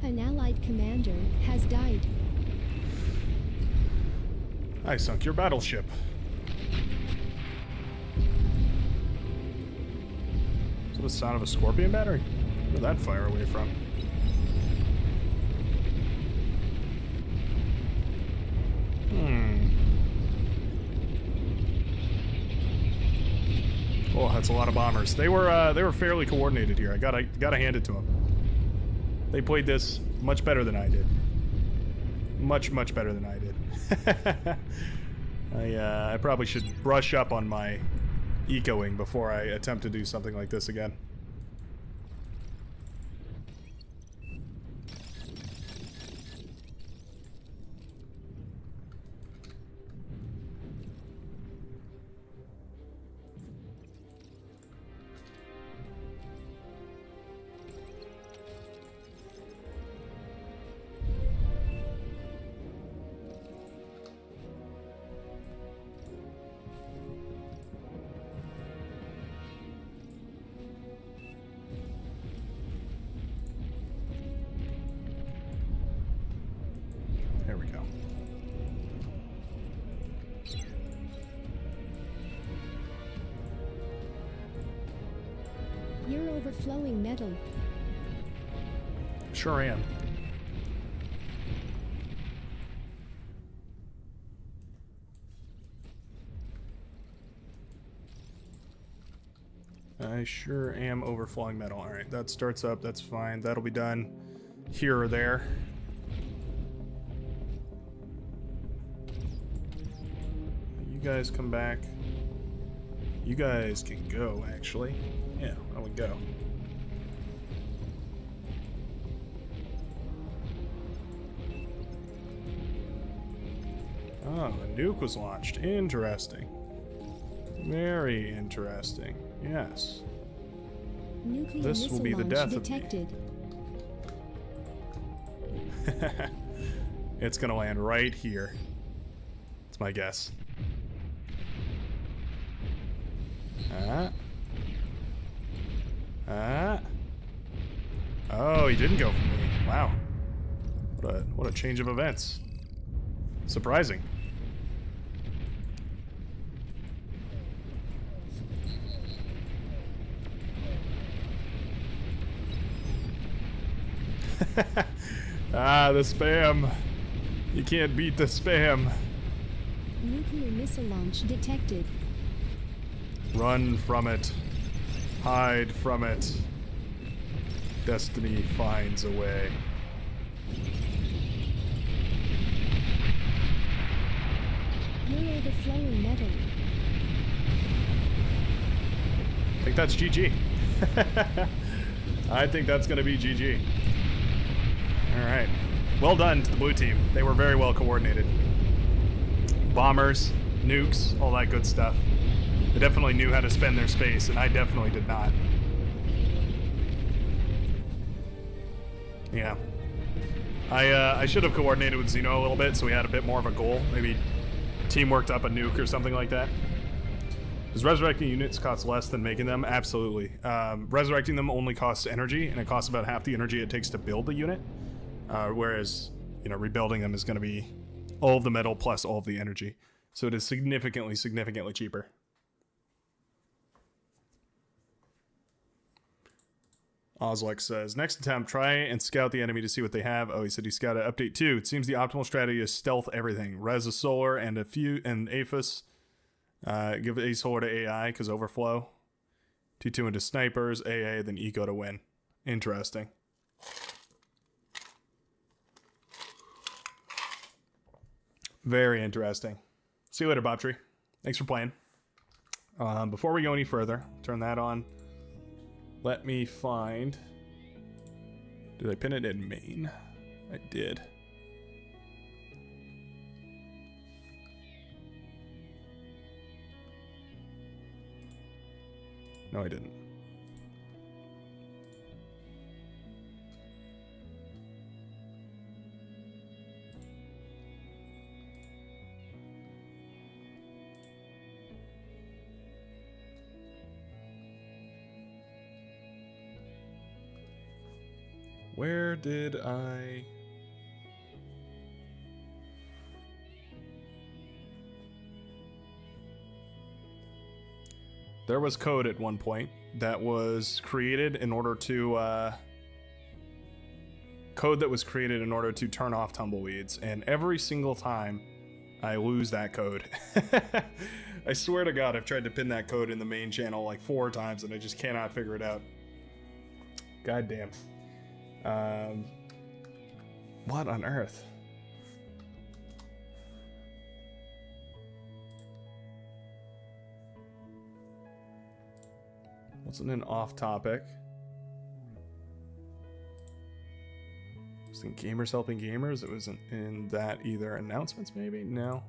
S2: An allied commander has died.
S1: I sunk your battleship. Is it the sound of a scorpion battery? Where did that fire away from? Oh, that's a lot of bombers. They were fairly coordinated here. I gotta hand it to them. They played this much better than I did. Much better than I did. I probably should brush up on my ecoing before I attempt to do something like this again. There we go.
S2: You're overflowing metal.
S1: Sure am. I sure am overflowing metal. Alright, that starts up, that's fine. That'll be done here or there. You guys come back. You guys can go, actually. Yeah, why don't we go? Oh, a nuke was launched. Interesting. Very interesting. Yes.
S2: Nuclear
S1: This will
S2: missile
S1: be the
S2: launch
S1: death of me.
S2: detected.
S1: It's gonna land right here. It's my guess. Oh, he didn't go for me. Wow. What a change of events. Surprising. The spam. You can't beat the spam.
S2: Nuclear missile launch detected.
S1: Run from it. Hide from it. Destiny finds a way.
S2: You're overflowing metal.
S1: I think that's GG. I think that's going to be GG. Alright. Well done to the blue team. They were very well coordinated. Bombers, nukes, all that good stuff. They definitely knew how to spend their space, and I definitely did not. Yeah. I should have coordinated with Xeno a little bit so we had a bit more of a goal. Maybe teamworked up a nuke or something like that. Does resurrecting units cost less than making them? Absolutely. Resurrecting them only costs energy, and it costs about half the energy it takes to build the unit. Whereas, you know, rebuilding them is going to be all of the metal plus all of the energy. So it is significantly cheaper. Ozlek says, next attempt, try and scout the enemy to see what they have. Oh, he said he scouted update 2. It seems the optimal strategy is stealth everything. Res a solar and a few and Aphis. Give a solar to AI because overflow. 2-2 into snipers, AA, then eco to win. Interesting. Very interesting. See you later, Bobtree. Thanks for playing. Before we go any further, turn that on. Let me find... Did I pin it in main? I did. No, I didn't. Where did I... There was code at one point that was created in order to... code that was created in order to turn off tumbleweeds, and every single time I lose that code. I swear to God, I've tried to pin that code in the main channel like 4 times and I just cannot figure it out. God damn. What on earth? Wasn't an off topic. Was in Gamers Helping Gamers? It wasn't in that either. Announcements maybe? No.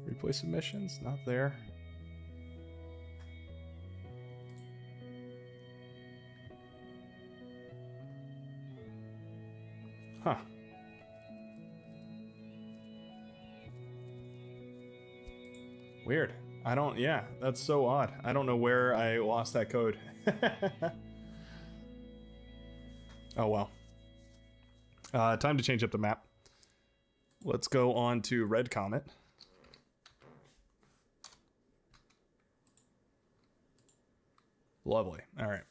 S1: Replay submissions? Not there. Huh. Weird. I don't, yeah, that's so odd. I don't know where I lost that code. Oh well. Time to change up the map. Let's go on to Red Comet. Lovely. All right.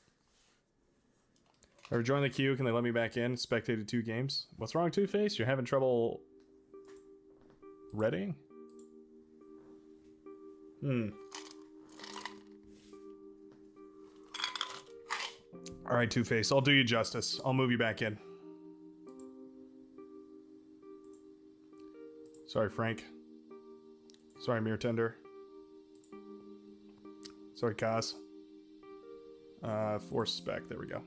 S1: Ever join the queue? Can they let me back in? Spectated 2 games. What's wrong, Two-Face? You're having trouble readying? Alright, Two-Face. I'll do you justice. I'll move you back in. Sorry, Frank. Sorry, Mirror Tender. Sorry, Kaz. Force spec. There we go.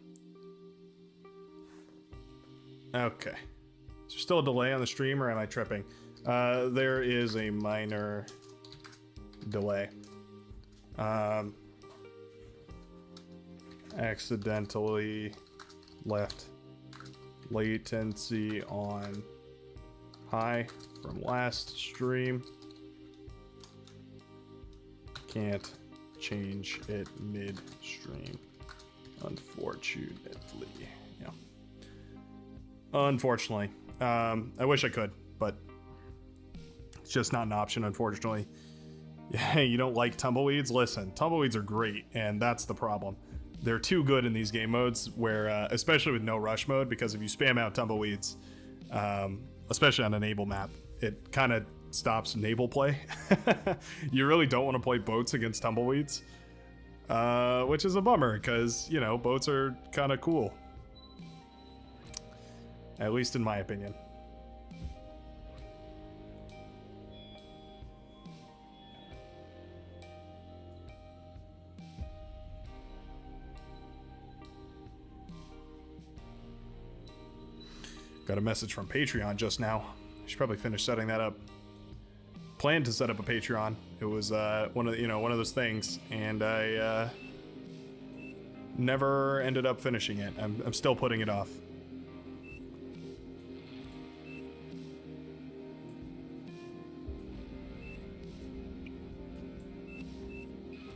S1: Okay. Is there still a delay on the stream, or am I tripping? There is a minor delay. Accidentally left latency on high from last stream. Can't change it mid-stream, unfortunately. Yeah. Unfortunately. I wish I could, but it's just not an option, unfortunately. Yeah, you don't like tumbleweeds? Listen, tumbleweeds are great, and that's the problem. They're too good in these game modes, where, especially with no rush mode, because if you spam out tumbleweeds, especially on a naval map, it kind of stops naval play. You really don't want to play boats against tumbleweeds, which is a bummer, because, you know, boats are kind of cool. At least in my opinion. Got a message from Patreon just now. I should probably finish setting that up. Planned to set up a Patreon. It was one of those things, and I never ended up finishing it. I'm still putting it off.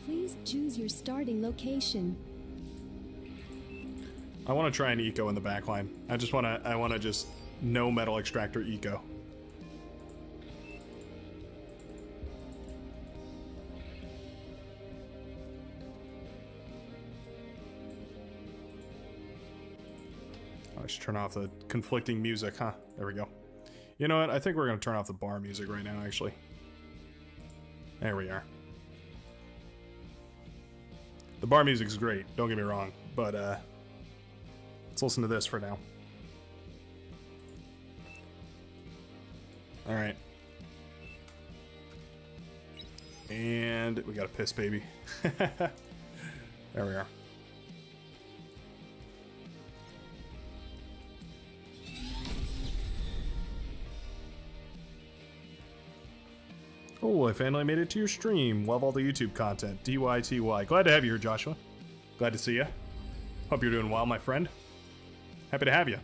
S2: Please choose your starting location.
S1: I want to try an eco in the backline. I want to just no metal extractor eco. should turn off the conflicting music, huh? There we go. You know what? I think we're going to turn off the bar music right now, actually. There we are. The bar music is great, don't get me wrong, but let's listen to this for now. Alright. And we got a piss baby. There we are. Oh, I finally made it to your stream. Love all the YouTube content. DYTY. Glad to have you here, Joshua. Glad to see you. Hope you're doing well, my friend. Happy to have you.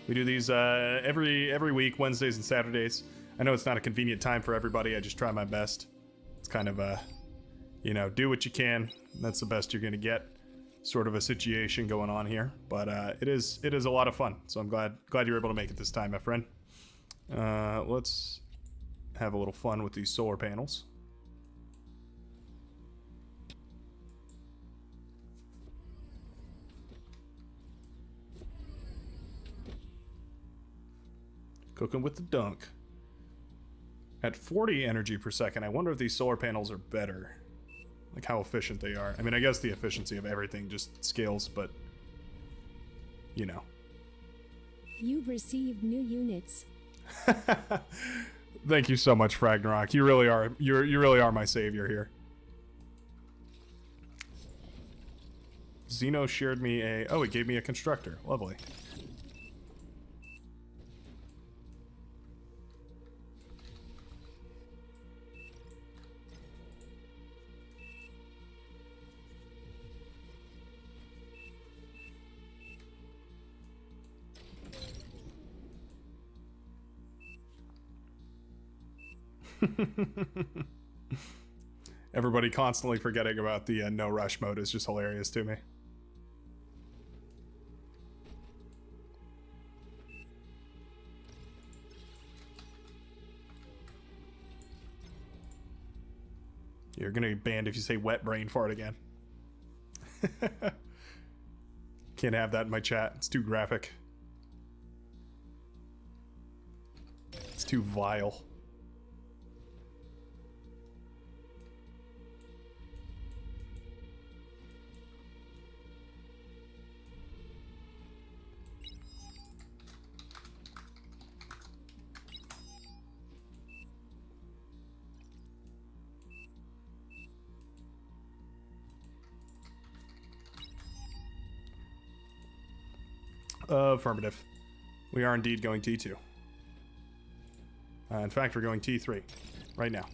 S1: We do these every week, Wednesdays and Saturdays. I know it's not a convenient time for everybody. I just try my best. It's kind of a, you know, do what you can. That's the best you're going to get. Sort of a situation going on here, but it is a lot of fun. So I'm glad you're able to make it this time, my friend. Let's have a little fun with these solar panels. Cooking with the dunk. At 40 energy per second, I wonder if these solar panels are better. Like how efficient they are. I mean, I guess the efficiency of everything just scales, but you know.
S2: You've received new units.
S1: Thank you so much, Fragnarok. You really are. You really are my savior here. Zeno shared me a. Oh, it gave me a constructor. Lovely. Everybody constantly forgetting about the no rush mode is just hilarious to me. You're gonna be banned if you say wet brain fart again. Can't have that in my chat. It's too graphic. It's too vile. Affirmative. We are indeed going T2. In fact, we're going T3 right now.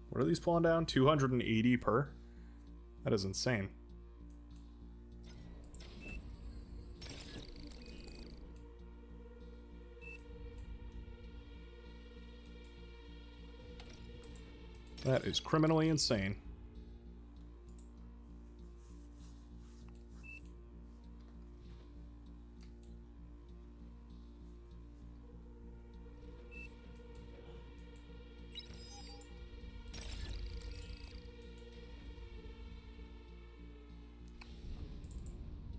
S1: What are these pulling down? 280 per? That is insane. That is criminally insane.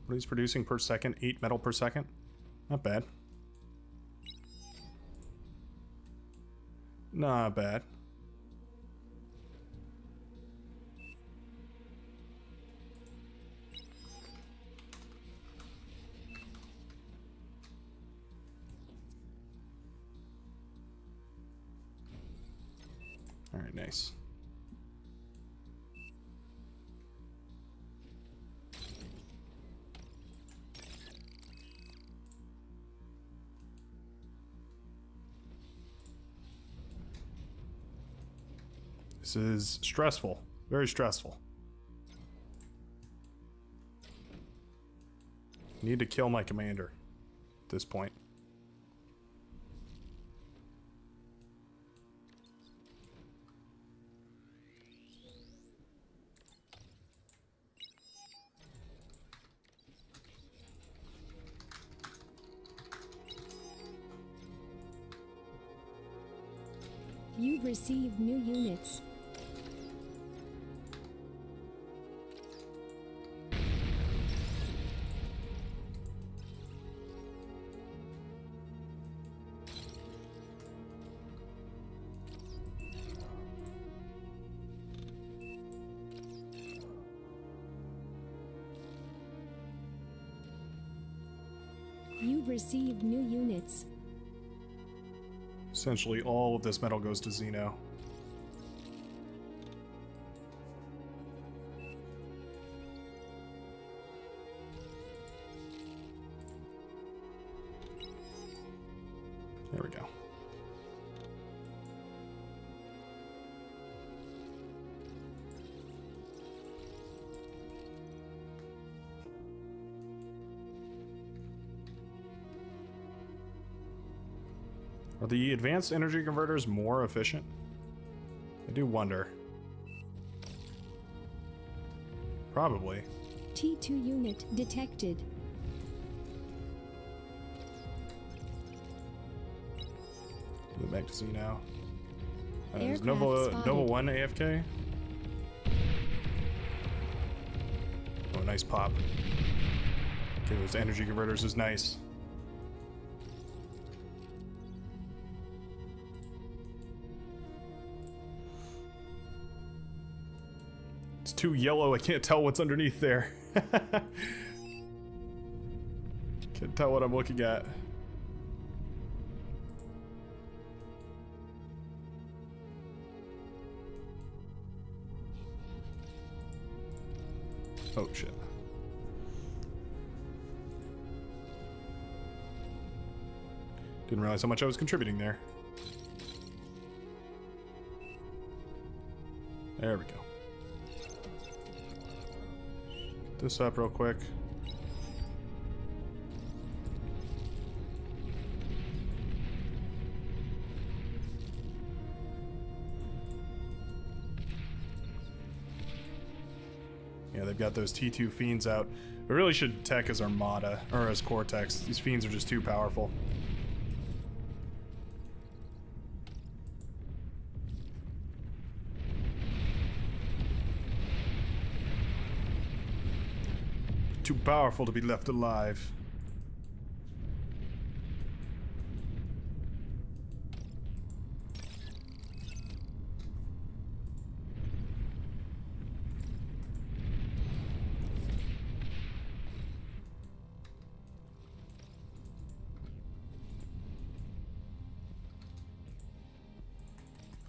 S1: What are these producing per second? 8 metal per second? Not bad. Not bad. All right, nice. This is stressful, very stressful. Need to kill my commander at this point.
S2: You've received new units. You've received new units.
S1: Essentially, all of this metal goes to Xeno. There we go. Are the advanced energy converters more efficient? I do wonder. Probably.
S2: T2 unit detected.
S1: Move back to Xeno. Is
S2: Aircraft
S1: Nova
S2: spotted.
S1: 1 AFK? Oh, nice pop. Okay, those energy converters is nice. It's too yellow, I can't tell what's underneath there. Can't tell what I'm looking at. Oh shit. Didn't realize how much I was contributing there. There we go. This up real quick. Yeah, they've got those T2 fiends out. We really should tech as Armada, or as Cortex. These fiends are just too powerful. Too powerful to be left alive.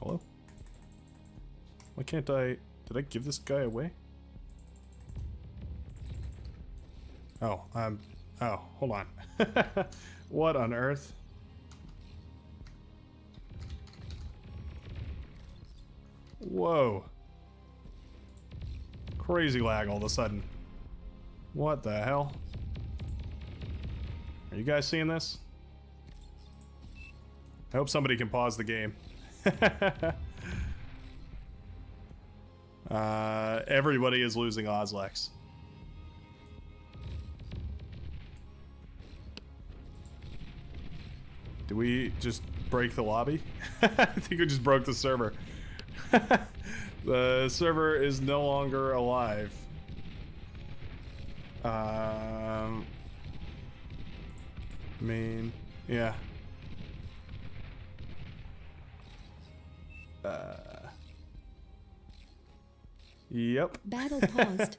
S1: Hello? Why can't I... Did I give this guy away? Oh, oh, hold on. What on earth? Whoa. Crazy lag all of a sudden. What the hell? Are you guys seeing this? I hope somebody can pause the game. Everybody is losing Ozlex. Did we just break the lobby? I think we just broke the server. The server is no longer alive. Main, yeah. Yep.
S2: Battle paused.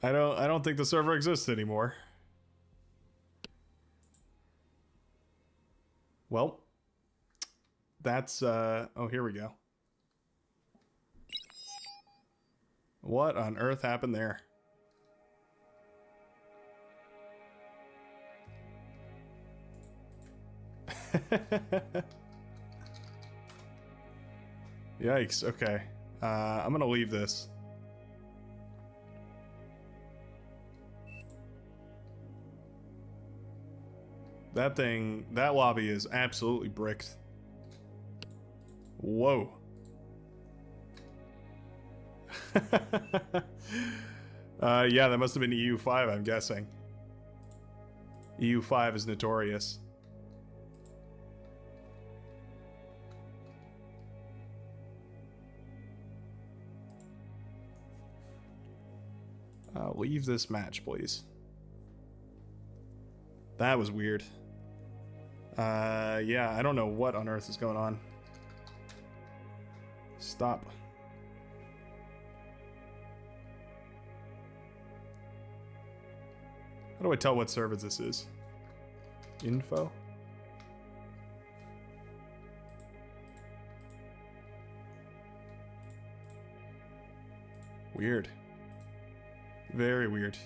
S1: I don't think the server exists anymore. Well, that's oh, here we go. What on earth happened there? Yikes, okay. I'm gonna leave this. That thing, that lobby is absolutely bricked. Whoa. Yeah, that must have been EU5, I'm guessing. EU5 is notorious. leave this match, please. That was weird. Yeah, I don't know what on earth is going on. Stop. How do I tell what server this is? Info? Weird. Very weird.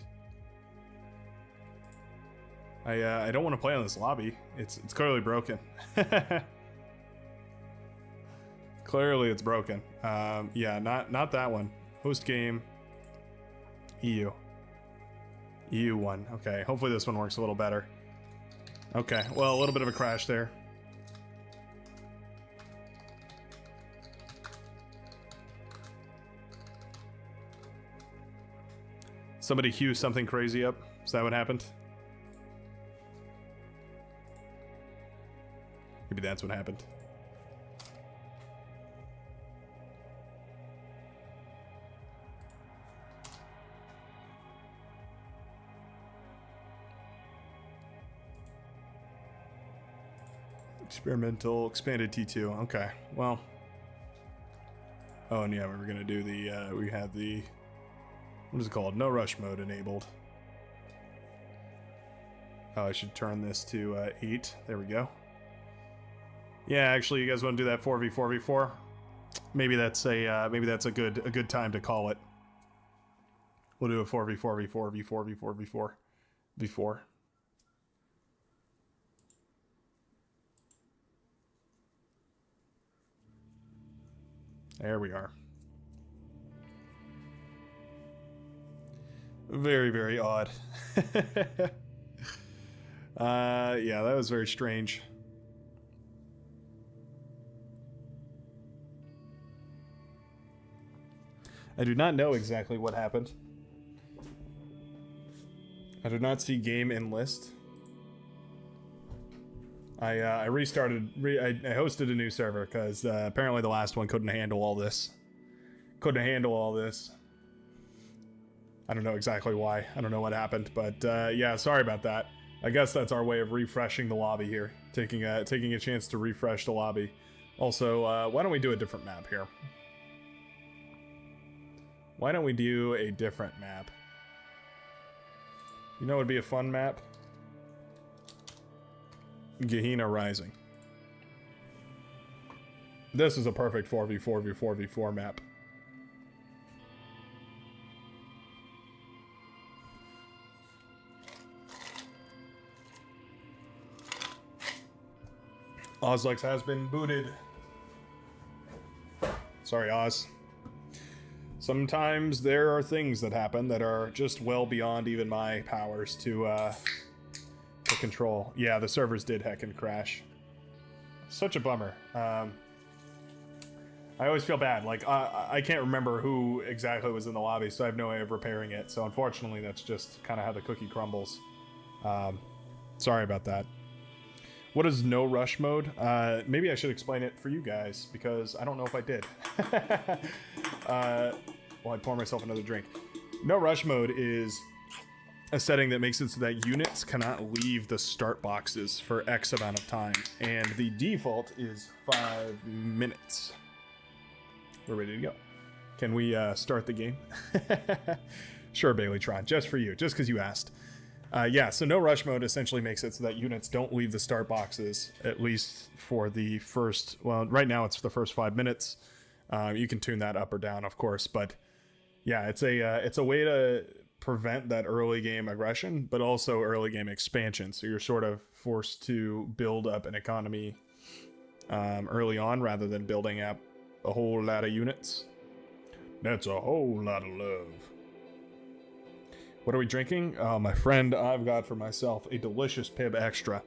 S1: I don't want to play on this lobby. It's clearly broken. Clearly it's broken. Yeah, not that one. Host game. EU. EU one. Okay, hopefully this one works a little better. Okay, well, a little bit of a crash there. Somebody hew something crazy up. Is that what happened? Maybe that's what happened. Experimental expanded T2. Okay, well. Oh, and yeah, we were gonna do the, we had the, what is it called? No rush mode enabled. Oh, I should turn this to 8. There we go. Yeah, actually, you guys want to do that 4v4v4? Maybe that's a good time to call it. We'll do a 4v4v4 v4. There we are. Very, very odd. Yeah, that was very strange. I do not know exactly what happened. I did not see game enlist. I restarted. I hosted a new server because apparently the last one couldn't handle all this. I don't know exactly why. I don't know what happened, but yeah, sorry about that. I guess that's our way of refreshing the lobby here, taking a chance to refresh the lobby. Also, why don't we do a different map here? Why don't we do a different map? You know what would be a fun map? Gehenna Rising. This is a perfect 4v4v4v4 map. Ozlex has been booted. Sorry, Oz. Sometimes there are things that happen that are just well beyond even my powers to control. Yeah, the servers did heckin' crash. Such a bummer. I always feel bad. Like, I can't remember who exactly was in the lobby, so I have no way of repairing it. So unfortunately, that's just kind of how the cookie crumbles. Sorry about that. What is no rush mode? Maybe I should explain it for you guys, because I don't know if I did. Well, I pour myself another drink. No rush mode is a setting that makes it so that units cannot leave the start boxes for X amount of time. And the default is 5 minutes. We're ready to go. Can we start the game? Sure, Baileytron, just for you, just because you asked. Yeah, so no rush mode essentially makes it so that units don't leave the start boxes, at least for the first, well, right now it's the first 5 minutes. You can tune that up or down, of course, but yeah, it's a way to prevent that early game aggression, but also early game expansion. So you're sort of forced to build up an economy early on rather than building up a whole lot of units. That's a whole lot of love. What are we drinking? My friend, I've got for myself a delicious Pib Extra.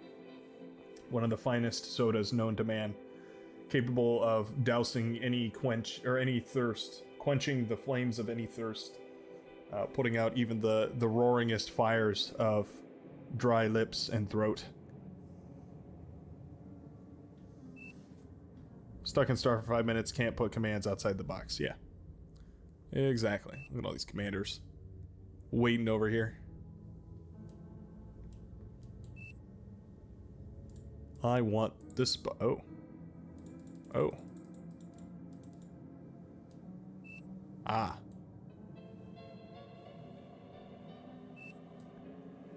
S1: One of the finest sodas known to man. Capable of dousing any quench or any thirst, quenching the flames of any thirst, putting out even the roaringest fires of dry lips and throat. Stuck in star for 5 minutes, can't put commands outside the box. Yeah, exactly. Look at all these commanders. waiting over here. I want this. Oh. Oh. Ah.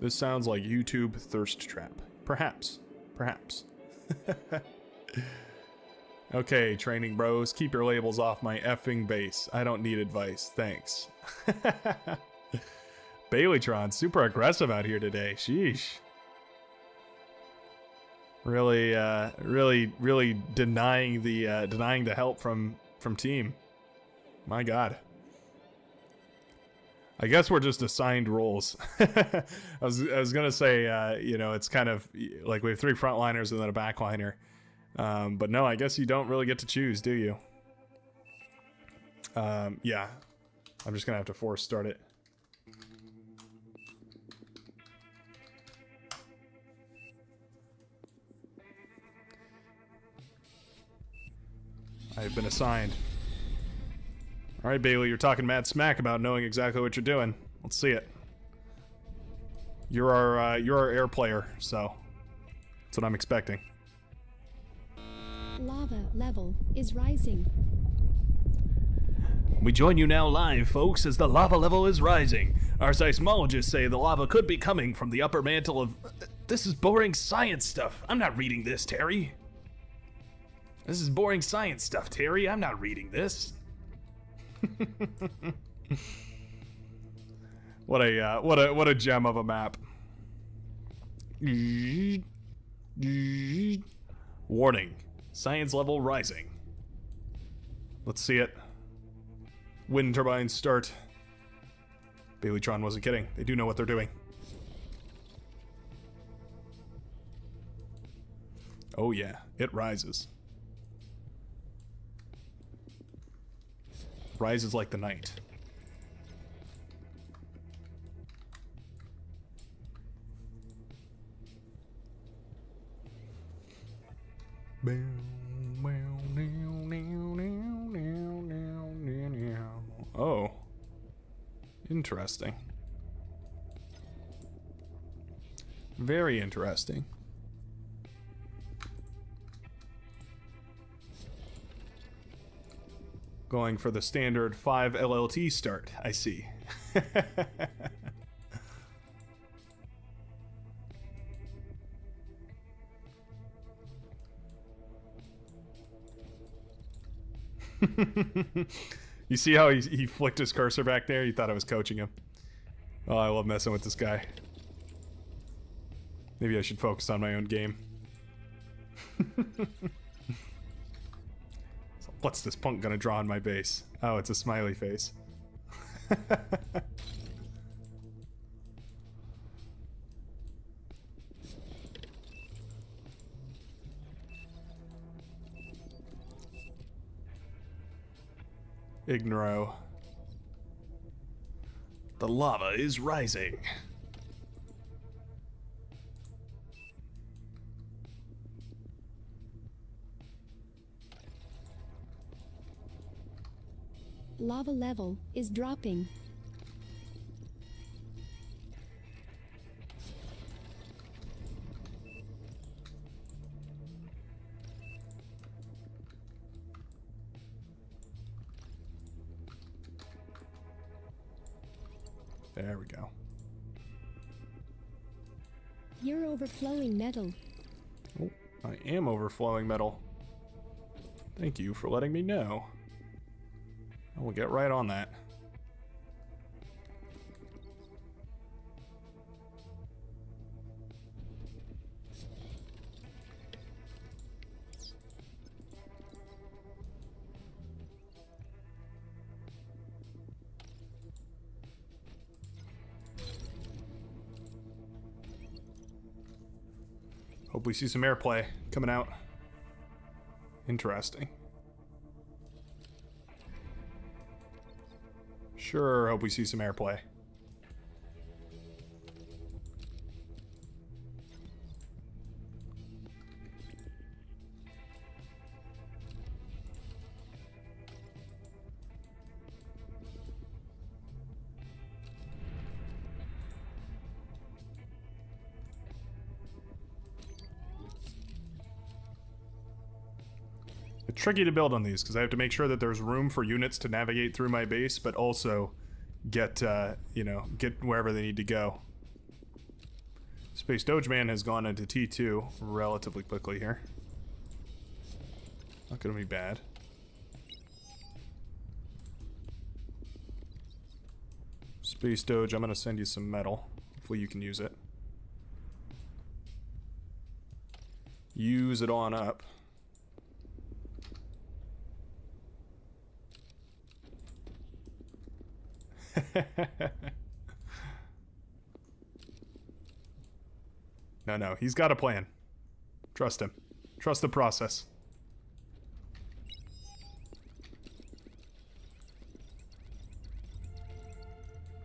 S1: This sounds like YouTube thirst trap. Perhaps. Perhaps. Okay, training bros, keep your labels off my effing base. I don't need advice, thanks. Baileytron, super aggressive out here today. Sheesh. Really, really denying the help from team. My God. I guess we're just assigned roles. I was gonna say, you know, it's kind of like we have 3 frontliners and then a backliner. But no, I guess you don't really get to choose, do you? Yeah. I'm just gonna have to force start it. I've been assigned. Alright, Bailey, you're talking mad smack about knowing exactly what you're doing. Let's see it. You're our air player, so that's what I'm expecting.
S2: Lava level is rising.
S4: We join you now live, folks, as the lava level is rising. Our seismologists say the lava could be coming from the upper mantle of... This is boring science stuff. I'm not reading this, Terry. This is boring science stuff, Terry. I'm not reading this.
S1: What a gem of a map. Warning. Science level rising. Let's see it. Wind turbines start. Baileytron wasn't kidding. They do know what they're doing. Oh yeah, it rises. Rises like the night. Oh. Interesting. Very interesting. Going for the standard 5 LLT start, I see. You see how he flicked his cursor back there? You thought I was coaching him. Oh, I love messing with this guy. Maybe I should focus on my own game. So what's this punk gonna draw on my base? Oh, it's a smiley face. Ignoro. The lava is rising.
S2: Lava level is dropping.
S1: There we go.
S2: You're overflowing metal.
S1: Oh, I am overflowing metal. Thank you for letting me know. I will get right on that. Hope we see some airplay coming out. Interesting. Sure, hope we see some airplay. It's tricky to build on these because I have to make sure that there's room for units to navigate through my base, but also get, you know, get wherever they need to go. Space Dogeman has gone into T2 relatively quickly here. Not gonna be bad. Space Doge, I'm gonna send you some metal. Hopefully you can use it. Use it on up. No, he's got a plan. Trust him. Trust the process.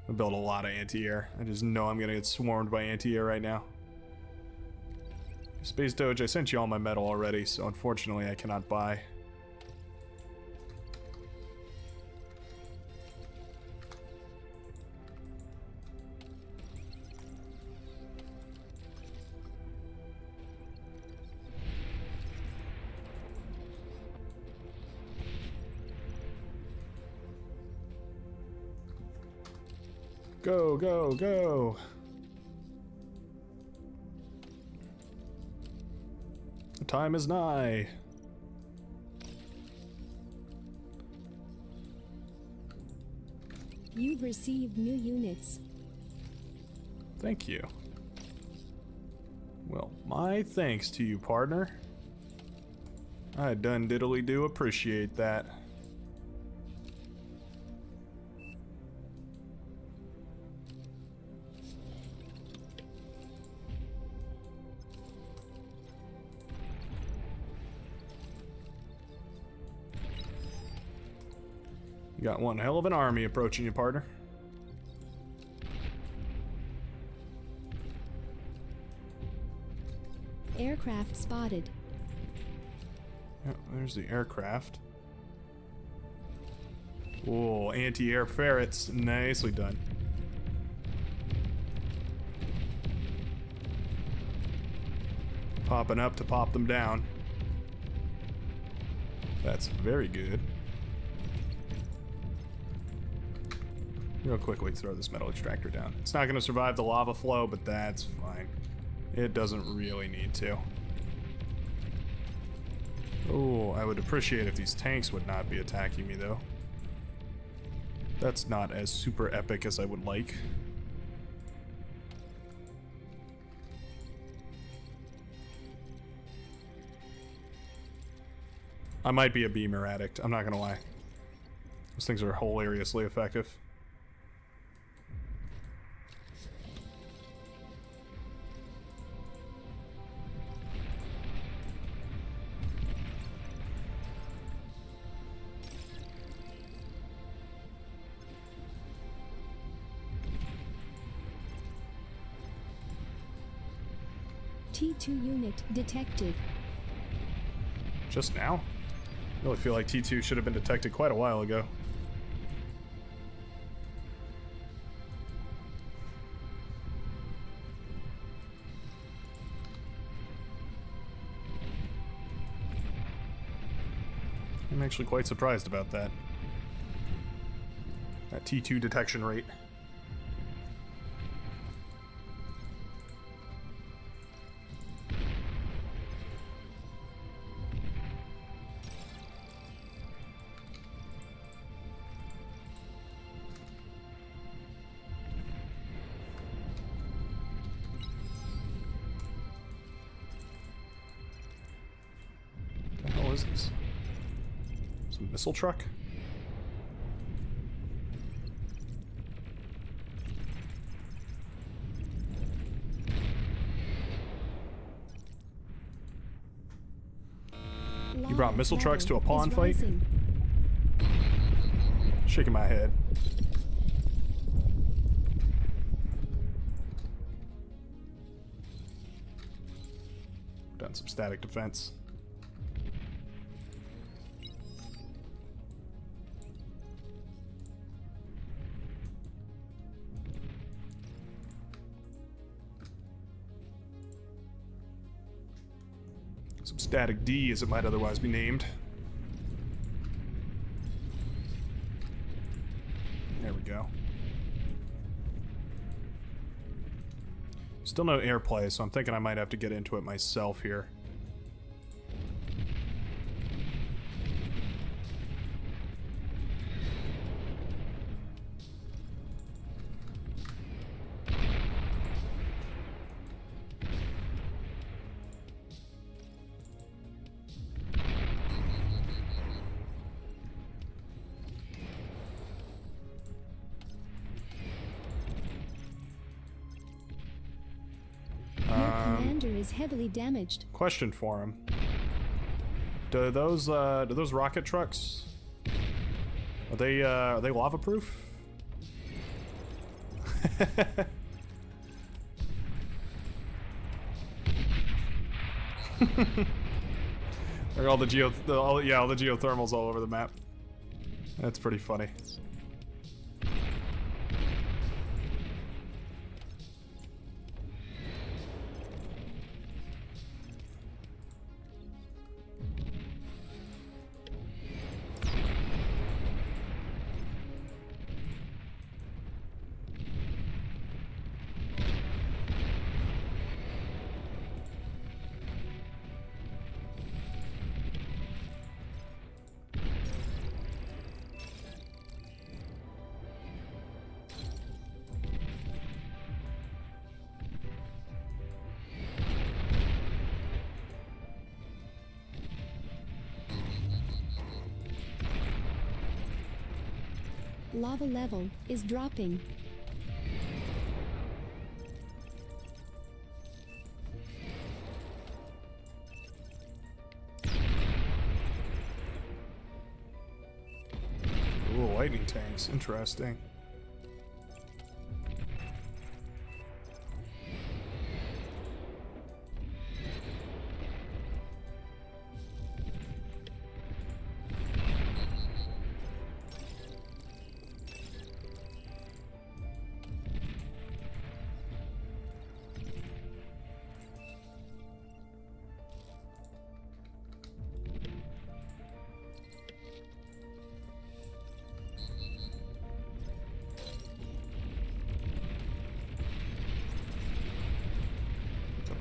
S1: I built a lot of anti-air. I just know I'm gonna get swarmed by anti-air right now. Space Doge, I sent you all my metal already, so unfortunately I cannot buy. Go, go, go! The time is nigh.
S2: You've received new units.
S1: Thank you. Well, my thanks to you, partner. I done diddly do appreciate that. You got one hell of an army approaching you, partner.
S2: Aircraft spotted.
S1: Yep, there's the aircraft. Whoa, anti-air ferrets. Nicely done. Popping up to pop them down. That's very good. Real quickly throw this metal extractor down. It's not going to survive the lava flow, but that's fine. It doesn't really need to. Oh, I would appreciate if these tanks would not be attacking me, though. That's not as super epic as I would like. I might be a beamer addict, I'm not gonna lie. Those things are hilariously effective.
S2: T2 unit detected.
S1: Just now? I really feel like T2 should have been detected quite a while ago. I'm actually quite surprised about that. That T2 detection rate. What the hell is this? Some missile truck? You brought missile trucks to a pawn fight? Shaking my head. Done some static defense. Some static D, as it might otherwise be named. Still no airplay, so I'm thinking I might have to get into it myself here.
S2: Commander is heavily damaged.
S1: Question for him. Do those rocket trucks, are they lava proof? There are all the geothermals all over the map. That's pretty funny.
S2: Lava level is dropping.
S1: Ooh, lightning tanks. Interesting.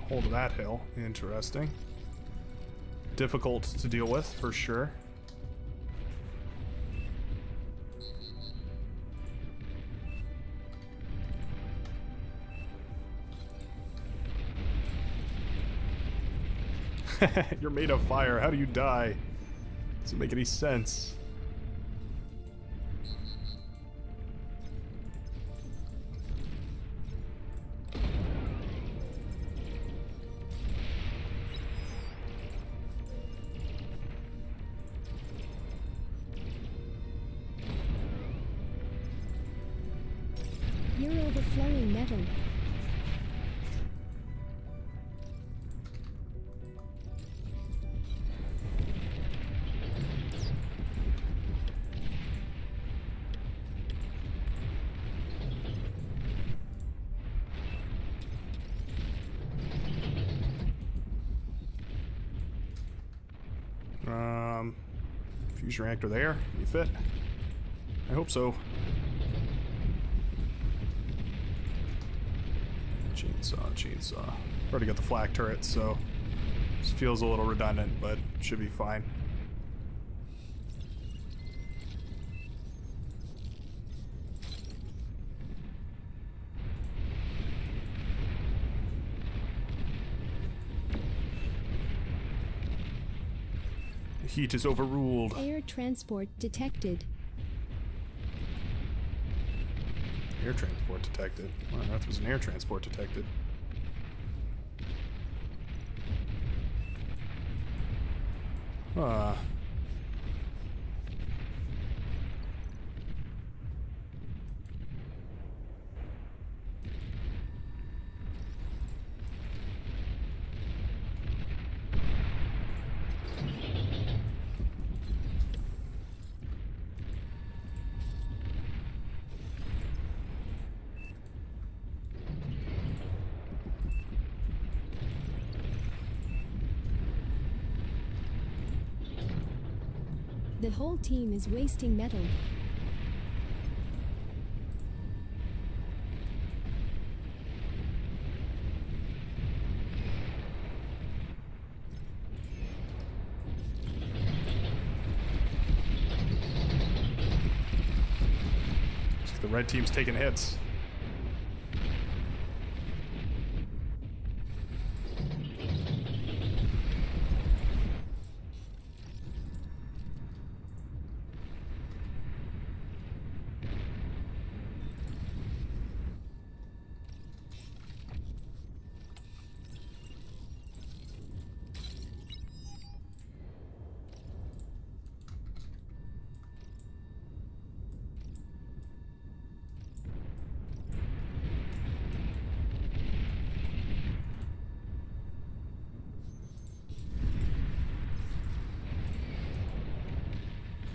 S1: Hold of that hill. Interesting. Difficult to deal with, for sure. You're made of fire. How do you die? Doesn't make any sense.
S2: You're overflowing metal.
S1: Fusion reactor there. You fit? I hope so. Chainsaw. Already got the flak turret, so this feels a little redundant, but should be fine. The heat is overruled.
S2: Air transport detected.
S1: Air transport detected. Well, that was an air transport detected.
S2: The whole team is wasting metal.
S1: red team's taking hits.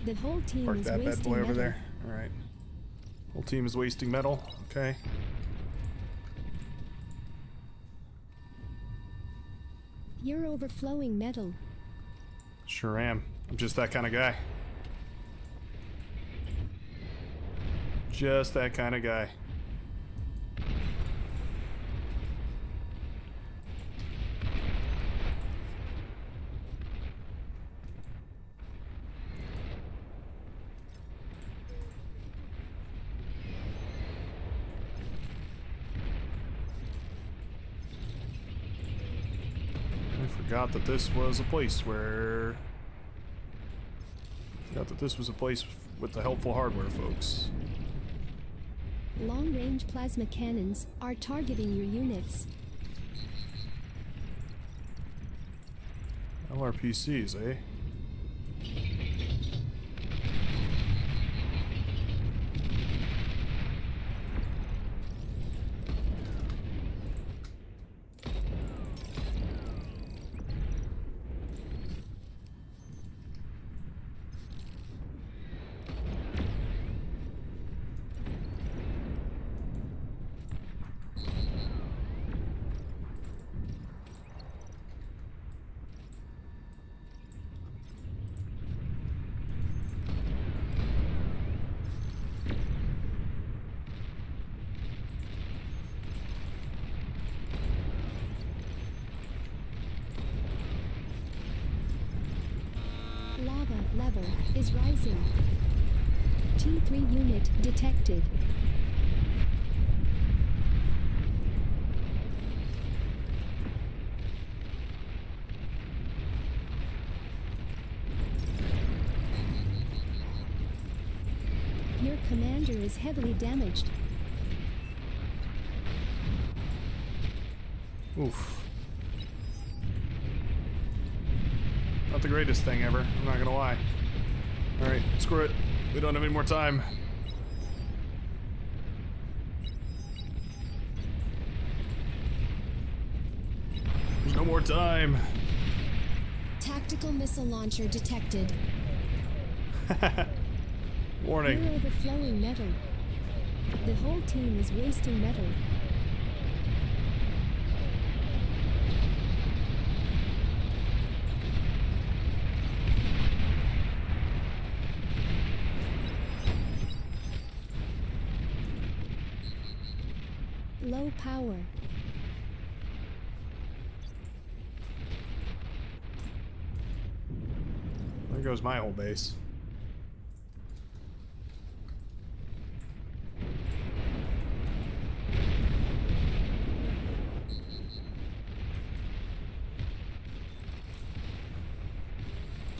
S2: The whole team
S1: Park
S2: is
S1: that bad
S2: wasting
S1: boy over
S2: metal.
S1: there. Alright. Whole team is wasting metal. Okay.
S2: You're overflowing metal.
S1: Sure am. I'm just that kind of guy. Just that kind of guy. Forgot that this was a place where... Forgot that this was a place with the helpful hardware, folks.
S2: Long-range plasma cannons are targeting your units.
S1: LRPCs, eh?
S2: Lava level is rising. T3 unit detected. Your commander is heavily damaged.
S1: Oof. Not the greatest thing ever, I'm not gonna lie. Alright, screw it. We don't have any more time. There's no more time.
S2: Tactical missile launcher detected.
S1: Warning.
S2: You're overflowing metal. The whole team is wasting metal. Low power.
S1: There goes my whole base.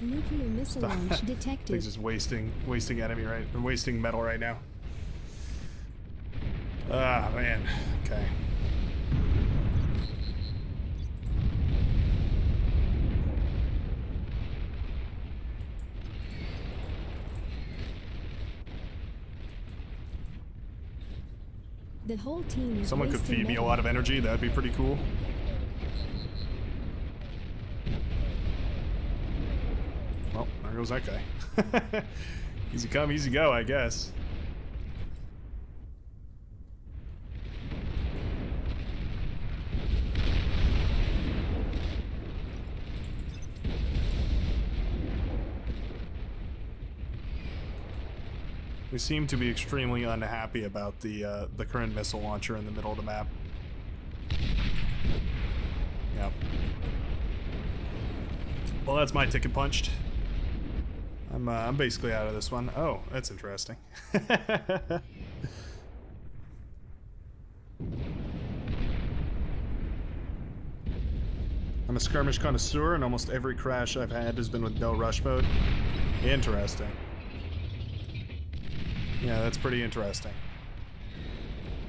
S2: Nuclear missile launch detected.
S1: Thing's just wasting enemy wasting metal right now. Ah, man. Okay.
S2: The whole team is
S1: Someone could
S2: wasting
S1: feed me a
S2: metal.
S1: lot of energy. That'd be pretty cool. Well, there goes that guy. Easy come, easy go, I guess. They seem to be extremely unhappy about the current missile launcher in the middle of the map. Yep. Well, that's my ticket punched. I'm basically out of this one. Oh, that's interesting. I'm a skirmish connoisseur, and almost every crash I've had has been with no rush mode. Interesting. Yeah, that's pretty interesting.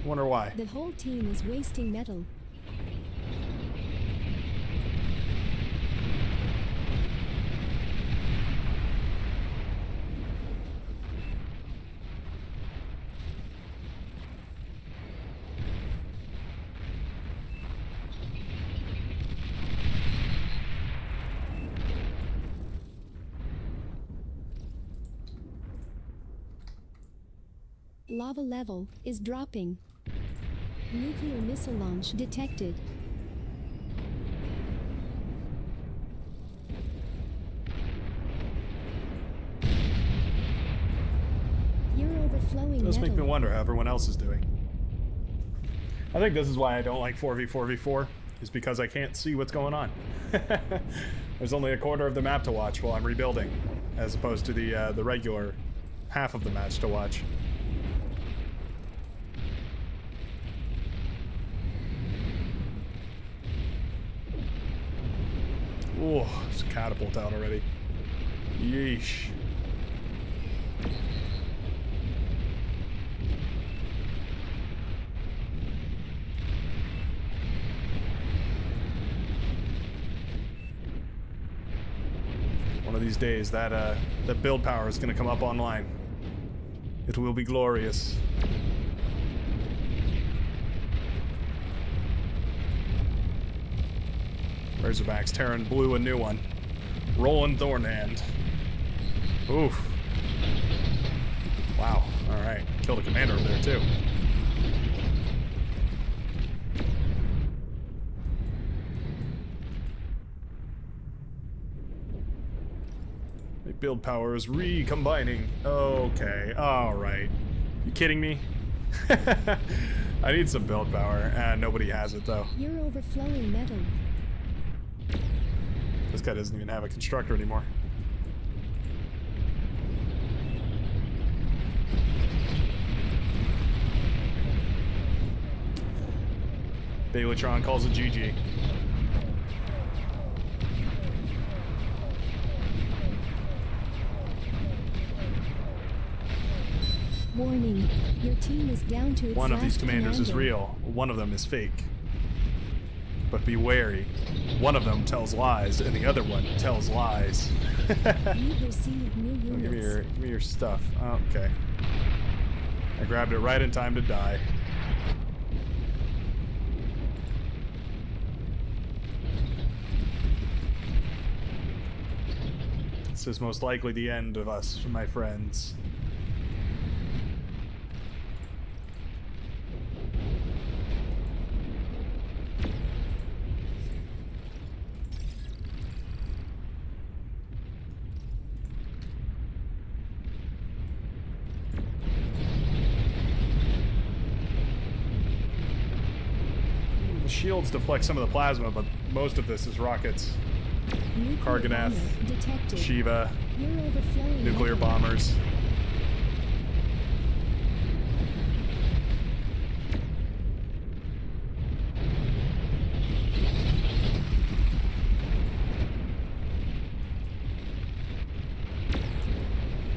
S1: Wonder why.
S2: The whole team is wasting metal. Lava level is dropping. Nuclear missile launch detected. You're overflowing
S1: It does make me
S2: metal.
S1: wonder how everyone else is doing. I think this is why I don't like 4v4v4, is because I can't see what's going on. There's only a quarter of the map to watch while I'm rebuilding, as opposed to the regular half of the match to watch. Oh, it's a catapult out already. Yeesh. One of these days, that build power is going to come up online. It will be glorious. Razorbacks tearing blue a new one. Rolling Thornhand. Oof. Wow. Alright. Killed a commander over there too. The build power is recombining. Okay. Alright. You kidding me? I need some build power. Nobody has it though.
S2: You're overflowing metal.
S1: This guy doesn't even have a constructor anymore. Baileytron calls it GG.
S2: Warning, your team is down to its
S1: One of these
S2: last
S1: commanders is
S2: commander.
S1: real. One of them is fake. But be wary. One of them tells lies, and the other one tells lies.
S2: You've received new
S1: Oh,
S2: units.
S1: give me your stuff. Oh, okay. I grabbed it right in time to die. This is most likely the end of us, my friends. The shields deflect some of the plasma, but most of this is rockets.
S2: Nuclear
S1: Karganeth,
S2: bomber detected.
S1: Shiva,
S2: You're overflowing
S1: nuclear
S2: metal.
S1: bombers.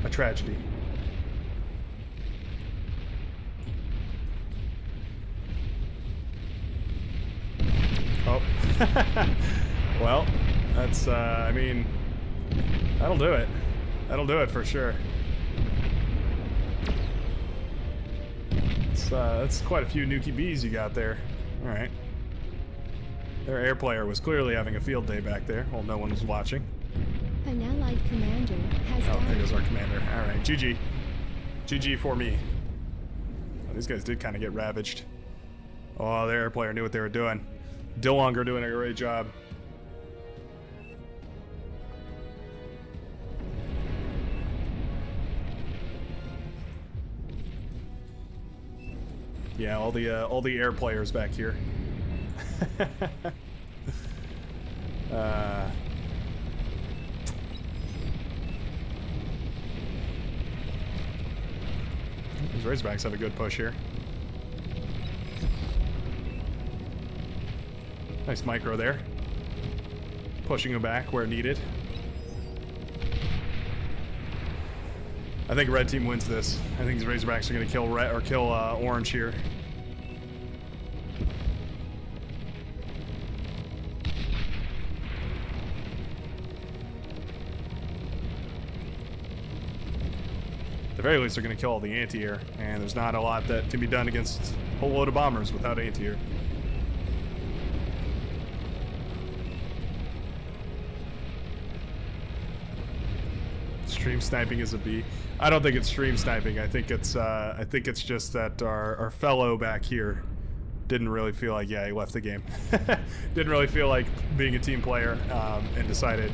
S1: A tragedy. Oh. Well, that's, I mean, that'll do it. That'll do it for sure. That's quite a few Nuki Bees you got there. Alright. Their air player was clearly having a field day back there while no one was watching.
S2: An allied commander has
S1: Oh, there
S2: died.
S1: goes our commander. Alright, GG. GG for me. Oh, these guys did kind of get ravaged. Oh, their air player knew what they were doing. Dillonger doing a great job. Yeah, all the air players back here. These Razorbacks have a good push here. Nice micro there. pushing them back where needed. I think red team wins this. I think these Razorbacks are going to kill red or kill orange here. At the very least, they're going to kill all the anti-air, and there's not a lot that can be done against a whole load of bombers without anti-air. Stream sniping is a B. I don't think it's stream sniping. I think it's just that our fellow back here didn't really feel like, yeah, he left the game. Didn't really feel like being a team player, and decided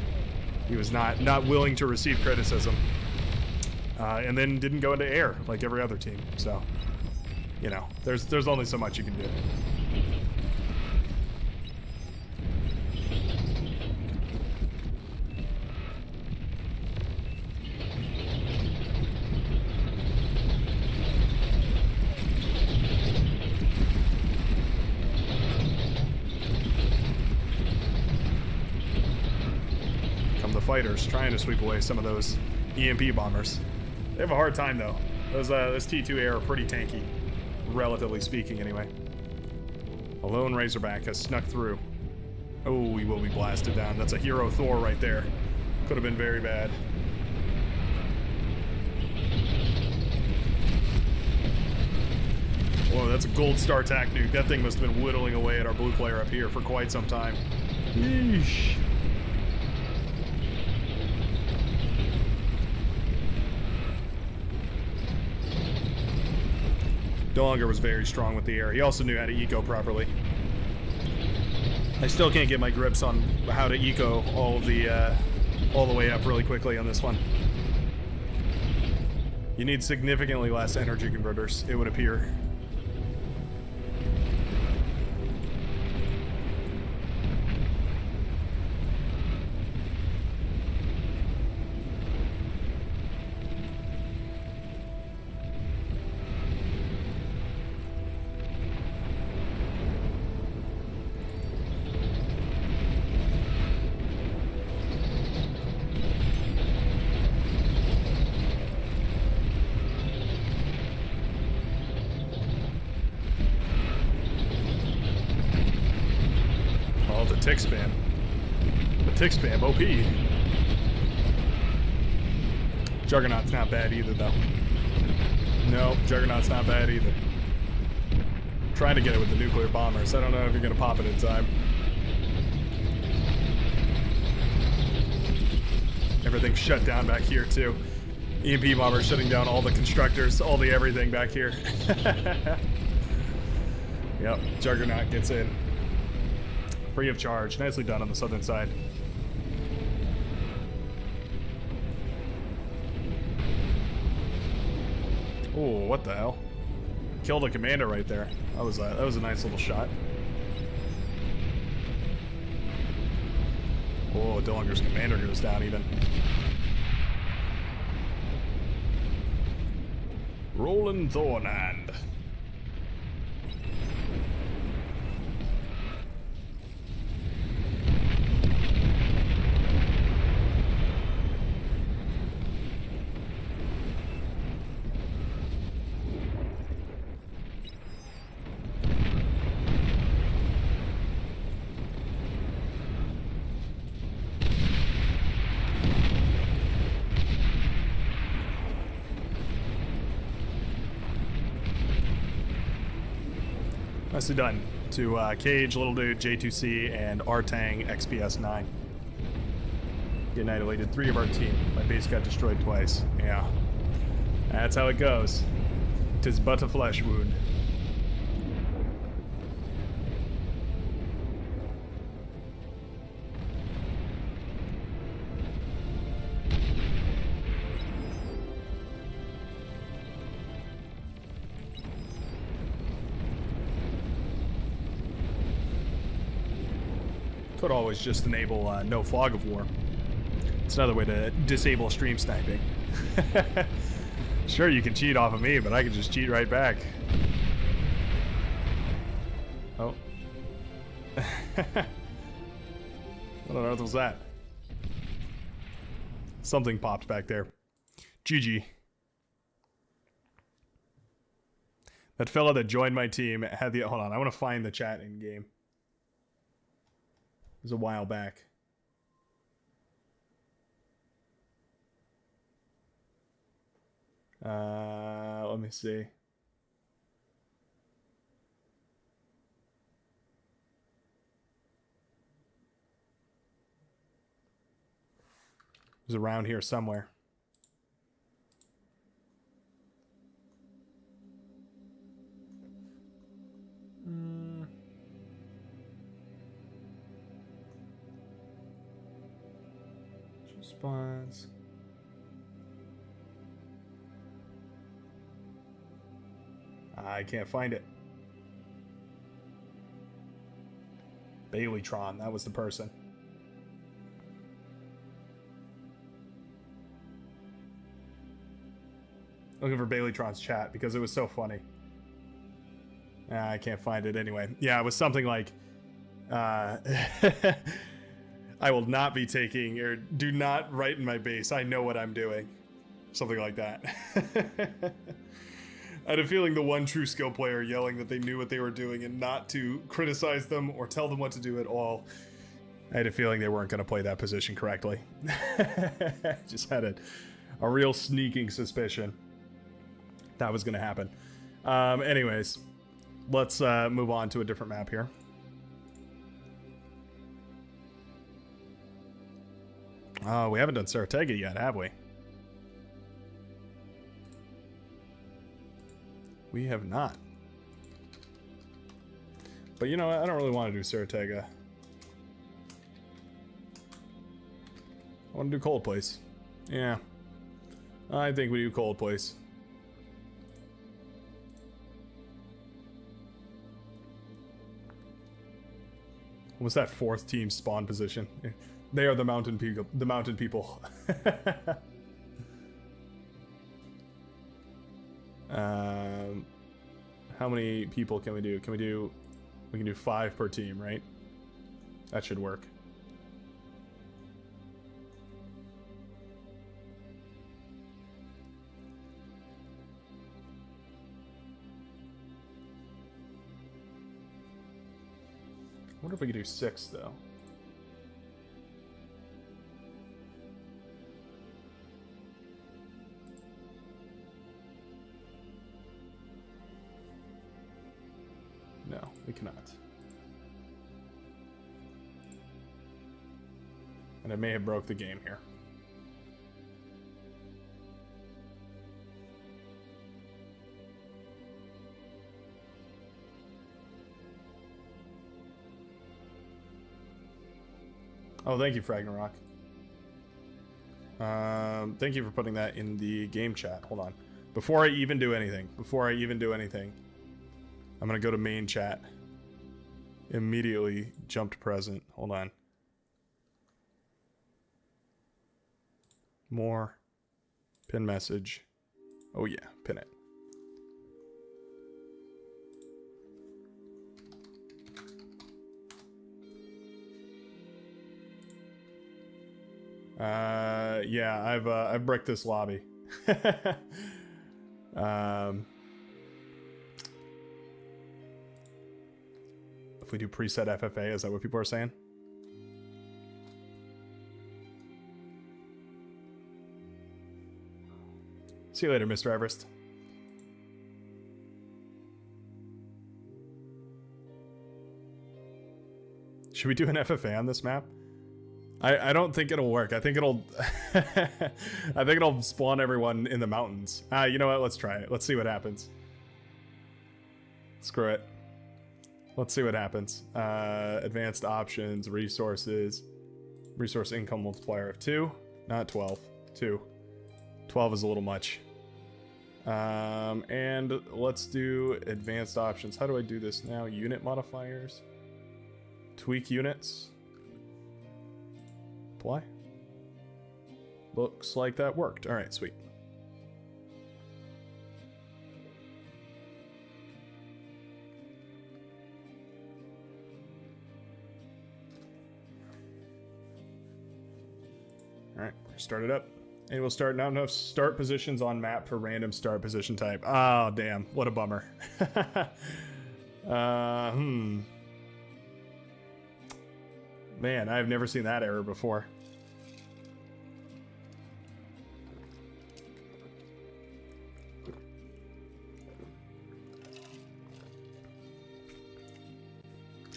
S1: he was not willing to receive criticism. And then didn't go into air like every other team. So, you know, there's only so much you can do. Come the fighters trying to sweep away some of those EMP bombers. They have a hard time though. Those T2 air are pretty tanky, relatively speaking anyway. A lone Razorback has snuck through. Oh, he will be blasted down. That's a hero Thor right there. Could have been very bad. Whoa, that's a gold star tac nuke. That thing must have been whittling away at our blue player up here for quite some time. Yeesh. Dollinger was very strong with the air. He also knew how to eco properly. I still can't get my grips on how to eco all the way up really quickly on this one. You need significantly less energy converters, it would appear. Tick spam. The tick spam, OP. Juggernaut's not bad either, though. No, Juggernaut's not bad either. Trying to get it with the nuclear bombers. I don't know if you're going to pop it in time. Everything's shut down back here, too. EMP bombers shutting down all the constructors, all the everything back here. Yep, Juggernaut gets in. Free of charge. Nicely done on the southern side. Oh, what the hell? Killed a commander right there. That was a nice little shot. Oh, Dillinger's commander goes down even. Rolling Thornhand. Nicely done to Cage, Little Dude, J2C, and Artang XPS9. He annihilated 3 of our team. My base got destroyed twice. Yeah. That's how it goes. 'Tis but a flesh wound. Could always just enable no fog of war. It's another way to disable stream sniping. Sure, you can cheat off of me, but I can just cheat right back. Oh. What on earth was that? Something popped back there. GG. That fella that joined my team had the... Hold on, I want to find the chat in game. It was a while back. Let me see. It was around here somewhere. Response. I can't find it. Baileytron, that was the person. Looking for Baileytron's chat because it was so funny. I can't find it anyway. Yeah, it was something like, I will not be taking, or do not write in my base. I know what I'm doing. Something like that. I had a feeling the one true skill player yelling that they knew what they were doing and not to criticize them or tell them what to do at all. I had a feeling they weren't going to play that position correctly. Just had a real sneaking suspicion that was going to happen. Anyways, let's move on to a different map here. Oh, we haven't done Saratega yet, have we? We have not. But you know what? I don't really want to do Saratega. I want to do Cold Place. Yeah. I think we do Cold Place. What's that fourth team spawn position? They are the mountain people. The mountain people. How many people can we do? We can do 5 per team, right? That should work. I wonder if we could do 6 though. No, we cannot. And I may have broke the game here. Oh, thank you, Fragnarok. Thank you for putting that in the game chat. Hold on. Before I even do anything, I'm gonna go to main chat. Immediately jump to present. Hold on. More. Pin message. Oh yeah, pin it. Yeah, I've bricked this lobby. If we do preset FFA, is that what people are saying? See you later, Mr. Everest. Should we do an FFA on this map? I don't think it'll work. I think it'll I think it'll spawn everyone in the mountains. You know what? Let's try it. Let's see what happens. Screw it. Let's see what happens. Advanced options, resources, resource income multiplier of 2, not 12. 2. 12 is a little much. And let's do advanced options. How do I do this now? Unit modifiers. Tweak units. Apply. Looks like that worked. All right, sweet. Alright, start it up. And we'll start, not enough start positions on map for random start position type. Oh, damn. What a bummer. Man, I've never seen that error before.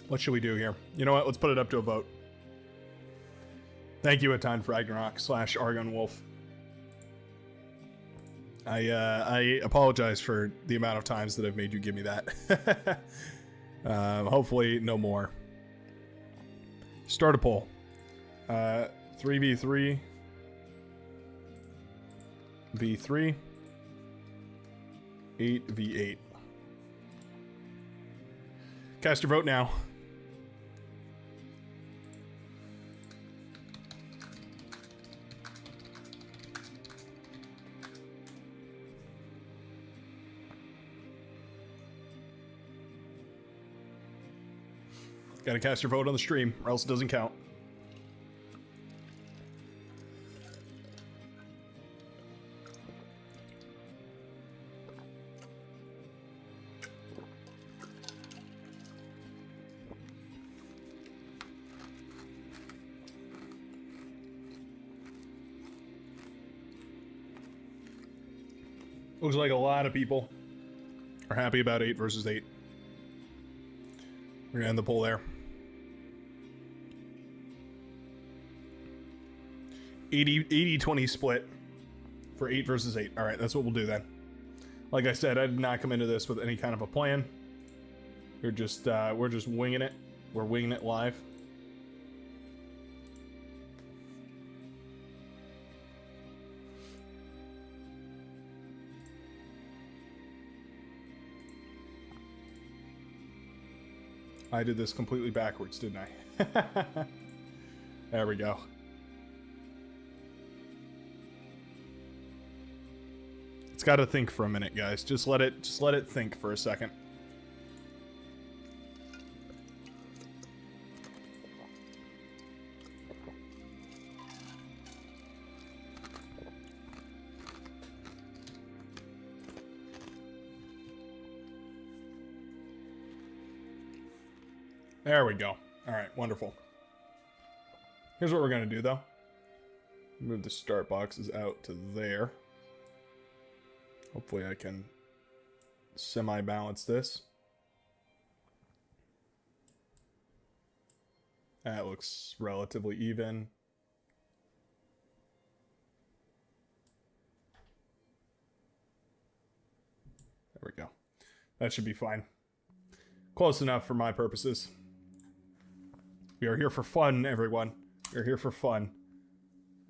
S1: What should we do here? You know what? Let's put it up to a vote. Thank you a ton for Ragnarok / Argon Wolf. I apologize for the amount of times that I've made you give me that. Hopefully no more. Start a poll. 3v3. V3. 8v8. Cast your vote now. Gotta cast your vote on the stream, or else it doesn't count. Looks like a lot of people are happy about 8 versus 8. We're gonna end the poll there. 80-20 split for 8 versus 8. All right, that's what we'll do then. Like I said, I did not come into this with any kind of a plan. We're just winging it. We're winging it live. I did this completely backwards, didn't I? There we go. It's got to think for a minute, guys. Just let it think for a second. There we go. All right, wonderful. Here's what we're going to do, though. Move the start boxes out to there. Hopefully I can semi-balance this. That looks relatively even. There we go. That should be fine. Close enough for my purposes. We are here for fun, everyone. We are here for fun.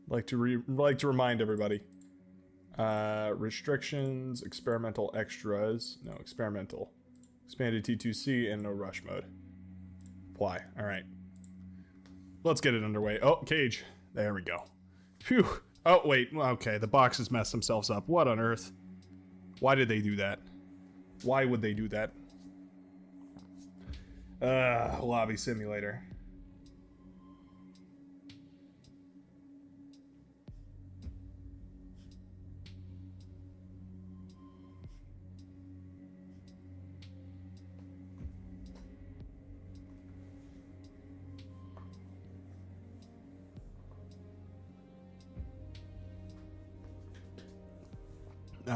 S1: Like to remind everybody. Restrictions, experimental extras. No, experimental. Expanded T2C and no rush mode. Apply. Alright. Let's get it underway. Oh, cage. There we go. Phew. Oh, wait. Okay, the boxes messed themselves up. What on earth? Why did they do that? Why would they do that? Lobby simulator.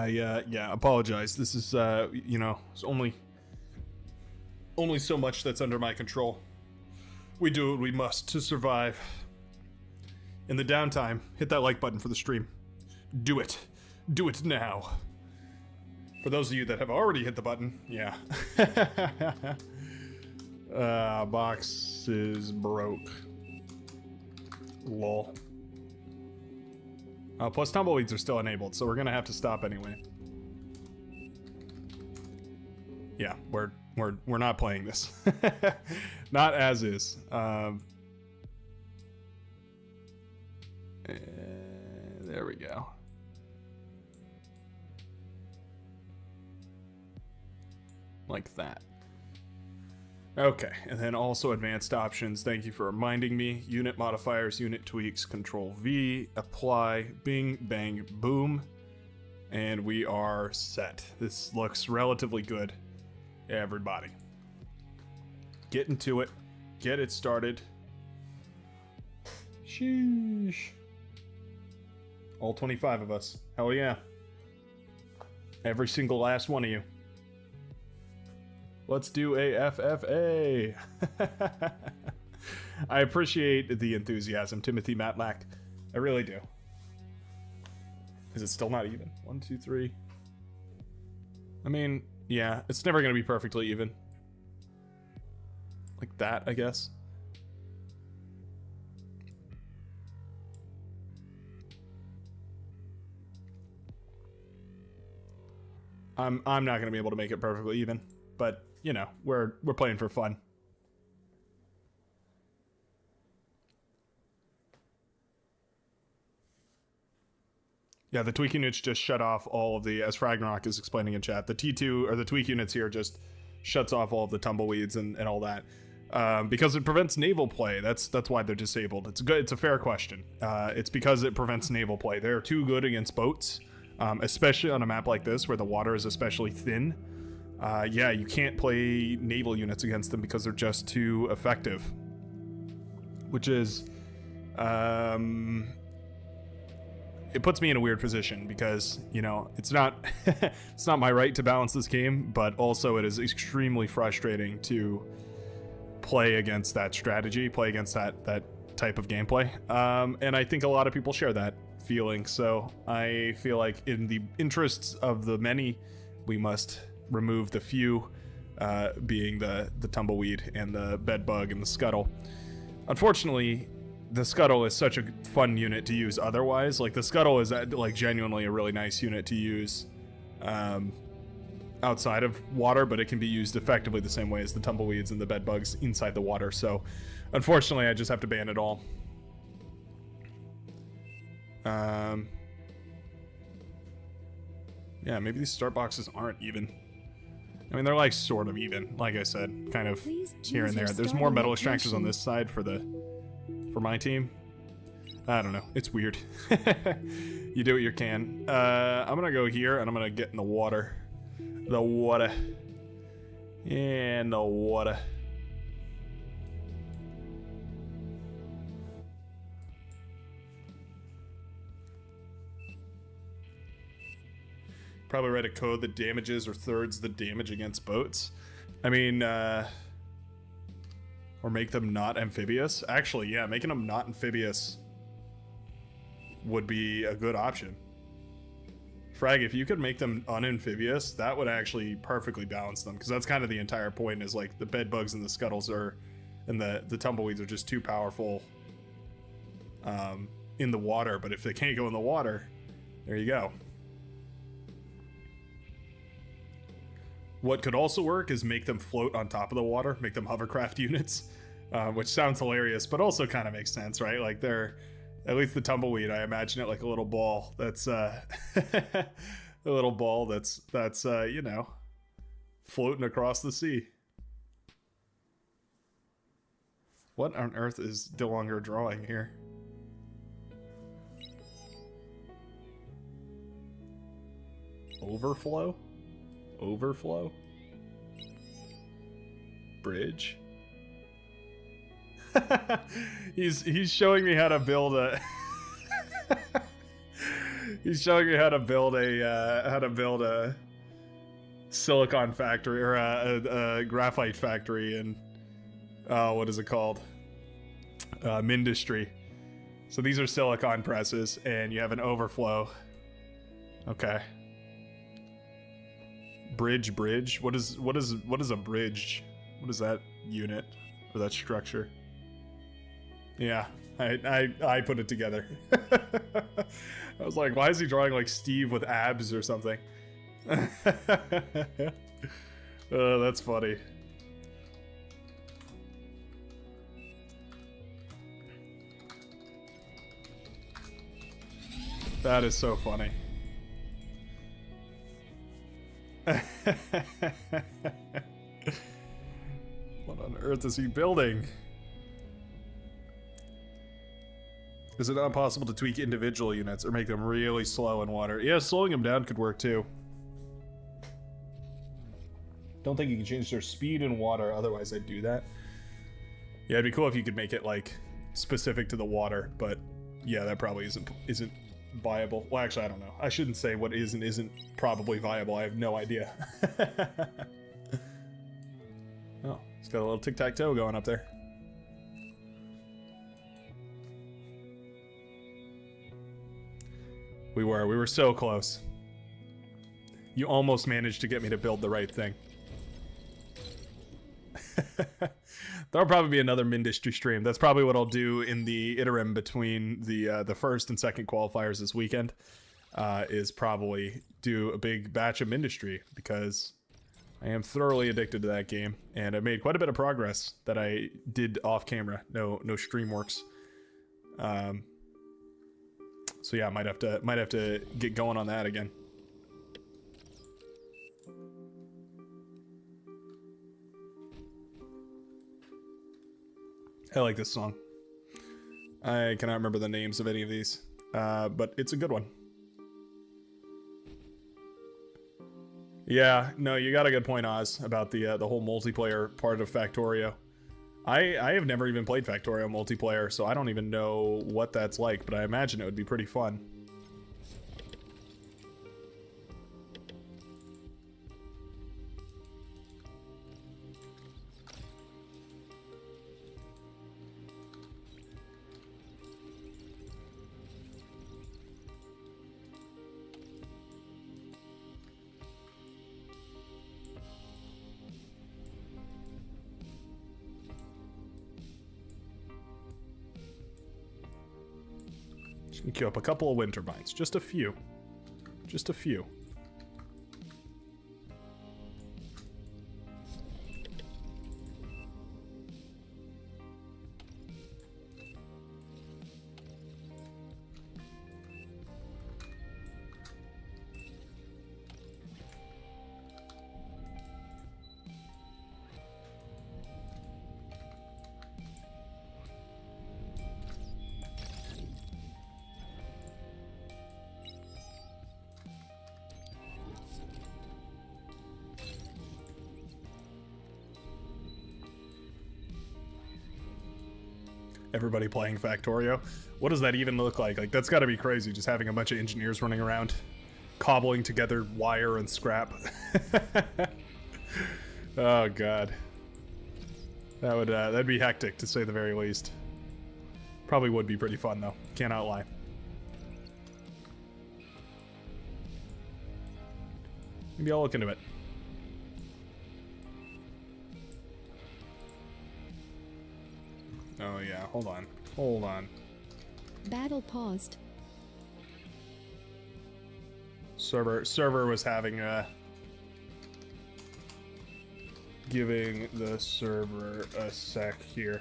S1: Yeah, apologize. This is, you know, it's only so much that's under my control. We do what we must to survive. In the downtime, hit that like button for the stream. Do it. Do it now. For those of you that have already hit the button, yeah. Box is broke. Lol. Plus tumbleweeds are still enabled, so we're gonna have to stop anyway. Yeah, we're not playing this. Not as is. There we go. Like that. Okay, and then also advanced options. Thank you for reminding me. Unit modifiers, unit tweaks, control V, apply, bing, bang, boom. And we are set. This looks relatively good, everybody. Get into it. Get it started. Sheesh. All 25 of us. Hell yeah. Every single last one of you. Let's do a FFA. I appreciate the enthusiasm, Timothy Matlack. I really do. Is it still not even? 1, 2, 3. I mean, yeah, it's never going to be perfectly even. Like that, I guess. I'm not going to be able to make it perfectly even, but you know, we're playing for fun. Yeah, the tweak units just shut off all of the, as Fragnarok is explaining in chat, the T2 or the tweak units here just shuts off all of the tumbleweeds and all that. Because it prevents naval play. That's why they're disabled. It's good. It's a fair question. It's because it prevents naval play. They're too good against boats, especially on a map like this where the water is especially thin. Yeah, you can't play naval units against them because they're just too effective. Which is, it puts me in a weird position because, you know, it's not it's not my right to balance this game, but also it is extremely frustrating to play against that strategy, play against that type of gameplay. And I think a lot of people share that feeling. So I feel like in the interests of the many, we must remove the few, being the tumbleweed and the bedbug and the scuttle. Unfortunately, the scuttle is such a fun unit to use otherwise. Like, the scuttle is like genuinely a really nice unit to use outside of water, but it can be used effectively the same way as the tumbleweeds and the bedbugs inside the water. So unfortunately, I just have to ban it all. Yeah, maybe these start boxes aren't even. I mean, they're like sort of even, like I said, kind of here and there. There's more metal extractors on this side for my team. I don't know. It's weird. You do what you can. I'm gonna go here and I'm gonna get in the water. The water. In the water. Probably write a code that damages or thirds the damage against boats. I mean, or make them not amphibious. Actually, yeah, making them not amphibious would be a good option. Frag, if you could make them unamphibious, that would actually perfectly balance them, because that's kind of the entire point, is like the bedbugs and the scuttles are, and the tumbleweeds are just too powerful in the water. But if they can't go in the water, there you go. What could also work is make them float on top of the water, make them hovercraft units, which sounds hilarious, but also kind of makes sense, right? Like, they're, at least the tumbleweed, I imagine it like a little ball that's a little ball that's you know, floating across the sea. What on earth is DeLonger drawing here? Overflow? Overflow? Bridge? he's showing me how to build a he's showing me how to build a silicon factory, or a graphite factory in what is it called, Mindustry. So these are silicon presses and you have an overflow. Okay. Bridge. What is a bridge? What is that unit or that structure? Yeah, I put it together. I was like, why is he drawing like Steve with abs or something? That's funny. That is so funny. What on parenthesis building. Is it not possible to tweak individual units or make them really slow in water? Yeah, slowing them down could work too. Don't think you can change their speed in water, otherwise I'd do that. Yeah, it'd be cool if you could make it like specific to the water, but yeah, that probably isn't viable. Well, actually, I don't know. I shouldn't say what is and isn't probably viable. I have no idea. Oh, it's got a little tic-tac-toe going up there. We were so close. You almost managed to get me to build the right thing. There'll probably be another Mindustry stream. That's probably what I'll do in the interim between the first and second qualifiers this weekend. Is probably do a big batch of Mindustry, because I am thoroughly addicted to that game, and I made quite a bit of progress that I did off camera. No stream works. So yeah, might have to get going on that again. I like this song. I cannot remember the names of any of these, but it's a good one. Yeah, no, you got a good point, Oz, about the whole multiplayer part of Factorio. I have never even played Factorio multiplayer, so I don't even know what that's like, but I imagine it would be pretty fun. Queue up a couple of wind turbines. Just a few. Just a few. Everybody playing Factorio. What does that even look like? Like, that's got to be crazy, just having a bunch of engineers running around, cobbling together wire and scrap. Oh god, that'd be hectic to say the very least. Probably would be pretty fun though. Cannot lie. Maybe I'll look into it. Oh yeah, hold on. Hold on.
S2: Battle paused.
S1: Server was having giving the server a sec here.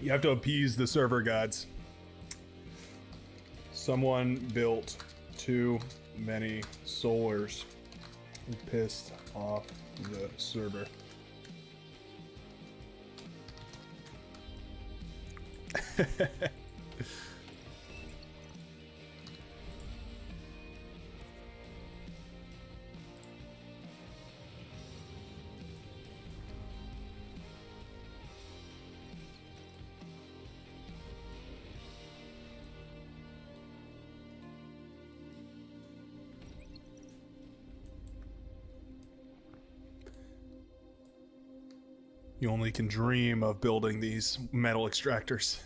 S1: You have to appease the server gods. Someone built too many solars and pissed off the server. You only can dream of building these metal extractors.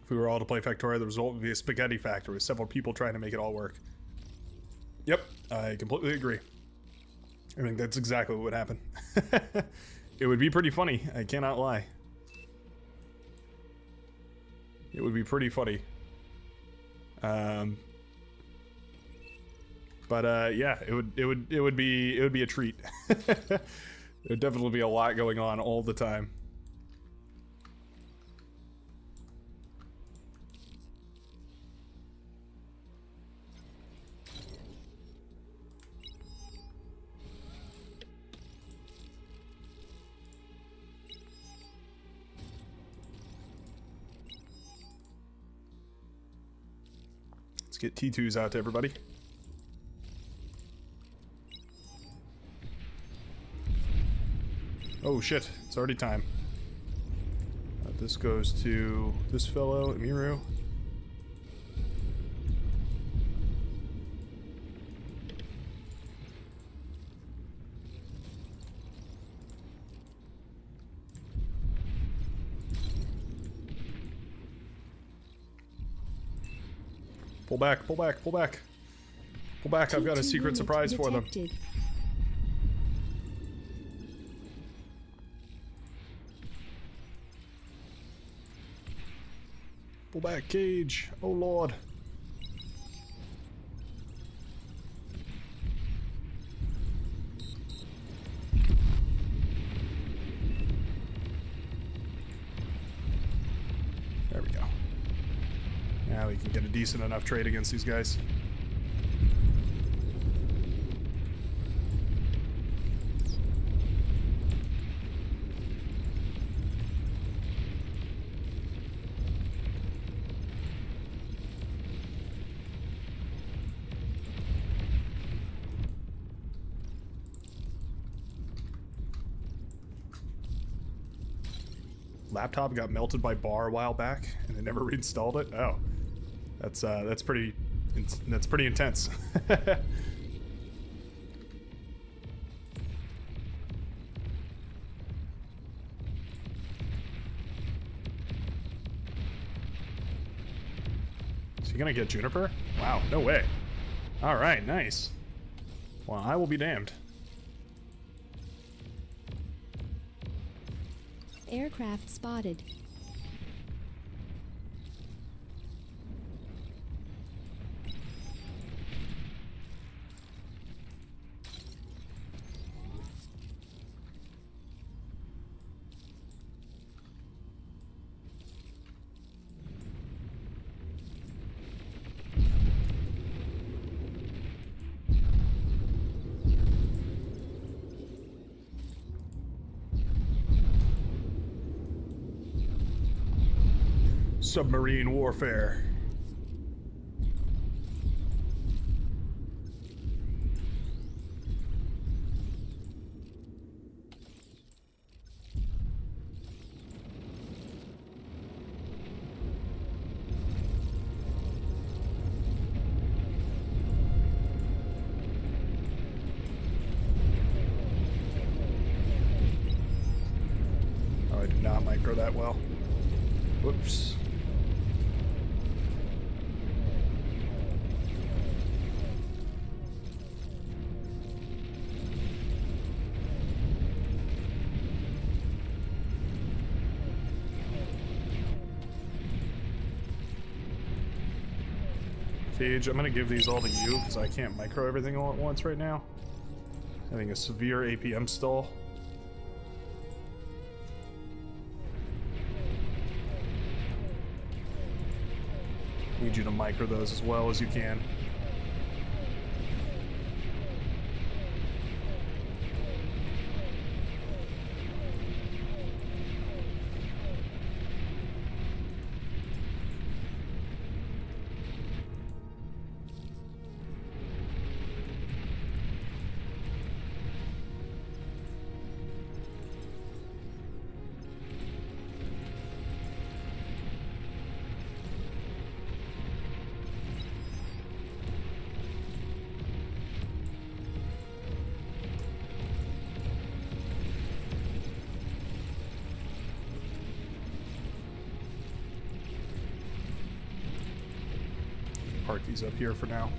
S1: If we were all to play Factorio, the result would be a spaghetti factory with several people trying to make it all work. Yep, I completely agree. I think that's exactly what would happen. It would be pretty funny, I cannot lie. It would be pretty funny. Yeah, it would be a treat. There'd definitely be a lot going on all the time. Let's get T2s out to everybody. Oh shit, it's already time. This goes to this fellow, Emiru. Pull back, pull back, pull back. Pull back, I've got a secret surprise for them. Pull back, Cage. Oh lord. There we go. Now we can get a decent enough trade against these guys. Laptop got melted by bar a while back, and they never reinstalled it. Oh, that's pretty intense. Is he gonna get Juniper? Wow, no way. All right, nice. Well, I will be damned.
S2: Aircraft spotted.
S1: Submarine warfare. Oh, I did not micro that well. Whoops. Cage, I'm gonna give these all to you because I can't micro everything all at once right now. Having a severe APM stall. Need you to micro those as well as you can. park these up here for now.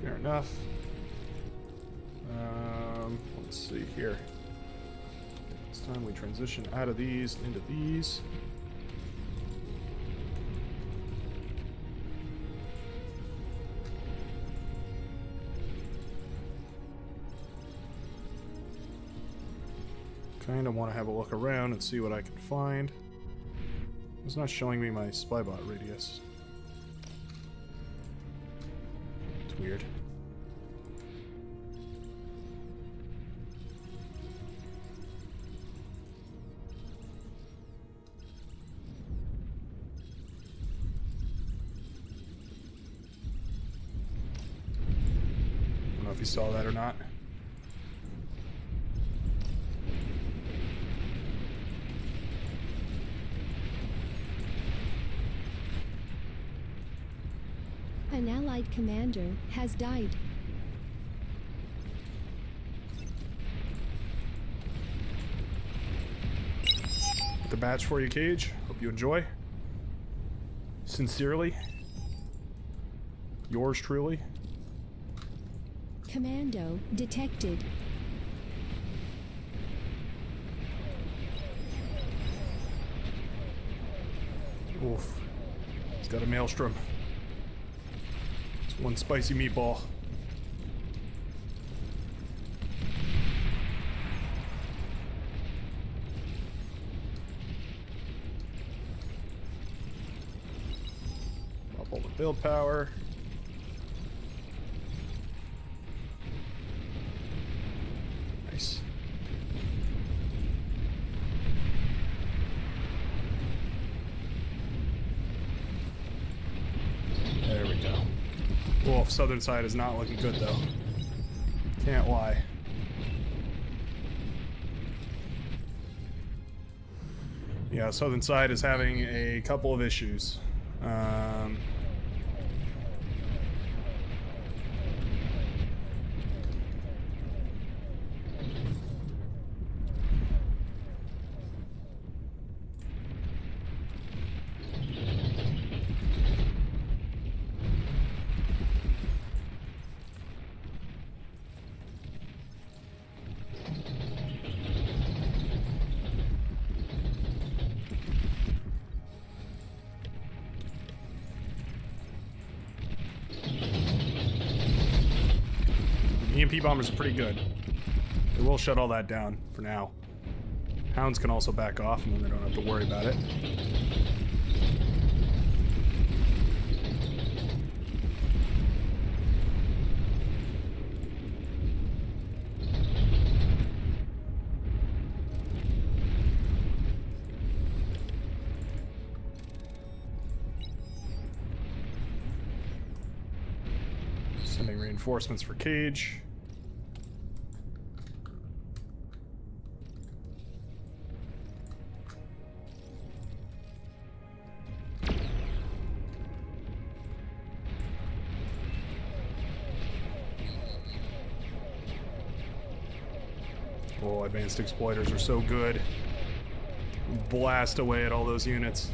S1: Fair enough. Let's see here. It's time we transition out of these into these. Kind of want to have a look around and see what I can find. It's not showing me my spybot radius. It's weird. I don't know if you saw that or not.
S2: An allied commander has died.
S1: The badge for you, Cage. Hope you enjoy. Sincerely, yours truly.
S2: Commando detected.
S1: Oof. He's got a maelstrom. It's one spicy meatball. Up all the build power. Nice. There we go. Wolf, southern side is not looking good though. Can't lie. Yeah, southern side is having a couple of issues. EMP bombers are pretty good. They will shut all that down for now. Hounds can also back off and then they don't have to worry about it. Sending reinforcements for Cage. Oh, advanced exploiters are so good. Blast away at all those units.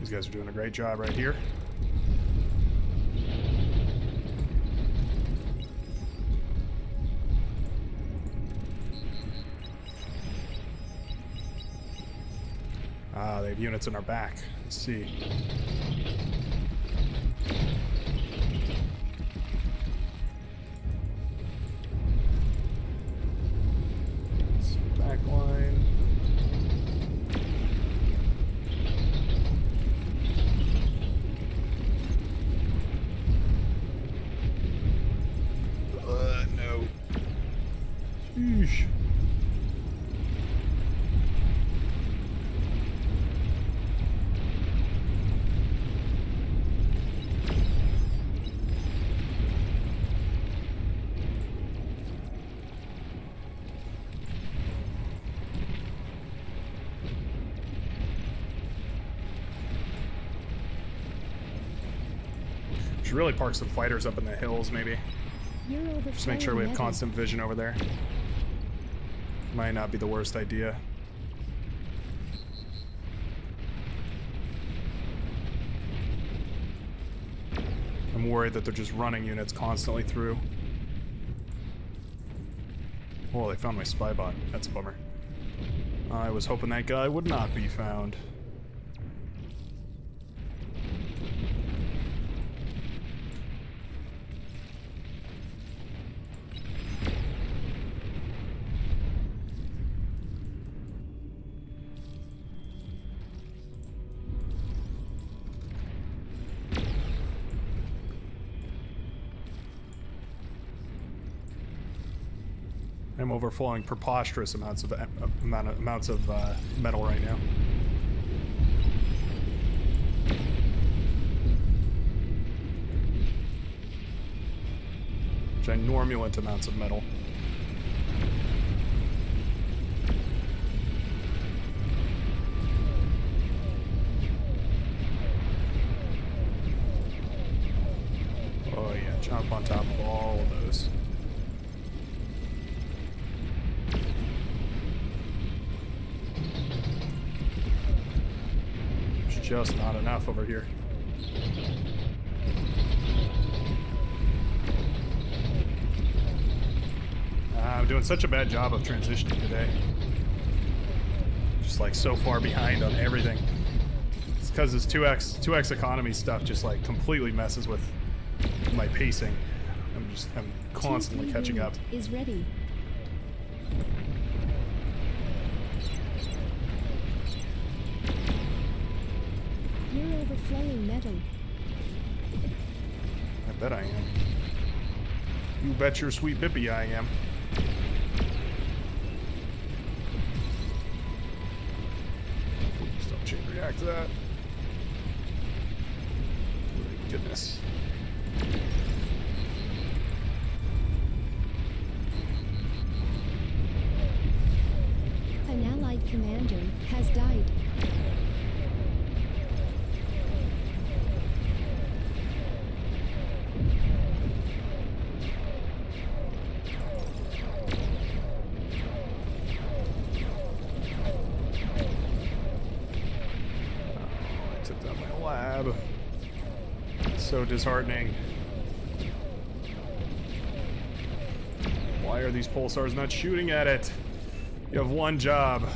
S1: These guys are doing a great job right here. Ah, they have units in our back. Let's see. Back line. No. Sheesh. Should really park some fighters up in the hills, maybe.
S2: You're overflowing
S1: Just make sure we have
S2: metal.
S1: constant vision over there. Might not be the worst idea. I'm worried that they're just running units constantly through. Oh, they found my spy bot. That's a bummer. I was hoping that guy would not be found. I'm overflowing preposterous amounts of metal right now. Ginormulent amounts of metal. Oh yeah, jump on top of all of those. Just not enough over here. I'm doing such a bad job of transitioning today. Just like so far behind on everything. It's because this 2x economy stuff just like completely messes with my pacing. I'm constantly catching up.
S2: Is ready. You're overflowing metal.
S1: I bet I am. You bet your sweet bippy I am. Please don't chain react to that. My goodness.
S2: An allied commander has died.
S1: So disheartening. Why are these pulsars not shooting at it? You have one job.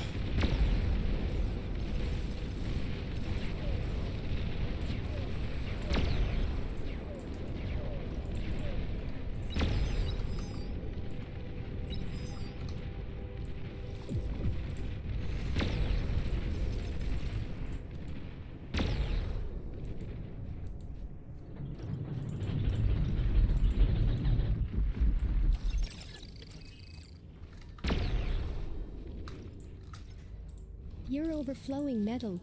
S2: You're overflowing metal.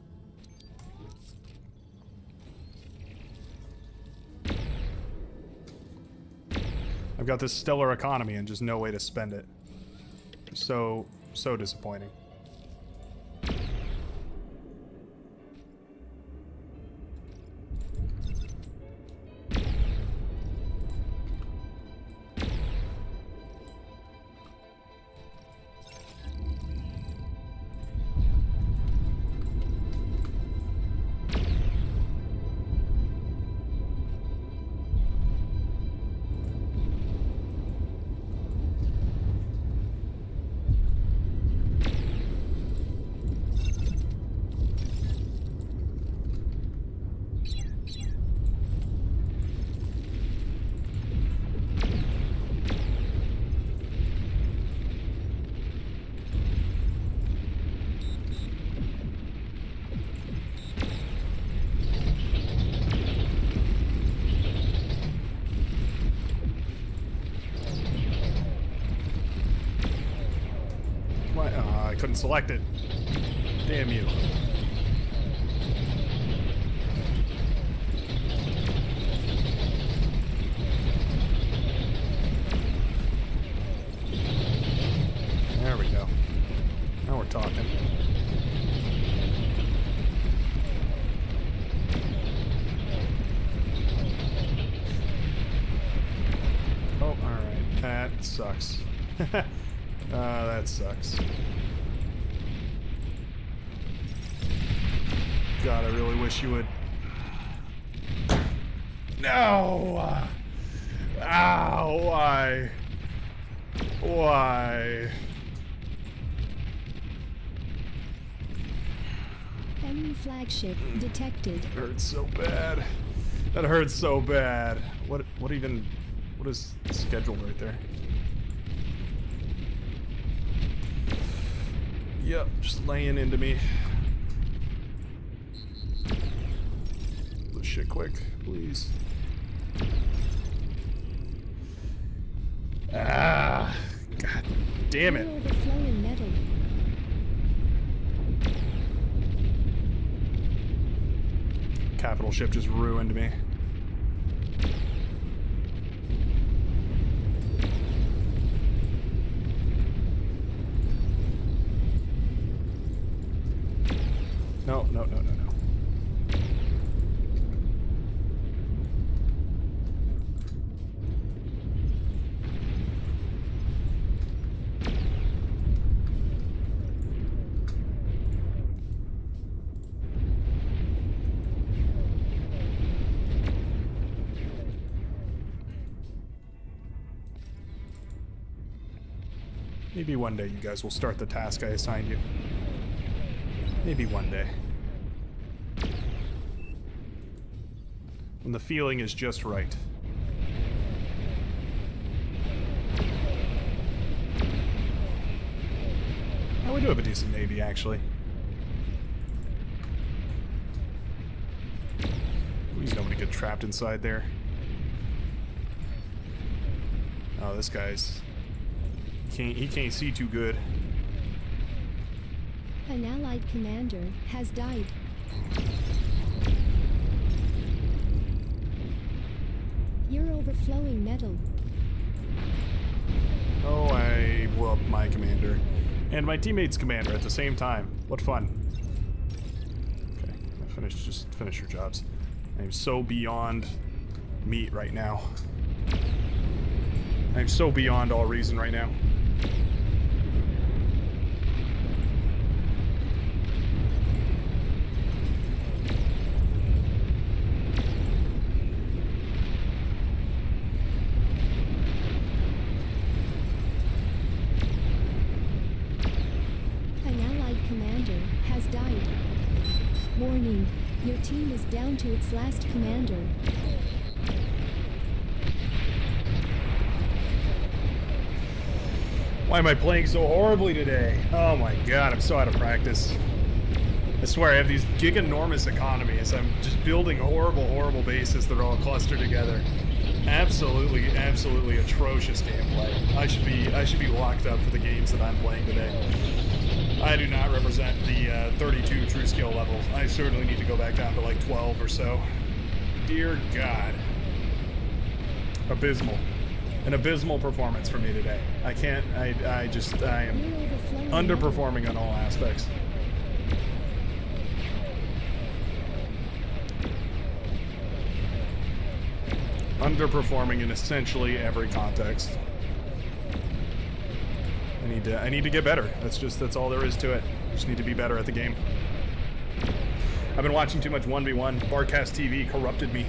S1: I've got this stellar economy and just no way to spend it. So disappointing. I couldn't select it. Damn you. There we go. Now we're talking. sucks. That sucks. God, I really wish you would. No! Ow, why? Why?
S2: Enemy flagship detected.
S1: That hurts so bad. That hurts so bad. What is the schedule right there? Yep, just laying into me. This shit quick, please. Ah, God damn it.
S2: Overflowing metal.
S1: Capital ship just ruined me. No, no, no, no, no. Maybe one day you guys will start the task I assigned you. Maybe one day. When the feeling is just right. Oh, we do have a decent navy, actually. Please nobody get trapped inside there. Oh, this guy's... He can't see too good.
S2: An allied commander has died. You're overflowing metal.
S1: Oh, I blew up my commander. And my teammate's commander at the same time. What fun. Okay, just finish your jobs. I'm so beyond meat right now. I'm so beyond all reason right now.
S2: Warning, your team is down to its last commander.
S1: Why am I playing so horribly today? Oh my god, I'm so out of practice. I swear I have these giganormous economies. I'm just building horrible, horrible bases that are all clustered together. Absolutely, absolutely atrocious gameplay. I should be locked up for the games that I'm playing today. I do not represent the 32 true skill levels. I certainly need to go back down to like 12 or so. Dear God. Abysmal. An abysmal performance for me today. I can't, I am underperforming on all aspects. Underperforming in essentially every context. I need to get better. That's all there is to it. I just need to be better at the game. I've been watching too much 1v1. Barcast TV corrupted me,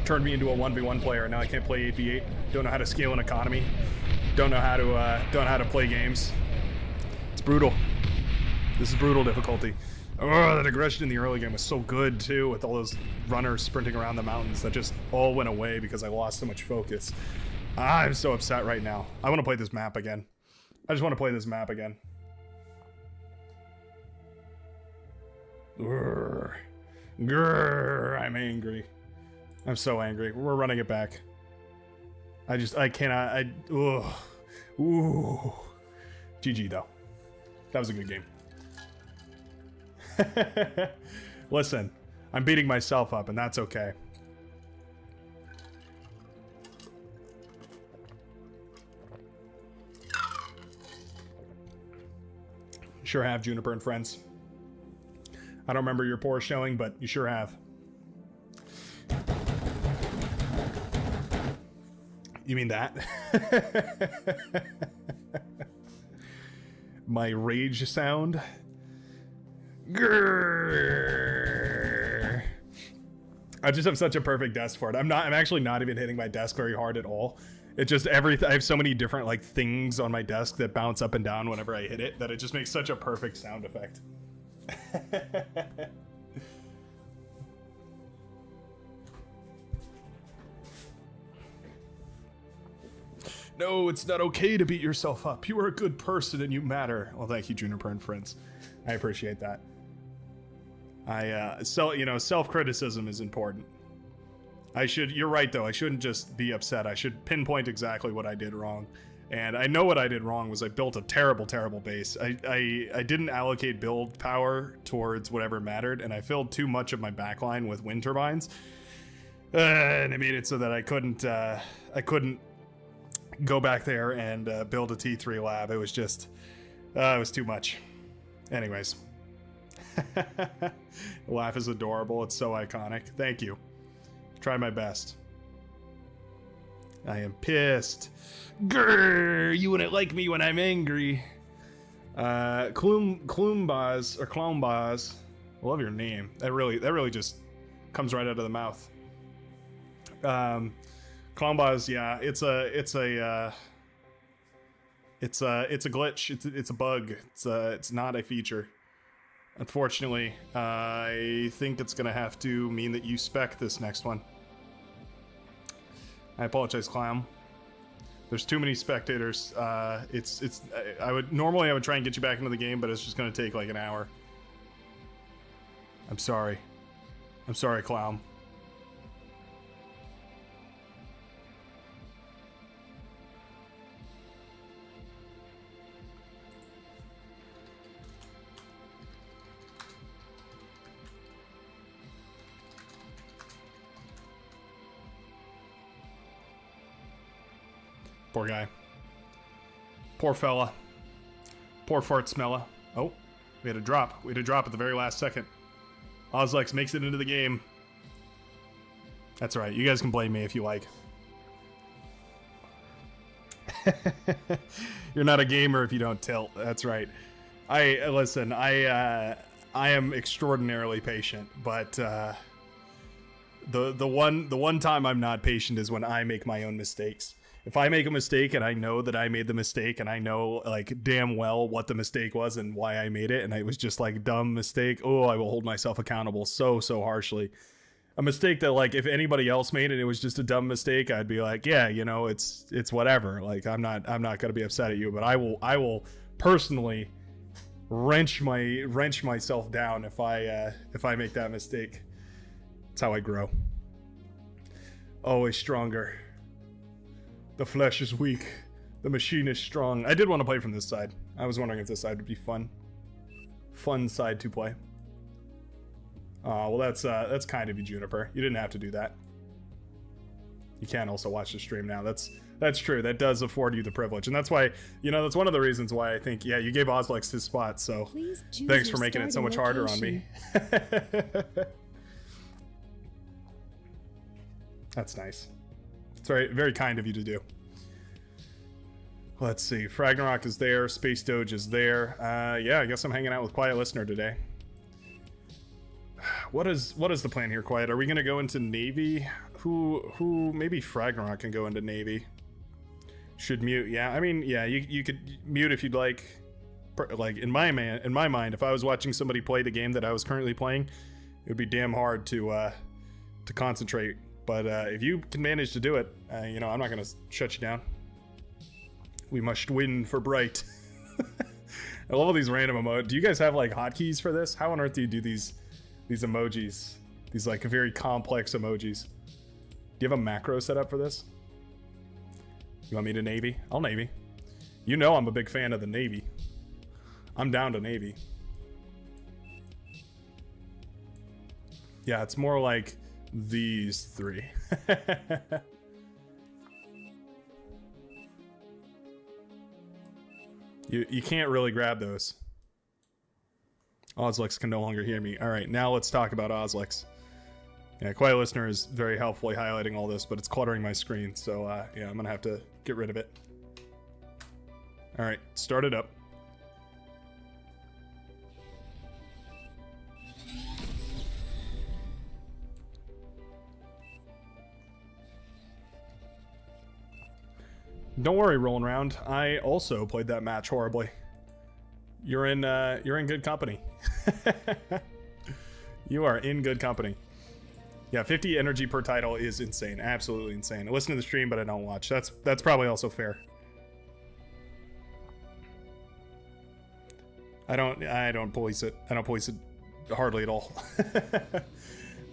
S1: turned me into a 1v1 player. Now I can't play 8v8. Don't know how to scale an economy. Don't know how to play games. It's brutal. This is brutal difficulty. Oh, that aggression in the early game was so good too, with all those runners sprinting around the mountains that just all went away because I lost so much focus. I'm so upset right now. I want to play this map again. I just want to play this map again. Grrr. Grrr. I'm angry. I'm so angry. We're running it back. I cannot. Ugh. Ooh. GG though. That was a good game. Listen, I'm beating myself up and that's okay. Sure have, Juniper and friends. I don't remember your poor showing, but you sure have. You mean that? My rage sound. Grrr. I just have such a perfect desk for it. I'm actually not even hitting my desk very hard at all. It just I have so many different like things on my desk that bounce up and down whenever I hit it that it just makes such a perfect sound effect. No, it's not okay to beat yourself up. You are a good person and you matter. Well, thank you, Juniper and friends. I appreciate that. Self-criticism is important. You're right though, I shouldn't just be upset. I should pinpoint exactly what I did wrong. And I know what I did wrong was I built a terrible base. I didn't allocate build power towards whatever mattered, and I filled too much of my backline with wind turbines. And it made it so that I couldn't go back there and build a T3 lab. It was just, it was too much. Anyways. The laugh is adorable. It's so iconic. Thank you. Try my best. I am pissed. Grrr, you wouldn't like me when I'm angry. Kloombaz or Clownbaz. I love your name. That really just comes right out of the mouth. Clownbaz, yeah, it's a glitch. It's a bug. It's not a feature. Unfortunately, I think it's gonna have to mean that you spec this next one. I apologize, Clown. There's too many spectators. I would try and get you back into the game, but it's just gonna take like an hour. I'm sorry, Clown. Poor guy. Poor fella. Poor fart smella. Oh, we had a drop. We had a drop at the very last second. Ozlex makes it into the game. That's right. You guys can blame me if you like. You're not a gamer if you don't tilt. That's right. I am extraordinarily patient, but the one time I'm not patient is when I make my own mistakes. If I make a mistake and I know that I made the mistake and I know like damn well what the mistake was and why I made it and it was just like dumb mistake, oh, I will hold myself accountable so harshly. A mistake that like if anybody else made it, it was just a dumb mistake, I'd be like, yeah, you know, it's whatever. Like I'm not gonna be upset at you, but I will personally wrench myself down if I make that mistake. That's how I grow. Always stronger. The flesh is weak. The machine is strong. I did want to play from this side. I was wondering if this side would be fun. Fun side to play. Well, that's kind of you, Juniper. You didn't have to do that. You can also watch the stream now. That's true. That does afford you the privilege, and that's why, you know, that's one of the reasons why I think, yeah, you gave Ozlex his spot. So thanks for making it so much harder on me. That's nice. It's very kind of you to do. Let's see. Fragnarok is there. Space Doge is there. Yeah, I guess I'm hanging out with Quiet Listener today. What is the plan here, Quiet? Are we gonna go into Navy? Who? Maybe Fragnarok can go into Navy. Should mute. Yeah, I mean, yeah, you could mute if you'd like. Like in my mind, if I was watching somebody play the game that I was currently playing, it would be damn hard to concentrate. But if you can manage to do it, you know, I'm not gonna shut you down. We must win for Bright. I love all these random emojis. Do you guys have like hotkeys for this? How on earth do you do these emojis? These like very complex emojis. Do you have a macro set up for this? You want me to Navy? I'll Navy. You know I'm a big fan of the Navy. I'm down to Navy. Yeah, it's more like these three. You can't really grab those. Ozlex can no longer hear me. All right, now let's talk about Ozlex. Yeah, Quiet Listener is very helpfully highlighting all this, but it's cluttering my screen, so yeah, I'm gonna have to get rid of it. Alright, start it up. Don't worry, Rolling Round. I also played that match horribly. You're in good company. You are in good company. Yeah, 50 energy per title is insane. Absolutely insane. I listen to the stream, but I don't watch. That's probably also fair. I don't police it. I don't police it hardly at all.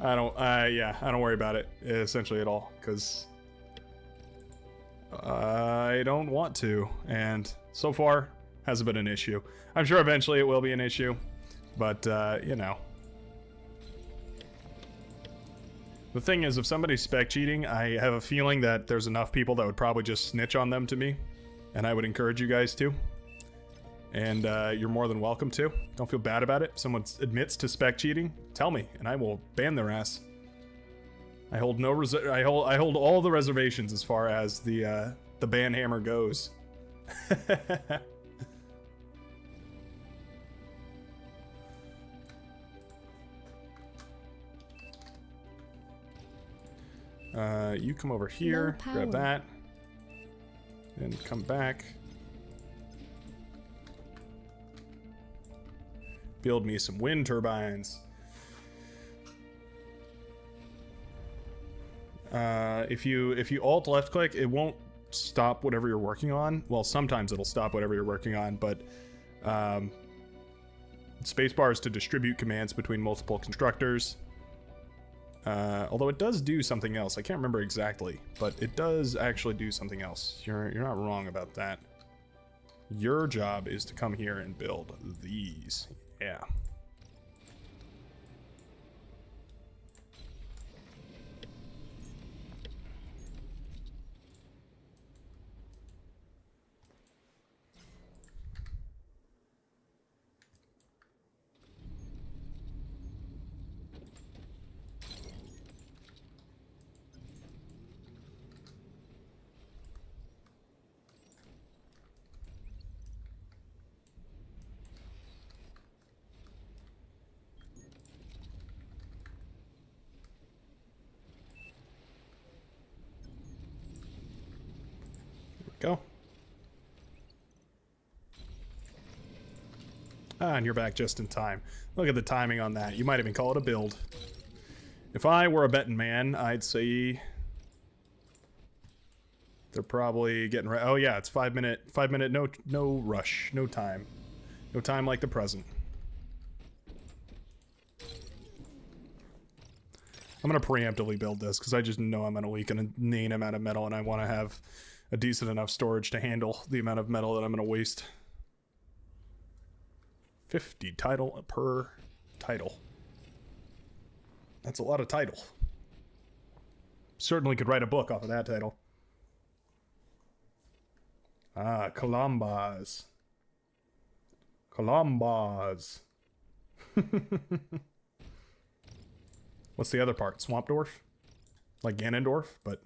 S1: I don't worry about it essentially at all, because I don't want to, and so far hasn't been an issue. I'm sure eventually it will be an issue, but you know. The thing is, if somebody's spec cheating, I have a feeling that there's enough people that would probably just snitch on them to me, and I would encourage you guys to. And you're more than welcome to. Don't feel bad about it. If someone admits to spec cheating, tell me, and I will ban their ass. I hold I hold all the reservations as far as the ban hammer goes. You come over here, grab that, and come back. Build me some wind turbines. If you alt left click, it won't stop whatever you're working on. Well, sometimes it'll stop whatever you're working on, but spacebar is to distribute commands between multiple constructors. Although it does do something else. I can't remember exactly, but it does actually do something else. You're not wrong about that. Your job is to come here and build these. Yeah. Go. Ah, and you're back just in time. Look at the timing on that. You might even call it a build. If I were a betting man, I'd say they're probably getting ready. Oh yeah, it's 5 minute, no rush, no time. No time like the present. I'm gonna preemptively build this because I just know I'm gonna leak an inane amount of metal and I want to have a decent enough storage to handle the amount of metal that I'm going to waste. 50 title per title. That's a lot of title. Certainly could write a book off of that title. Ah, Columbas. Columbas. What's the other part? Swampdorf? Like Ganondorf, but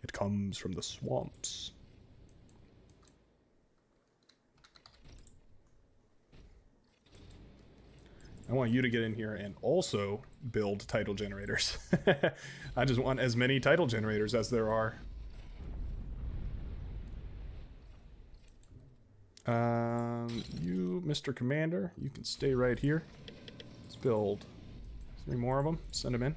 S1: it comes from the swamps. I want you to get in here and also build title generators. I just want as many title generators as there are. You, Mr. Commander, you can stay right here. Let's build 3 more of them. Send them in.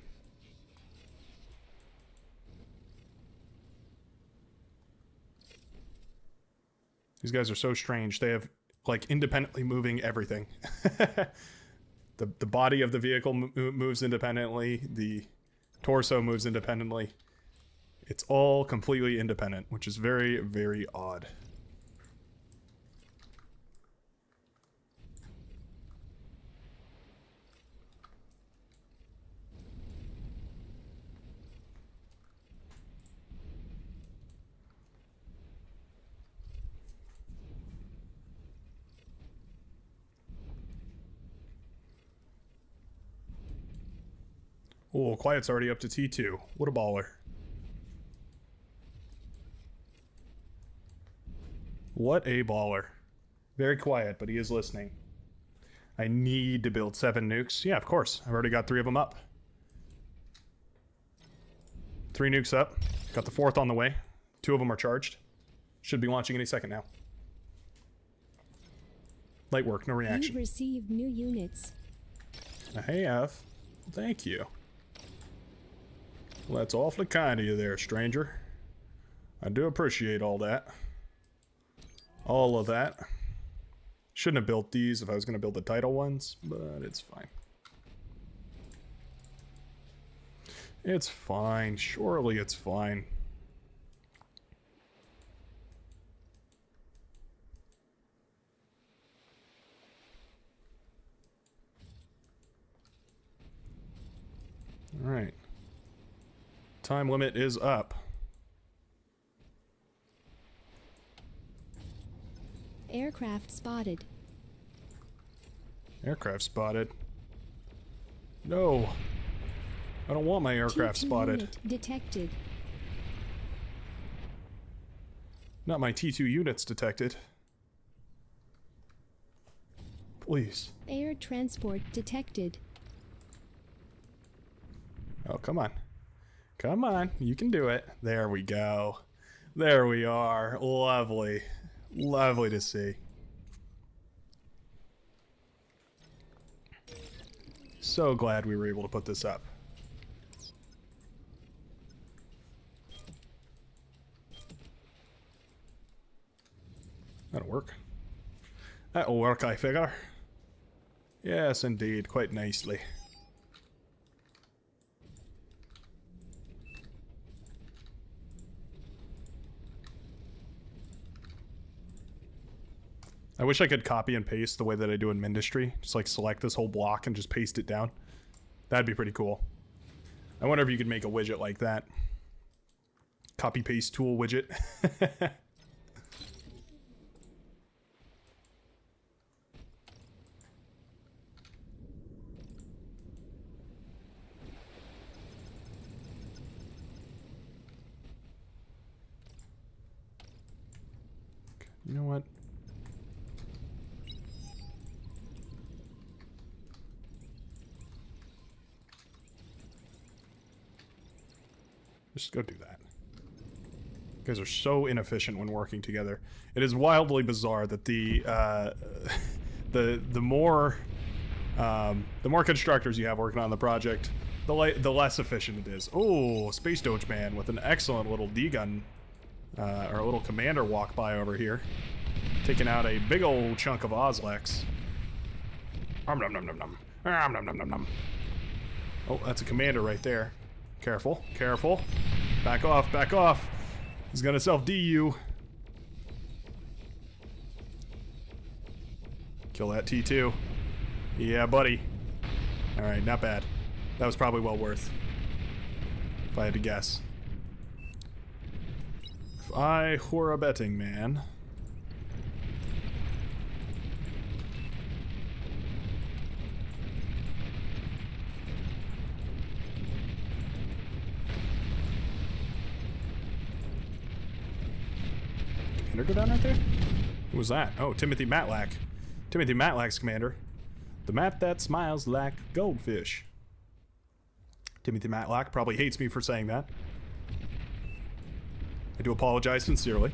S1: These guys are so strange. They have, like, independently moving everything. The body of the vehicle moves independently. The torso moves independently. It's all completely independent, which is very, very odd. Oh, quiet's already up to T2. What a baller. What a baller. Very quiet, but he is listening. I need to build 7 nukes. Yeah, of course. I've already got 3 of them up. 3 nukes up. Got the 4th on the way. 2 of them are charged. Should be launching any second now. Light work, no
S2: You've
S1: reaction.
S2: received new units.
S1: I have. Thank you. Well, that's awfully kind of you there, stranger. I do appreciate all that. All of that. Shouldn't have built these if I was going to build the title ones, but it's fine. It's fine. Surely it's fine. All right. Time limit is up.
S2: Aircraft spotted.
S1: Aircraft spotted. No. I don't want my aircraft
S2: T2
S1: spotted.
S2: unit detected.
S1: Not my T2 units detected. Please.
S2: Air transport detected.
S1: Oh, come on. Come on. You can do it. There we go. There we are. Lovely. Lovely to see. So glad we were able to put this up. That'll work. That'll work, I figure. Yes, indeed. Quite nicely. I wish I could copy and paste the way that I do in Mindustry. Just like select this whole block and just paste it down. That'd be pretty cool. I wonder if you could make a widget like that. Copy paste tool widget. You know what? Just go do that. You guys are so inefficient when working together. It is wildly bizarre that the more constructors you have working on the project, the less efficient it is. Oh, Space Doge Man with an excellent little D-gun, or a little commander walk by over here, taking out a big old chunk of Ozlex. Nom nom nom nom nom. Nom nom nom nom. Oh, that's a commander right there. Careful, careful. Back off, back off. He's gonna self-DU. Kill that T2. Yeah, buddy. Alright, not bad. That was probably well worth, if I had to guess. If I were a betting man... Commander go down right there? Who was that? Oh, Timothy Matlack. Timothy Matlack's commander. The mat that smiles like goldfish. Timothy Matlack probably hates me for saying that. I do apologize sincerely.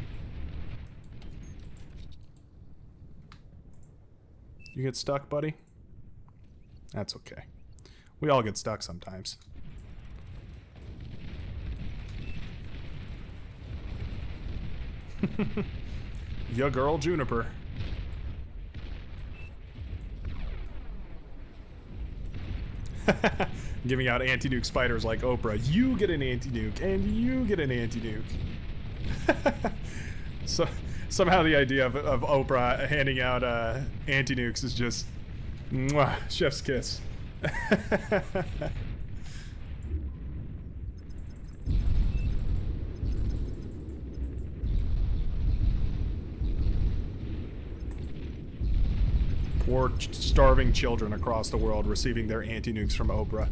S1: You get stuck, buddy? That's okay. We all get stuck sometimes. Ya girl Juniper. Giving out anti-nuke spiders like Oprah. You get an anti-nuke, and you get an anti-nuke. So somehow the idea of Oprah handing out anti-nukes is just mwah, chef's kiss. Poor starving children across the world receiving their anti-nukes from Oprah.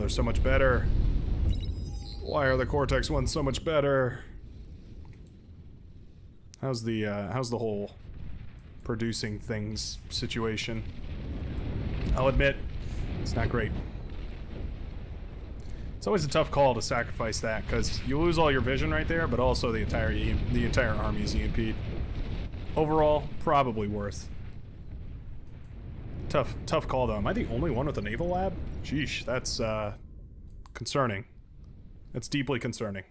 S1: they're so much better. Why are the Cortex ones so much better? How's the whole producing things situation? I'll admit, it's not great. It's always a tough call to sacrifice that, because you lose all your vision right there, but also the entire army is EMP'd. Overall, probably worth. Tough call though. Am I the only one with a naval lab? Sheesh, that's concerning. That's deeply concerning.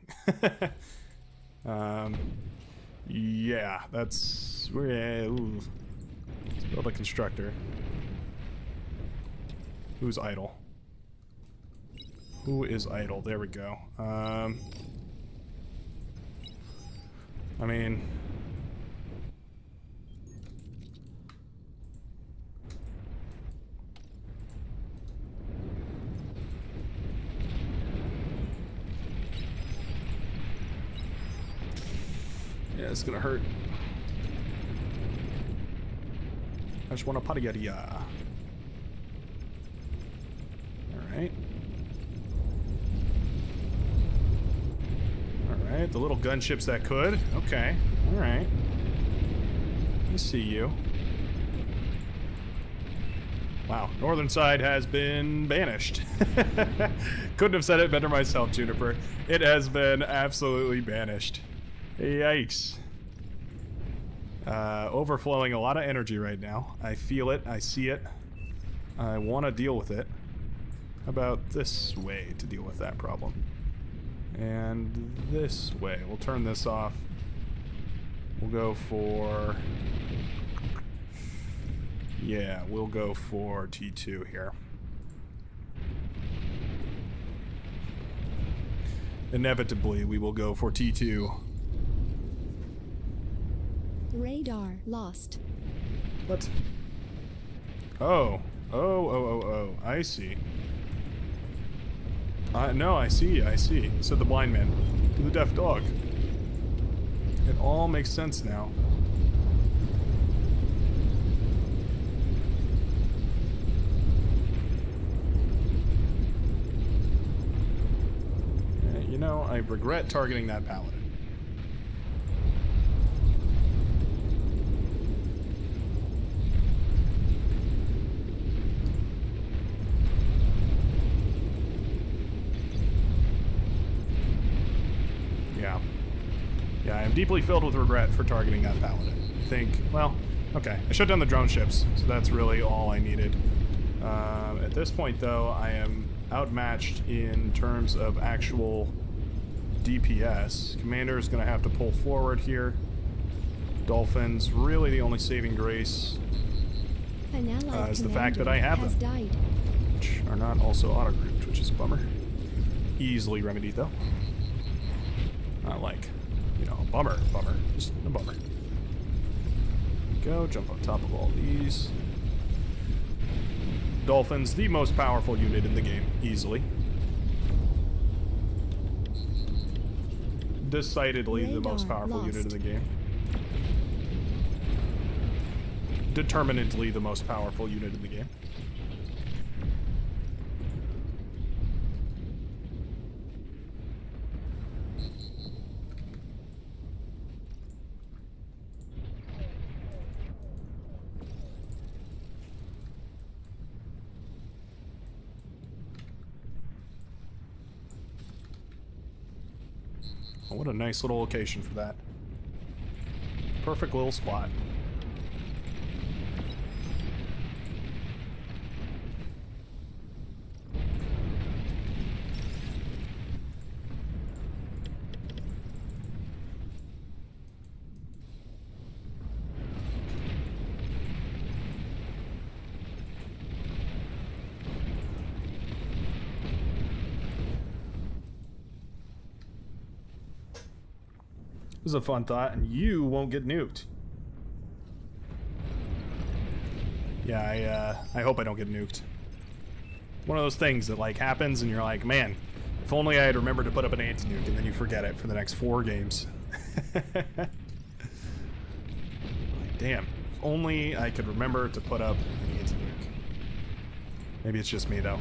S1: Yeah, that's... Ooh. Let's build a constructor. Who's idle? Who is idle? There we go. I mean... Yeah, it's gonna hurt. I just want a padayaria. Alright. Alright, the little gunships that could. Okay, alright. I see you. Wow, northern side has been banished. Couldn't have said it better myself, Juniper. It has been absolutely banished. Yikes. Overflowing a lot of energy right now. I feel it. I see it. I want to deal with it. How about this way to deal with that problem? And this way. We'll turn this off. We'll go for... Yeah, we'll go for T2 here. Inevitably, we will go for T2.
S2: Radar lost.
S1: What? Oh. Oh, I see. No, I see, said the blind man to the deaf dog. It all makes sense now. You know, I regret targeting that paladin. Yeah, I am deeply filled with regret for targeting that paladin. I think, well, okay. I shut down the drone ships, so that's really all I needed. At this point, though, I am outmatched in terms of actual DPS. Commander is going to have to pull forward here. Dolphins, really the only saving grace
S2: An allied
S1: is the fact that I have
S2: has
S1: them,
S2: died.
S1: which are not also auto-grouped, which is a bummer. Easily remedied, though. Not like, you know, a bummer, just a bummer. Go, jump on top of all these. Dolphins, the most powerful unit in the game, easily. Decidedly the most powerful unit in the game. Determinantly the most powerful unit in the game. Oh, what a nice little location for that. Perfect little spot. This is a fun thought, and you won't get nuked. Yeah, I hope I don't get nuked. One of those things that, like, happens and you're like, man, if only I had remembered to put up an anti-nuke, and then you forget it for the next 4 games. Like, damn, if only I could remember to put up an anti-nuke. Maybe it's just me, though.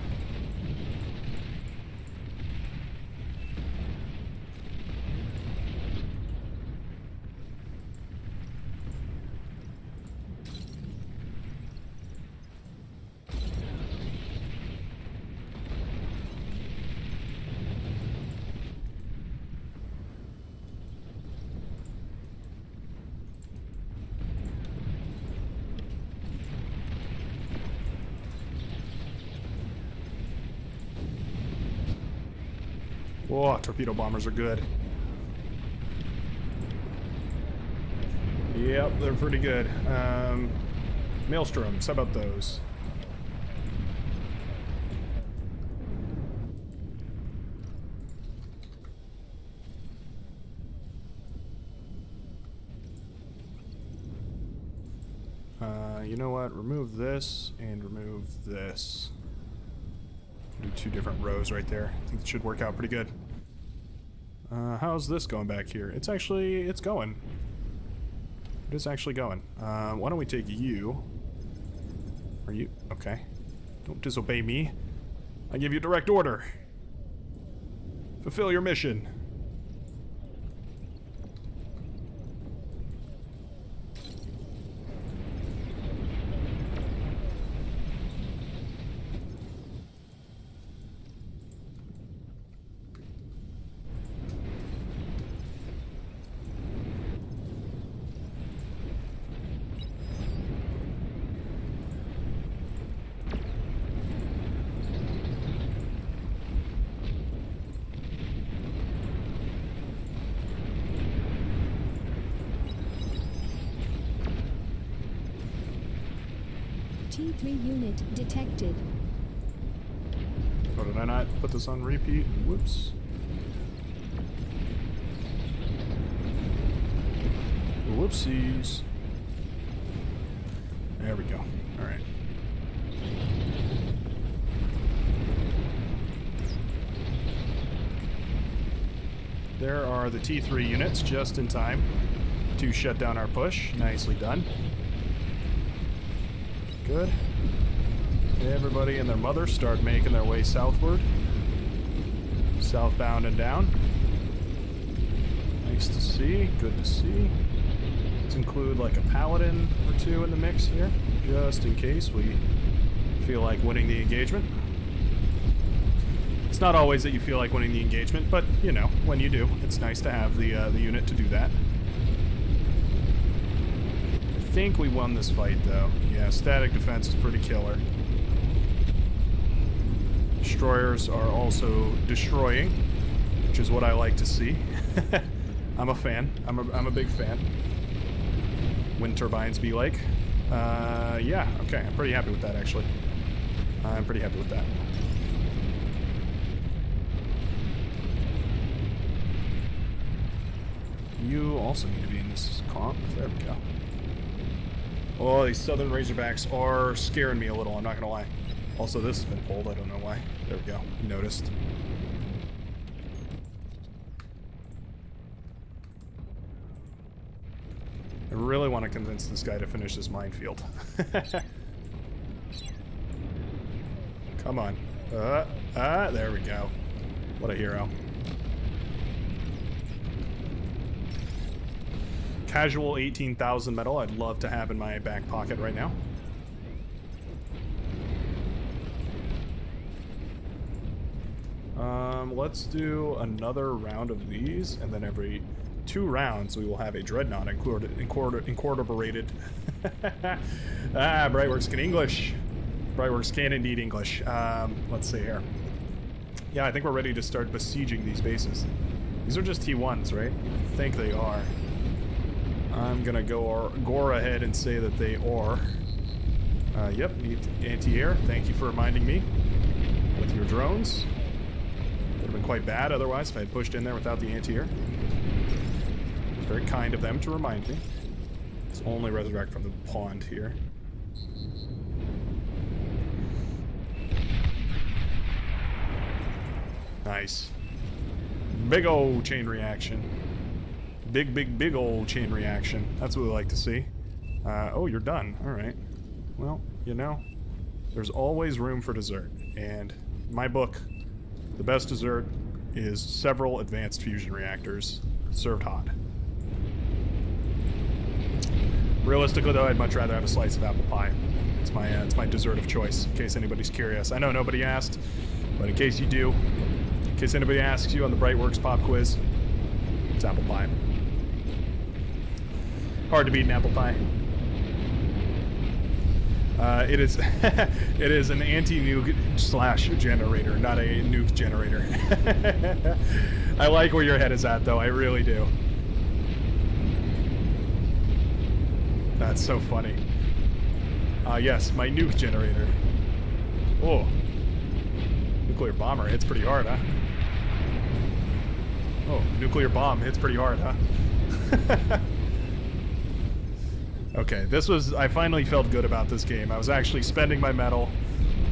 S1: Whoa, torpedo bombers are good. Yep, they're pretty good. Maelstroms, how about those? You know what? Remove this and remove this. Do 2 different rows right there. I think it should work out pretty good. How's this going back here? It's going. It is actually going. Why don't we take you? Are you? Okay. Don't disobey me. I give you direct order. Fulfill your mission.
S2: T3 unit detected.
S1: Oh, did I not put this on repeat? Whoops. Whoopsies. There we go. All right. There are the T3 units just in time to shut down our push. Nicely done. Good. Everybody and their mother start making their way southward. Southbound and down. Nice to see. Good to see. Let's include like a paladin or 2 in the mix here, just in case we feel like winning the engagement. It's not always that you feel like winning the engagement, but, you know, when you do, it's nice to have the unit to do that. I think we won this fight, though. Yeah, static defense is pretty killer. Destroyers are also destroying, which is what I like to see. I'm a fan. I'm a big fan. Wind turbines be like. Yeah, okay. I'm pretty happy with that, actually. I'm pretty happy with that. You also need to be in this comp. There we go. Oh, these Southern Razorbacks are scaring me a little, I'm not gonna lie. Also, this has been pulled, I don't know why. There we go, you noticed. I really want to convince this guy to finish this minefield. Come on. There we go. What a hero. Casual 18,000 metal I'd love to have in my back pocket right now. Let's do another round of these, and then every 2 rounds we will have a dreadnought incorporated. Brightworks can English. Brightworks can indeed English. Let's see here. Yeah, I think we're ready to start besieging these bases. These are just T1s, right? I think they are. I'm gonna go ahead and say that they are. Yep, need anti-air. Thank you for reminding me with your drones. Would have been quite bad otherwise if I had pushed in there without the anti-air. It was very kind of them to remind me. Let's only resurrect from the pond here. Nice. Big old chain reaction. Big old chain reaction. That's what we like to see. Oh, you're done. Alright. Well, you know, there's always room for dessert. And in my book, the best dessert is several advanced fusion reactors served hot. Realistically, though, I'd much rather have a slice of apple pie. It's my dessert of choice, in case anybody's curious. I know nobody asked, but in case you do, in case anybody asks you on the Brightworks pop quiz, it's apple pie. Hard to beat an apple pie. It is it is an anti-nuke slash generator, not a nuke generator. I like where your head is at, though. I really do. That's so funny. Yes, my nuke generator. Oh. Nuclear bomber hits pretty hard, huh? Oh, nuclear bomb hits pretty hard, huh? Okay, I finally felt good about this game. I was actually spending my metal.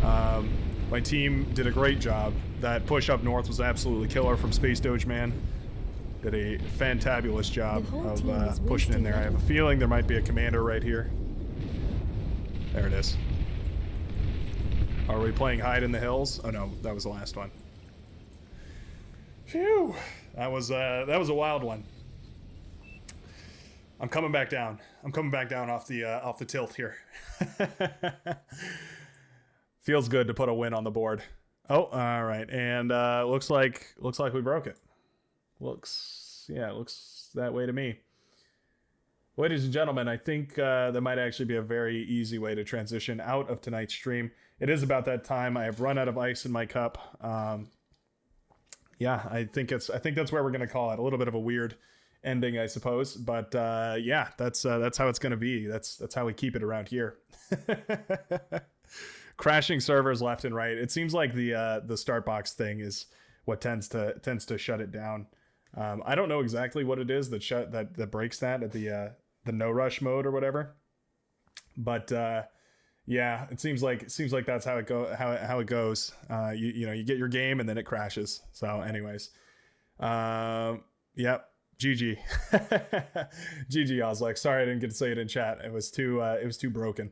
S1: My team did a great job. That push up north was absolutely killer from Space Doge Man. Did a fantabulous job of pushing in there. I have a feeling there might be a commander right here. There it is. Are we playing hide in the hills? Oh no, that was the last one. Phew, that was a wild one. I'm coming back down. I'm coming back down off the tilt here. Feels good to put a win on the board. Oh, all right, and looks like we broke it. Looks that way to me. Ladies and gentlemen, I think that might actually be a very easy way to transition out of tonight's stream. It is about that time. I have run out of ice in my cup. Yeah, I think that's where we're gonna call it. A little bit of a weird ending, I suppose, but yeah, that's how it's gonna be. That's how we keep it around here. Crashing servers left and right. It seems like the start box thing is what tends to shut it down. I don't know exactly what it is that breaks that at the no rush mode or whatever, but yeah, it seems like that's how it goes. You get your game and then it crashes. So anyways, yep. GG. GG Ozlek. Sorry I didn't get to say it in chat. It was too broken.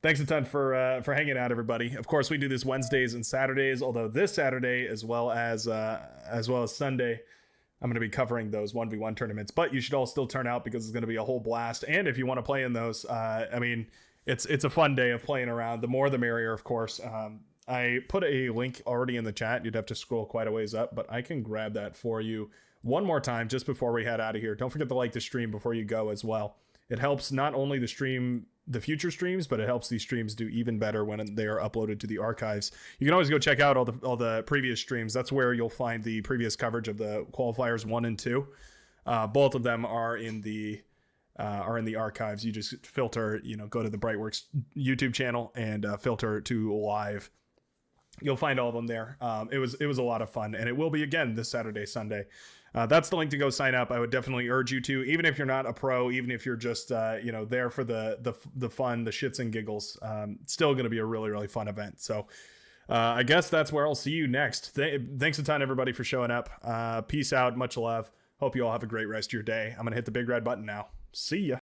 S1: Thanks a ton for hanging out, everybody. Of course, we do this Wednesdays and Saturdays, although this Saturday as well as Sunday, I'm going to be covering those 1v1 tournaments, but you should all still turn out because it's going to be a whole blast. And if you want to play in those, I mean, it's a fun day of playing around. The more the merrier, of course. I put a link already in the chat. You'd have to scroll quite a ways up, but I can grab that for you one more time just before we head out of here. Don't forget to like the stream before you go as well. It helps not only the future streams, but it helps these streams do even better when they are uploaded to the archives. You can always go check out all the previous streams. That's where you'll find the previous coverage of the qualifiers 1 and 2. Both of them are in the archives. You just filter, go to the Brightworks YouTube channel and filter to live. You'll find all of them there. It was a lot of fun, and it will be again this Saturday, Sunday. That's the link to go sign up. I would definitely urge you to, even if you're not a pro, even if you're just there for the fun, the shits and giggles. It's still going to be a really, really fun event. So I guess that's where I'll see you next. Thanks a ton, everybody, for showing up. Peace out. Much love. Hope you all have a great rest of your day. I'm going to hit the big red button now. See ya.